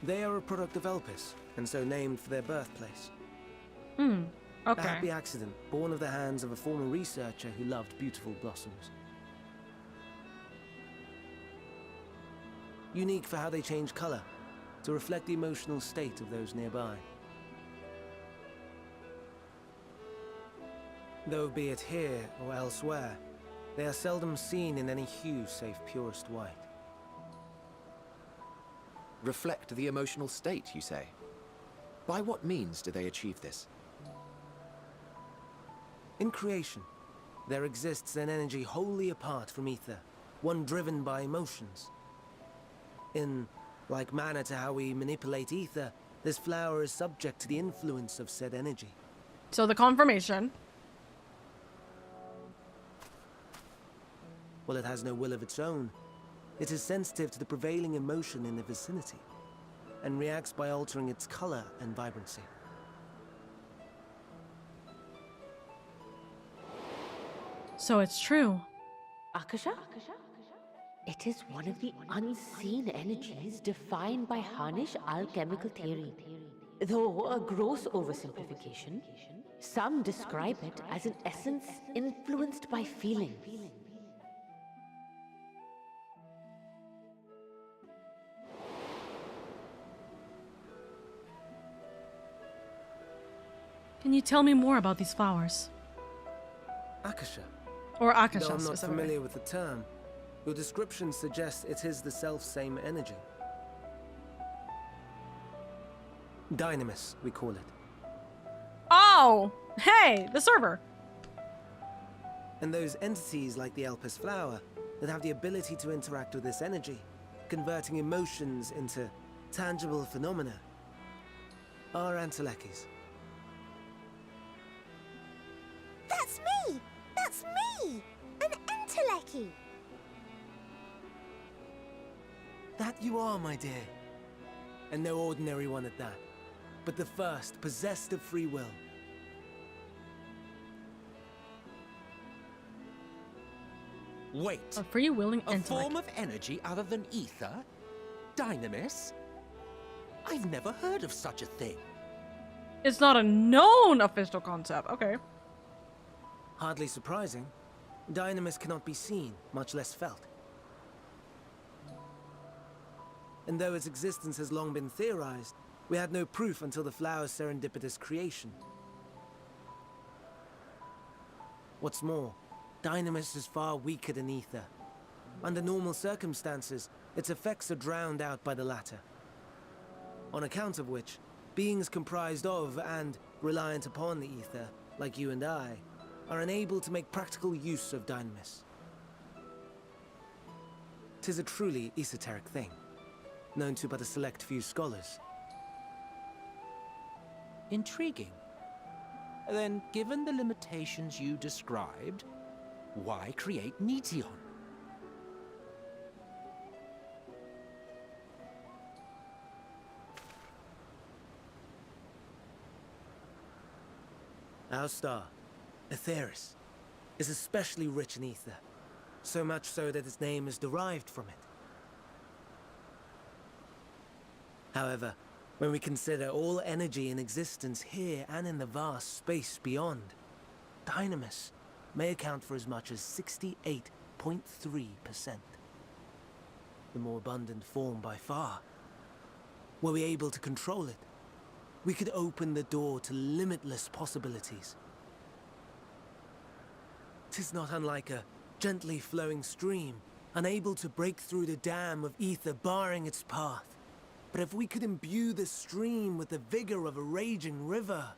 They are a product of Elpis, and so named for their birthplace. Okay. A happy accident, born of the hands of a former researcher who loved beautiful blossoms. Unique for how they change color, to reflect the emotional state of those nearby. Though be it here or elsewhere, they are seldom seen in any hue save purest white. Reflect the emotional state, you say? By what means do they achieve this? In creation, there exists an energy wholly apart from ether, one driven by emotions. In like manner to how we manipulate ether, this flower is subject to the influence of said energy. So the confirmation. While it has no will of its own, it is sensitive to the prevailing emotion in the vicinity, and reacts by altering its color and vibrancy. So it's true. Akasha? It is one of the unseen energies defined by Harnish alchemical theory. Though a gross oversimplification, some describe it as an essence influenced by feeling. Can you tell me more about these flowers? Akasha. Or Akasha, Though I'm not specifically. familiar with the term, your description suggests it is the self-same energy. Dynamis, we call it. Oh! Hey! The server! And those entities like the Elpis flower that have the ability to interact with this energy, converting emotions into tangible phenomena, are Entelekis. That's me! That's me! An Enteleki! That you are, my dear. And no ordinary one at that, but the first possessed of free will. Wait. A free-willing A intellect. form of energy other than ether? Dynamis? I've never heard of such a thing. It's not a known official concept. Okay. Hardly surprising. Dynamis cannot be seen, much less felt. And though its existence has long been theorized, we had no proof until the flower's serendipitous creation. What's more, Dynamis is far weaker than ether. Under normal circumstances, its effects are drowned out by the latter. On account of which, beings comprised of and reliant upon the ether, like you and I, are unable to make practical use of Dynamis. 'Tis a truly esoteric thing, known to but a select few scholars. Intriguing. Then, given the limitations you described, why create Netion? Our star, Aetheris, is especially rich in ether, so much so that its name is derived from it. However, when we consider all energy in existence here and in the vast space beyond, Dynamis may account for as much as 68.3%. the more abundant form by far. Were we able to control it, we could open the door to limitless possibilities. 'Tis not unlike a gently flowing stream, unable to break through the dam of ether barring its path. But if we could imbue the stream with the vigor of a raging river...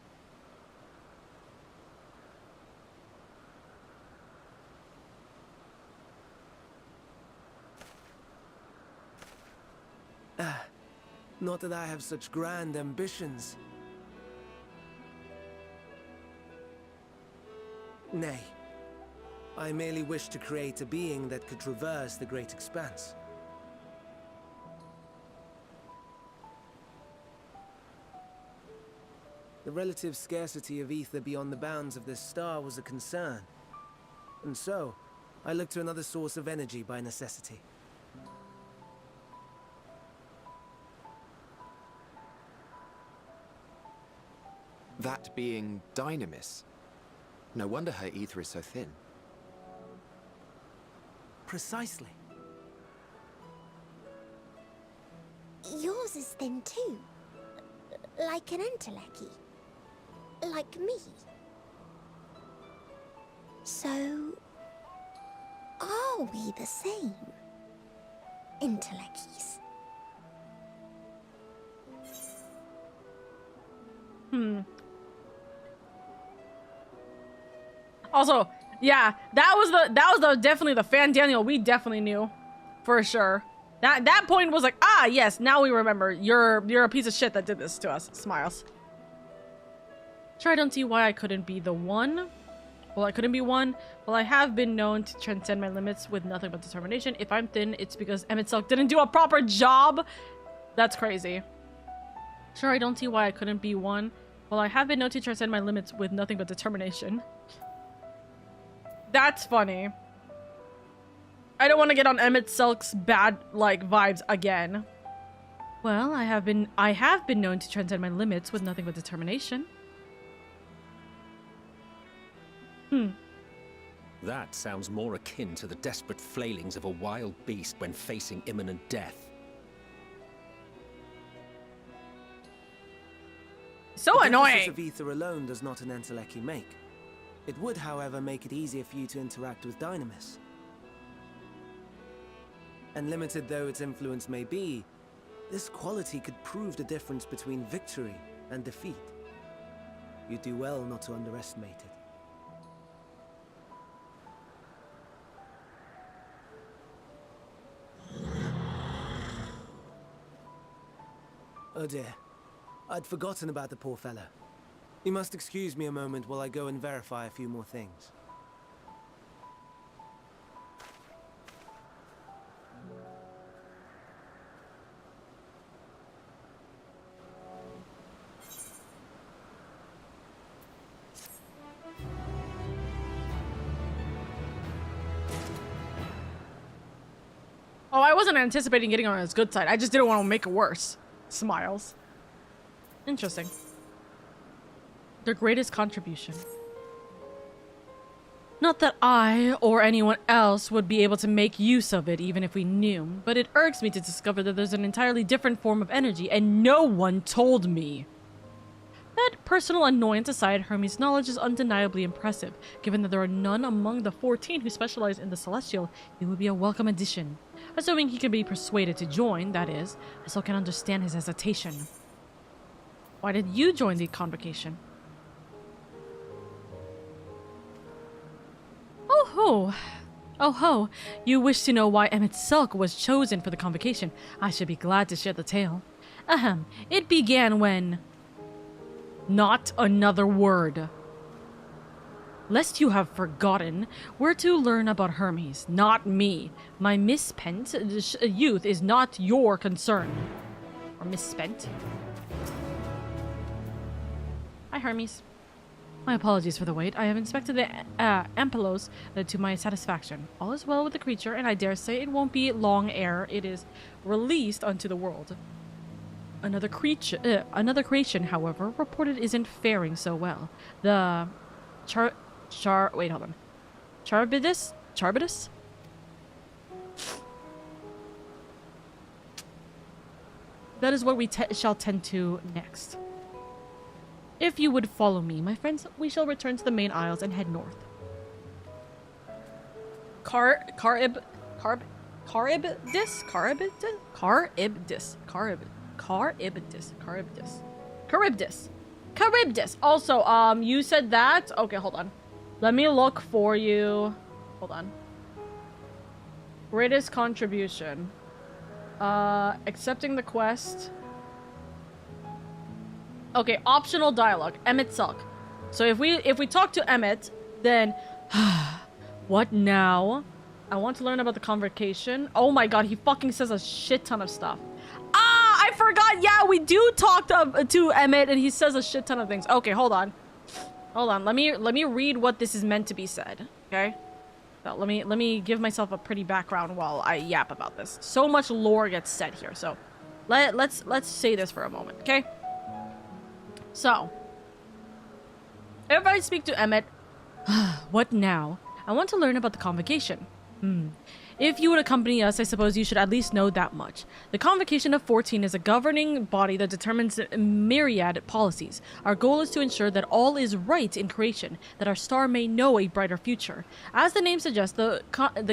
Not that I have such grand ambitions. Nay. I merely wish to create a being that could traverse the great expanse. The relative scarcity of ether beyond the bounds of this star was a concern. And so, I looked to another source of energy by necessity. That being Dynamis. No wonder her ether is so thin. Precisely. Yours is thin too. Like an entelechy. Like me. So... are we the same? Entelechies. Also, yeah, that was the definitely the fan Daniel we definitely knew. For sure. That point was like, ah, yes, now we remember. You're a piece of shit that did this to us. Smiles. Sure, I don't see why I couldn't be the one. Well, I couldn't be one. Well, I have been known to transcend my limits with nothing but determination. If I'm thin, it's because Emmett didn't do a proper job. That's crazy. Sure, I don't see why I couldn't be one. Well, I have been known to transcend my limits with nothing but determination. That's funny. I don't want to get on Emmett Silk's bad, like, vibes again. Well, I have been known to transcend my limits with nothing but determination. That sounds more akin to the desperate flailings of a wild beast when facing imminent death. So annoying! The of ether alone does not an entelechi make. It would, however, make it easier for you to interact with Dynamis. And limited though its influence may be, this quality could prove the difference between victory and defeat. You do well not to underestimate it. Oh dear. I'd forgotten about the poor fella. You must excuse me a moment while I go and verify a few more things. Oh, I wasn't anticipating getting on his good side. I just didn't want to make it worse. Smiles. Interesting. Their greatest contribution. Not that I or anyone else would be able to make use of it even if we knew, but it irks me to discover that there's an entirely different form of energy and no one told me. That personal annoyance aside, Hermes' knowledge is undeniably impressive. Given that there are none among the 14 who specialize in the Celestial, he would be a welcome addition. Assuming he can be persuaded to join, that is, I still can understand his hesitation. Why did you join the convocation? Oh ho! Oh ho! You wish to know why Emmett Silk was chosen for the convocation. I should be glad to share the tale. Ahem. It began when... Not another word. Lest you have forgotten, we're to learn about Hermes, not me. My misspent youth is not your concern. Or misspent. Hi, Hermes. My apologies for the wait. I have inspected the ampulos to my satisfaction. All is well with the creature, and I dare say it won't be long ere it is released unto the world. Another creation, however, reported isn't faring so well. The wait, hold on. Charbidus? That is what we shall tend to next. If you would follow me, my friends, we shall return to the main aisles and head north. Caribdis. Also, you said that. Okay, hold on. Let me look for you. Hold on. Greatest contribution. Accepting the quest. Okay, optional dialogue. Emmett Sulk. So if we talk to Emmett, then what now? I want to learn about the convocation. Oh my god, he fucking says a shit ton of stuff. Ah, I forgot. Yeah, we do talk to Emmett, and he says a shit ton of things. Okay, hold on. Hold on. Let me read what this is meant to be said. Okay. So let me give myself a pretty background while I yap about this. So much lore gets said here. So let's say this for a moment. Okay. So if I speak to Emmett, what now? I want to learn about the convocation. If you would accompany us, I suppose you should at least know that much. The Convocation of 14 is a governing body that determines myriad policies. Our goal is to ensure that all is right in creation, that our star may know a brighter future. As the name suggests, the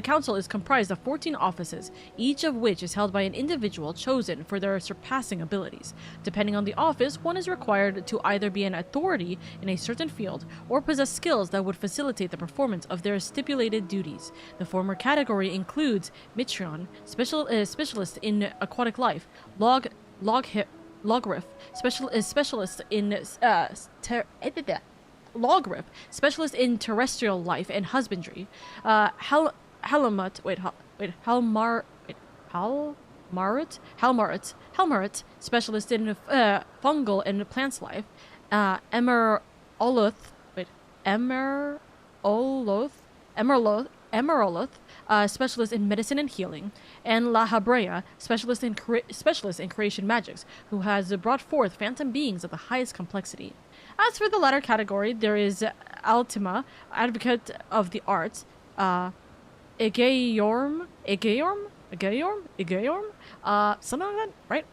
council is comprised of 14 offices, each of which is held by an individual chosen for their surpassing abilities. Depending on the office, one is required to either be an authority in a certain field or possess skills that would facilitate the performance of their stipulated duties. The former category includes Mitrion, specialist in aquatic life, Logriff, specialist in Logriff, specialist in terrestrial life and husbandry, Helmarit, specialist in fungal and plants life, Emeroloth, specialist in medicine and healing, and La Habrea, specialist in creation magics, who has brought forth phantom beings of the highest complexity. As for the latter category, there is Altima, advocate of the arts, Egeorm, something like that, right?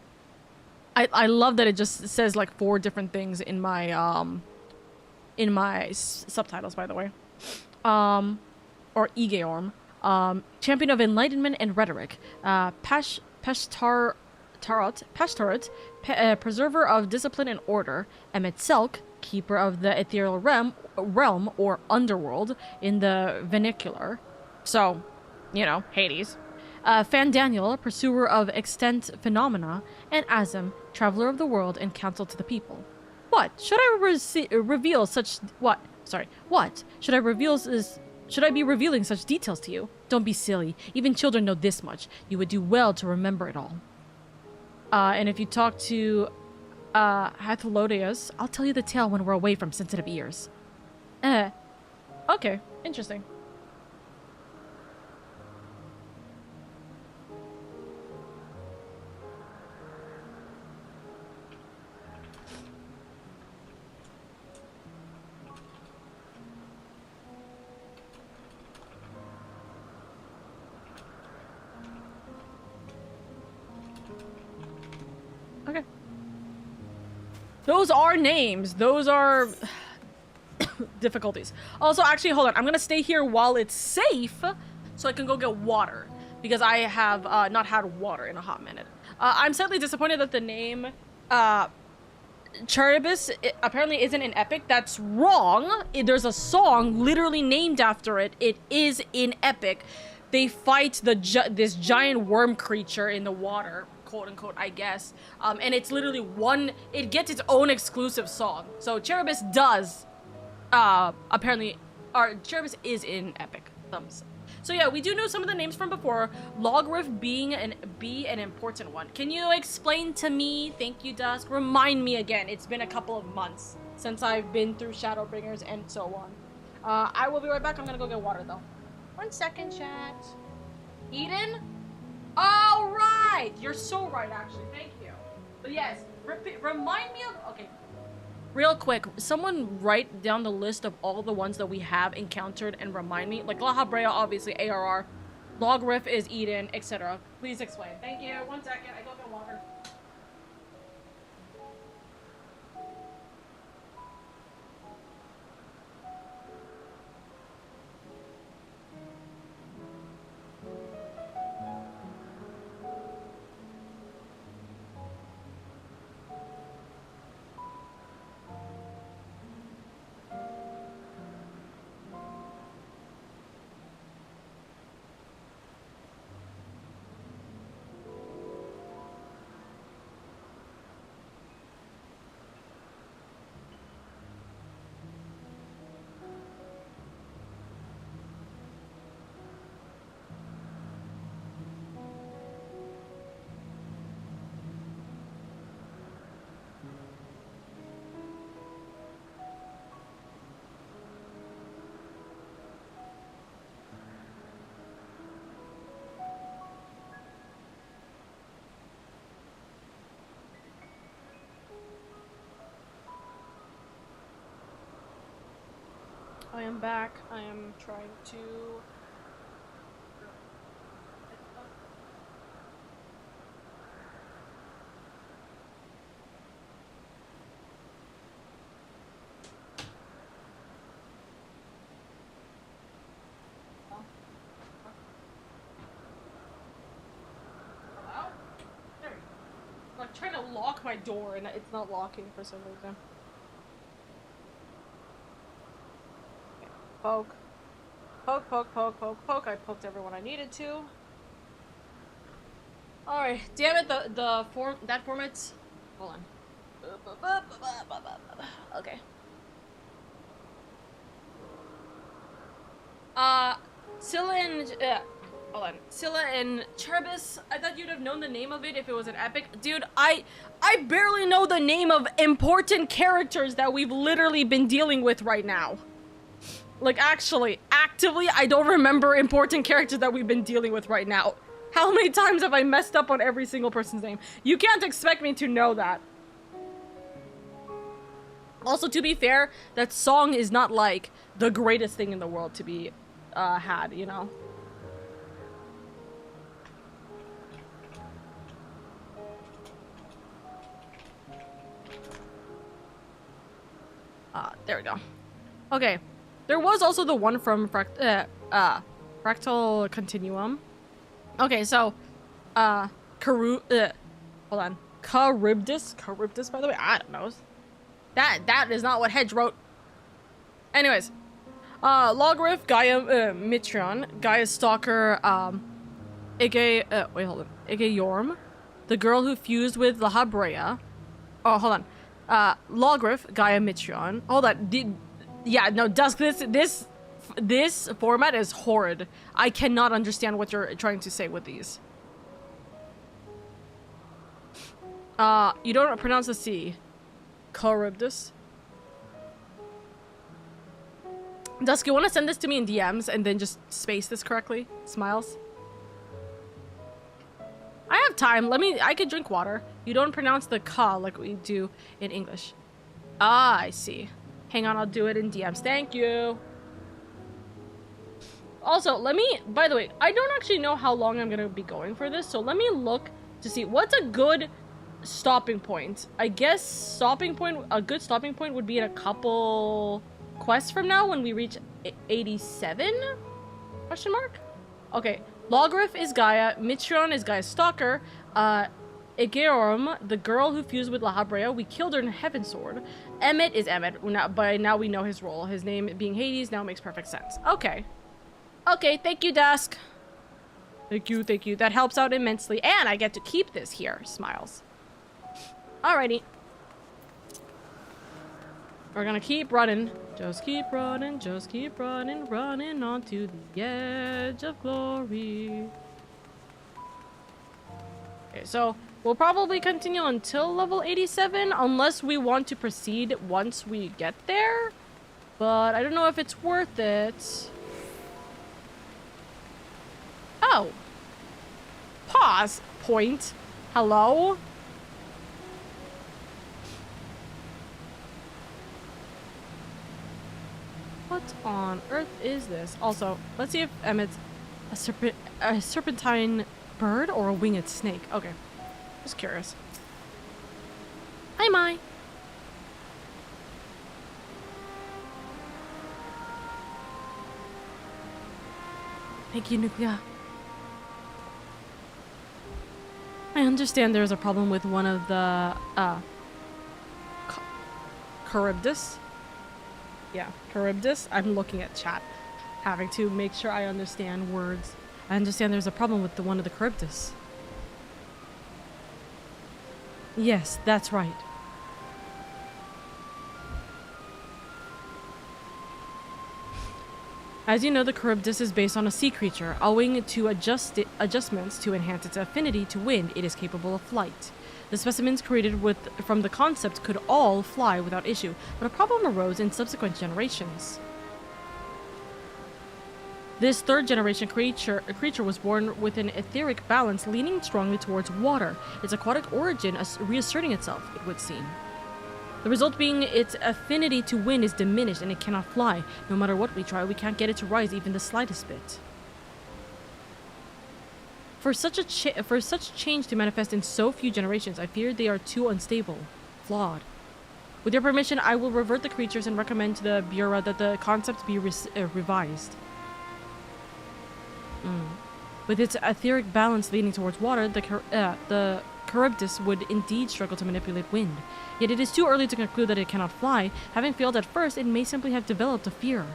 I love that it just says like 4 different things in my subtitles, by the way. Or Egeorm, champion of enlightenment and rhetoric, Pashtarot, preserver of discipline and order, Emmett Selk, keeper of the ethereal realm or underworld in the vernacular, so, you know, Hades, Fandaniel, pursuer of extant phenomena, and Azim, traveler of the world and counsel to the people. What? Should I reveal such... What? Sorry. What? Should I be revealing such details to you? Don't be silly. Even children know this much. You would do well to remember it all. And if you talk to Hathalodius, I'll tell you the tale when we're away from sensitive ears. Okay. Interesting. Okay. Those are names. Those are difficulties. Also, actually, hold on. I'm gonna stay here while it's safe so I can go get water. Because I have not had water in a hot minute. I'm sadly disappointed that the name Charybdis apparently isn't in Epic. That's wrong. There's a song literally named after it. It is in Epic. They fight this giant worm creature in the water, quote unquote, I guess. And it's literally it gets its own exclusive song. So Charybdis does, apparently, Charybdis is in Epic. So yeah, we do know some of the names from before. Logriff being an important one. Can you explain to me? Thank you, Dusk. Remind me again. It's been a couple of months since I've been through Shadowbringers and so on. I will be right back. I'm gonna go get water though. 1 second, chat. Eden? All right. You're so right, actually. Thank you. But yes, remind me of... Okay. Real quick, someone write down the list of all the ones that we have encountered and remind me. Like La Habrea, obviously, ARR. Logriff is Eden, etc. Please explain. Thank you. 1 second. I go get water. I am back. I am trying to... Hello? There we go. I'm like trying to lock my door and it's not locking for some reason. Okay. Poke. Poke, poke, poke, poke, poke. I poked everyone I needed to. Alright, damn it, that format's... Hold on. Okay. Scylla and... hold on. Scylla and Cherbis, I thought you'd have known the name of it if it was an epic. Dude, I barely know the name of important characters that we've literally been dealing with right now. Like, actually, actively, I don't remember important characters that we've been dealing with right now. How many times have I messed up on every single person's name? You can't expect me to know that. Also, to be fair, that song is not, like, the greatest thing in the world to be, had, you know? There we go. Okay. There was also the one from Fractal Continuum. Okay, so, hold on. Charybdis, by the way? I don't know. That is not what Hedge wrote. Anyways. Logarith, Gaia, Mitron, Gaia Stalker, Ige, wait, hold on. Ige Yorm, the girl who fused with LadyAria. Oh, hold on. Logarith, Gaia Mitron. Hold on. Yeah, no, Dusk, this format is horrid. I cannot understand what you're trying to say with these. You don't pronounce the C. Charybdis. Dusk, you want to send this to me in DMs and then just space this correctly? Smiles. I have time. I could drink water. You don't pronounce the ka like we do in English. Ah, I see. Hang on, I'll do it in DMs. Thank you. Also, by the way, I don't actually know how long I'm gonna be going for this, so let me look to see what's a good stopping point. I guess a good stopping point would be in a couple quests from now when we reach 87? Question mark? Okay, Logarith is Gaia, Mitron is Gaia Stalker, Egeorm, the girl who fused with LadyAria, we killed her in Heavensward. Emmet is Emmet, by now we know his role. His name being Hades now makes perfect sense. Okay. Okay, thank you, Dusk. Thank you, thank you. That helps out immensely, and I get to keep this here. Smiles. Alrighty. We're gonna keep running. Just keep running, running onto the edge of glory. Okay, so we'll probably continue until level 87 unless we want to proceed once we get there. But I don't know if it's worth it. Oh. Pause. Point. Hello? What on earth is this? Also, let's see if Emmett's a serpentine bird or a winged snake. Okay. Just curious. Hi, Mai. Thank you, Nuclear. I understand there's a problem with one of the, Charybdis? Yeah, Charybdis. I'm looking at chat, having to make sure I understand words. I understand there's a problem with one of the Charybdis. Yes, that's right. As you know, the Charybdis is based on a sea creature. Owing to adjustments to enhance its affinity to wind, it is capable of flight. The specimens created from the concept could all fly without issue, but a problem arose in subsequent generations. This third generation creature was born with an etheric balance leaning strongly towards water, its aquatic origin reasserting itself, it would seem. The result being its affinity to wind is diminished and it cannot fly. No matter what we try, we can't get it to rise even the slightest bit. For such change to manifest in so few generations, I fear they are too unstable, flawed. With your permission, I will revert the creatures and recommend to the Bureau that the concept be revised. With its etheric balance leaning towards water, the Charybdis would indeed struggle to manipulate wind. Yet it is too early to conclude that it cannot fly. Having failed at first, it may simply have developed a fear.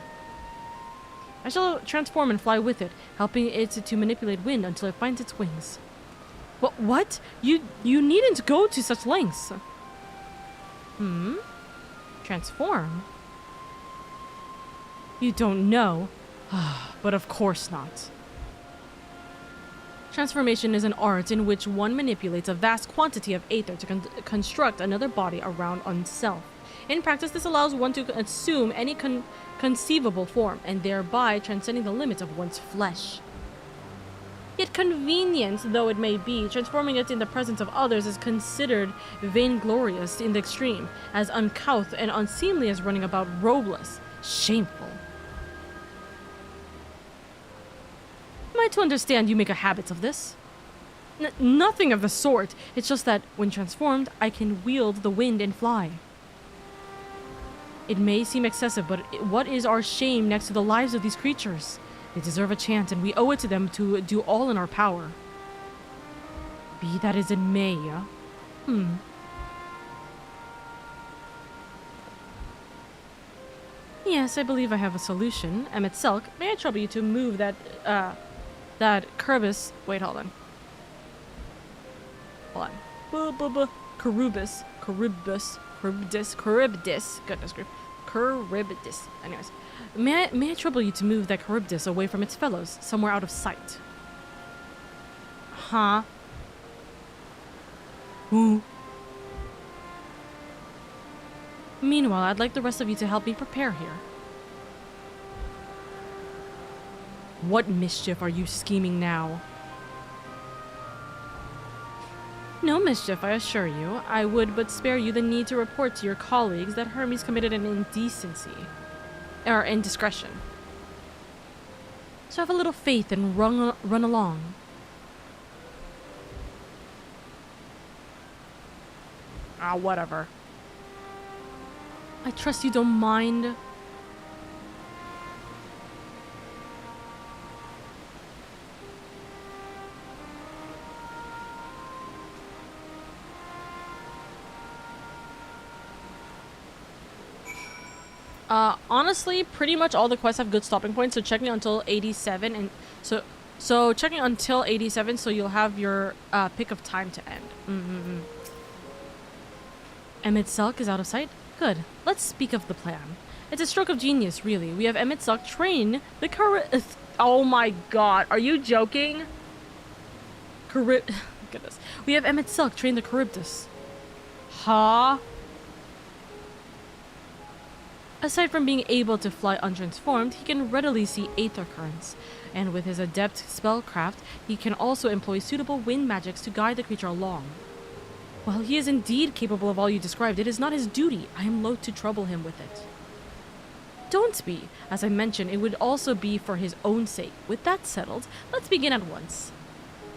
I shall transform and fly with it, helping it to manipulate wind until it finds its wings. What? You needn't go to such lengths. Transform? You don't know. But of course not. Transformation is an art in which one manipulates a vast quantity of aether to construct another body around oneself. In practice, this allows one to assume any conceivable form, and thereby transcending the limits of one's flesh. Yet convenient though it may be, transforming it in the presence of others is considered vainglorious in the extreme, as uncouth and unseemly as running about robeless. Shameful. Am I to understand you make a habit of this? Nothing of the sort. It's just that, when transformed, I can wield the wind and fly. It may seem excessive, but what is our shame next to the lives of these creatures? They deserve a chance, and we owe it to them to do all in our power. Be that as it may, Yes, I believe I have a solution. Emmet Selk, may I trouble you to move that Charybdis... Wait, hold on. Charybdis. Goodness grief. Charybdis. Anyways. May I trouble you to move that Charybdis away from its fellows, somewhere out of sight? Huh? Who? Meanwhile, I'd like the rest of you to help me prepare here. What mischief are you scheming now? No mischief, I assure you. I would but spare you the need to report to your colleagues that Hermes committed an indecency. Or indiscretion. So have a little faith and run along. Whatever. I trust you don't mind. Honestly, pretty much all the quests have good stopping points, so checking until 87 and so checking until 87 so you'll have your pick of time to end. Emmet Selk is out of sight? Good. Let's speak of the plan. It's a stroke of genius, really. We have Emmet Selk train the oh my god, are you joking? Goodness. We have Emmet Selk train the Charybdis. Huh? Aside from being able to fly untransformed, he can readily see aether currents, and with his adept spellcraft, he can also employ suitable wind magics to guide the creature along. While he is indeed capable of all you described, it is not his duty. I am loath to trouble him with it. Don't be. As I mentioned, it would also be for his own sake. With that settled, let's begin at once.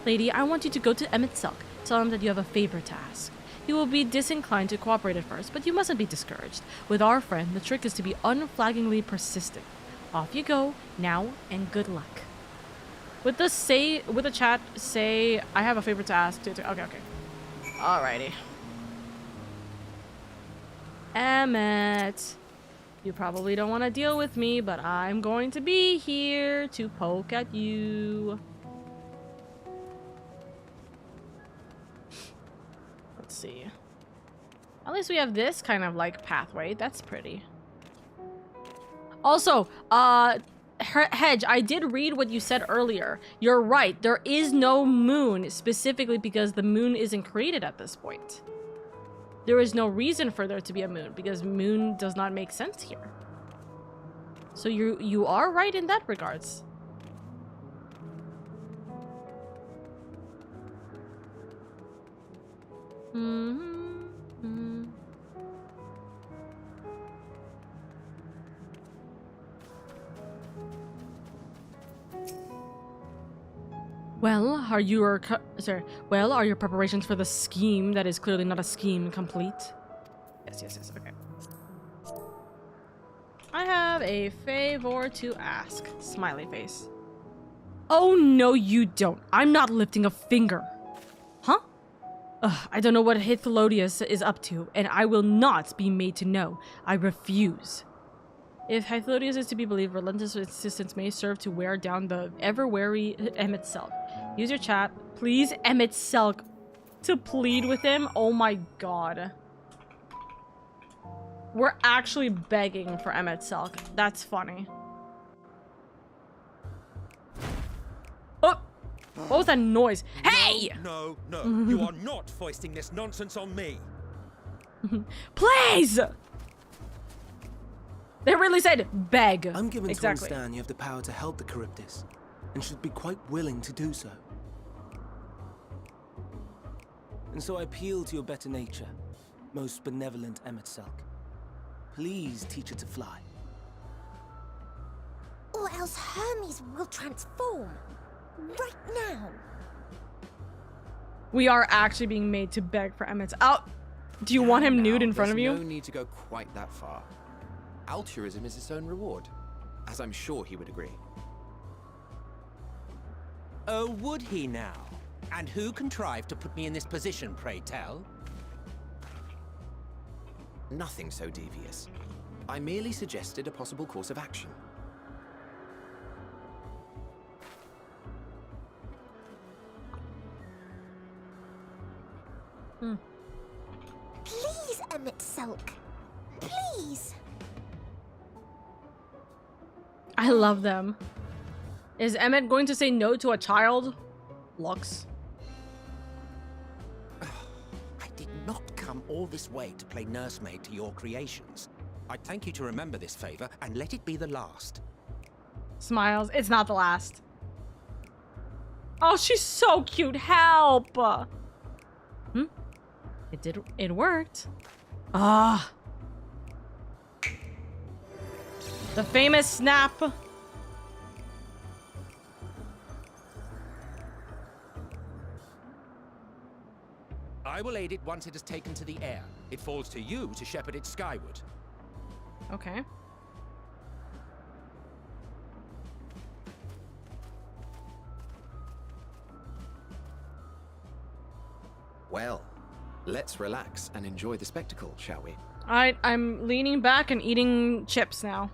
Lady, I want you to go to Emmet Selk. Tell him that you have a favor to ask. He will be disinclined to cooperate at first, but you mustn't be discouraged. With our friend, the trick is to be unflaggingly persistent. Off you go, now, and good luck. With the chat, say, I have a favor to ask. Okay. Alrighty. Emmet. You probably don't want to deal with me, but I'm going to be here to poke at you. Let's see. At least we have this kind of like pathway. That's pretty. Also, Hedge, I did read what you said earlier. You're right. There is no moon, specifically because the moon isn't created at this point. There is no reason for there to be a moon because moon does not make sense here. So you are right in that regards. Well, are your preparations for the scheme that is clearly not a scheme complete? Yes, okay. I have a favor to ask. Smiley face. Oh, no, you don't. I'm not lifting a finger. Huh? I don't know what Hythlodius is up to, and I will not be made to know. I refuse. If Hythlodius is to be believed, relentless insistence may serve to wear down the ever-wary Emmett Selk. Use your chat. Please, Emmett Selk, to plead with him? Oh my god. We're actually begging for Emmett Selk. That's funny. Oh! What was that noise? Hey! No, you are not foisting this nonsense on me. Please! They really said beg. I'm given to exactly. understand you have the power to help the Charybdis, and should be quite willing to do so. And so I appeal to your better nature, most benevolent Emmett Selk. Please teach her to fly. Or else Hermes will transform. Right now. We are actually being made to beg for Emmett's out. Do you want him nude in front of you? There's no need to go quite that far. Altruism is its own reward, as I'm sure he would agree. Oh, would he now? And who contrived to put me in this position, pray tell? Nothing so devious. I merely suggested a possible course of action. Please, Emmett Selk. Please. I love them. Is Emmett going to say no to a child? Lux. I did not come all this way to play nursemaid to your creations. I'd thank you to remember this favor and let it be the last. Smiles. It's not the last. Oh, she's so cute. Help. It worked. Ah. The famous snap. I will aid it once it is taken to the air. It falls to you to shepherd it skyward. Okay. Well, let's relax and enjoy the spectacle, shall we? I'm leaning back and eating chips now.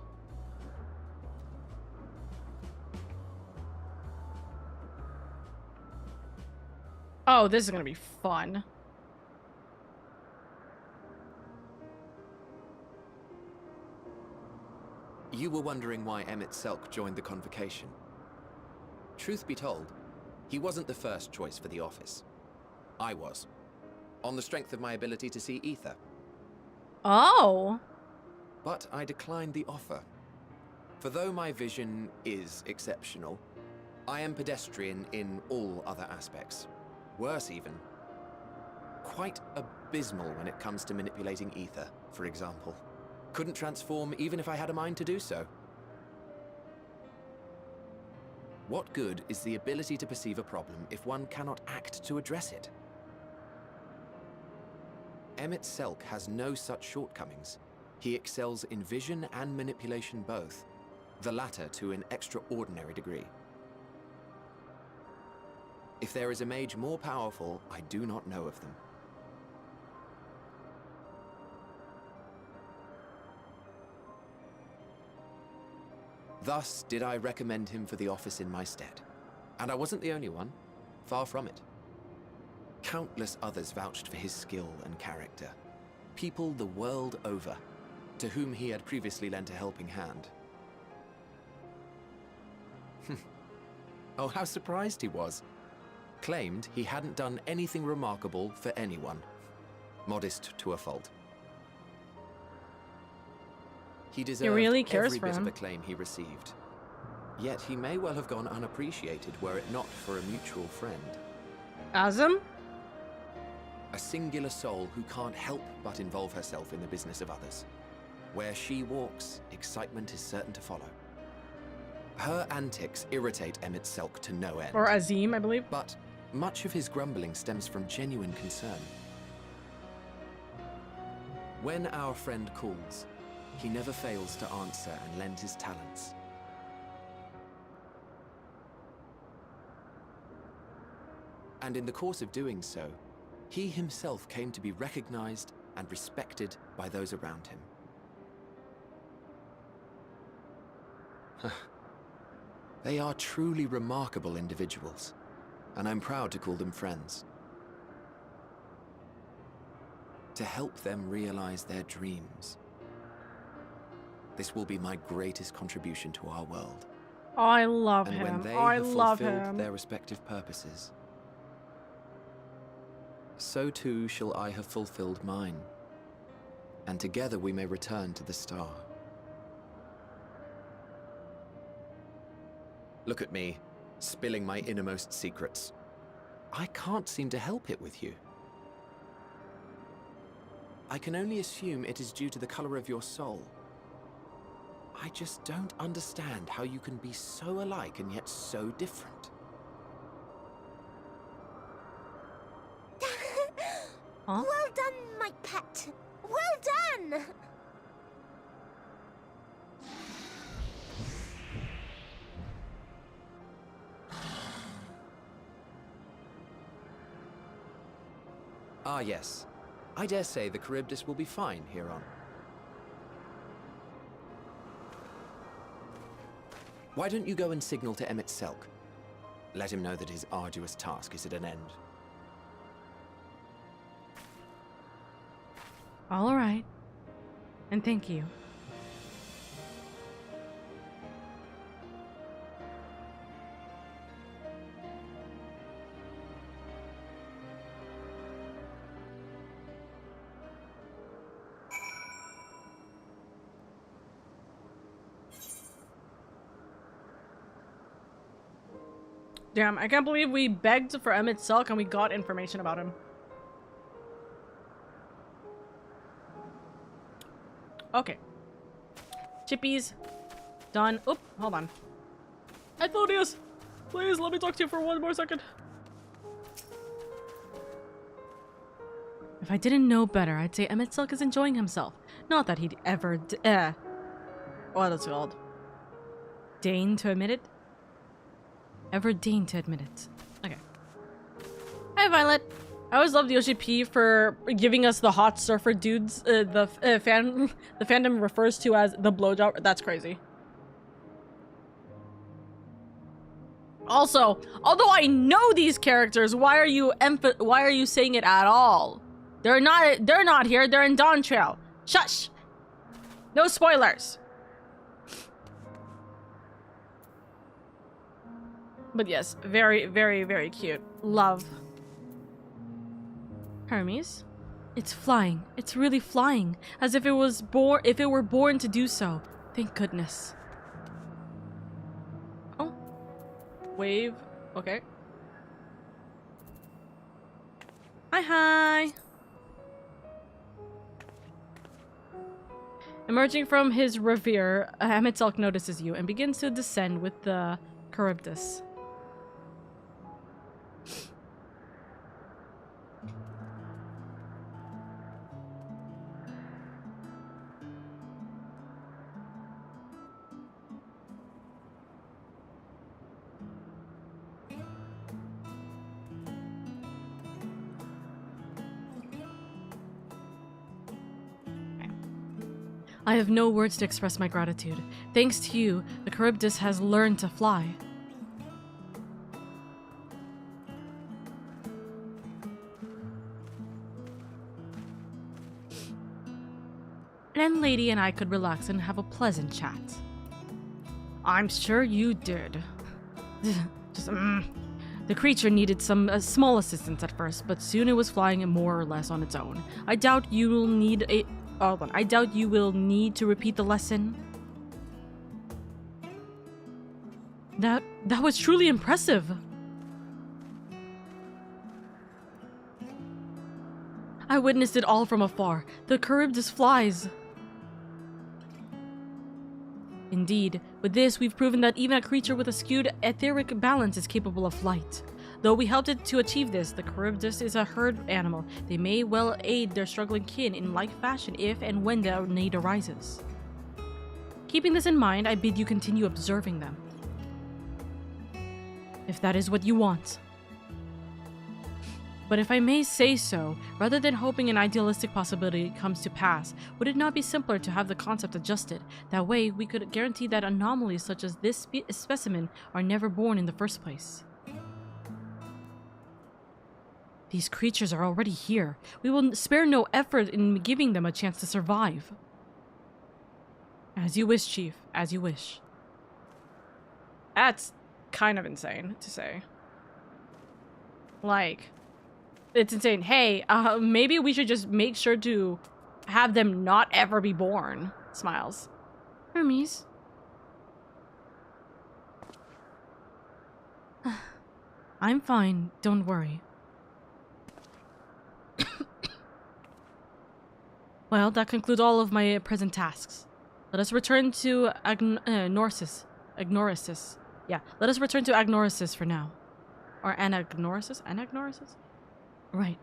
Oh, this is gonna be fun. You were wondering why Emmett Selk joined the convocation. Truth be told, he wasn't the first choice for the office. I was, on the strength of my ability to see ether. Oh. But I declined the offer. For though my vision is exceptional, I am pedestrian in all other aspects. Worse even. Quite abysmal when it comes to manipulating ether, for example. Couldn't transform even if I had a mind to do so. What good is the ability to perceive a problem if one cannot act to address it? Emmett Selk has no such shortcomings. He excels in vision and manipulation both, the latter to an extraordinary degree. If there is a mage more powerful, I do not know of them. Thus did I recommend him for the office in my stead. And I wasn't the only one. Far from it. Countless others vouched for his skill and character. People the world over, to whom he had previously lent a helping hand. Oh, how surprised he was. Claimed he hadn't done anything remarkable for anyone. Modest to a fault. He deserved really cares every for bit him. of acclaim he received. Yet he may well have gone unappreciated were it not for a mutual friend. Azim? A singular soul who can't help but involve herself in the business of others. Where she walks, excitement is certain to follow. Her antics irritate Emmett Selk to no end. Or Azim, I believe. But much of his grumbling stems from genuine concern. When our friend calls, he never fails to answer and lend his talents. And in the course of doing so, he himself came to be recognized and respected by those around him. They are truly remarkable individuals, and I'm proud to call them friends. To help them realize their dreams. This will be my greatest contribution to our world. Oh, I love and him. when they Oh, I have love fulfilled him. their respective purposes, so too shall I have fulfilled mine, and together we may return to the star. Look at me, spilling my innermost secrets. I can't seem to help it with you. I can only assume it is due to the color of your soul. I just don't understand how you can be so alike and yet so different. Well done, my pet. Well done. Ah, yes. I dare say the Charybdis will be fine here on. Why don't you go and signal to Emmett Selk? Let him know that his arduous task is at an end. All right. And thank you. Damn, I can't believe we begged for Emmett Selk and we got information about him. Okay. Chippies. Done. Oop, hold on. Anthonius! Please, let me talk to you for one more second. If I didn't know better, I'd say Emmett Selk is enjoying himself. Not that he'd ever What is it called? deign to admit it. Ever deign to admit it. Okay. Hi, Violet. I always love the OGP for giving us the hot surfer dudes the fandom refers to as the blowjob. That's crazy. Also, although I know these characters, why are you saying it at all? They're not here. They're in Dawn Trail. Shush. No spoilers. But yes, very, very, very cute. Love. Hermes? It's flying. It's really flying. As if it were born to do so. Thank goodness. Oh. Wave. Okay. Hi. Emerging from his reverie, Emmett Selk notices you and begins to descend with the Charybdis. I have no words to express my gratitude. Thanks to you, the Charybdis has learned to fly. Then Lady and I could relax and have a pleasant chat. I'm sure you did. The creature needed some small assistance at first, but soon it was flying more or less on its own. I doubt you will need to repeat the lesson. That was truly impressive. I witnessed it all from afar. The Charybdis flies. Indeed, with this, we've proven that even a creature with a skewed etheric balance is capable of flight. Though we helped it to achieve this, the Charybdis is a herd animal. They may well aid their struggling kin in like fashion if and when their need arises. Keeping this in mind, I bid you continue observing them. If that is what you want. But if I may say so, rather than hoping an idealistic possibility comes to pass, would it not be simpler to have the concept adjusted? That way, we could guarantee that anomalies such as this specimen are never born in the first place. These creatures are already here. We will spare no effort in giving them a chance to survive. As you wish, Chief. As you wish. That's kind of insane to say. Like, it's insane. Hey, maybe we should just make sure to have them not ever be born. Smiles. Hermes. I'm fine. Don't worry. Well, that concludes all of my present tasks. Let us return to Agnorasis. Yeah, let us return to Agnorasis for now. Or Anagnorisis? Anagnorisis? Right.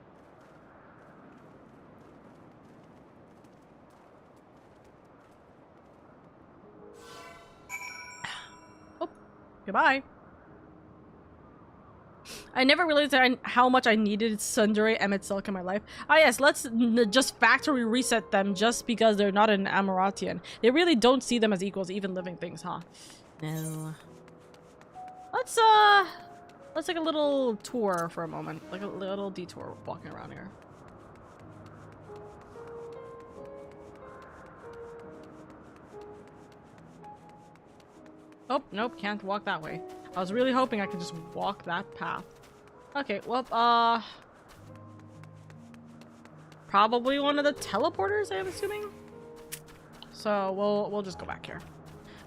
Oh, goodbye. I never realized how much I needed Sundere Emmet Silk in my life. Ah yes, let's just factory reset them just because they're not an Amaratian. They really don't see them as equals, even living things, huh? No. Let's take a little tour for a moment. Like a little detour walking around here. Oh, nope, can't walk that way. I was really hoping I could just walk that path. Okay, well, probably one of the teleporters, I'm assuming. So we'll just go back here.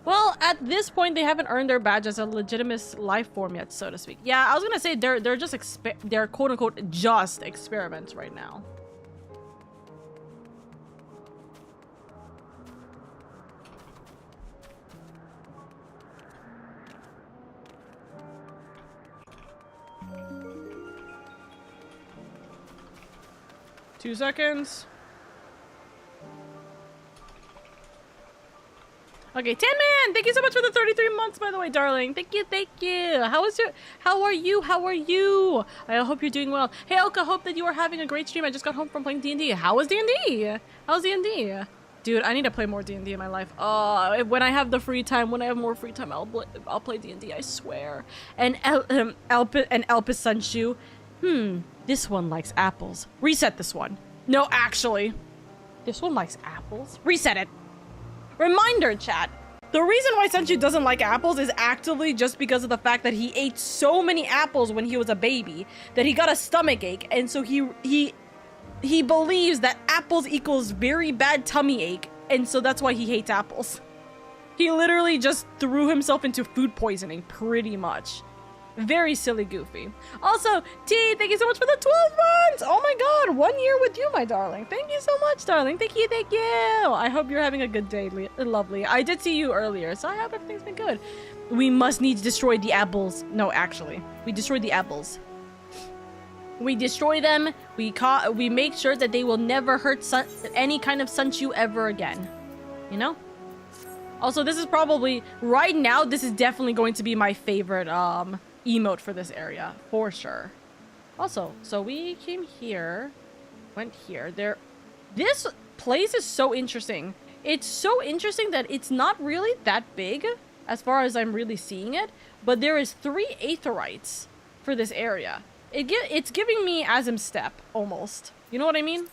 Well, at this point, they haven't earned their badge as a legitimate life form yet, so to speak. Yeah, I was gonna say they're just they're quote unquote just experiments right now. Two seconds. Okay, Tin Man, thank you so much for the 33 months, by the way, darling. Thank you, thank you. How are you? I hope you're doing well. Hey, Oka, hope that you are having a great stream. I just got home from playing D&D. How was D&D? How's D&D? Dude, I need to play more D&D in my life. When I have the free time, when I have more free time, I'll play D&D, I swear. And Elpis Sunshoe. This one likes apples. Reset this one. No, actually. This one likes apples. Reset it. Reminder, chat. The reason why Senju doesn't like apples is actually just because of the fact that he ate so many apples when he was a baby that he got a stomach ache, and so he believes that apples equals very bad tummy ache, and so that's why he hates apples. He literally just threw himself into food poisoning, pretty much. Very silly goofy. Also, T, thank you so much for the 12 months! Oh my god, 1 year with you, my darling. Thank you so much, darling. Thank you, thank you! I hope you're having a good day, lovely. I did see you earlier, so I hope everything's been good. We must needs destroy the apples. No, actually. We destroyed the apples. We destroy them, we make sure that they will never hurt any kind of Sunshoe ever again. You know? Also, this is probably, right now, this is definitely going to be my favorite, emote for this area, for sure. Also, so we came here, went here, this place is so interesting. It's so interesting that it's not really that big, as far as I'm really seeing it, but there is 3 aetherites for this area. It's giving me Azim Step, almost. You know what I mean?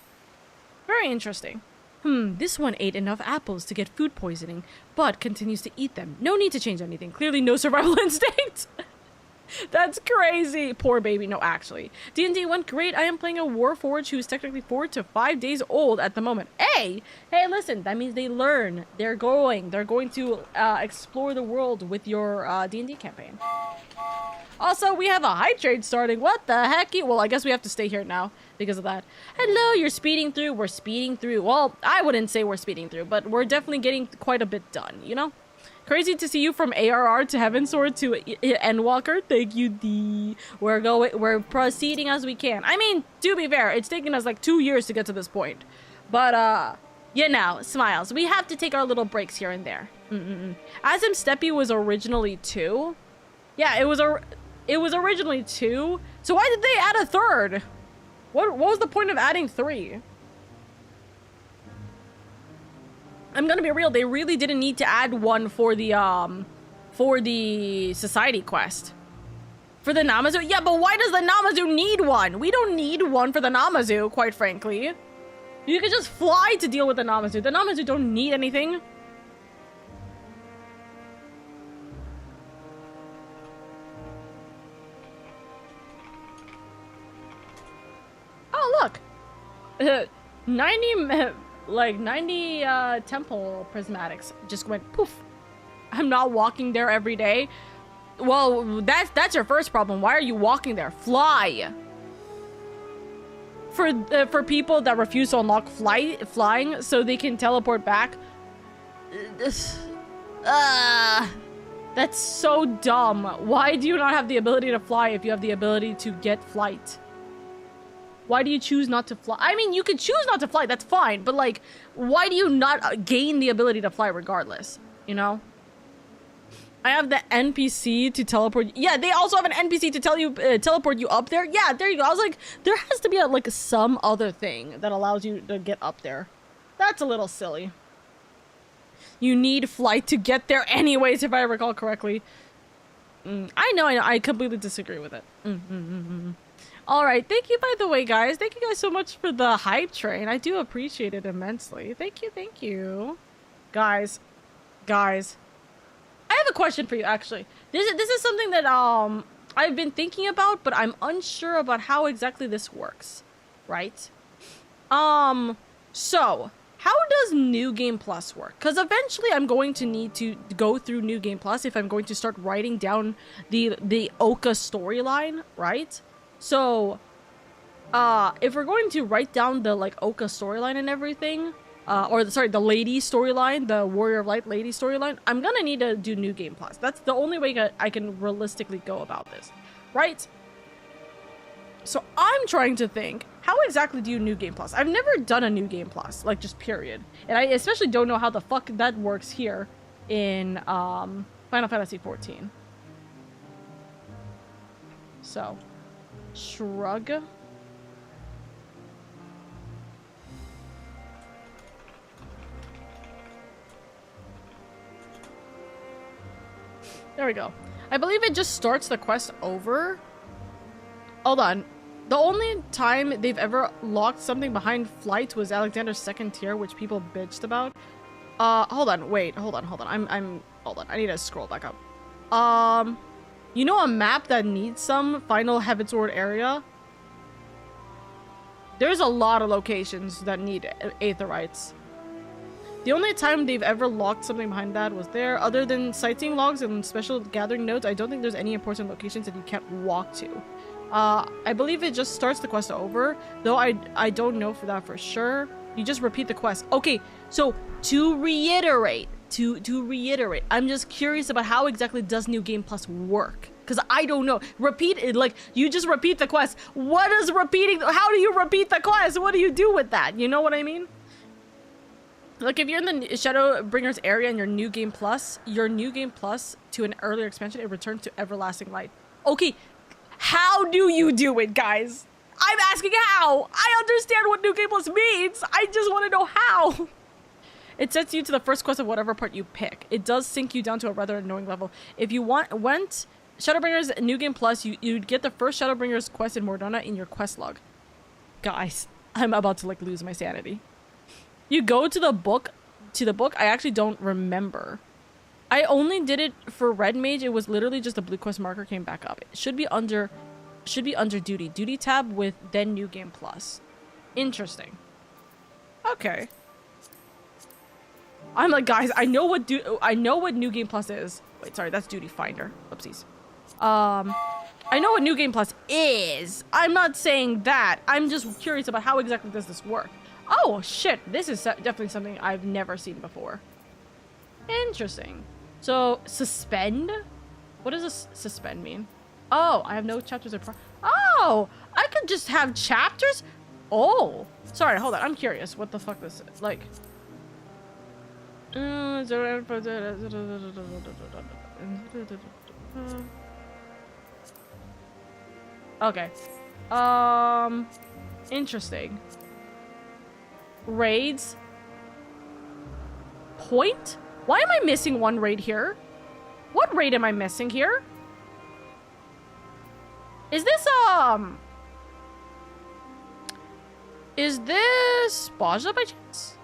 Very interesting. This one ate enough apples to get food poisoning, but continues to eat them. No need to change anything. Clearly no survival instinct. That's crazy. Poor baby. No, actually. D&D went great. I am playing a Warforged who is technically 4 to 5 days old at the moment. Hey, listen. That means they learn. They're going to explore the world with your D&D campaign. Also, we have a high trade starting. What the heck? Well, I guess we have to stay here now because of that. Hello, you're speeding through. We're speeding through. Well, I wouldn't say we're speeding through, but we're definitely getting quite a bit done, you know? Crazy to see you from ARR to Heavensward to Endwalker. Thank you, D. We're proceeding as we can. I mean, to be fair, it's taken us like 2 years to get to this point. But, you know, smiles. We have to take our little breaks here and there. Asim Steppy was originally 2. Yeah, it was originally 2. So why did they add a 3rd? What was the point of adding 3? I'm gonna be real, they really didn't need to add one for the society quest. For the Namazu? Yeah, but why does the Namazu need one? We don't need one for the Namazu, quite frankly. You can just fly to deal with the Namazu. The Namazu don't need anything. Oh, look. 90 temple prismatics just went poof. I'm not walking there every day. Well, that's your first problem. Why are you walking there? Fly. For people that refuse to unlock flying so they can teleport back. That's so dumb. Why do you not have the ability to fly if you have the ability to get flight? Why do you choose not to fly? I mean, you could choose not to fly, that's fine, but like, why do you not gain the ability to fly regardless, you know? I have the NPC to teleport. Yeah, they also have an NPC to teleport you up there. Yeah, there you go. I was like, there has to be like some other thing that allows you to get up there. That's a little silly. You need flight to get there anyways, if I recall correctly. I know, I completely disagree with it. All right, thank you, by the way, guys. Thank you guys so much for the hype train. I do appreciate it immensely. Thank you. Guys. I have a question for you, actually. This is something that I've been thinking about, but I'm unsure about how exactly this works, right? So, how does New Game Plus work? Because eventually I'm going to need to go through New Game Plus if I'm going to start writing down the Oka storyline, right? So, if we're going to write down the, like, Oka storyline and everything, the lady storyline, the Warrior of Light lady storyline, I'm gonna need to do New Game Plus. That's the only way I can realistically go about this, right? So, I'm trying to think, how exactly do you New Game Plus? I've never done a New Game Plus, like, just period. And I especially don't know how the fuck that works here in, Final Fantasy XIV. So... shrug. There we go. I believe it just starts the quest over. Hold on. The only time they've ever locked something behind flight was Alexander's second tier, which people bitched about. Hold on. Wait. Hold on. Hold on. I need to scroll back up. You know a map that needs some Final Heavensward area? There's a lot of locations that need Aetherites. The only time they've ever locked something behind that was there. Other than sightseeing logs and special gathering nodes, I don't think there's any important locations that you can't walk to. I believe it just starts the quest over, though I don't know for that for sure. You just repeat the quest. Okay, so to reiterate, I'm just curious about how exactly does New Game Plus work, because I don't know. Repeat it, like, you just repeat the quest. What is repeating? How do you repeat the quest? What do you do with that? You know what I mean? Like, if you're in the Shadowbringers area and your New Game Plus to an earlier expansion, it returns to Everlasting Light. Okay, how do you do it, guys? I'm asking how. I understand what New Game Plus means. I just want to know how. It sets you to the first quest of whatever part you pick. It does sink you down to a rather annoying level. If you went Shadowbringers New Game Plus, you'd get the first Shadowbringers quest in Mordona in your quest log. Guys, I'm about to like lose my sanity. You go to the book. I actually don't remember. I only did it for Red Mage. It was literally just a blue quest marker came back up. It should be under duty tab with then New Game Plus. Interesting. Okay. I'm like, guys, I know what New Game Plus is. Wait, sorry, that's Duty Finder. Oopsies. I know what New Game Plus is. I'm not saying that. I'm just curious about how exactly does this work. Oh, shit. This is definitely something I've never seen before. Interesting. So, suspend? What does this suspend mean? Oh, I have no chapters of Oh, I could just have chapters? Oh, sorry, hold on. I'm curious what the fuck this is. Like, okay. Interesting. Raids. Point? Why am I missing one raid here? What raid am I missing here? Is this, is this Baja by chance?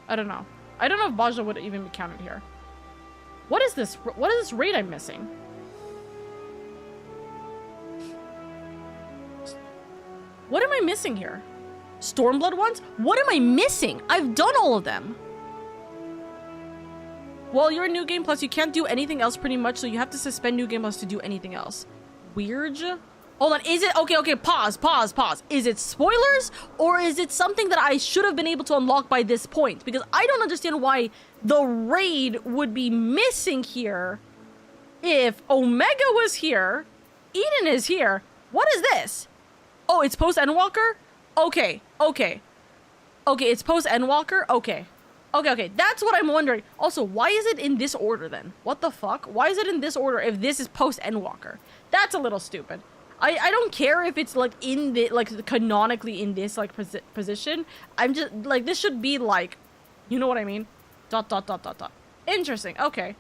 I don't know. I don't know if Baja would even be counted here. What is this? What is this raid I'm missing? What am I missing here? Stormblood ones? What am I missing? I've done all of them. Well, you're in New Game Plus. You can't do anything else pretty much, so you have to suspend New Game Plus to do anything else. Weird. Hold on. Is it... Okay, pause. Is it spoilers? Or is it something that I should have been able to unlock by this point? Because I don't understand why the raid would be missing here if Omega was here, Eden is here. What is this? Oh, it's post Endwalker? Okay. It's post Endwalker? Okay. That's what I'm wondering. Also, why is it in this order then? What the fuck? Why is it in this order if this is post Endwalker? That's a little stupid. I don't care if it's like in the like canonically in this like position. I'm just like this should be like, you know what I mean? ... Interesting. Okay.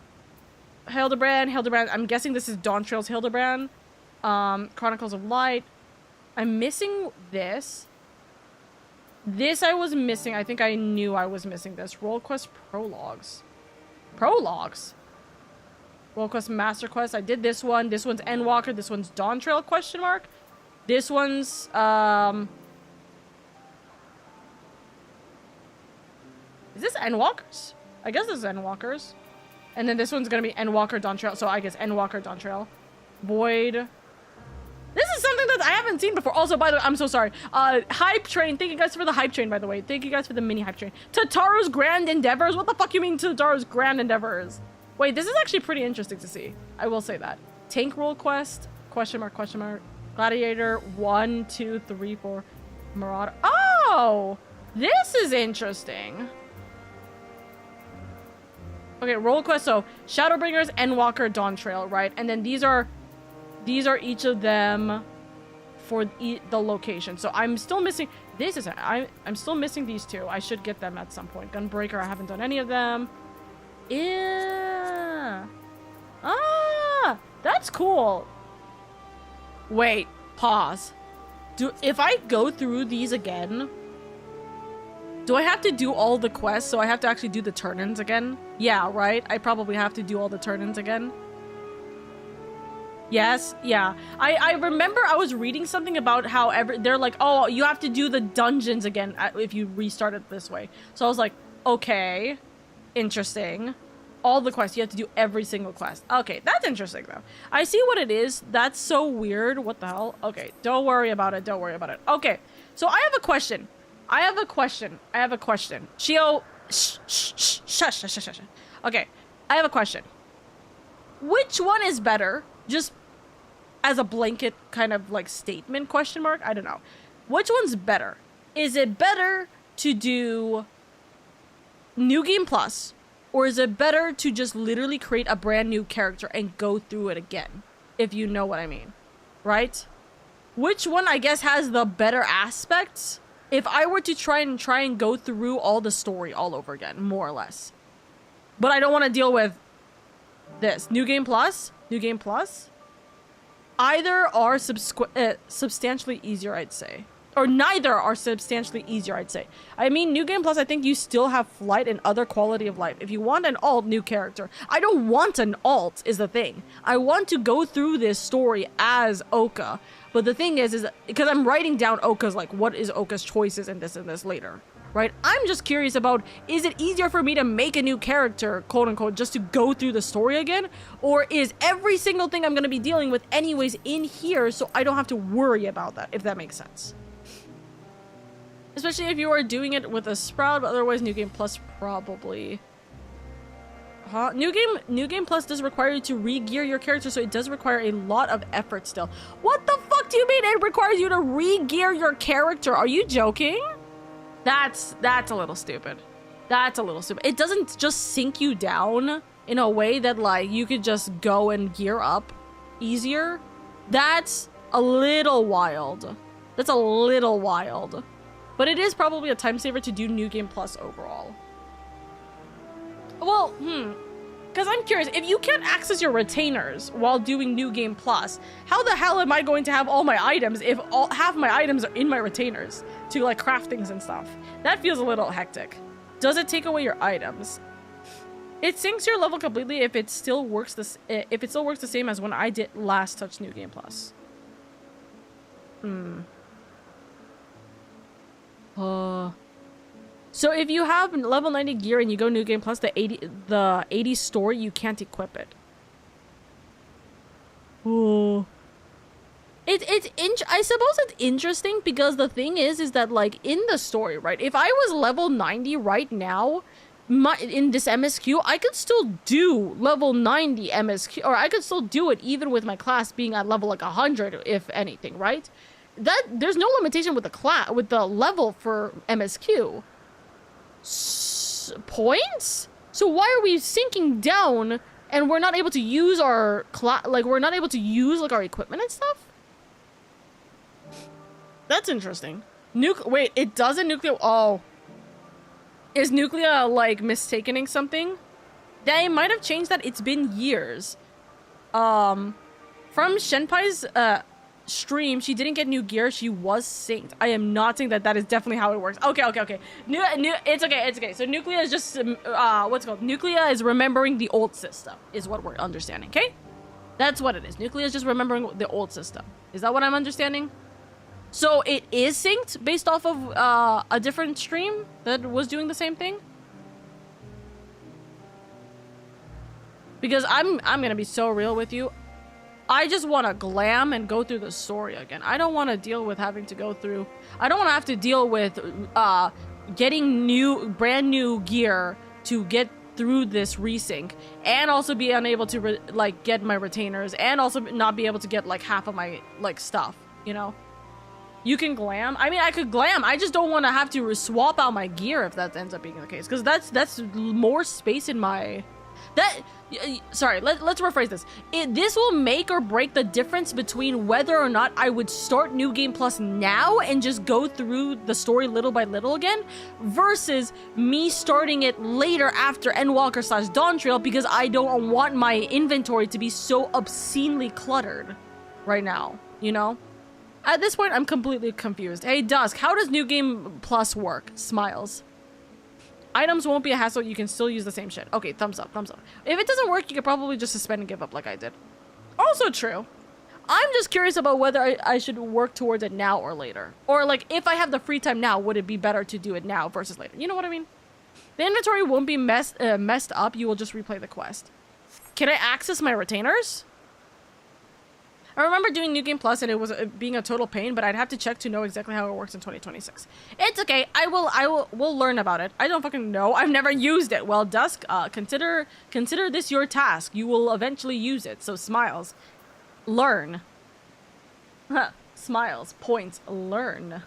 Hildebrand. I'm guessing this is Dawn Trail's Hildebrand. Chronicles of Light. I'm missing this. This I was missing. I think I knew I was missing this. Roll Quest Prologues. Roll Quest Master Quest. I did this one. This one's Endwalker. This one's Dawn Trail ? This one's is this Endwalkers? I guess this is Endwalkers. And then this one's gonna be Endwalker Dawn Trail. So I guess Endwalker Dawn Trail. Void. This is something that I haven't seen before. Also, by the way, I'm so sorry. Hype Train. Thank you guys for the Hype Train, by the way. Thank you guys for the mini Hype Train. Tataru's Grand Endeavors? What the fuck you mean Tataru's Grand Endeavors? Wait, this is actually pretty interesting to see. I will say that. Tank Roll Quest? ? Gladiator. 1, 2, 3, 4. Marauder. Oh! This is interesting. Okay, Roll Quest. So, Shadowbringers, Endwalker, Dawn Trail, right? And then these are each of them for the location. So I'm still missing... I'm still missing these two. I should get them at some point. Gunbreaker, I haven't done any of them. Yeah. Ah! That's cool. Wait. Pause. If I go through these again... Do I have to do all the quests? So I have to actually do the turn-ins again? Yeah, right? I probably have to do all the turn-ins again. Yes, yeah. I remember I was reading something about how they're like, oh, you have to do the dungeons again if you restart it this way. So I was like, okay, interesting. All the quests, you have to do every single quest. Okay, that's interesting though. I see what it is. That's so weird. What the hell? Okay, don't worry about it. Okay, so I have a question. Chio, shush. Okay, I have a question. Which one is better? Just as a blanket kind of like statement ? I don't know. Which one's better? Is it better to do New Game Plus, or is it better to just literally create a brand new character and go through it again? If you know what I mean, right? Which one I guess has the better aspects? If I were to try and go through all the story all over again, more or less. But I don't want to deal with this. New Game Plus? Either are substantially easier, I'd say. Or neither are substantially easier, I'd say. I mean, New Game Plus, I think you still have flight and other quality of life. If you want an alt new character, I don't want an alt, is the thing. I want to go through this story as Oka. But the thing is because I'm writing down Oka's, like, what is Oka's choices in this later. Right? I'm just curious about, is it easier for me to make a new character, quote unquote, just to go through the story again? Or is every single thing I'm going to be dealing with anyways in here so I don't have to worry about that, if that makes sense? Especially if you are doing it with a Sprout, but otherwise New Game Plus probably. New game plus does require you to re-gear your character, so it does require a lot of effort still. What the fuck do you mean it requires you to re-gear your character? Are you joking? That's a little stupid. That's a little stupid. It doesn't just sink you down in a way that like you could just go and gear up easier. That's a little wild. That's a little wild. But it is probably a time saver to do New Game Plus overall. Well, because I'm curious, if you can't access your retainers while doing New Game Plus, how the hell am I going to have all my items if half my items are in my retainers to like craft things and stuff? That feels a little hectic. Does it take away your items? It syncs your level completely if it still works the same as when I did last touch New Game Plus. So if you have level 90 gear and you go New Game Plus, the 80 story, you can't equip it. Oh. I suppose it's interesting because the thing is that like in the story, right? If I was level 90 right now, in this MSQ, I could still do level 90 MSQ, or I could still do it even with my class being at level like 100, if anything, right? There's no limitation with the level for MSQ. Points? So why are we sinking down and we're not able to use our we're not able to use like our equipment and stuff? That's interesting. Wait, it doesn't nuclear. Oh, is Nuclea like mistakening something? They might have changed that. It's been years. From Shenpai's stream, she didn't get new gear. She was synced. I am not saying that is definitely how it works. Okay. It's okay. So Nuclea is just what's it called? Nuclea is remembering the old system, is what we're understanding. Okay, that's what it is. Nuclea is just remembering the old system. Is that what I'm understanding? So it is synced based off of a different stream that was doing the same thing. Because I'm gonna be so real with you. I just want to glam and go through the story again. I don't want to deal with having to go through. I don't want to have to deal with getting brand new gear to get through this resync, and also be unable to get my retainers, and also not be able to get like half of my stuff. You know, you can glam. I mean, I could glam. I just don't want to have to swap out my gear if that ends up being the case, because that's more space in my. Sorry, let's rephrase this. This will make or break the difference between whether or not I would start New Game Plus now and just go through the story little by little again, versus me starting it later after Endwalker / Dawntrail, because I don't want my inventory to be so obscenely cluttered right now, you know? At this point, I'm completely confused. Hey, Dusk, how does New Game Plus work? Smiles. Items won't be a hassle. You can still use the same shit. Okay, thumbs up, thumbs up. If it doesn't work, you could probably just suspend and give up like I did. Also true. I'm just curious about whether I should work towards it now or later. Or, like, if I have the free time now, would it be better to do it now versus later? You know what I mean? The inventory won't be messed up. You will just replay the quest. Can I access my retainers? I remember doing New Game Plus and it was being a total pain, but I'd have to check to know exactly how it works in 2026. It's okay. We'll learn about it. I don't fucking know. I've never used it. Well, Dusk, consider this your task. You will eventually use it. So smiles. Learn. Smiles. Points. Learn.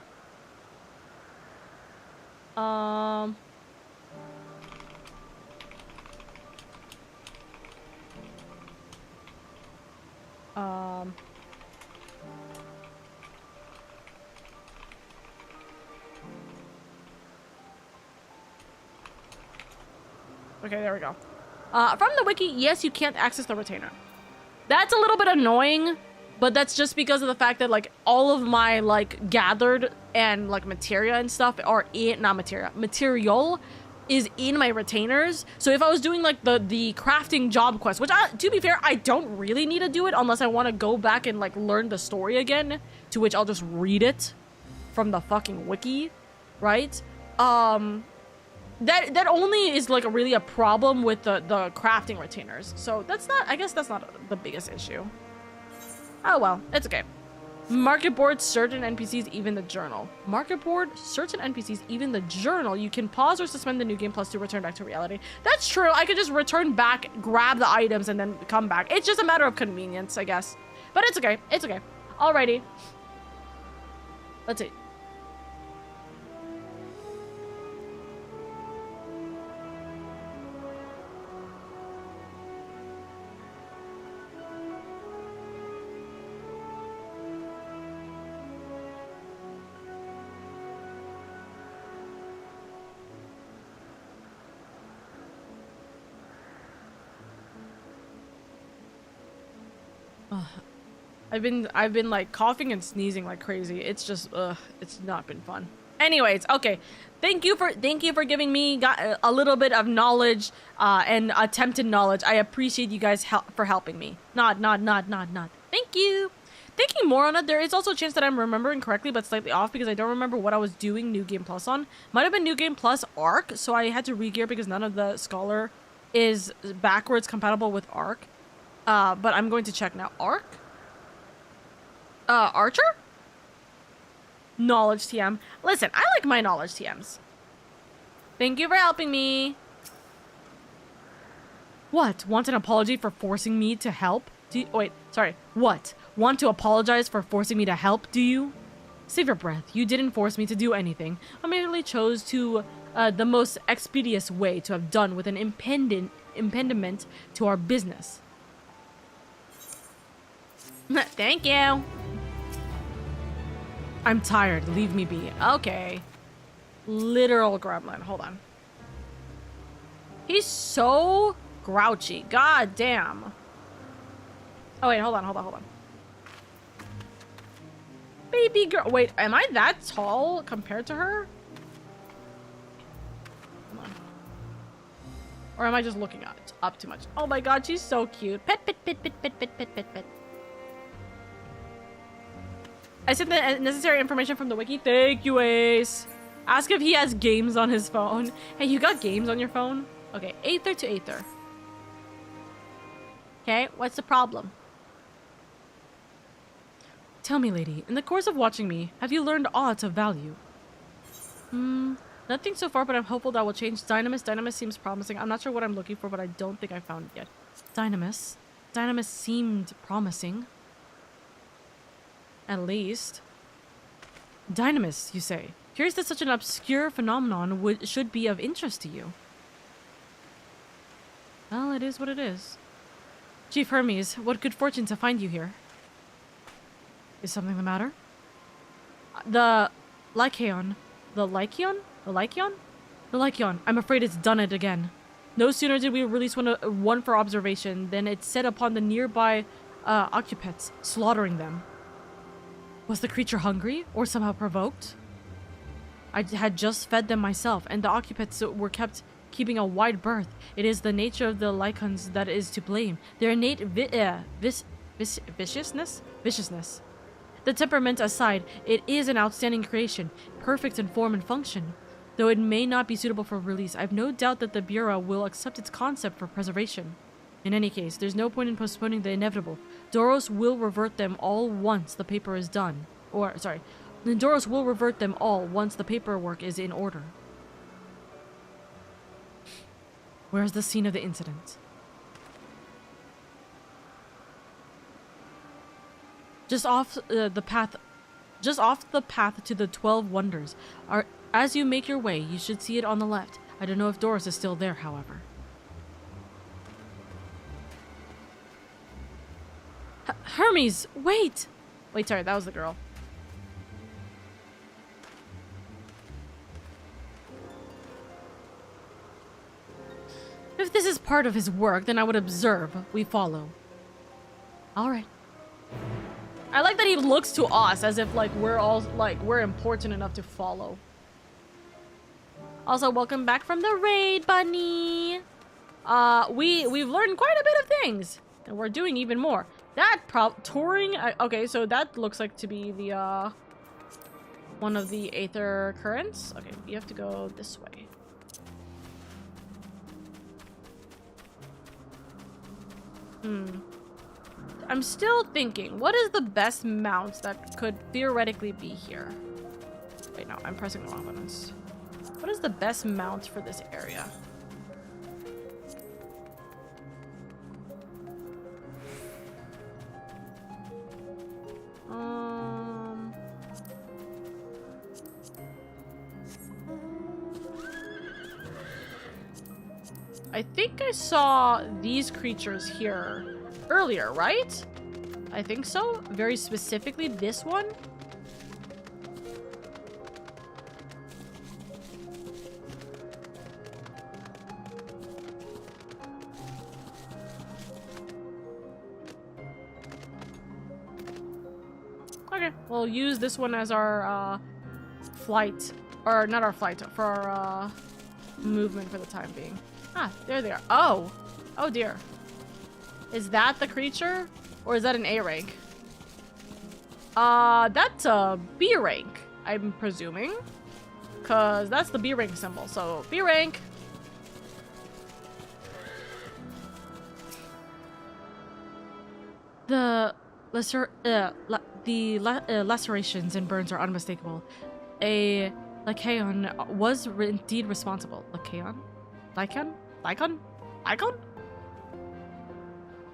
Okay, there we go. From the wiki, yes, you can't access the retainer. That's a little bit annoying, but that's just because of the fact that, like, all of my, like, gathered and, like, materia and stuff are in, not materia, material is in my retainers. So if I was doing, like, the crafting job quest, which, to be fair, I don't really need to do it unless I want to go back and, like, learn the story again, to which I'll just read it from the fucking wiki, right? That only is, like, really a problem with the crafting retainers. So that's not, I guess that's not the biggest issue. Oh well, it's okay. Market board, certain NPCs, even the journal. Market board, certain NPCs, even the journal. You can pause or suspend the new game plus to return back to reality. That's true. I could just return back, grab the items, and then come back. It's just a matter of convenience, I guess. But it's okay. It's okay. Alrighty. Let's see. I've been like coughing and sneezing like crazy. It's just it's not been fun. Anyways, okay. Thank you for giving me a little bit of knowledge and attempted knowledge. I appreciate you guys for helping me. Nod. Thank you. Thinking more on it, there is also a chance that I'm remembering correctly but slightly off because I don't remember what I was doing New Game Plus on. Might have been New Game Plus Arc, so I had to re-gear because none of the Scholar is backwards compatible with Arc. But I'm going to check now. Arc? Archer? Knowledge TM. Listen, I like my knowledge TMs. Thank you for helping me. What? Want an apology for forcing me to help? Wait, sorry. What? Want to apologize for forcing me to help, do you? Save your breath. You didn't force me to do anything. I merely chose to the most expeditious way to have done with an impediment to our business. Thank you. I'm tired. Leave me be. Okay. Literal gremlin. Hold on. He's so grouchy. God damn. Oh, wait. Hold on. Baby girl. Wait, am I that tall compared to her? Come on. Or am I just looking up too much? Oh my god, she's so cute. Pet. I sent the necessary information from the wiki. Thank you, Ace. Ask if he has games on his phone. Hey, you got games on your phone? Okay, Aether to Aether. Okay, what's the problem? Tell me, lady, in the course of watching me, have you learned aught of value? Nothing so far, but I'm hopeful that will change. Dynamis seems promising. I'm not sure what I'm looking for, but I don't think I found it yet. Dynamis seemed promising. At least. Dynamis, you say? Curious that such an obscure phenomenon should be of interest to you. Well, it is what it is. Chief Hermes, what good fortune to find you here. Is something the matter? The Lycaon. The Lycaon? I'm afraid it's done it again. No sooner did we release one for observation than it set upon the nearby occupants, slaughtering them. Was the creature hungry or somehow provoked? I had just fed them myself, and the occupants were keeping a wide berth. It is the nature of the Lycans that is to blame. Their innate viciousness? The temperament aside, it is an outstanding creation, perfect in form and function. Though it may not be suitable for release, I've no doubt that the Bureau will accept its concept for preservation. In any case, there's no point in postponing the inevitable. Doros will revert them all once the paper is done. Doros will revert them all once the paperwork is in order. Where's the scene of the incident? Just off the path to the 12 Wonders. As you make your way, you should see it on the left. I don't know if Doros is still there, however. Hermes, wait! Wait, sorry, that was the girl. If this is part of his work, then I would observe. We follow. Alright. I like that he looks to us as if like we're important enough to follow. Also, welcome back from the raid, bunny. We've learned quite a bit of things, and we're doing even more. That touring. Okay, so that looks like to be the one of the Aether currents. Okay, you have to go this way. I'm still thinking, what is the best mount that could theoretically be here? Wait, no, I'm pressing the wrong buttons. What is the best mount for this area? I think I saw these creatures here earlier, right? I think so. Very specifically, this one. Okay, we'll use this one as our flight, or not our flight, for our movement for the time being. Ah, there they are. Oh, oh dear. Is that the creature, or is that an A rank? That's a B rank, I'm presuming, cause that's the B rank symbol. So B rank. The lacerations and burns are unmistakable. A Lycaon was indeed responsible. Lycaon?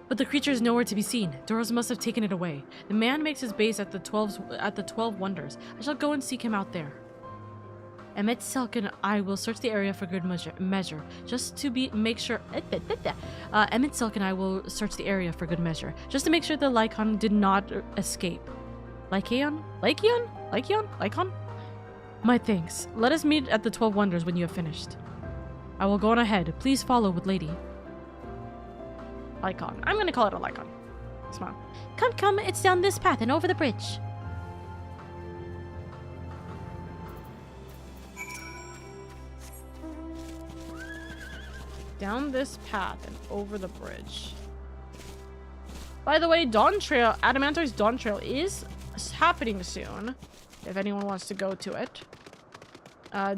But the creature is nowhere to be seen. Doros must have taken it away. The man makes his base at the 12 Wonders. I shall go and seek him out there. Emmett Silk and I will search the area for good measure, just to make sure. Emmett Silk and I will search the area for good measure, just to make sure the Lycaon did not escape. Lycaon? My thanks. Let us meet at the 12 Wonders when you have finished. I will go on ahead. Please follow with Lady. Lycaon. I'm gonna call it a Lycaon. Smile. Come, it's down this path and over the bridge. Down this path and over the bridge. By the way, Dawn Trail, Adamantoy's Dawn Trail is happening soon, if anyone wants to go to it.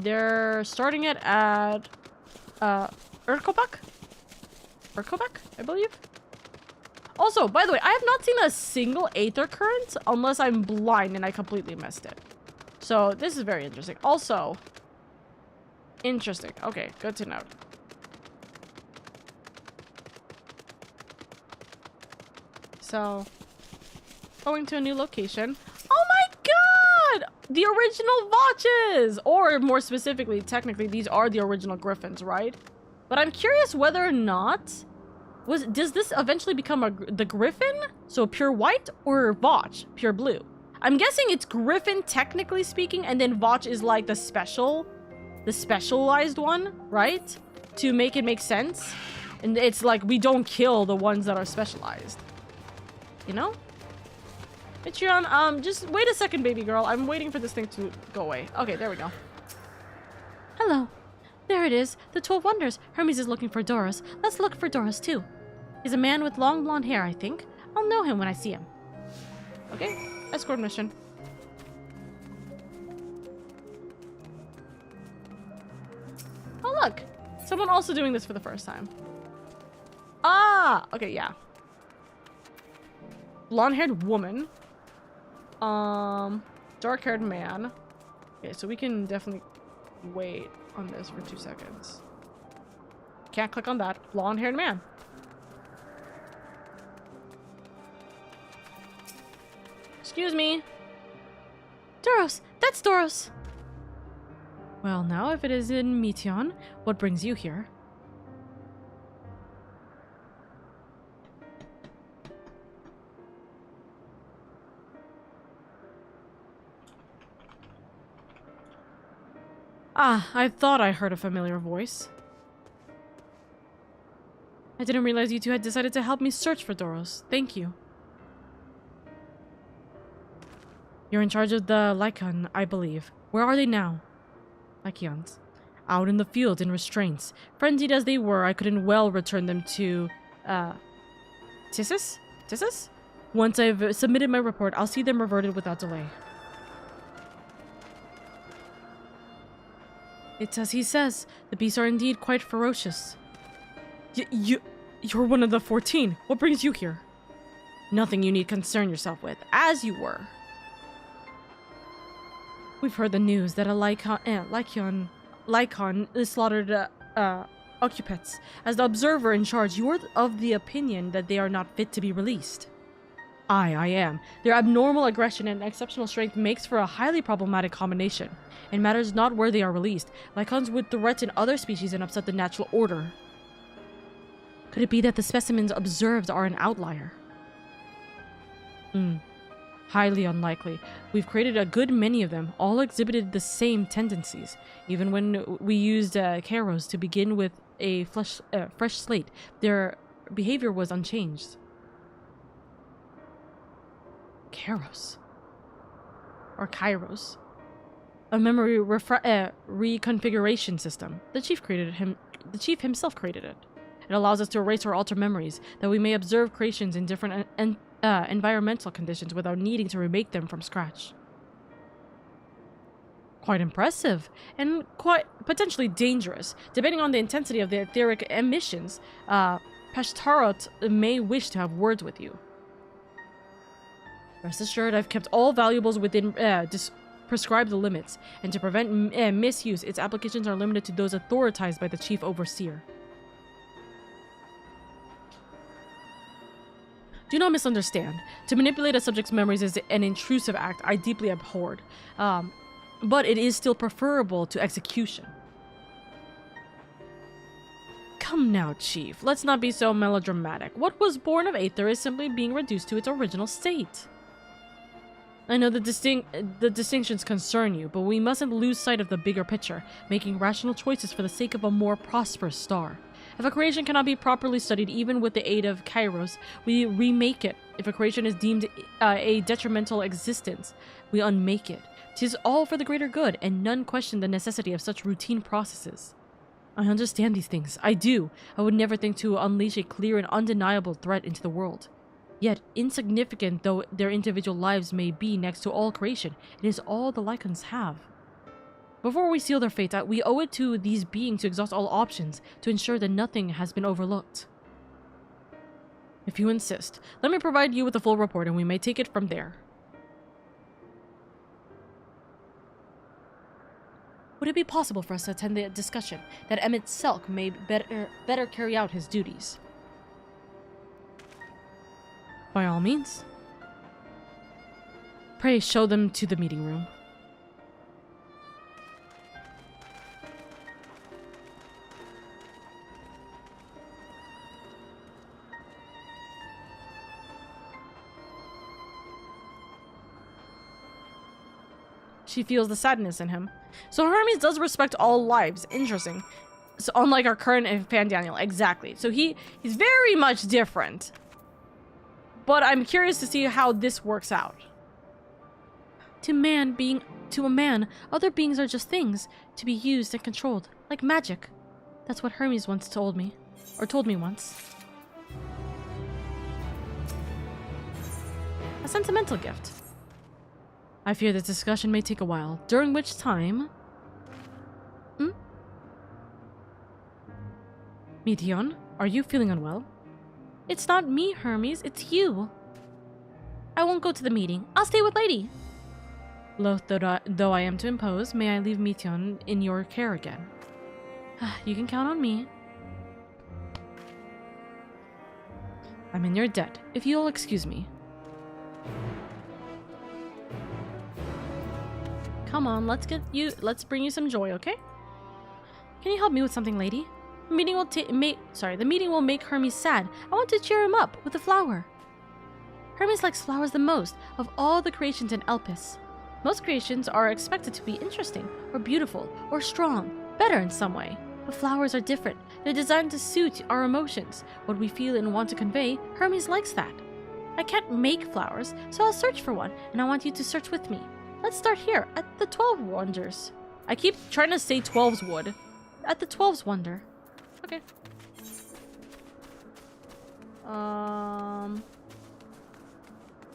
They're starting it at Urkobak, I believe. Also, by the way, I have not seen a single Aether Current unless I'm blind and I completely missed it. So this is very interesting. Also, interesting. Okay, good to know. So, going to a new location. Oh my god! The original Vaches! Or more specifically, technically, these are the original Griffins, right? But I'm curious whether or not... Does this eventually become the Griffin? So pure white, or Vach, pure blue? I'm guessing it's Griffin, technically speaking, and then Vach is like the specialized one, right? To make it make sense. And it's like, we don't kill the ones that are specialized. You know? Patreon, just wait a second, baby girl. I'm waiting for this thing to go away. Okay, there we go. Hello. There it is. The 12 Wonders. Hermes is looking for Doros. Let's look for Doros, too. He's a man with long blonde hair, I think. I'll know him when I see him. Okay. Escort mission. Oh, look. Someone also doing this for the first time. Ah! Okay, yeah. Blonde-haired woman. Dark-haired man. Okay, so we can definitely wait on this for 2 seconds. Can't click on that. Blonde-haired man. Excuse me. Doros! That's Doros! Well, now if it is in Meteion, what brings you here? Ah, I thought I heard a familiar voice. I didn't realize you two had decided to help me search for Doros. Thank you. You're in charge of the Lycaon, I believe. Where are they now? Lycaons. Out in the field in restraints. Frenzied as they were, I couldn't well return them to, Tissus? Tissus? Once I've submitted my report, I'll see them reverted without delay. It's as he says. The beasts are indeed quite ferocious. You're one of the 14. What brings you here? Nothing you need concern yourself with, as you were. We've heard the news that a Lycon slaughtered occupants. As the observer in charge, you are of the opinion that they are not fit to be released. I am. Their abnormal aggression and exceptional strength makes for a highly problematic combination. It matters not where they are released. Lycons would threaten other species and upset the natural order. Could it be that the specimens observed are an outlier? Highly unlikely. We've created a good many of them, all exhibited the same tendencies. Even when we used Kairos to begin with a fresh slate, their behavior was unchanged. Kairos. Or Kairos. A memory reconfiguration system. The chief himself created it. It allows us to erase or alter memories, that we may observe creations in different environmental conditions without needing to remake them from scratch. Quite impressive, and quite potentially dangerous. Depending on the intensity of the etheric emissions, Pashtarot may wish to have words with you. Rest assured, I've kept all valuables within prescribed limits, and to prevent misuse, its applications are limited to those authorized by the Chief Overseer. Do not misunderstand. To manipulate a subject's memories is an intrusive act I deeply abhorred, but it is still preferable to execution. Come now, Chief. Let's not be so melodramatic. What was born of Aether is simply being reduced to its original state. I know the distinctions concern you, but we mustn't lose sight of the bigger picture, making rational choices for the sake of a more prosperous star. If a creation cannot be properly studied even with the aid of Kairos, we remake it. If a creation is deemed a detrimental existence, we unmake it. 'Tis all for the greater good, and none question the necessity of such routine processes. I understand these things. I do. I would never think to unleash a clear and undeniable threat into the world. Yet, insignificant though their individual lives may be next to all creation, it is all the Lycans have. Before we seal their fate, we owe it to these beings to exhaust all options to ensure that nothing has been overlooked. If you insist, let me provide you with a full report and we may take it from there. Would it be possible for us to attend the discussion that Emmett Selk may better carry out his duties? By all means. Pray show them to the meeting room. She feels the sadness in him. So Hermes does respect all lives. Interesting. So unlike our current Fan Daniel, exactly. So he's very much different. But I'm curious to see how this works out. To a man, other beings are just things to be used and controlled, like magic. That's what Hermes once told me, or told me once. A sentimental gift. I fear this discussion may take a while, during which time... Meteon, are you feeling unwell? It's not me, Hermes, it's you. I won't go to the meeting. I'll stay with Lady. Loath though I am to impose, may I leave Meteon in your care again? You can count on me. I'm in your debt, if you'll excuse me. Come on, let's bring you some joy, okay? Can you help me with something, Lady? The meeting will make Hermes sad. I want to cheer him up with a flower. Hermes likes flowers the most of all the creations in Elpis. Most creations are expected to be interesting, or beautiful, or strong, better in some way. But flowers are different. They're designed to suit our emotions, what we feel and want to convey. Hermes likes that. I can't make flowers, so I'll search for one, and I want you to search with me. Let's start here, at the 12 Wonders. I keep trying to say 12's Wood. At the 12's Wonder. Okay.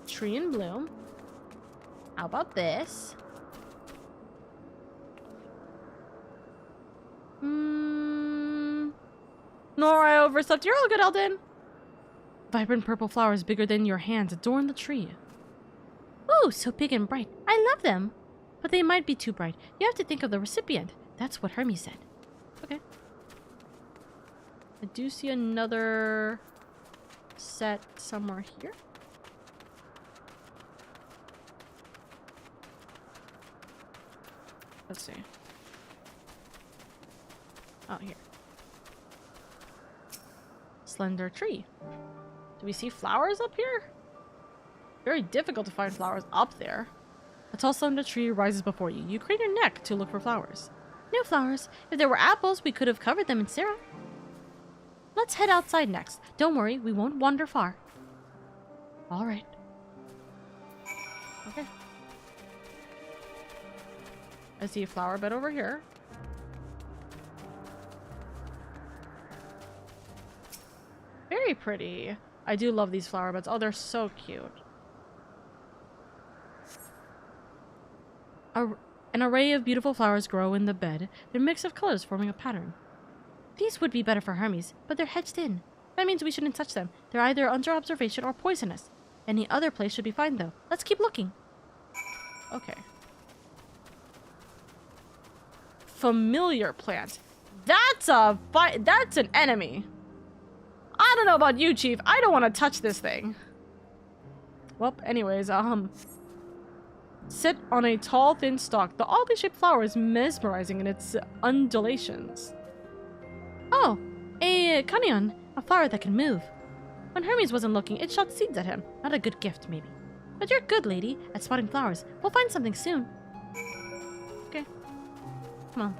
Tree in bloom. How about this? Nor I overslept. You're all good, Eldon. Vibrant purple flowers bigger than your hands adorn the tree. Ooh, so big and bright. I love them. But they might be too bright. You have to think of the recipient. That's what Hermes said. Okay. I do see another set somewhere here. Let's see. Oh, here. Slender tree. Do we see flowers up here? Very difficult to find flowers up there. A tall slender tree rises before you. You crane your neck to look for flowers. No flowers. If there were apples, we could have covered them in syrup. Let's head outside next. Don't worry, we won't wander far. Alright. Okay. I see a flower bed over here. Very pretty. I do love these flower beds. Oh, they're so cute. An array of beautiful flowers grow in the bed, their mix of colors forming a pattern. These would be better for Hermes, but they're hedged in. That means we shouldn't touch them. They're either under observation or poisonous. Any other place should be fine, though. Let's keep looking. Okay. Familiar plant. That's an enemy. I don't know about you, Chief. I don't want to touch this thing. Well, anyways, sit on a tall, thin stalk. The oddly shaped flower is mesmerizing in its undulations. Oh, a conion, a flower that can move. When Hermes wasn't looking, it shot seeds at him. Not a good gift, maybe. But you're good, lady, at spotting flowers. We'll find something soon. Okay. Come on.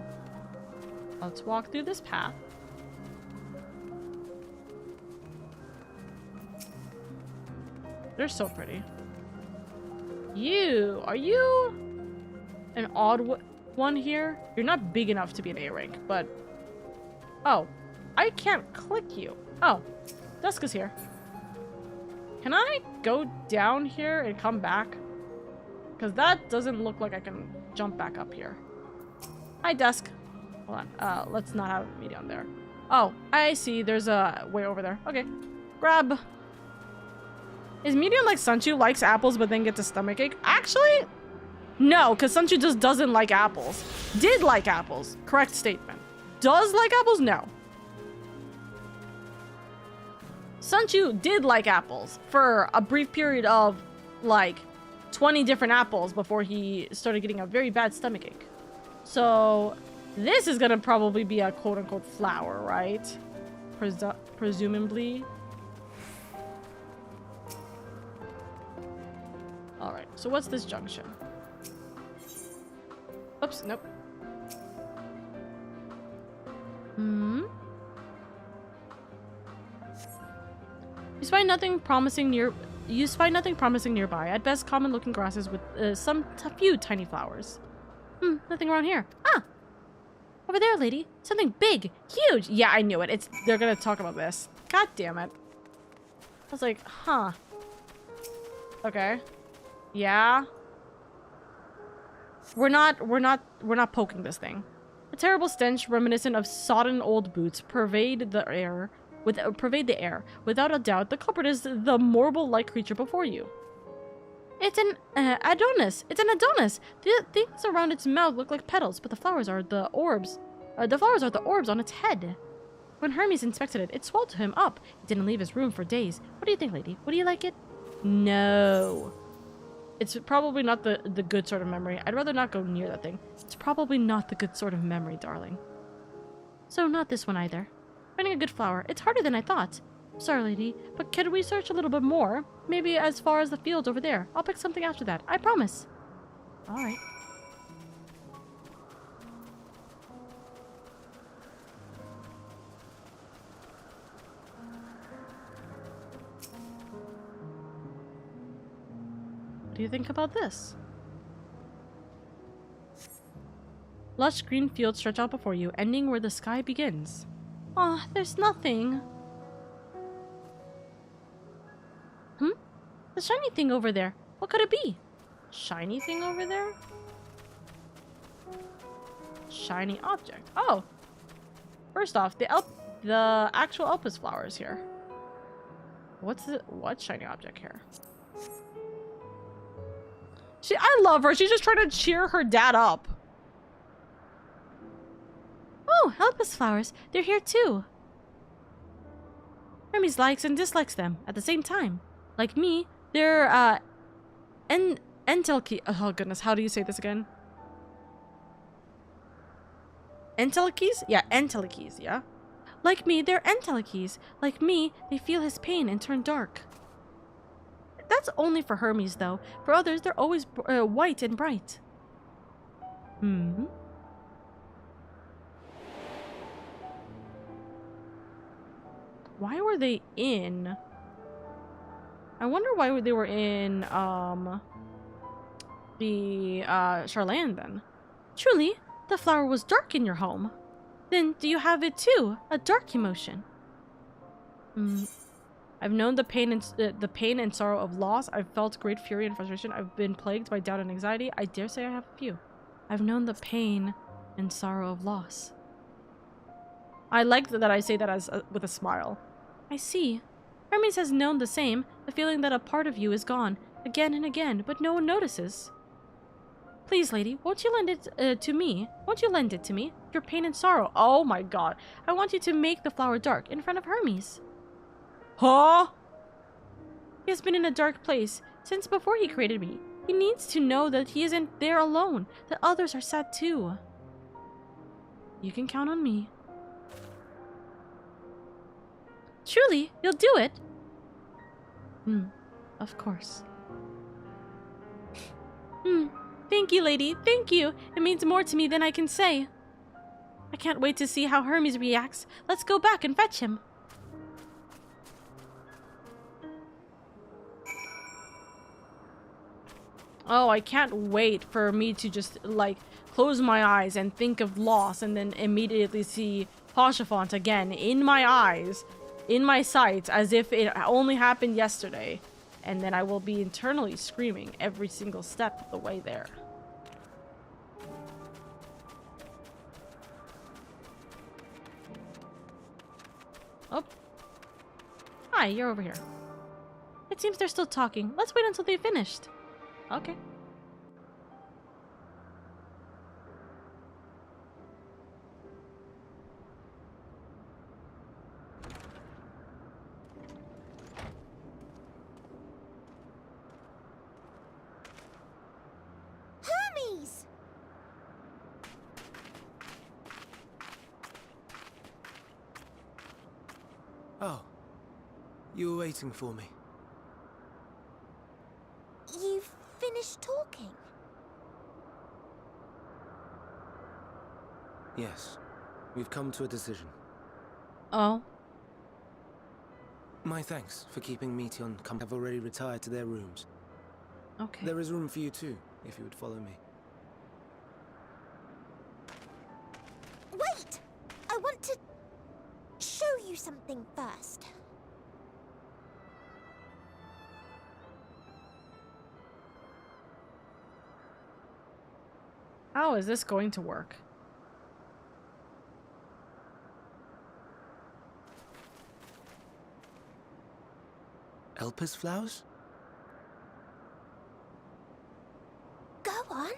Let's walk through this path. They're so pretty. Are you an odd one here? You're not big enough to be an A rank, but... Oh, I can't click you. Oh, Dusk is here. Can I go down here and come back? Because that doesn't look like I can jump back up here. Hi, Dusk. Hold on. Let's not have me down there. Oh, I see. There's a way over there. Okay. Grab. Is Medium like Sunchu likes apples but then gets a stomachache? Actually, no, because Sunchu just doesn't like apples. Did like apples. Correct statement. Does like apples? No. Sunchu did like apples for a brief period of like 20 different apples before he started getting a very bad stomachache. So this is gonna probably be a quote-unquote flower, right? Presumably. Alright, so what's this junction? Oops, nope. You find nothing promising nearby. At best, common-looking grasses with few tiny flowers. Nothing around here. Ah! Over there, lady. Something big. Huge. Yeah, I knew it. They're gonna talk about this. God damn it. I was like, huh. Okay. Yeah. We're not poking this thing. A terrible stench reminiscent of sodden old boots pervade the air. Without a doubt, the culprit is the morble-like creature before you. It's an Adonis. It's an Adonis. The things around its mouth look like petals, but the flowers are the orbs. The flowers are the orbs on its head. When Hermes inspected it, it swallowed him up. It didn't leave his room for days. What do you think, lady? Would you like it? No. It's probably not the good sort of memory. I'd rather not go near that thing. It's probably not the good sort of memory, darling. So not this one either. Finding a good flower. It's harder than I thought. Sorry, lady, but can we search a little bit more? Maybe as far as the fields over there. I'll pick something after that. I promise. Alright. What do you think about this? Lush green fields stretch out before you, ending where the sky begins. Aw, there's nothing. The shiny thing over there. What could it be? Shiny thing over there? Shiny object. Oh! First off, the actual Elpis flowers here. what shiny object here? I love her. She's just trying to cheer her dad up. Oh, Elpis flowers. They're here too. Hermes likes and dislikes them at the same time. Like me, they're entelke. Oh goodness, how do you say this again? Entelekes? Yeah, entelekes, yeah. Like me, they're entelekes. Like me, they feel his pain and turn dark. That's only for Hermes, though. For others, they're always white and bright. Hmm. Why were they in? I wonder why they were in the Charlane then. Truly, the flower was dark in your home. Then do you have it too? A dark emotion. I've known the pain and sorrow of loss. I've felt great fury and frustration. I've been plagued by doubt and anxiety. I dare say I have a few. I've known the pain and sorrow of loss. I like that I say that as with a smile. I see. Hermes has known the same, the feeling that a part of you is gone, again and again, but no one notices. Please, lady, won't you lend it to me? Won't you lend it to me? Your pain and sorrow. Oh my god. I want you to make the flower dark in front of Hermes. Huh? He has been in a dark place since before he created me. He needs to know that he isn't there alone, that others are sad too. You can count on me. Truly, you'll do it? Of course. Thank you, lady. Thank you. It means more to me than I can say. I can't wait to see how Hermes reacts. Let's go back and fetch him. Oh, I can't wait for me to just, like, close my eyes and think of loss and then immediately see Poshafont again in my eyes, in my sights, as if it only happened yesterday. And then I will be internally screaming every single step of the way there. Oh. Hi, you're over here. It seems they're still talking. Let's wait until they've finished. Okay. Hermes! Oh, you were waiting for me. You've finished talking? Yes, we've come to a decision. Oh. My thanks for keeping Meteon have already retired to their rooms. Okay. There is room for you too, if you would follow me. Wait! I want to show you something first. How is this going to work? Elpis flowers? Go on.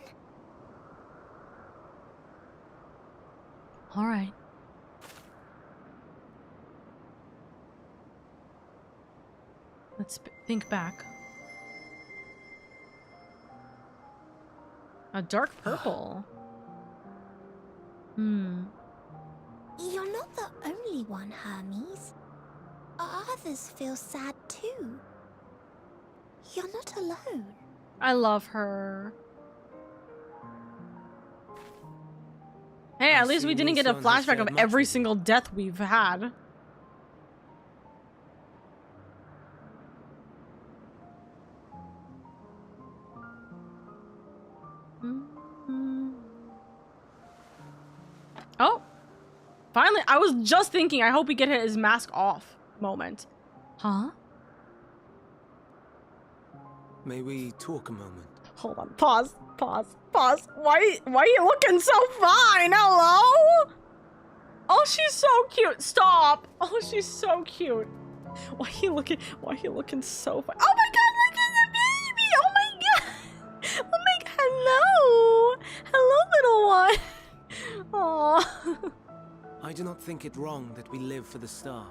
All right. Let's think back. A dark purple. You're not the only one, Hermes. Others feel sad too. You're not alone. I love her. Hey, at least we didn't get a flashback of every single death we've had. Oh, finally, I was just thinking, I hope we get his mask off moment. Huh? May we talk a moment? Hold on, pause. Why are you looking so fine? Hello? Oh, she's so cute. Stop. Oh, she's so cute. Why he looking so fine? Oh my god, look at the baby! Oh my god! Oh my god, hello! Hello, little one! Aww. I do not think it wrong that we live for the star.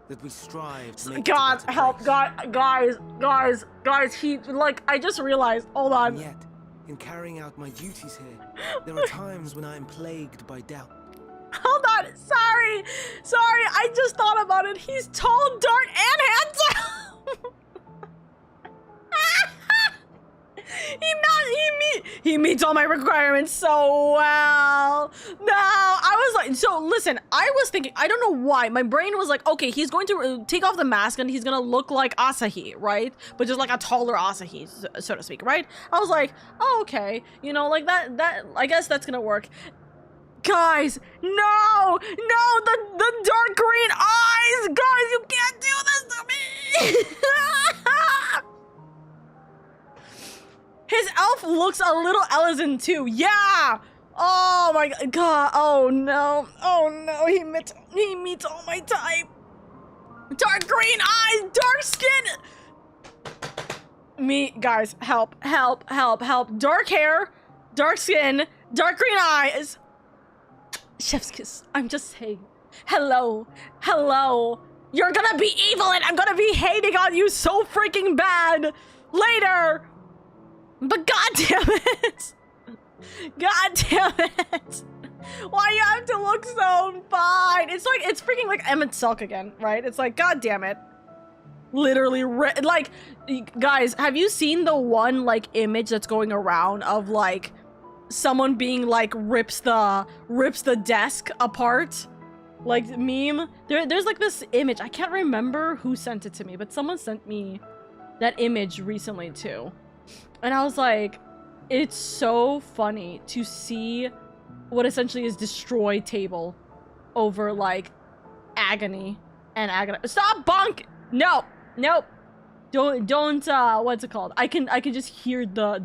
That we strive to make God, it a better help, place. guys, he, like, I just realized, hold on. And yet, in carrying out my duties here, there are times when I am plagued by doubt. Hold on, sorry, I just thought about it. He's tall, dark, and handsome. He meets all my requirements so well. No, I was like, so listen, I was thinking, I don't know why, my brain was like, okay, he's going to take off the mask and he's gonna look like Asahi, right? But just like a taller Asahi, so to speak, right? I was like, oh, okay, you know, like that, I guess that's gonna work. Guys, no, the dark green eyes, guys, you can't do this to me. His elf looks a little Ellison too. Yeah. Oh my god. Oh no. He meets all my type. Dark green eyes, dark skin. Me, guys, help. Dark hair, dark skin, dark green eyes. Chef's kiss. I'm just saying. Hello. You're gonna be evil and I'm gonna be hating on you so freaking bad later. But goddamn it! Why you have to look so fine? It's like, it's freaking like Emmett Silk again, right? It's like, goddamn it. Literally, like, guys, have you seen the one, like, image that's going around of, like, someone being, like, rips the desk apart? Like, meme? There's, like, this image. I can't remember who sent it to me, but someone sent me that image recently, too. And I was like, it's so funny to see what essentially is destroy table over like agony. Stop bonk! Nope. Don't what's it called? I can just hear the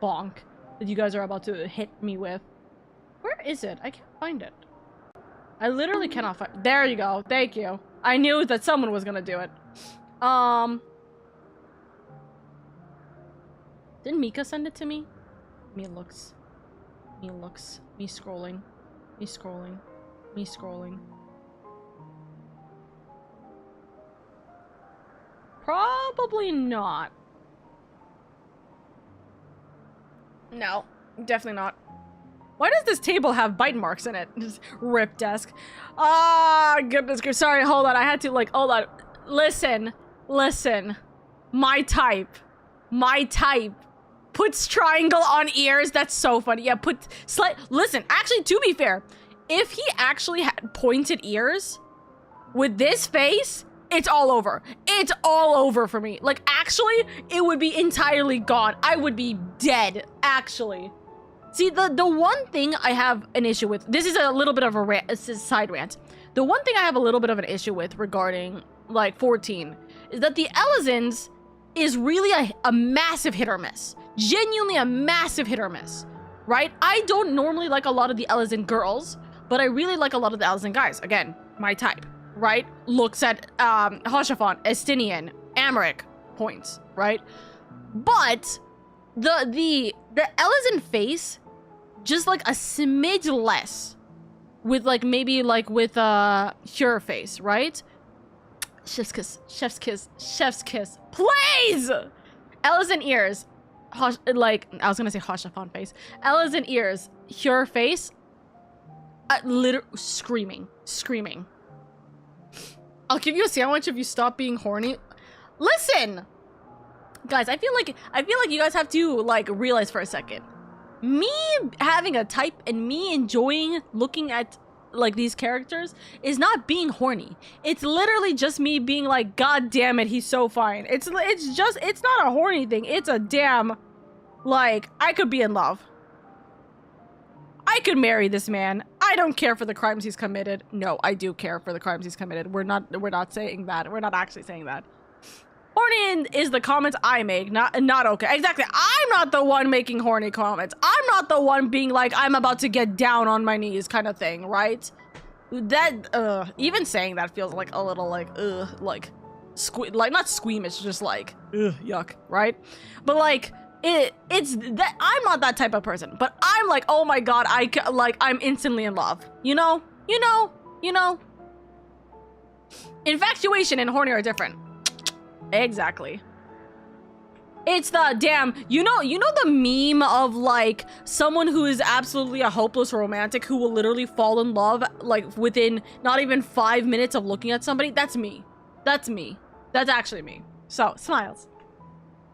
bonk that you guys are about to hit me with. Where is it? I can't find it. I literally cannot find. There you go. Thank you. I knew that someone was gonna do it. Didn't Mika send it to me? Me scrolling. Probably not. No, definitely not. Why does this table have bite marks in it? Just rip desk. Ah, goodness gracious. Sorry, hold on. I had to, like, hold on. Listen. My type. Puts triangle on ears. That's so funny. Yeah, listen, actually, to be fair, if he actually had pointed ears with this face, it's all over. It's all over for me. Like, actually, it would be entirely gone. I would be dead, actually. See, the one thing I have an issue with, this is a little bit of a side rant. The one thing I have a little bit of an issue with regarding, like, 14 is that the Elizons is really a massive hit or miss. Genuinely a massive hit or miss, right? I don't normally like a lot of the Elizon girls, but I really like a lot of the Elizon guys. Again, my type, right? Looks at Hoshafon, Estinian, Amaric points, right? But the Elizon face, just like a smidge less with like maybe like with Hure face, right? Chef's kiss, please! Elizon ears. Like, I was gonna say Hoshafon face. Elizon ears, Hure face, literally screaming. I'll give you a sandwich if you stop being horny. Listen, guys, I feel like you guys have to like realize for a second. Me having a type and me enjoying looking at like these characters is not being horny. It's literally just me being like, God damn it, he's so fine. It's not a horny thing. It's a damn, like, I could be in love. I could marry this man. I don't care for the crimes he's committed. No, I do care for the crimes he's committed. We're not saying that. We're not actually saying that. Horny is the comments I make, not okay. Exactly. I'm not the one making horny comments. I'm not the one being like, I'm about to get down on my knees kind of thing, right? That, even saying that feels like a little like, like, like not squeamish, just like ugh, yuck, right? But like it's that I'm not that type of person, but I'm like, oh my god, I'm instantly in love. You know. Infatuation and horny are different. Exactly. It's the damn, you know the meme of like someone who is absolutely a hopeless romantic who will literally fall in love like within not even 5 minutes of looking at somebody? That's me. That's me. That's actually me. So, smiles.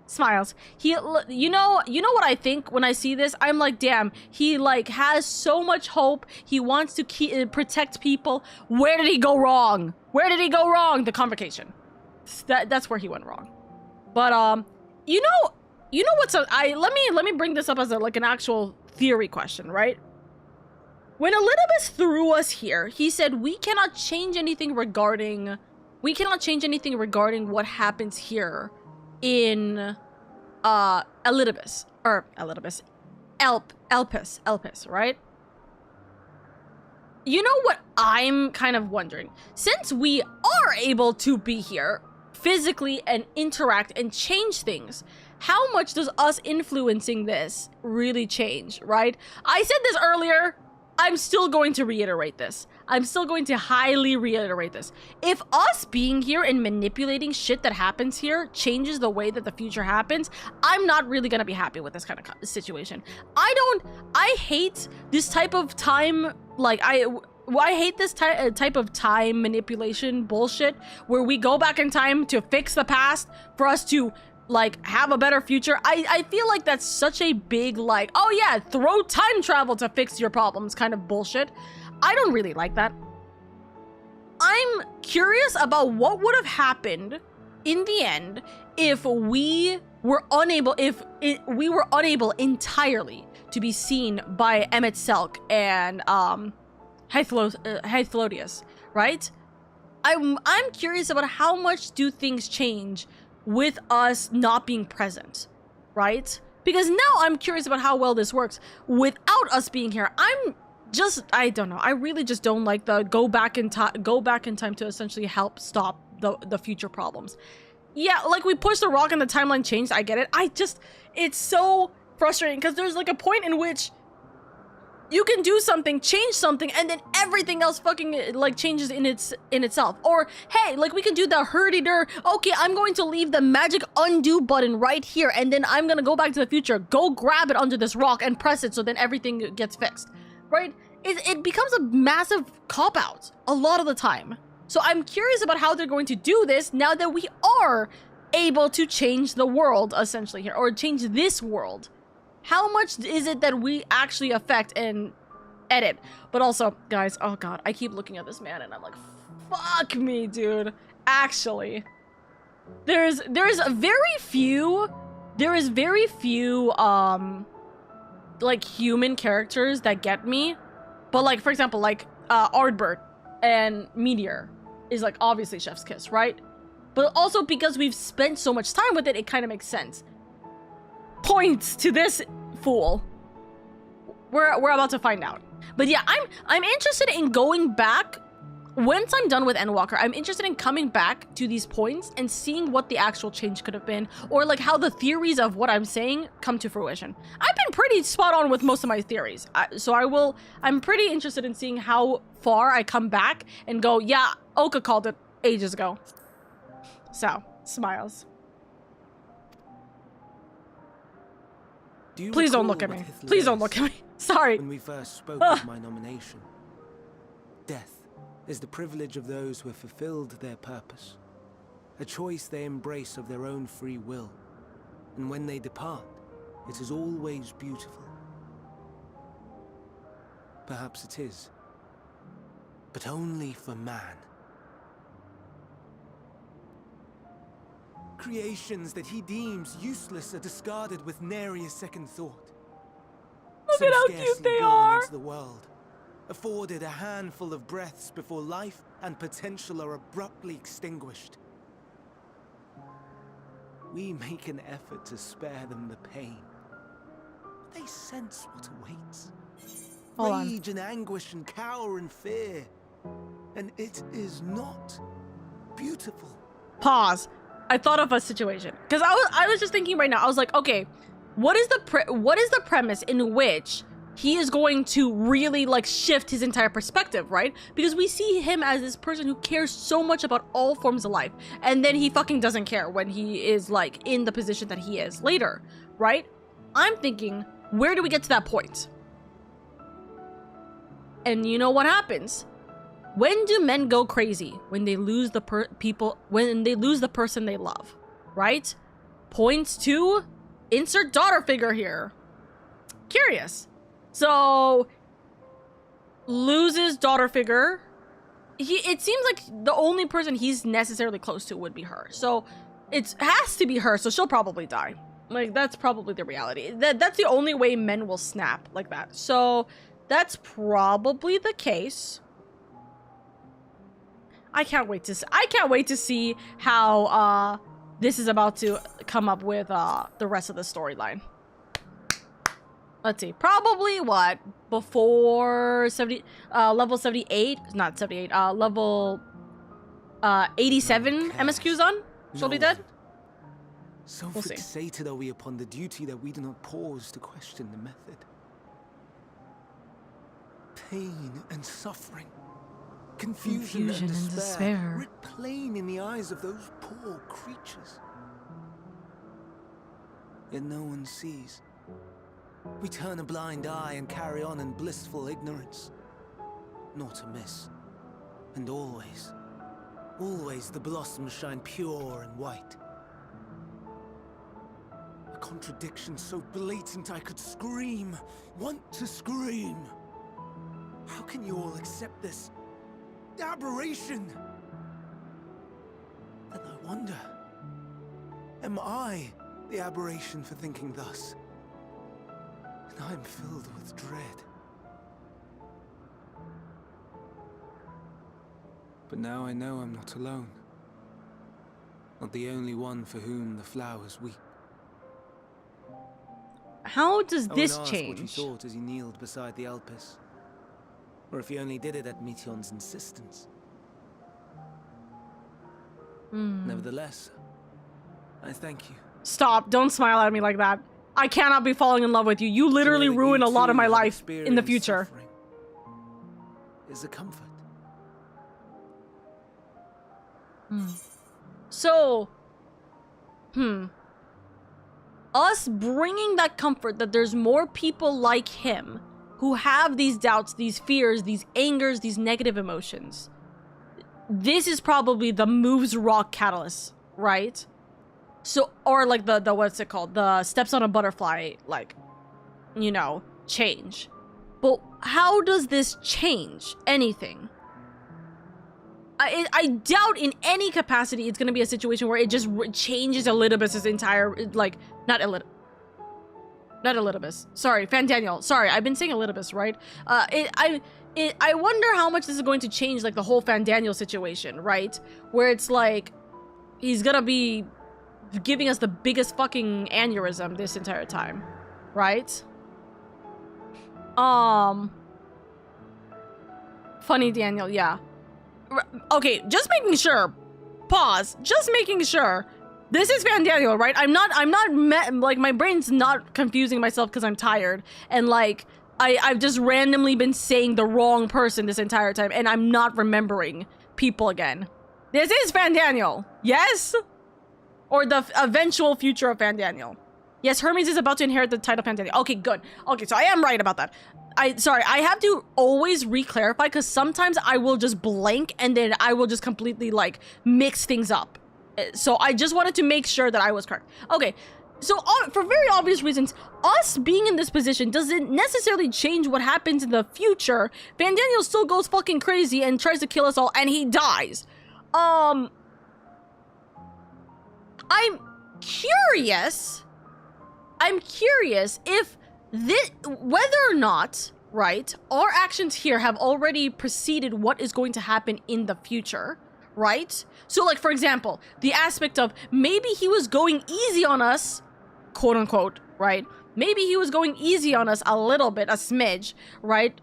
Smiles. He, you know what I think when I see this? I'm like, damn, he like has so much hope. He wants to protect people. Where did he go wrong? Where did he go wrong? The convocation. That's where he went wrong. But you know what's let me bring this up as an actual theory question, right? When Elidibus threw us here, he said we cannot change anything regarding what happens here in Elpis, right? You know what I'm kind of wondering? Since we are able to be here physically and interact and change things, how much does us influencing this really change, right? I said this earlier. I'm still going to reiterate this. I'm still going to highly reiterate this. If us being here and manipulating shit that happens here changes the way that the future happens, I'm not really gonna be happy with this kind of situation. I hate this type of time, like, I hate this type of time manipulation bullshit where we go back in time to fix the past for us to like have a better future. I feel like that's such a big like, oh yeah, throw time travel to fix your problems kind of bullshit. I don't really like that. I'm curious about what would have happened in the end if we were unable entirely to be seen by Emmett Selk and Hythlodius, right? I'm curious about how much do things change with us not being present, right? Because now I'm curious about how well this works without us being here. I don't know. I really just don't like the go back in time to essentially help stop the future problems. Yeah, like we pushed the rock and the timeline changed. I get it. It's so frustrating because there's like a point in which you can do something, change something, and then everything else fucking like changes in itself. Or hey, like we can do the hurdy-dur. Okay, I'm going to leave the magic undo button right here, and then I'm gonna go back to the future, go grab it under this rock and press it, so then everything gets fixed, right? It becomes a massive cop-out a lot of the time. So I'm curious about how they're going to do this now that we are able to change the world essentially here, or change this world. How much is it that we actually affect and edit? But also, guys, oh god, I keep looking at this man and I'm like, fuck me, dude. Actually, there is very few like human characters that get me. But like, for example, like Ardbert and Meteor is like obviously chef's kiss, right? But also because we've spent so much time with it, it kind of makes sense. Points to this fool. We're about to find out. But yeah, I'm interested in going back. Once I'm done with Endwalker, I'm interested in coming back to these points and seeing what the actual change could have been, or like how the theories of what I'm saying come to fruition. I've been pretty spot on with most of my theories, I'm pretty interested in seeing how far I come back and go, yeah, Oka called it ages ago. So, smiles. Please don't look at me. Please don't look at me. Sorry. When we first spoke of my nomination, death is the privilege of those who have fulfilled their purpose, a choice they embrace of their own free will, and when they depart, it is always beautiful. Perhaps it is, but only for man. Creations that he deems useless are discarded with nary a second thought. Look at how cute they are! Into the world, afforded a handful of breaths before life and potential are abruptly extinguished. We make an effort to spare them the pain. They sense what awaits. Rage and anguish and cower and fear. And it is not beautiful. Pause. I thought of a situation because I was just thinking right now. I was like, okay, what is the premise in which he is going to really like shift his entire perspective, right? Because we see him as this person who cares so much about all forms of life, and then he fucking doesn't care when he is like in the position that he is later, right? I'm thinking, where do we get to that point? And you know what happens? When do men go crazy? When they lose the when they lose the person they love, right? Points to insert daughter figure here. Curious. So loses daughter figure. It seems like the only person he's necessarily close to would be her. So it has to be her, so she'll probably die. Like, that's probably the reality. That's the only way men will snap like that. So that's probably the case. I can't wait to see how this is about to come up with the rest of the storyline. Let's see. Probably what? Before 70 level 78, not 78, level 87 MSQ's on? She'll be dead? So We'll see. fixated are we upon the duty that we do not pause to question the method. Pain and suffering, confusion and despair, writ plain in the eyes of those poor creatures. Yet no one sees. We turn a blind eye and carry on in blissful ignorance. Not amiss. And always, always the blossoms shine pure and white. A contradiction so blatant I could scream, want to scream. How can you all accept this aberration? Then I wonder, am I the aberration for thinking thus? And I'm filled with dread. But now I know I'm not alone. Not the only one for whom the flowers weep. How does this Owen asked change? what he thought as he kneeled beside the Elpis. Or if he only did it at Meteon's insistence. Nevertheless, I thank you. Stop. Don't smile at me like that. I cannot be falling in love with you. You literally ruin a lot of my life in the future. Is a comfort. So, us bringing that comfort that there's more people like him who have these doubts, these fears, these angers, these negative emotions. This is probably the moves rock catalyst, right? So, or like the what's it called? The steps on a butterfly, like, you know, change. But how does this change anything? I doubt in any capacity it's gonna be a situation where it just changes Elidibus's entire, like, not Elidibus. Sorry, Fandaniel. Sorry, I've been saying Elidibus, right? I wonder how much this is going to change, like, the whole Fandaniel situation, right? Where it's like, he's gonna be giving us the biggest fucking aneurysm this entire time, right? Funny Daniel, yeah. Okay, just making sure. Pause. Just making sure. This is Fandaniel, right? I'm not like, my brain's not confusing myself because I'm tired. And, like, I've just randomly been saying the wrong person this entire time, and I'm not remembering people again. This is Fandaniel. Yes? Or the eventual future of Fandaniel. Yes, Hermes is about to inherit the title Fandaniel. Okay, good. Okay, so I am right about that. Sorry, I have to always re-clarify because sometimes I will just blank and then I will just completely, like, mix things up. So I just wanted to make sure that I was correct. Okay, so for very obvious reasons, us being in this position doesn't necessarily change what happens in the future. Fandaniel still goes fucking crazy and tries to kill us all, and he dies. I'm curious if this, whether or not, right, our actions here have already preceded what is going to happen in the future, right? So, like, for example, the aspect of maybe he was going easy on us, quote unquote, right? Maybe he was going easy on us a little bit, a smidge, right?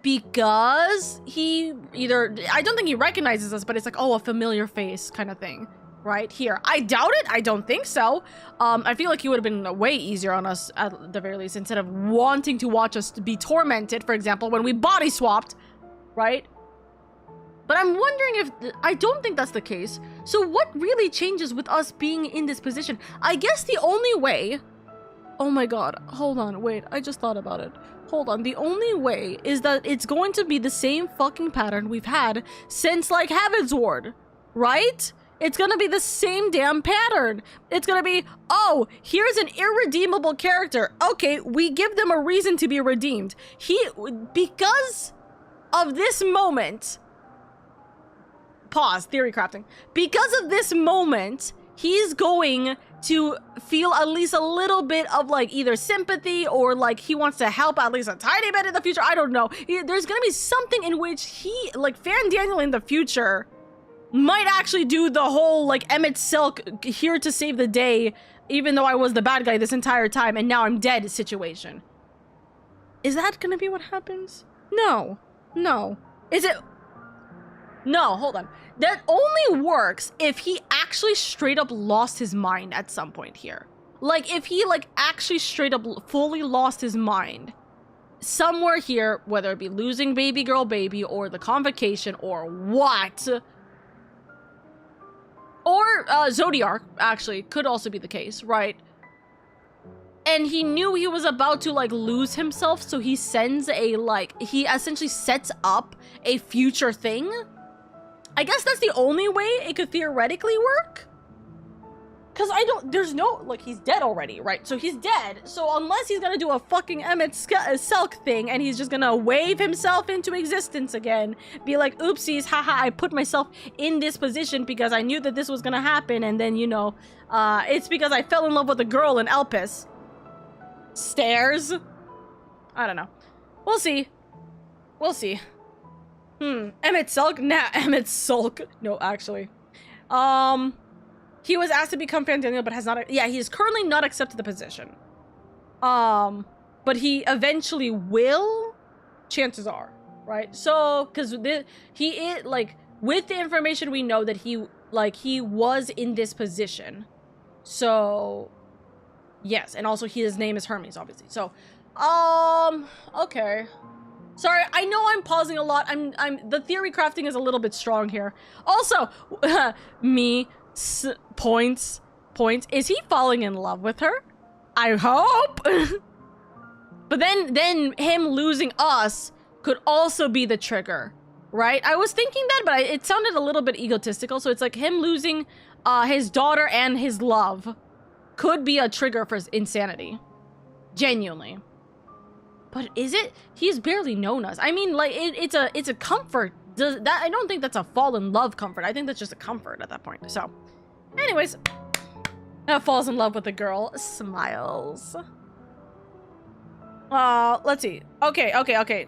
Because he either, I don't think he recognizes us, but it's like, oh, a familiar face kind of thing. right here. I doubt it. I don't think so. I feel like he would have been way easier on us at the very least, instead of wanting to watch us be tormented, for example, when we body swapped, right? But I'm wondering if... I don't think that's the case. So what really changes with us being in this position? I guess the only way... Oh my god. Hold on. Wait. I just thought about it. Hold on. The only way is that it's going to be the same fucking pattern we've had since, like, Heaven's Ward. Right? It's gonna be the same damn pattern. It's gonna be, oh, here's an irredeemable character. Okay, we give them a reason to be redeemed. Because of this moment... Pause, theory crafting. Because of this moment, he's going to feel at least a little bit of, like, either sympathy or, like, he wants to help at least a tiny bit in the future. I don't know. There's gonna be something in which he, like, Fan Daniel in the future might actually do the whole, like, Emmett Silk here to save the day, even though I was the bad guy this entire time and now I'm dead situation. Is that gonna be what happens? No. No. Is it... No, hold on. That only works if he actually straight up lost his mind at some point here. Like, if he, like, actually straight up fully lost his mind somewhere here, whether it be losing baby girl baby or the convocation or what. Or Zodiac, actually, could also be the case, right? And he knew he was about to, like, lose himself, so he sends a, like, he essentially sets up a future thing. I guess that's the only way it could theoretically work. Because there's no, like, he's dead already, right? So he's dead. So unless he's gonna do a fucking Emmett Silk thing and he's just gonna wave himself into existence again, be like, oopsies, haha, I put myself in this position because I knew that this was gonna happen, and then, you know, it's because I fell in love with a girl in Elpis. Stairs? I don't know. We'll see. We'll see. Emmett Silk? Nah, Emmett Sulk. No, actually. He was asked to become Fan Daniel, but has not... Yeah, he is currently not accepted the position. But he eventually will, chances are, right? So, because he is, like, with the information we know that he was in this position. So, yes, and also his name is Hermes, obviously. So, okay. Sorry, I know I'm pausing a lot. The theory crafting is a little bit strong here. Also, points. Is he falling in love with her? I hope. But then him losing us could also be the trigger, right? I was thinking that, but it sounded a little bit egotistical. So it's like him losing his daughter and his love could be a trigger for his insanity. Genuinely. But is it? He's barely known us. I mean, like, it's a comfort. I don't think that's a fall in love comfort. I think that's just a comfort at that point. So, anyways, falls in love with a girl. Smiles. Let's see. Okay.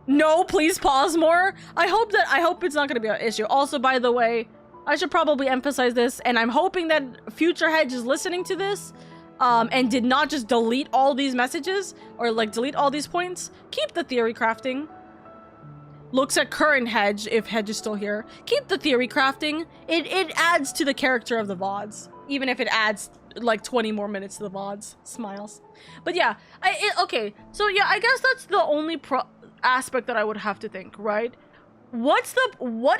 No, please pause more. I hope it's not gonna be an issue. Also, by the way, I should probably emphasize this, and I'm hoping that future Hedge is listening to this. And did not just delete all these messages or, like, delete all these points. Keep the theory crafting. Looks at current Hedge, if Hedge is still here. Keep the theory crafting. It adds to the character of the VODs, even if it adds, like, 20 more minutes to the VODs. Smiles. But yeah, okay. So yeah, I guess that's the only aspect that I would have to think, right? What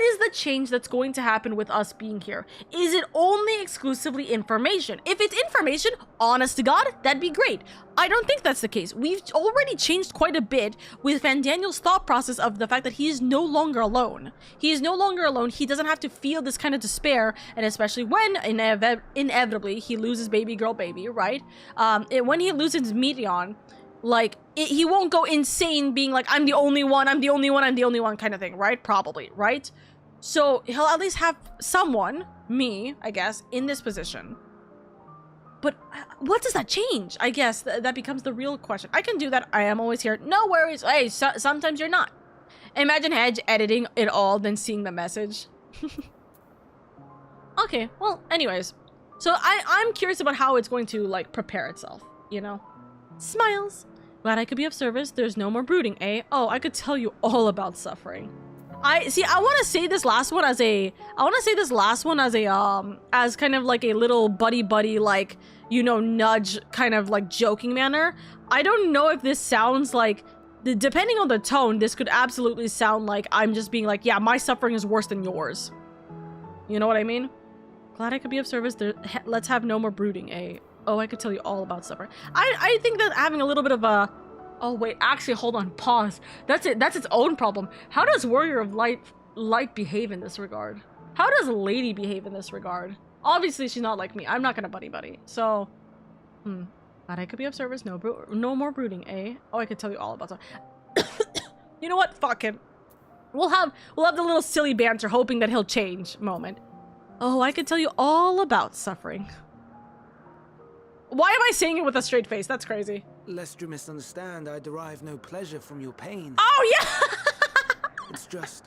is the change that's going to happen with us being here? Is it only exclusively information? If it's information, honest to God, that'd be great. I don't think that's the case. We've already changed quite a bit with Fan Daniel's thought process of the fact that he is no longer alone. He is no longer alone. He doesn't have to feel this kind of despair, and especially when inevitably he loses baby girl baby, right? When he loses Meteon, like, he won't go insane being like, I'm the only one kind of thing, right? Probably, right? So he'll at least have someone, me, I guess, in this position. But what does that change? I guess that becomes the real question. I can do that. I am always here. No worries. Hey, sometimes you're not. Imagine Hedge editing it all, then seeing the message. Okay, well, anyways. So I'm curious about how it's going to, like, prepare itself, you know? Smiles. Glad I could be of service. There's no more brooding, eh? Oh, I could tell you all about suffering. I want to say this last one as a as kind of like a little buddy like, you know, nudge kind of like joking manner. I don't know if this sounds like, depending on the tone, this could absolutely sound like I'm just being like, yeah, my suffering is worse than yours. You know what I mean? Glad I could be of service. Let's have no more brooding, eh? Oh, I could tell you all about suffering. I think that having a little bit of a... Oh, wait. Actually, hold on. Pause. That's it. That's its own problem. How does Warrior of Light behave in this regard? How does Lady behave in this regard? Obviously, she's not like me. I'm not gonna buddy-buddy. So, glad I could be of service. No more brooding, eh? Oh, I could tell you all about suffering. You know what? Fuck him. We'll have the little silly banter, hoping that he'll change moment. Oh, I could tell you all about suffering. Why am I saying it with a straight face? That's crazy. Lest you misunderstand, I derive no pleasure from your pain. Oh, yeah! It's just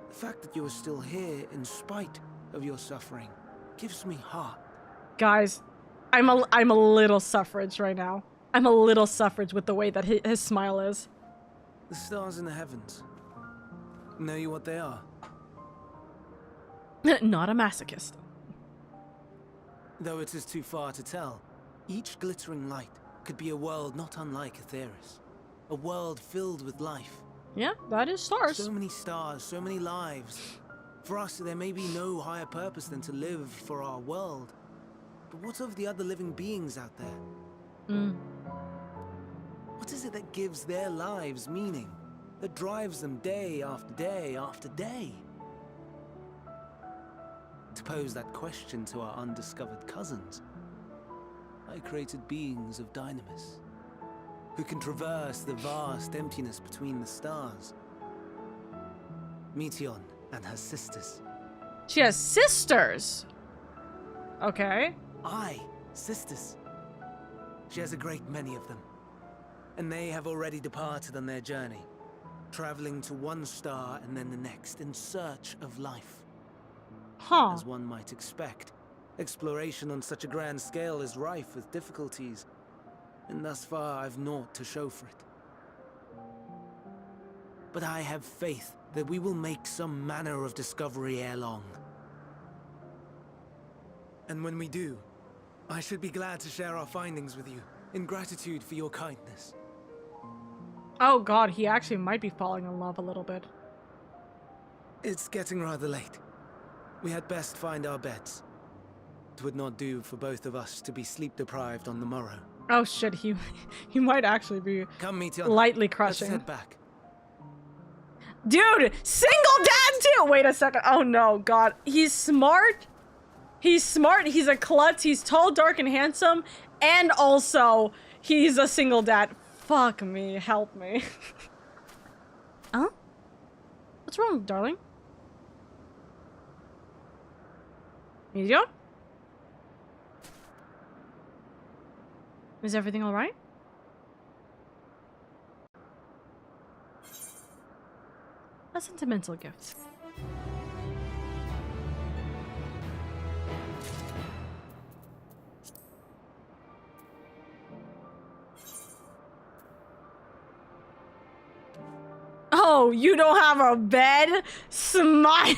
the fact that you are still here in spite of your suffering gives me heart. Guys, I'm a little suffrage right now. I'm a little suffrage with the way that his smile is. The stars in the heavens. Know you what they are? Not a masochist. Though it is too far to tell, each glittering light could be a world not unlike Aetheris. A world filled with life. Yeah, that is stars. So many stars, so many lives. For us, there may be no higher purpose than to live for our world. But what of the other living beings out there? What is it that gives their lives meaning? That drives them day after day after day? To pose that question to our undiscovered cousins, I created beings of Dynamis, who can traverse the vast emptiness between the stars. Meteion and her sisters. She has sisters! Okay. Aye, sisters. She has a great many of them. And they have already departed on their journey, traveling to one star and then the next in search of life. Huh. As one might expect, exploration on such a grand scale is rife with difficulties, and thus far I've naught to show for it. But I have faith that we will make some manner of discovery ere long. And when we do, I should be glad to share our findings with you, in gratitude for your kindness. Oh god, he actually might be falling in love a little bit. It's getting rather late. We had best find our beds. It would not do for both of us to be sleep-deprived on the morrow. Oh shit, he might actually be Come, Meteion. lightly crushing. Let's head back. Dude, single dad too! Wait a second. Oh no, god. He's smart. He's smart. He's a klutz. He's tall, dark, and handsome. And also, he's a single dad. Fuck me. Help me. Huh? What's wrong, darling? Meteion? Is everything alright? A sentimental gift. Oh, you don't have a bed? Smile.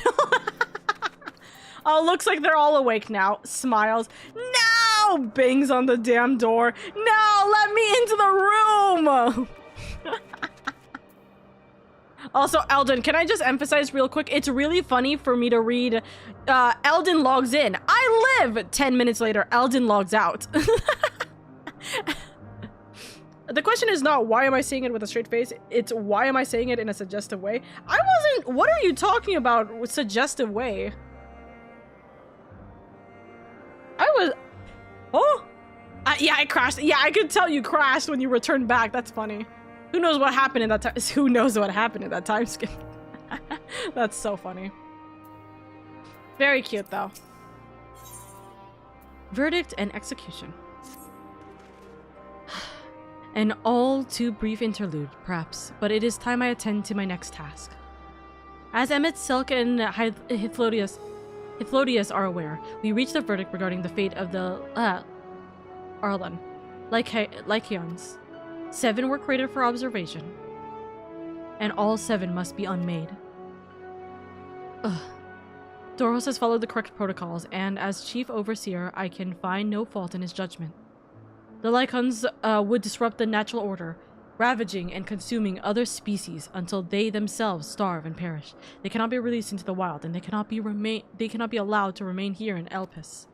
Oh, looks like they're all awake now. Smiles. No! Bangs on the damn door. No! Let me into the room! Also, Eldon, can I just emphasize real quick? It's really funny for me to read, Eldon logs in. I live! 10 minutes later, Eldon logs out. The question is not why am I saying it with a straight face, it's why am I saying it in a suggestive way? I wasn't- what are you talking about with suggestive way? I was- oh! Yeah, I crashed. Yeah, I could tell you crashed when you returned back. That's funny. Who knows what happened in that time? Who knows what happened in that time skip? That's so funny. Very cute, though. Verdict and execution. An all too brief interlude, perhaps, but it is time I attend to my next task. As Emmett, Selk, and Hythlodaeus are aware, we reached the verdict regarding the fate of the Arlan, Lycaons. 7 were created for observation, and all 7 must be unmade. Doros has followed the correct protocols, and as Chief Overseer, I can find no fault in his judgment. The Lycans would disrupt the natural order, ravaging and consuming other species until they themselves starve and perish. They cannot be released into the wild, and they cannot be allowed to remain here in Elpis.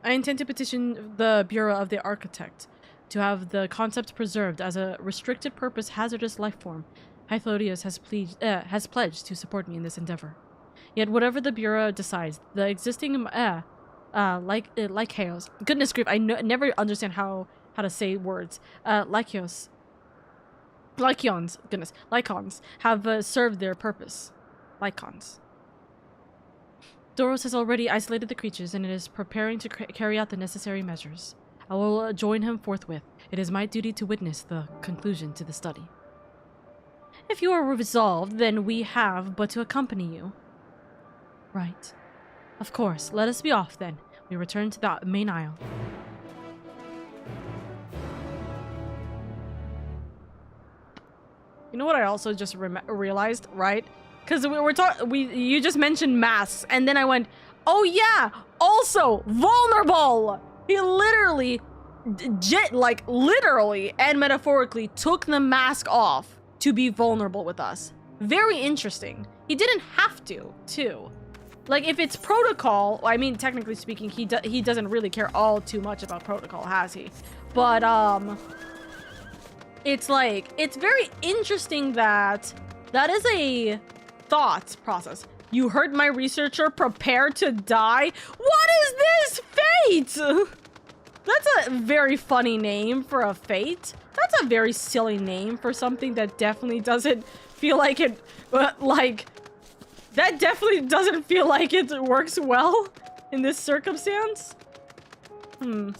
I intend to petition the Bureau of the Architect to have the concept preserved as a restricted purpose hazardous life form. Hythodius has pledged to support me in this endeavor. Yet whatever the Bureau decides, the existing Lycaos, goodness grief, I never understand how to say words. Lycons have served their purpose. Lycons. Doros has already isolated the creatures and it is preparing to carry out the necessary measures. I will join him forthwith. It is my duty to witness the conclusion to the study. If you are resolved, then we have but to accompany you. Right. Of course. Let us be off then. We return to the main aisle. You know what I also just realized, right? Because you just mentioned masks, and then I went, oh yeah, also vulnerable. He literally, literally and metaphorically took the mask off to be vulnerable with us. Very interesting. He didn't have to, too. Like, if it's protocol, I mean, technically speaking, he doesn't really care all too much about protocol, has he? But, it's like, it's very interesting that is a thought process. You heard my researcher prepare to die? What is this fate? That's a very funny name for a fate. That's a very silly name for something that definitely doesn't feel like it, that definitely doesn't feel like it works well in this circumstance. To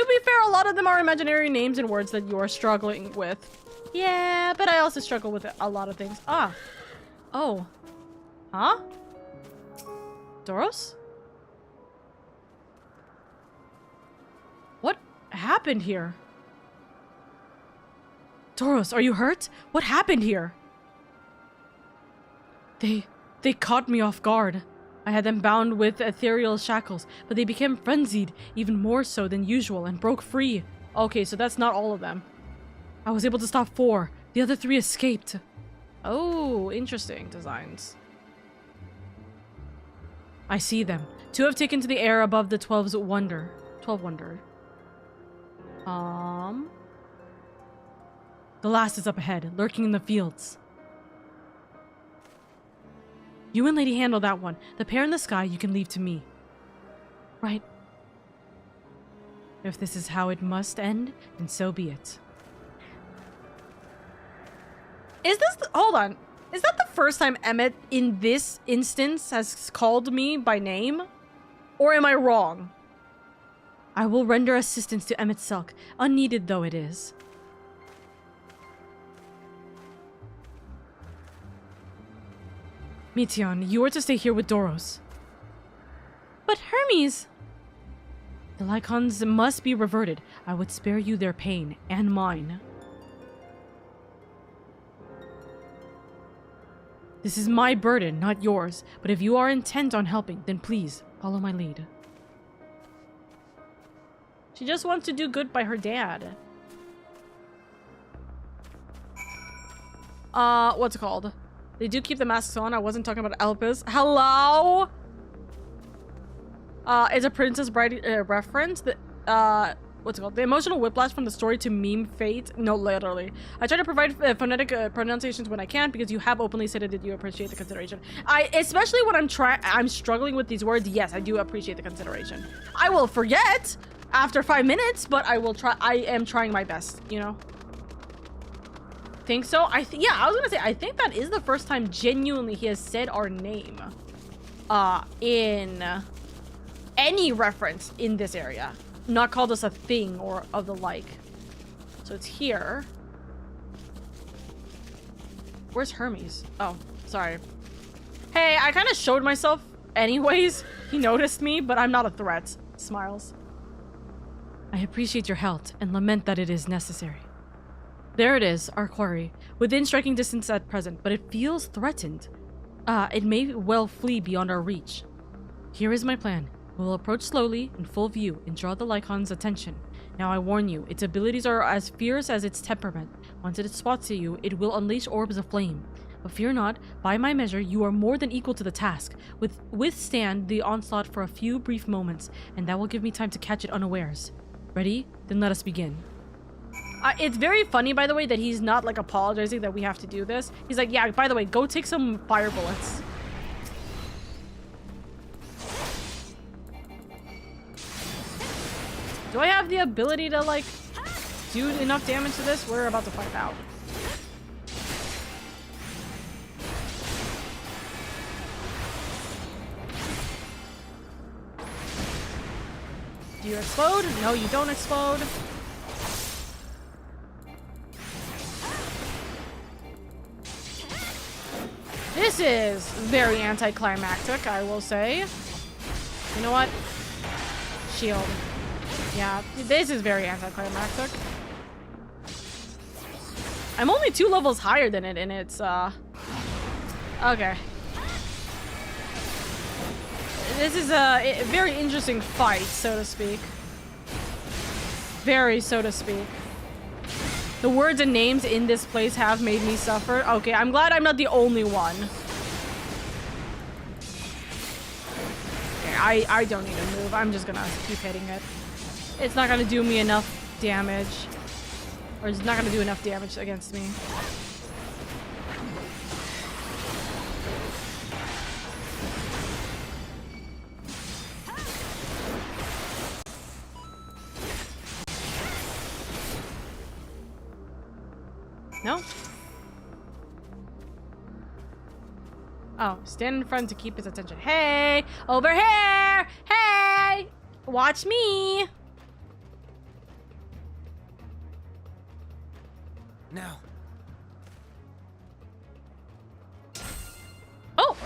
be fair, a lot of them are imaginary names and words that you are struggling with. Yeah, but I also struggle with a lot of things. Ah. Oh. Huh? Doros? What happened here? Doros, are you hurt? What happened here? They caught me off guard. I had them bound with ethereal shackles, but they became frenzied, even more so than usual, and broke free. Okay, so that's not all of them. I was able to stop 4. The other 3 escaped. Oh, interesting designs. I see them. 2 have taken to the air above the 12's wonder. 12 wonder. The last is up ahead, lurking in the fields. You and Lady handle that one. The pair in the sky you can leave to me. Right. If this is how it must end, then so be it. Is this... hold on. Is that the first time Emmett in this instance has called me by name? Or am I wrong? I will render assistance to Emmett Selk, unneeded though it is. Meteon, you are to stay here with Doros. But Hermes... The Lycans must be reverted. I would spare you their pain, and mine. This is my burden, not yours. But if you are intent on helping, then please, follow my lead. She just wants to do good by her dad. What's it called? They do keep the masks on. I wasn't talking about Elpis. Hello? It's a Princess Bride reference. What's it called? The emotional whiplash from the story to meme fate. No, literally. I try to provide phonetic pronunciations when I can because you have openly stated that you appreciate the consideration. Especially when I'm struggling with these words. Yes, I do appreciate the consideration. I will forget after 5 minutes, but I will try. I am trying my best, you know? Think so? Yeah, I was gonna say, I think that is the first time genuinely he has said our name in any reference in this area. Not called us a thing or of the like. So it's here. Where's Hermes? Oh, sorry. Hey, I kind of showed myself anyways. He noticed me, but I'm not a threat. Smiles. I appreciate your help and lament that it is necessary. There it is, our quarry. Within striking distance at present, but it feels threatened. It may well flee beyond our reach. Here is my plan. We'll approach slowly, in full view, and draw the Lycon's attention. Now I warn you, its abilities are as fierce as its temperament. Once it spots you, it will unleash orbs of flame. But fear not, by my measure, you are more than equal to the task. Withstand the onslaught for a few brief moments, and that will give me time to catch it unawares. Ready? Then let us begin. It's very funny, by the way, that he's not like apologizing that we have to do this. He's like, yeah, by the way, go take some fire bullets. Do I have the ability to like do enough damage to this? We're about to find out. Do you explode? No, you don't explode. This is very anticlimactic, I will say. You know what? Shield. Yeah, this is very anticlimactic. I'm only 2 levels higher than it, and it's, okay. This is a very interesting fight, so to speak. Very, so to speak. The words and names in this place have made me suffer. Okay, I'm glad I'm not the only one. Okay, I don't need to move. I'm just gonna keep hitting it. It's not gonna do me enough damage. Or it's not gonna do enough damage against me. No? Oh, stand in front to keep his attention. Hey! Over here! Hey! Watch me! Now. Oh!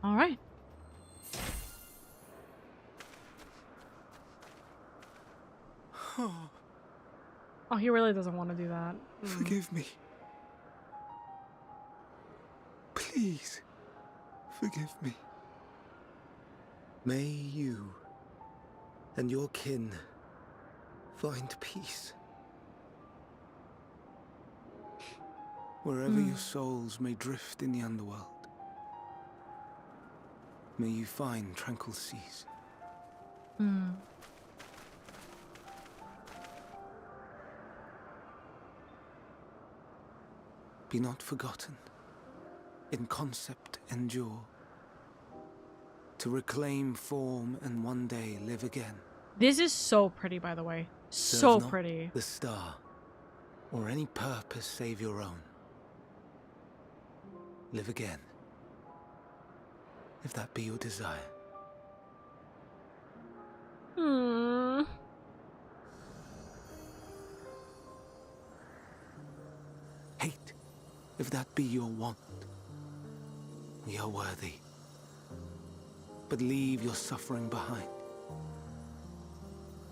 All right. Oh, he really doesn't want to do that. Forgive me. Please, forgive me. May you and your kin find peace. Wherever your souls may drift in the underworld, may you find tranquil seas. Be not forgotten. In concept endure. To reclaim form and one day live again. This is so pretty, by the way. Serve So not pretty. the star, or any purpose save your own. Live again, if that be your desire. Hate, if that be your want. We are worthy. But leave your suffering behind.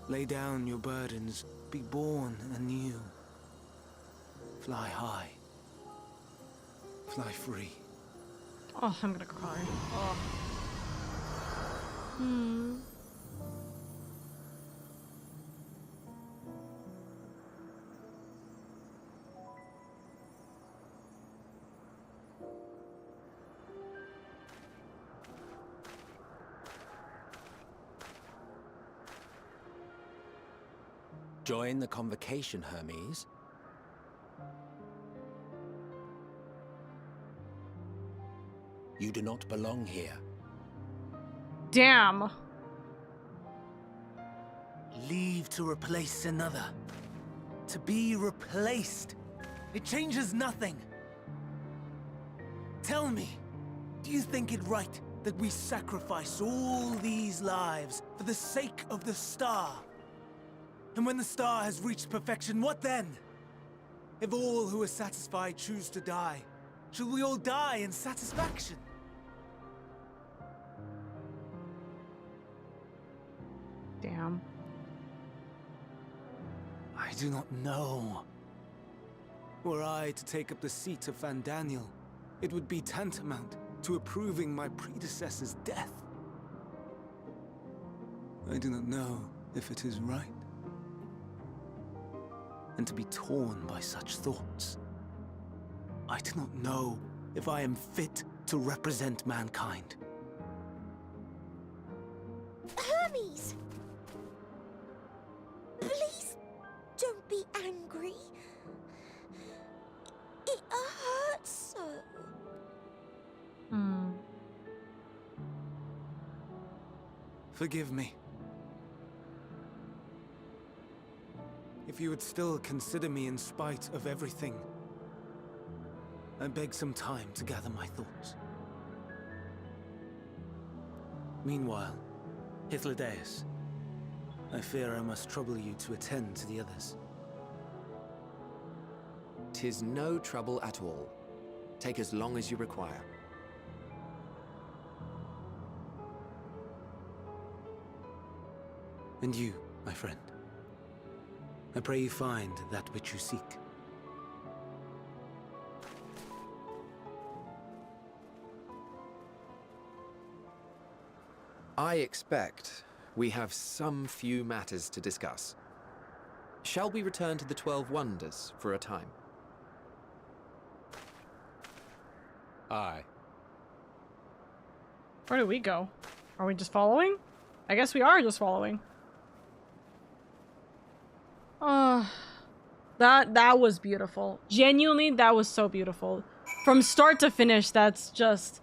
Lay down your burdens, be born anew. Fly high. Fly free. Oh, I'm gonna cry. Oh. Join the convocation, Hermes. You do not belong here. Damn. Leave to replace another. To be replaced. It changes nothing. Tell me, do you think it right that we sacrifice all these lives for the sake of the star? And when the star has reached perfection, what then? If all who are satisfied choose to die, shall we all die in satisfaction? do not know. Were I to take up the seat of Fandaniel, it would be tantamount to approving my predecessor's death. I do not know if it is right. And to be torn by such thoughts, I do not know if I am fit to represent mankind. Hermes! Please don't be angry. It hurts so. Forgive me. If you would still consider me in spite of everything, I beg some time to gather my thoughts. Meanwhile, Hythlodaeus, I fear I must trouble you to attend to the others. 'Tis no trouble at all. Take as long as you require. And you, my friend, I pray you find that which you seek. I expect we have some few matters to discuss. Shall we return to the 12 Wonders for a time? Aye. Where do we go? Are we just following? I guess we are just following. That was beautiful. Genuinely, that was so beautiful. From start to finish, that's just...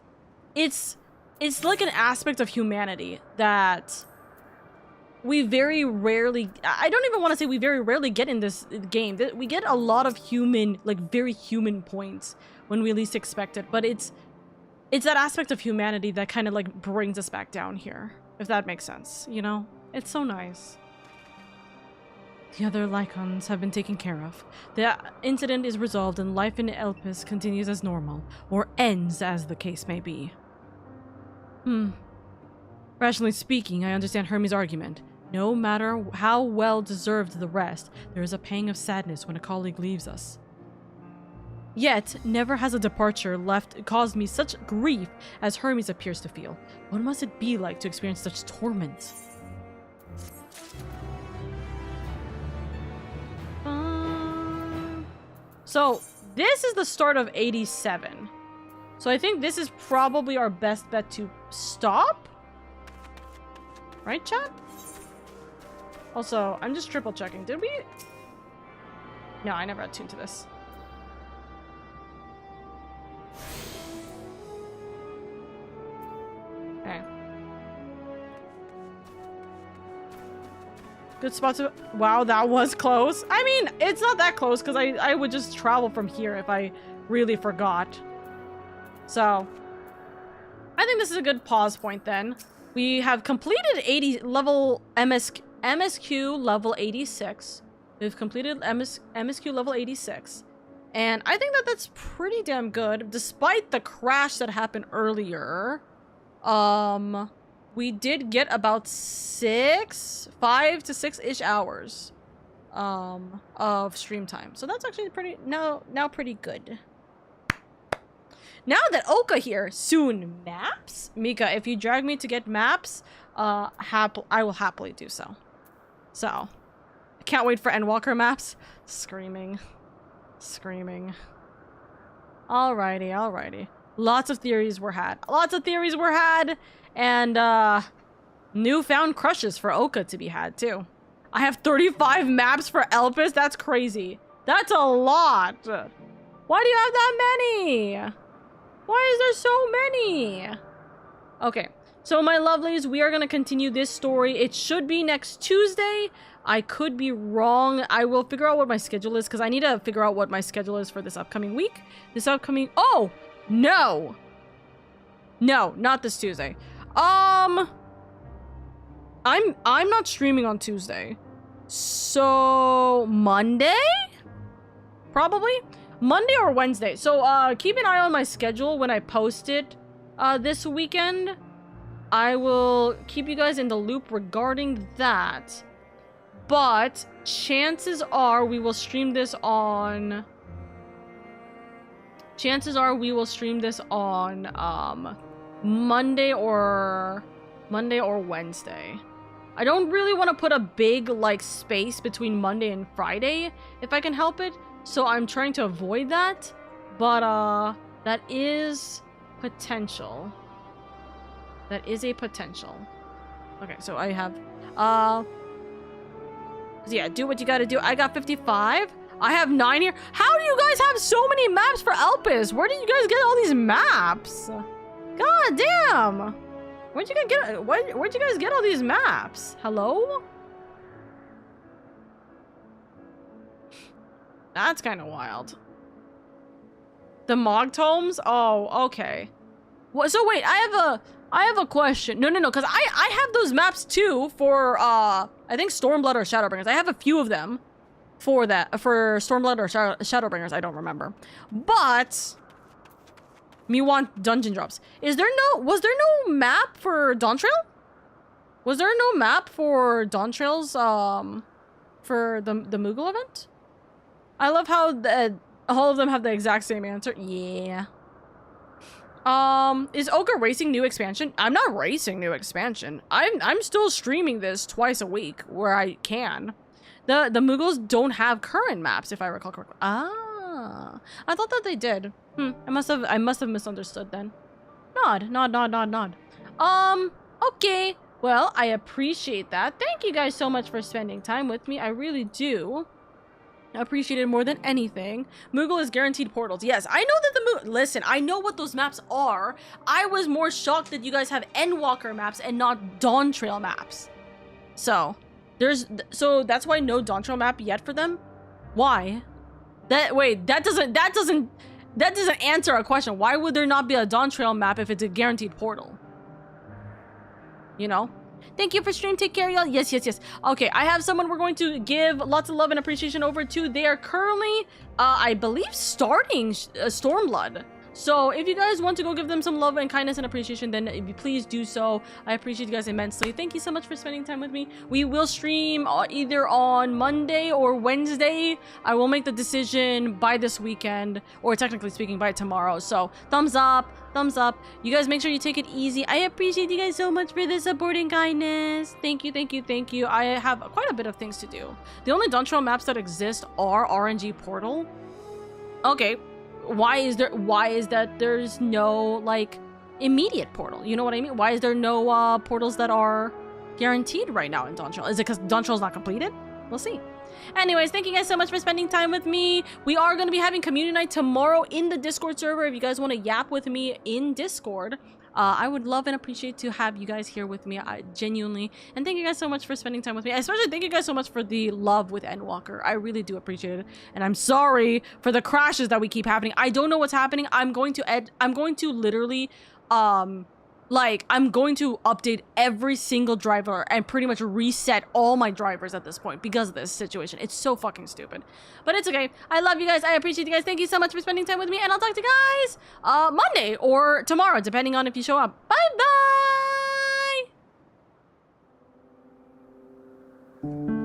It's like an aspect of humanity that we very rarely... I don't even want to say we very rarely get in this game. We get a lot of human, like very human points when we least expect it. But it's that aspect of humanity that kind of like brings us back down here. If that makes sense, you know? It's so nice. The other Lycons have been taken care of. The incident is resolved and life in Elpis continues as normal, or ends as the case may be. Rationally speaking, I understand Hermes' argument. No matter how well deserved the rest, there is a pang of sadness when a colleague leaves us. Yet, never has a departure caused me such grief as Hermes appears to feel. What must it be like to experience such torment? So, this is the start of 87. So I think this is probably our best bet to stop? Right, chat? Also, I'm just triple checking. Did we? No, I never attuned to this. Okay. Good spot to... Wow, that was close. I mean, it's not that close because I would just travel from here if I really forgot. So, I think this is a good pause point then. We have completed 80 level MSQ level 86. We've completed MSQ level 86. And I think that that's pretty damn good. Despite the crash that happened earlier, we did get about 5 to 6-ish hours of stream time. So that's actually pretty now pretty good. Now that Oka here soon maps, Mika, if you drag me to get maps, I will happily do so. So, I can't wait for Endwalker maps. Screaming. Alrighty, alrighty. Lots of theories were had. And, newfound crushes for Oka to be had, too. I have 35 maps for Elpis? That's crazy. That's a lot. Why do you have that many? Why is there so many? Okay, so my lovelies, we are going to continue this story. It should be next Tuesday. I could be wrong. I will figure out what my schedule is because I need to figure out what my schedule is for this upcoming week. Oh, no. No, not this Tuesday. I'm not streaming on Tuesday. So, Monday? Probably? Monday or Wednesday. So, keep an eye on my schedule when I post it this weekend. I will keep you guys in the loop regarding that. But chances are we will stream this on... Chances are we will stream this on Monday or Wednesday. I don't really want to put a big like space between Monday and Friday if I can help it. So I'm trying to avoid that. But that is potential. That is a potential. Okay, so I have so yeah, do what you gotta do. I got 55. I have 9 here. How do you guys have so many maps for Elpis? Where did you guys get all these maps? God damn! Where'd you guys get all these maps? Hello? That's kind of wild. The Mog Tomes? Oh, okay. What? So wait, I have a question. No, because I have those maps too for I think Stormblood or Shadowbringers. I have a few of them. For Stormblood or Shadowbringers, I don't remember. But me want dungeon drops. Was there no map for Dawntrail? Was there no map for Dawntrail's for the Moogle event? I love how all of them have the exact same answer. Yeah. Is Oka racing new expansion? I'm not racing new expansion. I'm still streaming this twice a week where I can. The Moogles don't have current maps, if I recall correctly. Ah, I thought that they did. I must have misunderstood then. Nod. Okay. Well, I appreciate that. Thank you guys so much for spending time with me. I really do appreciate it more than anything. Moogle is guaranteed portals. Yes, I know that listen, I know what those maps are. I was more shocked that you guys have Endwalker maps and not Dawntrail maps. So that's why no Dawntrail map yet for them? Why? That doesn't answer our question. Why would there not be a Dawntrail map if it's a guaranteed portal? You know? Thank you for stream. Take care, y'all. Yes. Okay, I have someone we're going to give lots of love and appreciation over to. They are currently, I believe, starting Stormblood. So if you guys want to go give them some love and kindness and appreciation, then if you please do so. I appreciate you guys immensely. Thank you so much for spending time with me. We will stream either on Monday or Wednesday. I will make the decision by this weekend, or technically speaking by tomorrow. So thumbs up. You guys make sure you take it easy. I appreciate you guys so much for the support and kindness. Thank you. I have quite a bit of things to do. The only Dawntrail maps that exist are RNG Portal. Okay. Why is that there's no like immediate portal? You know what I mean? Why is there no portals that are guaranteed right now in Dawntrail? Is it because Dawntrail's not completed? We'll see. Anyways, thank you guys so much for spending time with me. We are going to be having community night tomorrow in the Discord server. If you guys want to yap with me in Discord, I would love and appreciate to have you guys here with me, genuinely. And thank you guys so much for spending time with me. Especially thank you guys so much for the love with Endwalker. I really do appreciate it. And I'm sorry for the crashes that we keep happening. I don't know what's happening. I'm going to literally, I'm going to update every single driver and pretty much reset all my drivers at this point because of this situation. It's so fucking stupid. But it's okay. I love you guys. I appreciate you guys. Thank you so much for spending time with me. And I'll talk to you guys Monday or tomorrow, depending on if you show up. Bye-bye!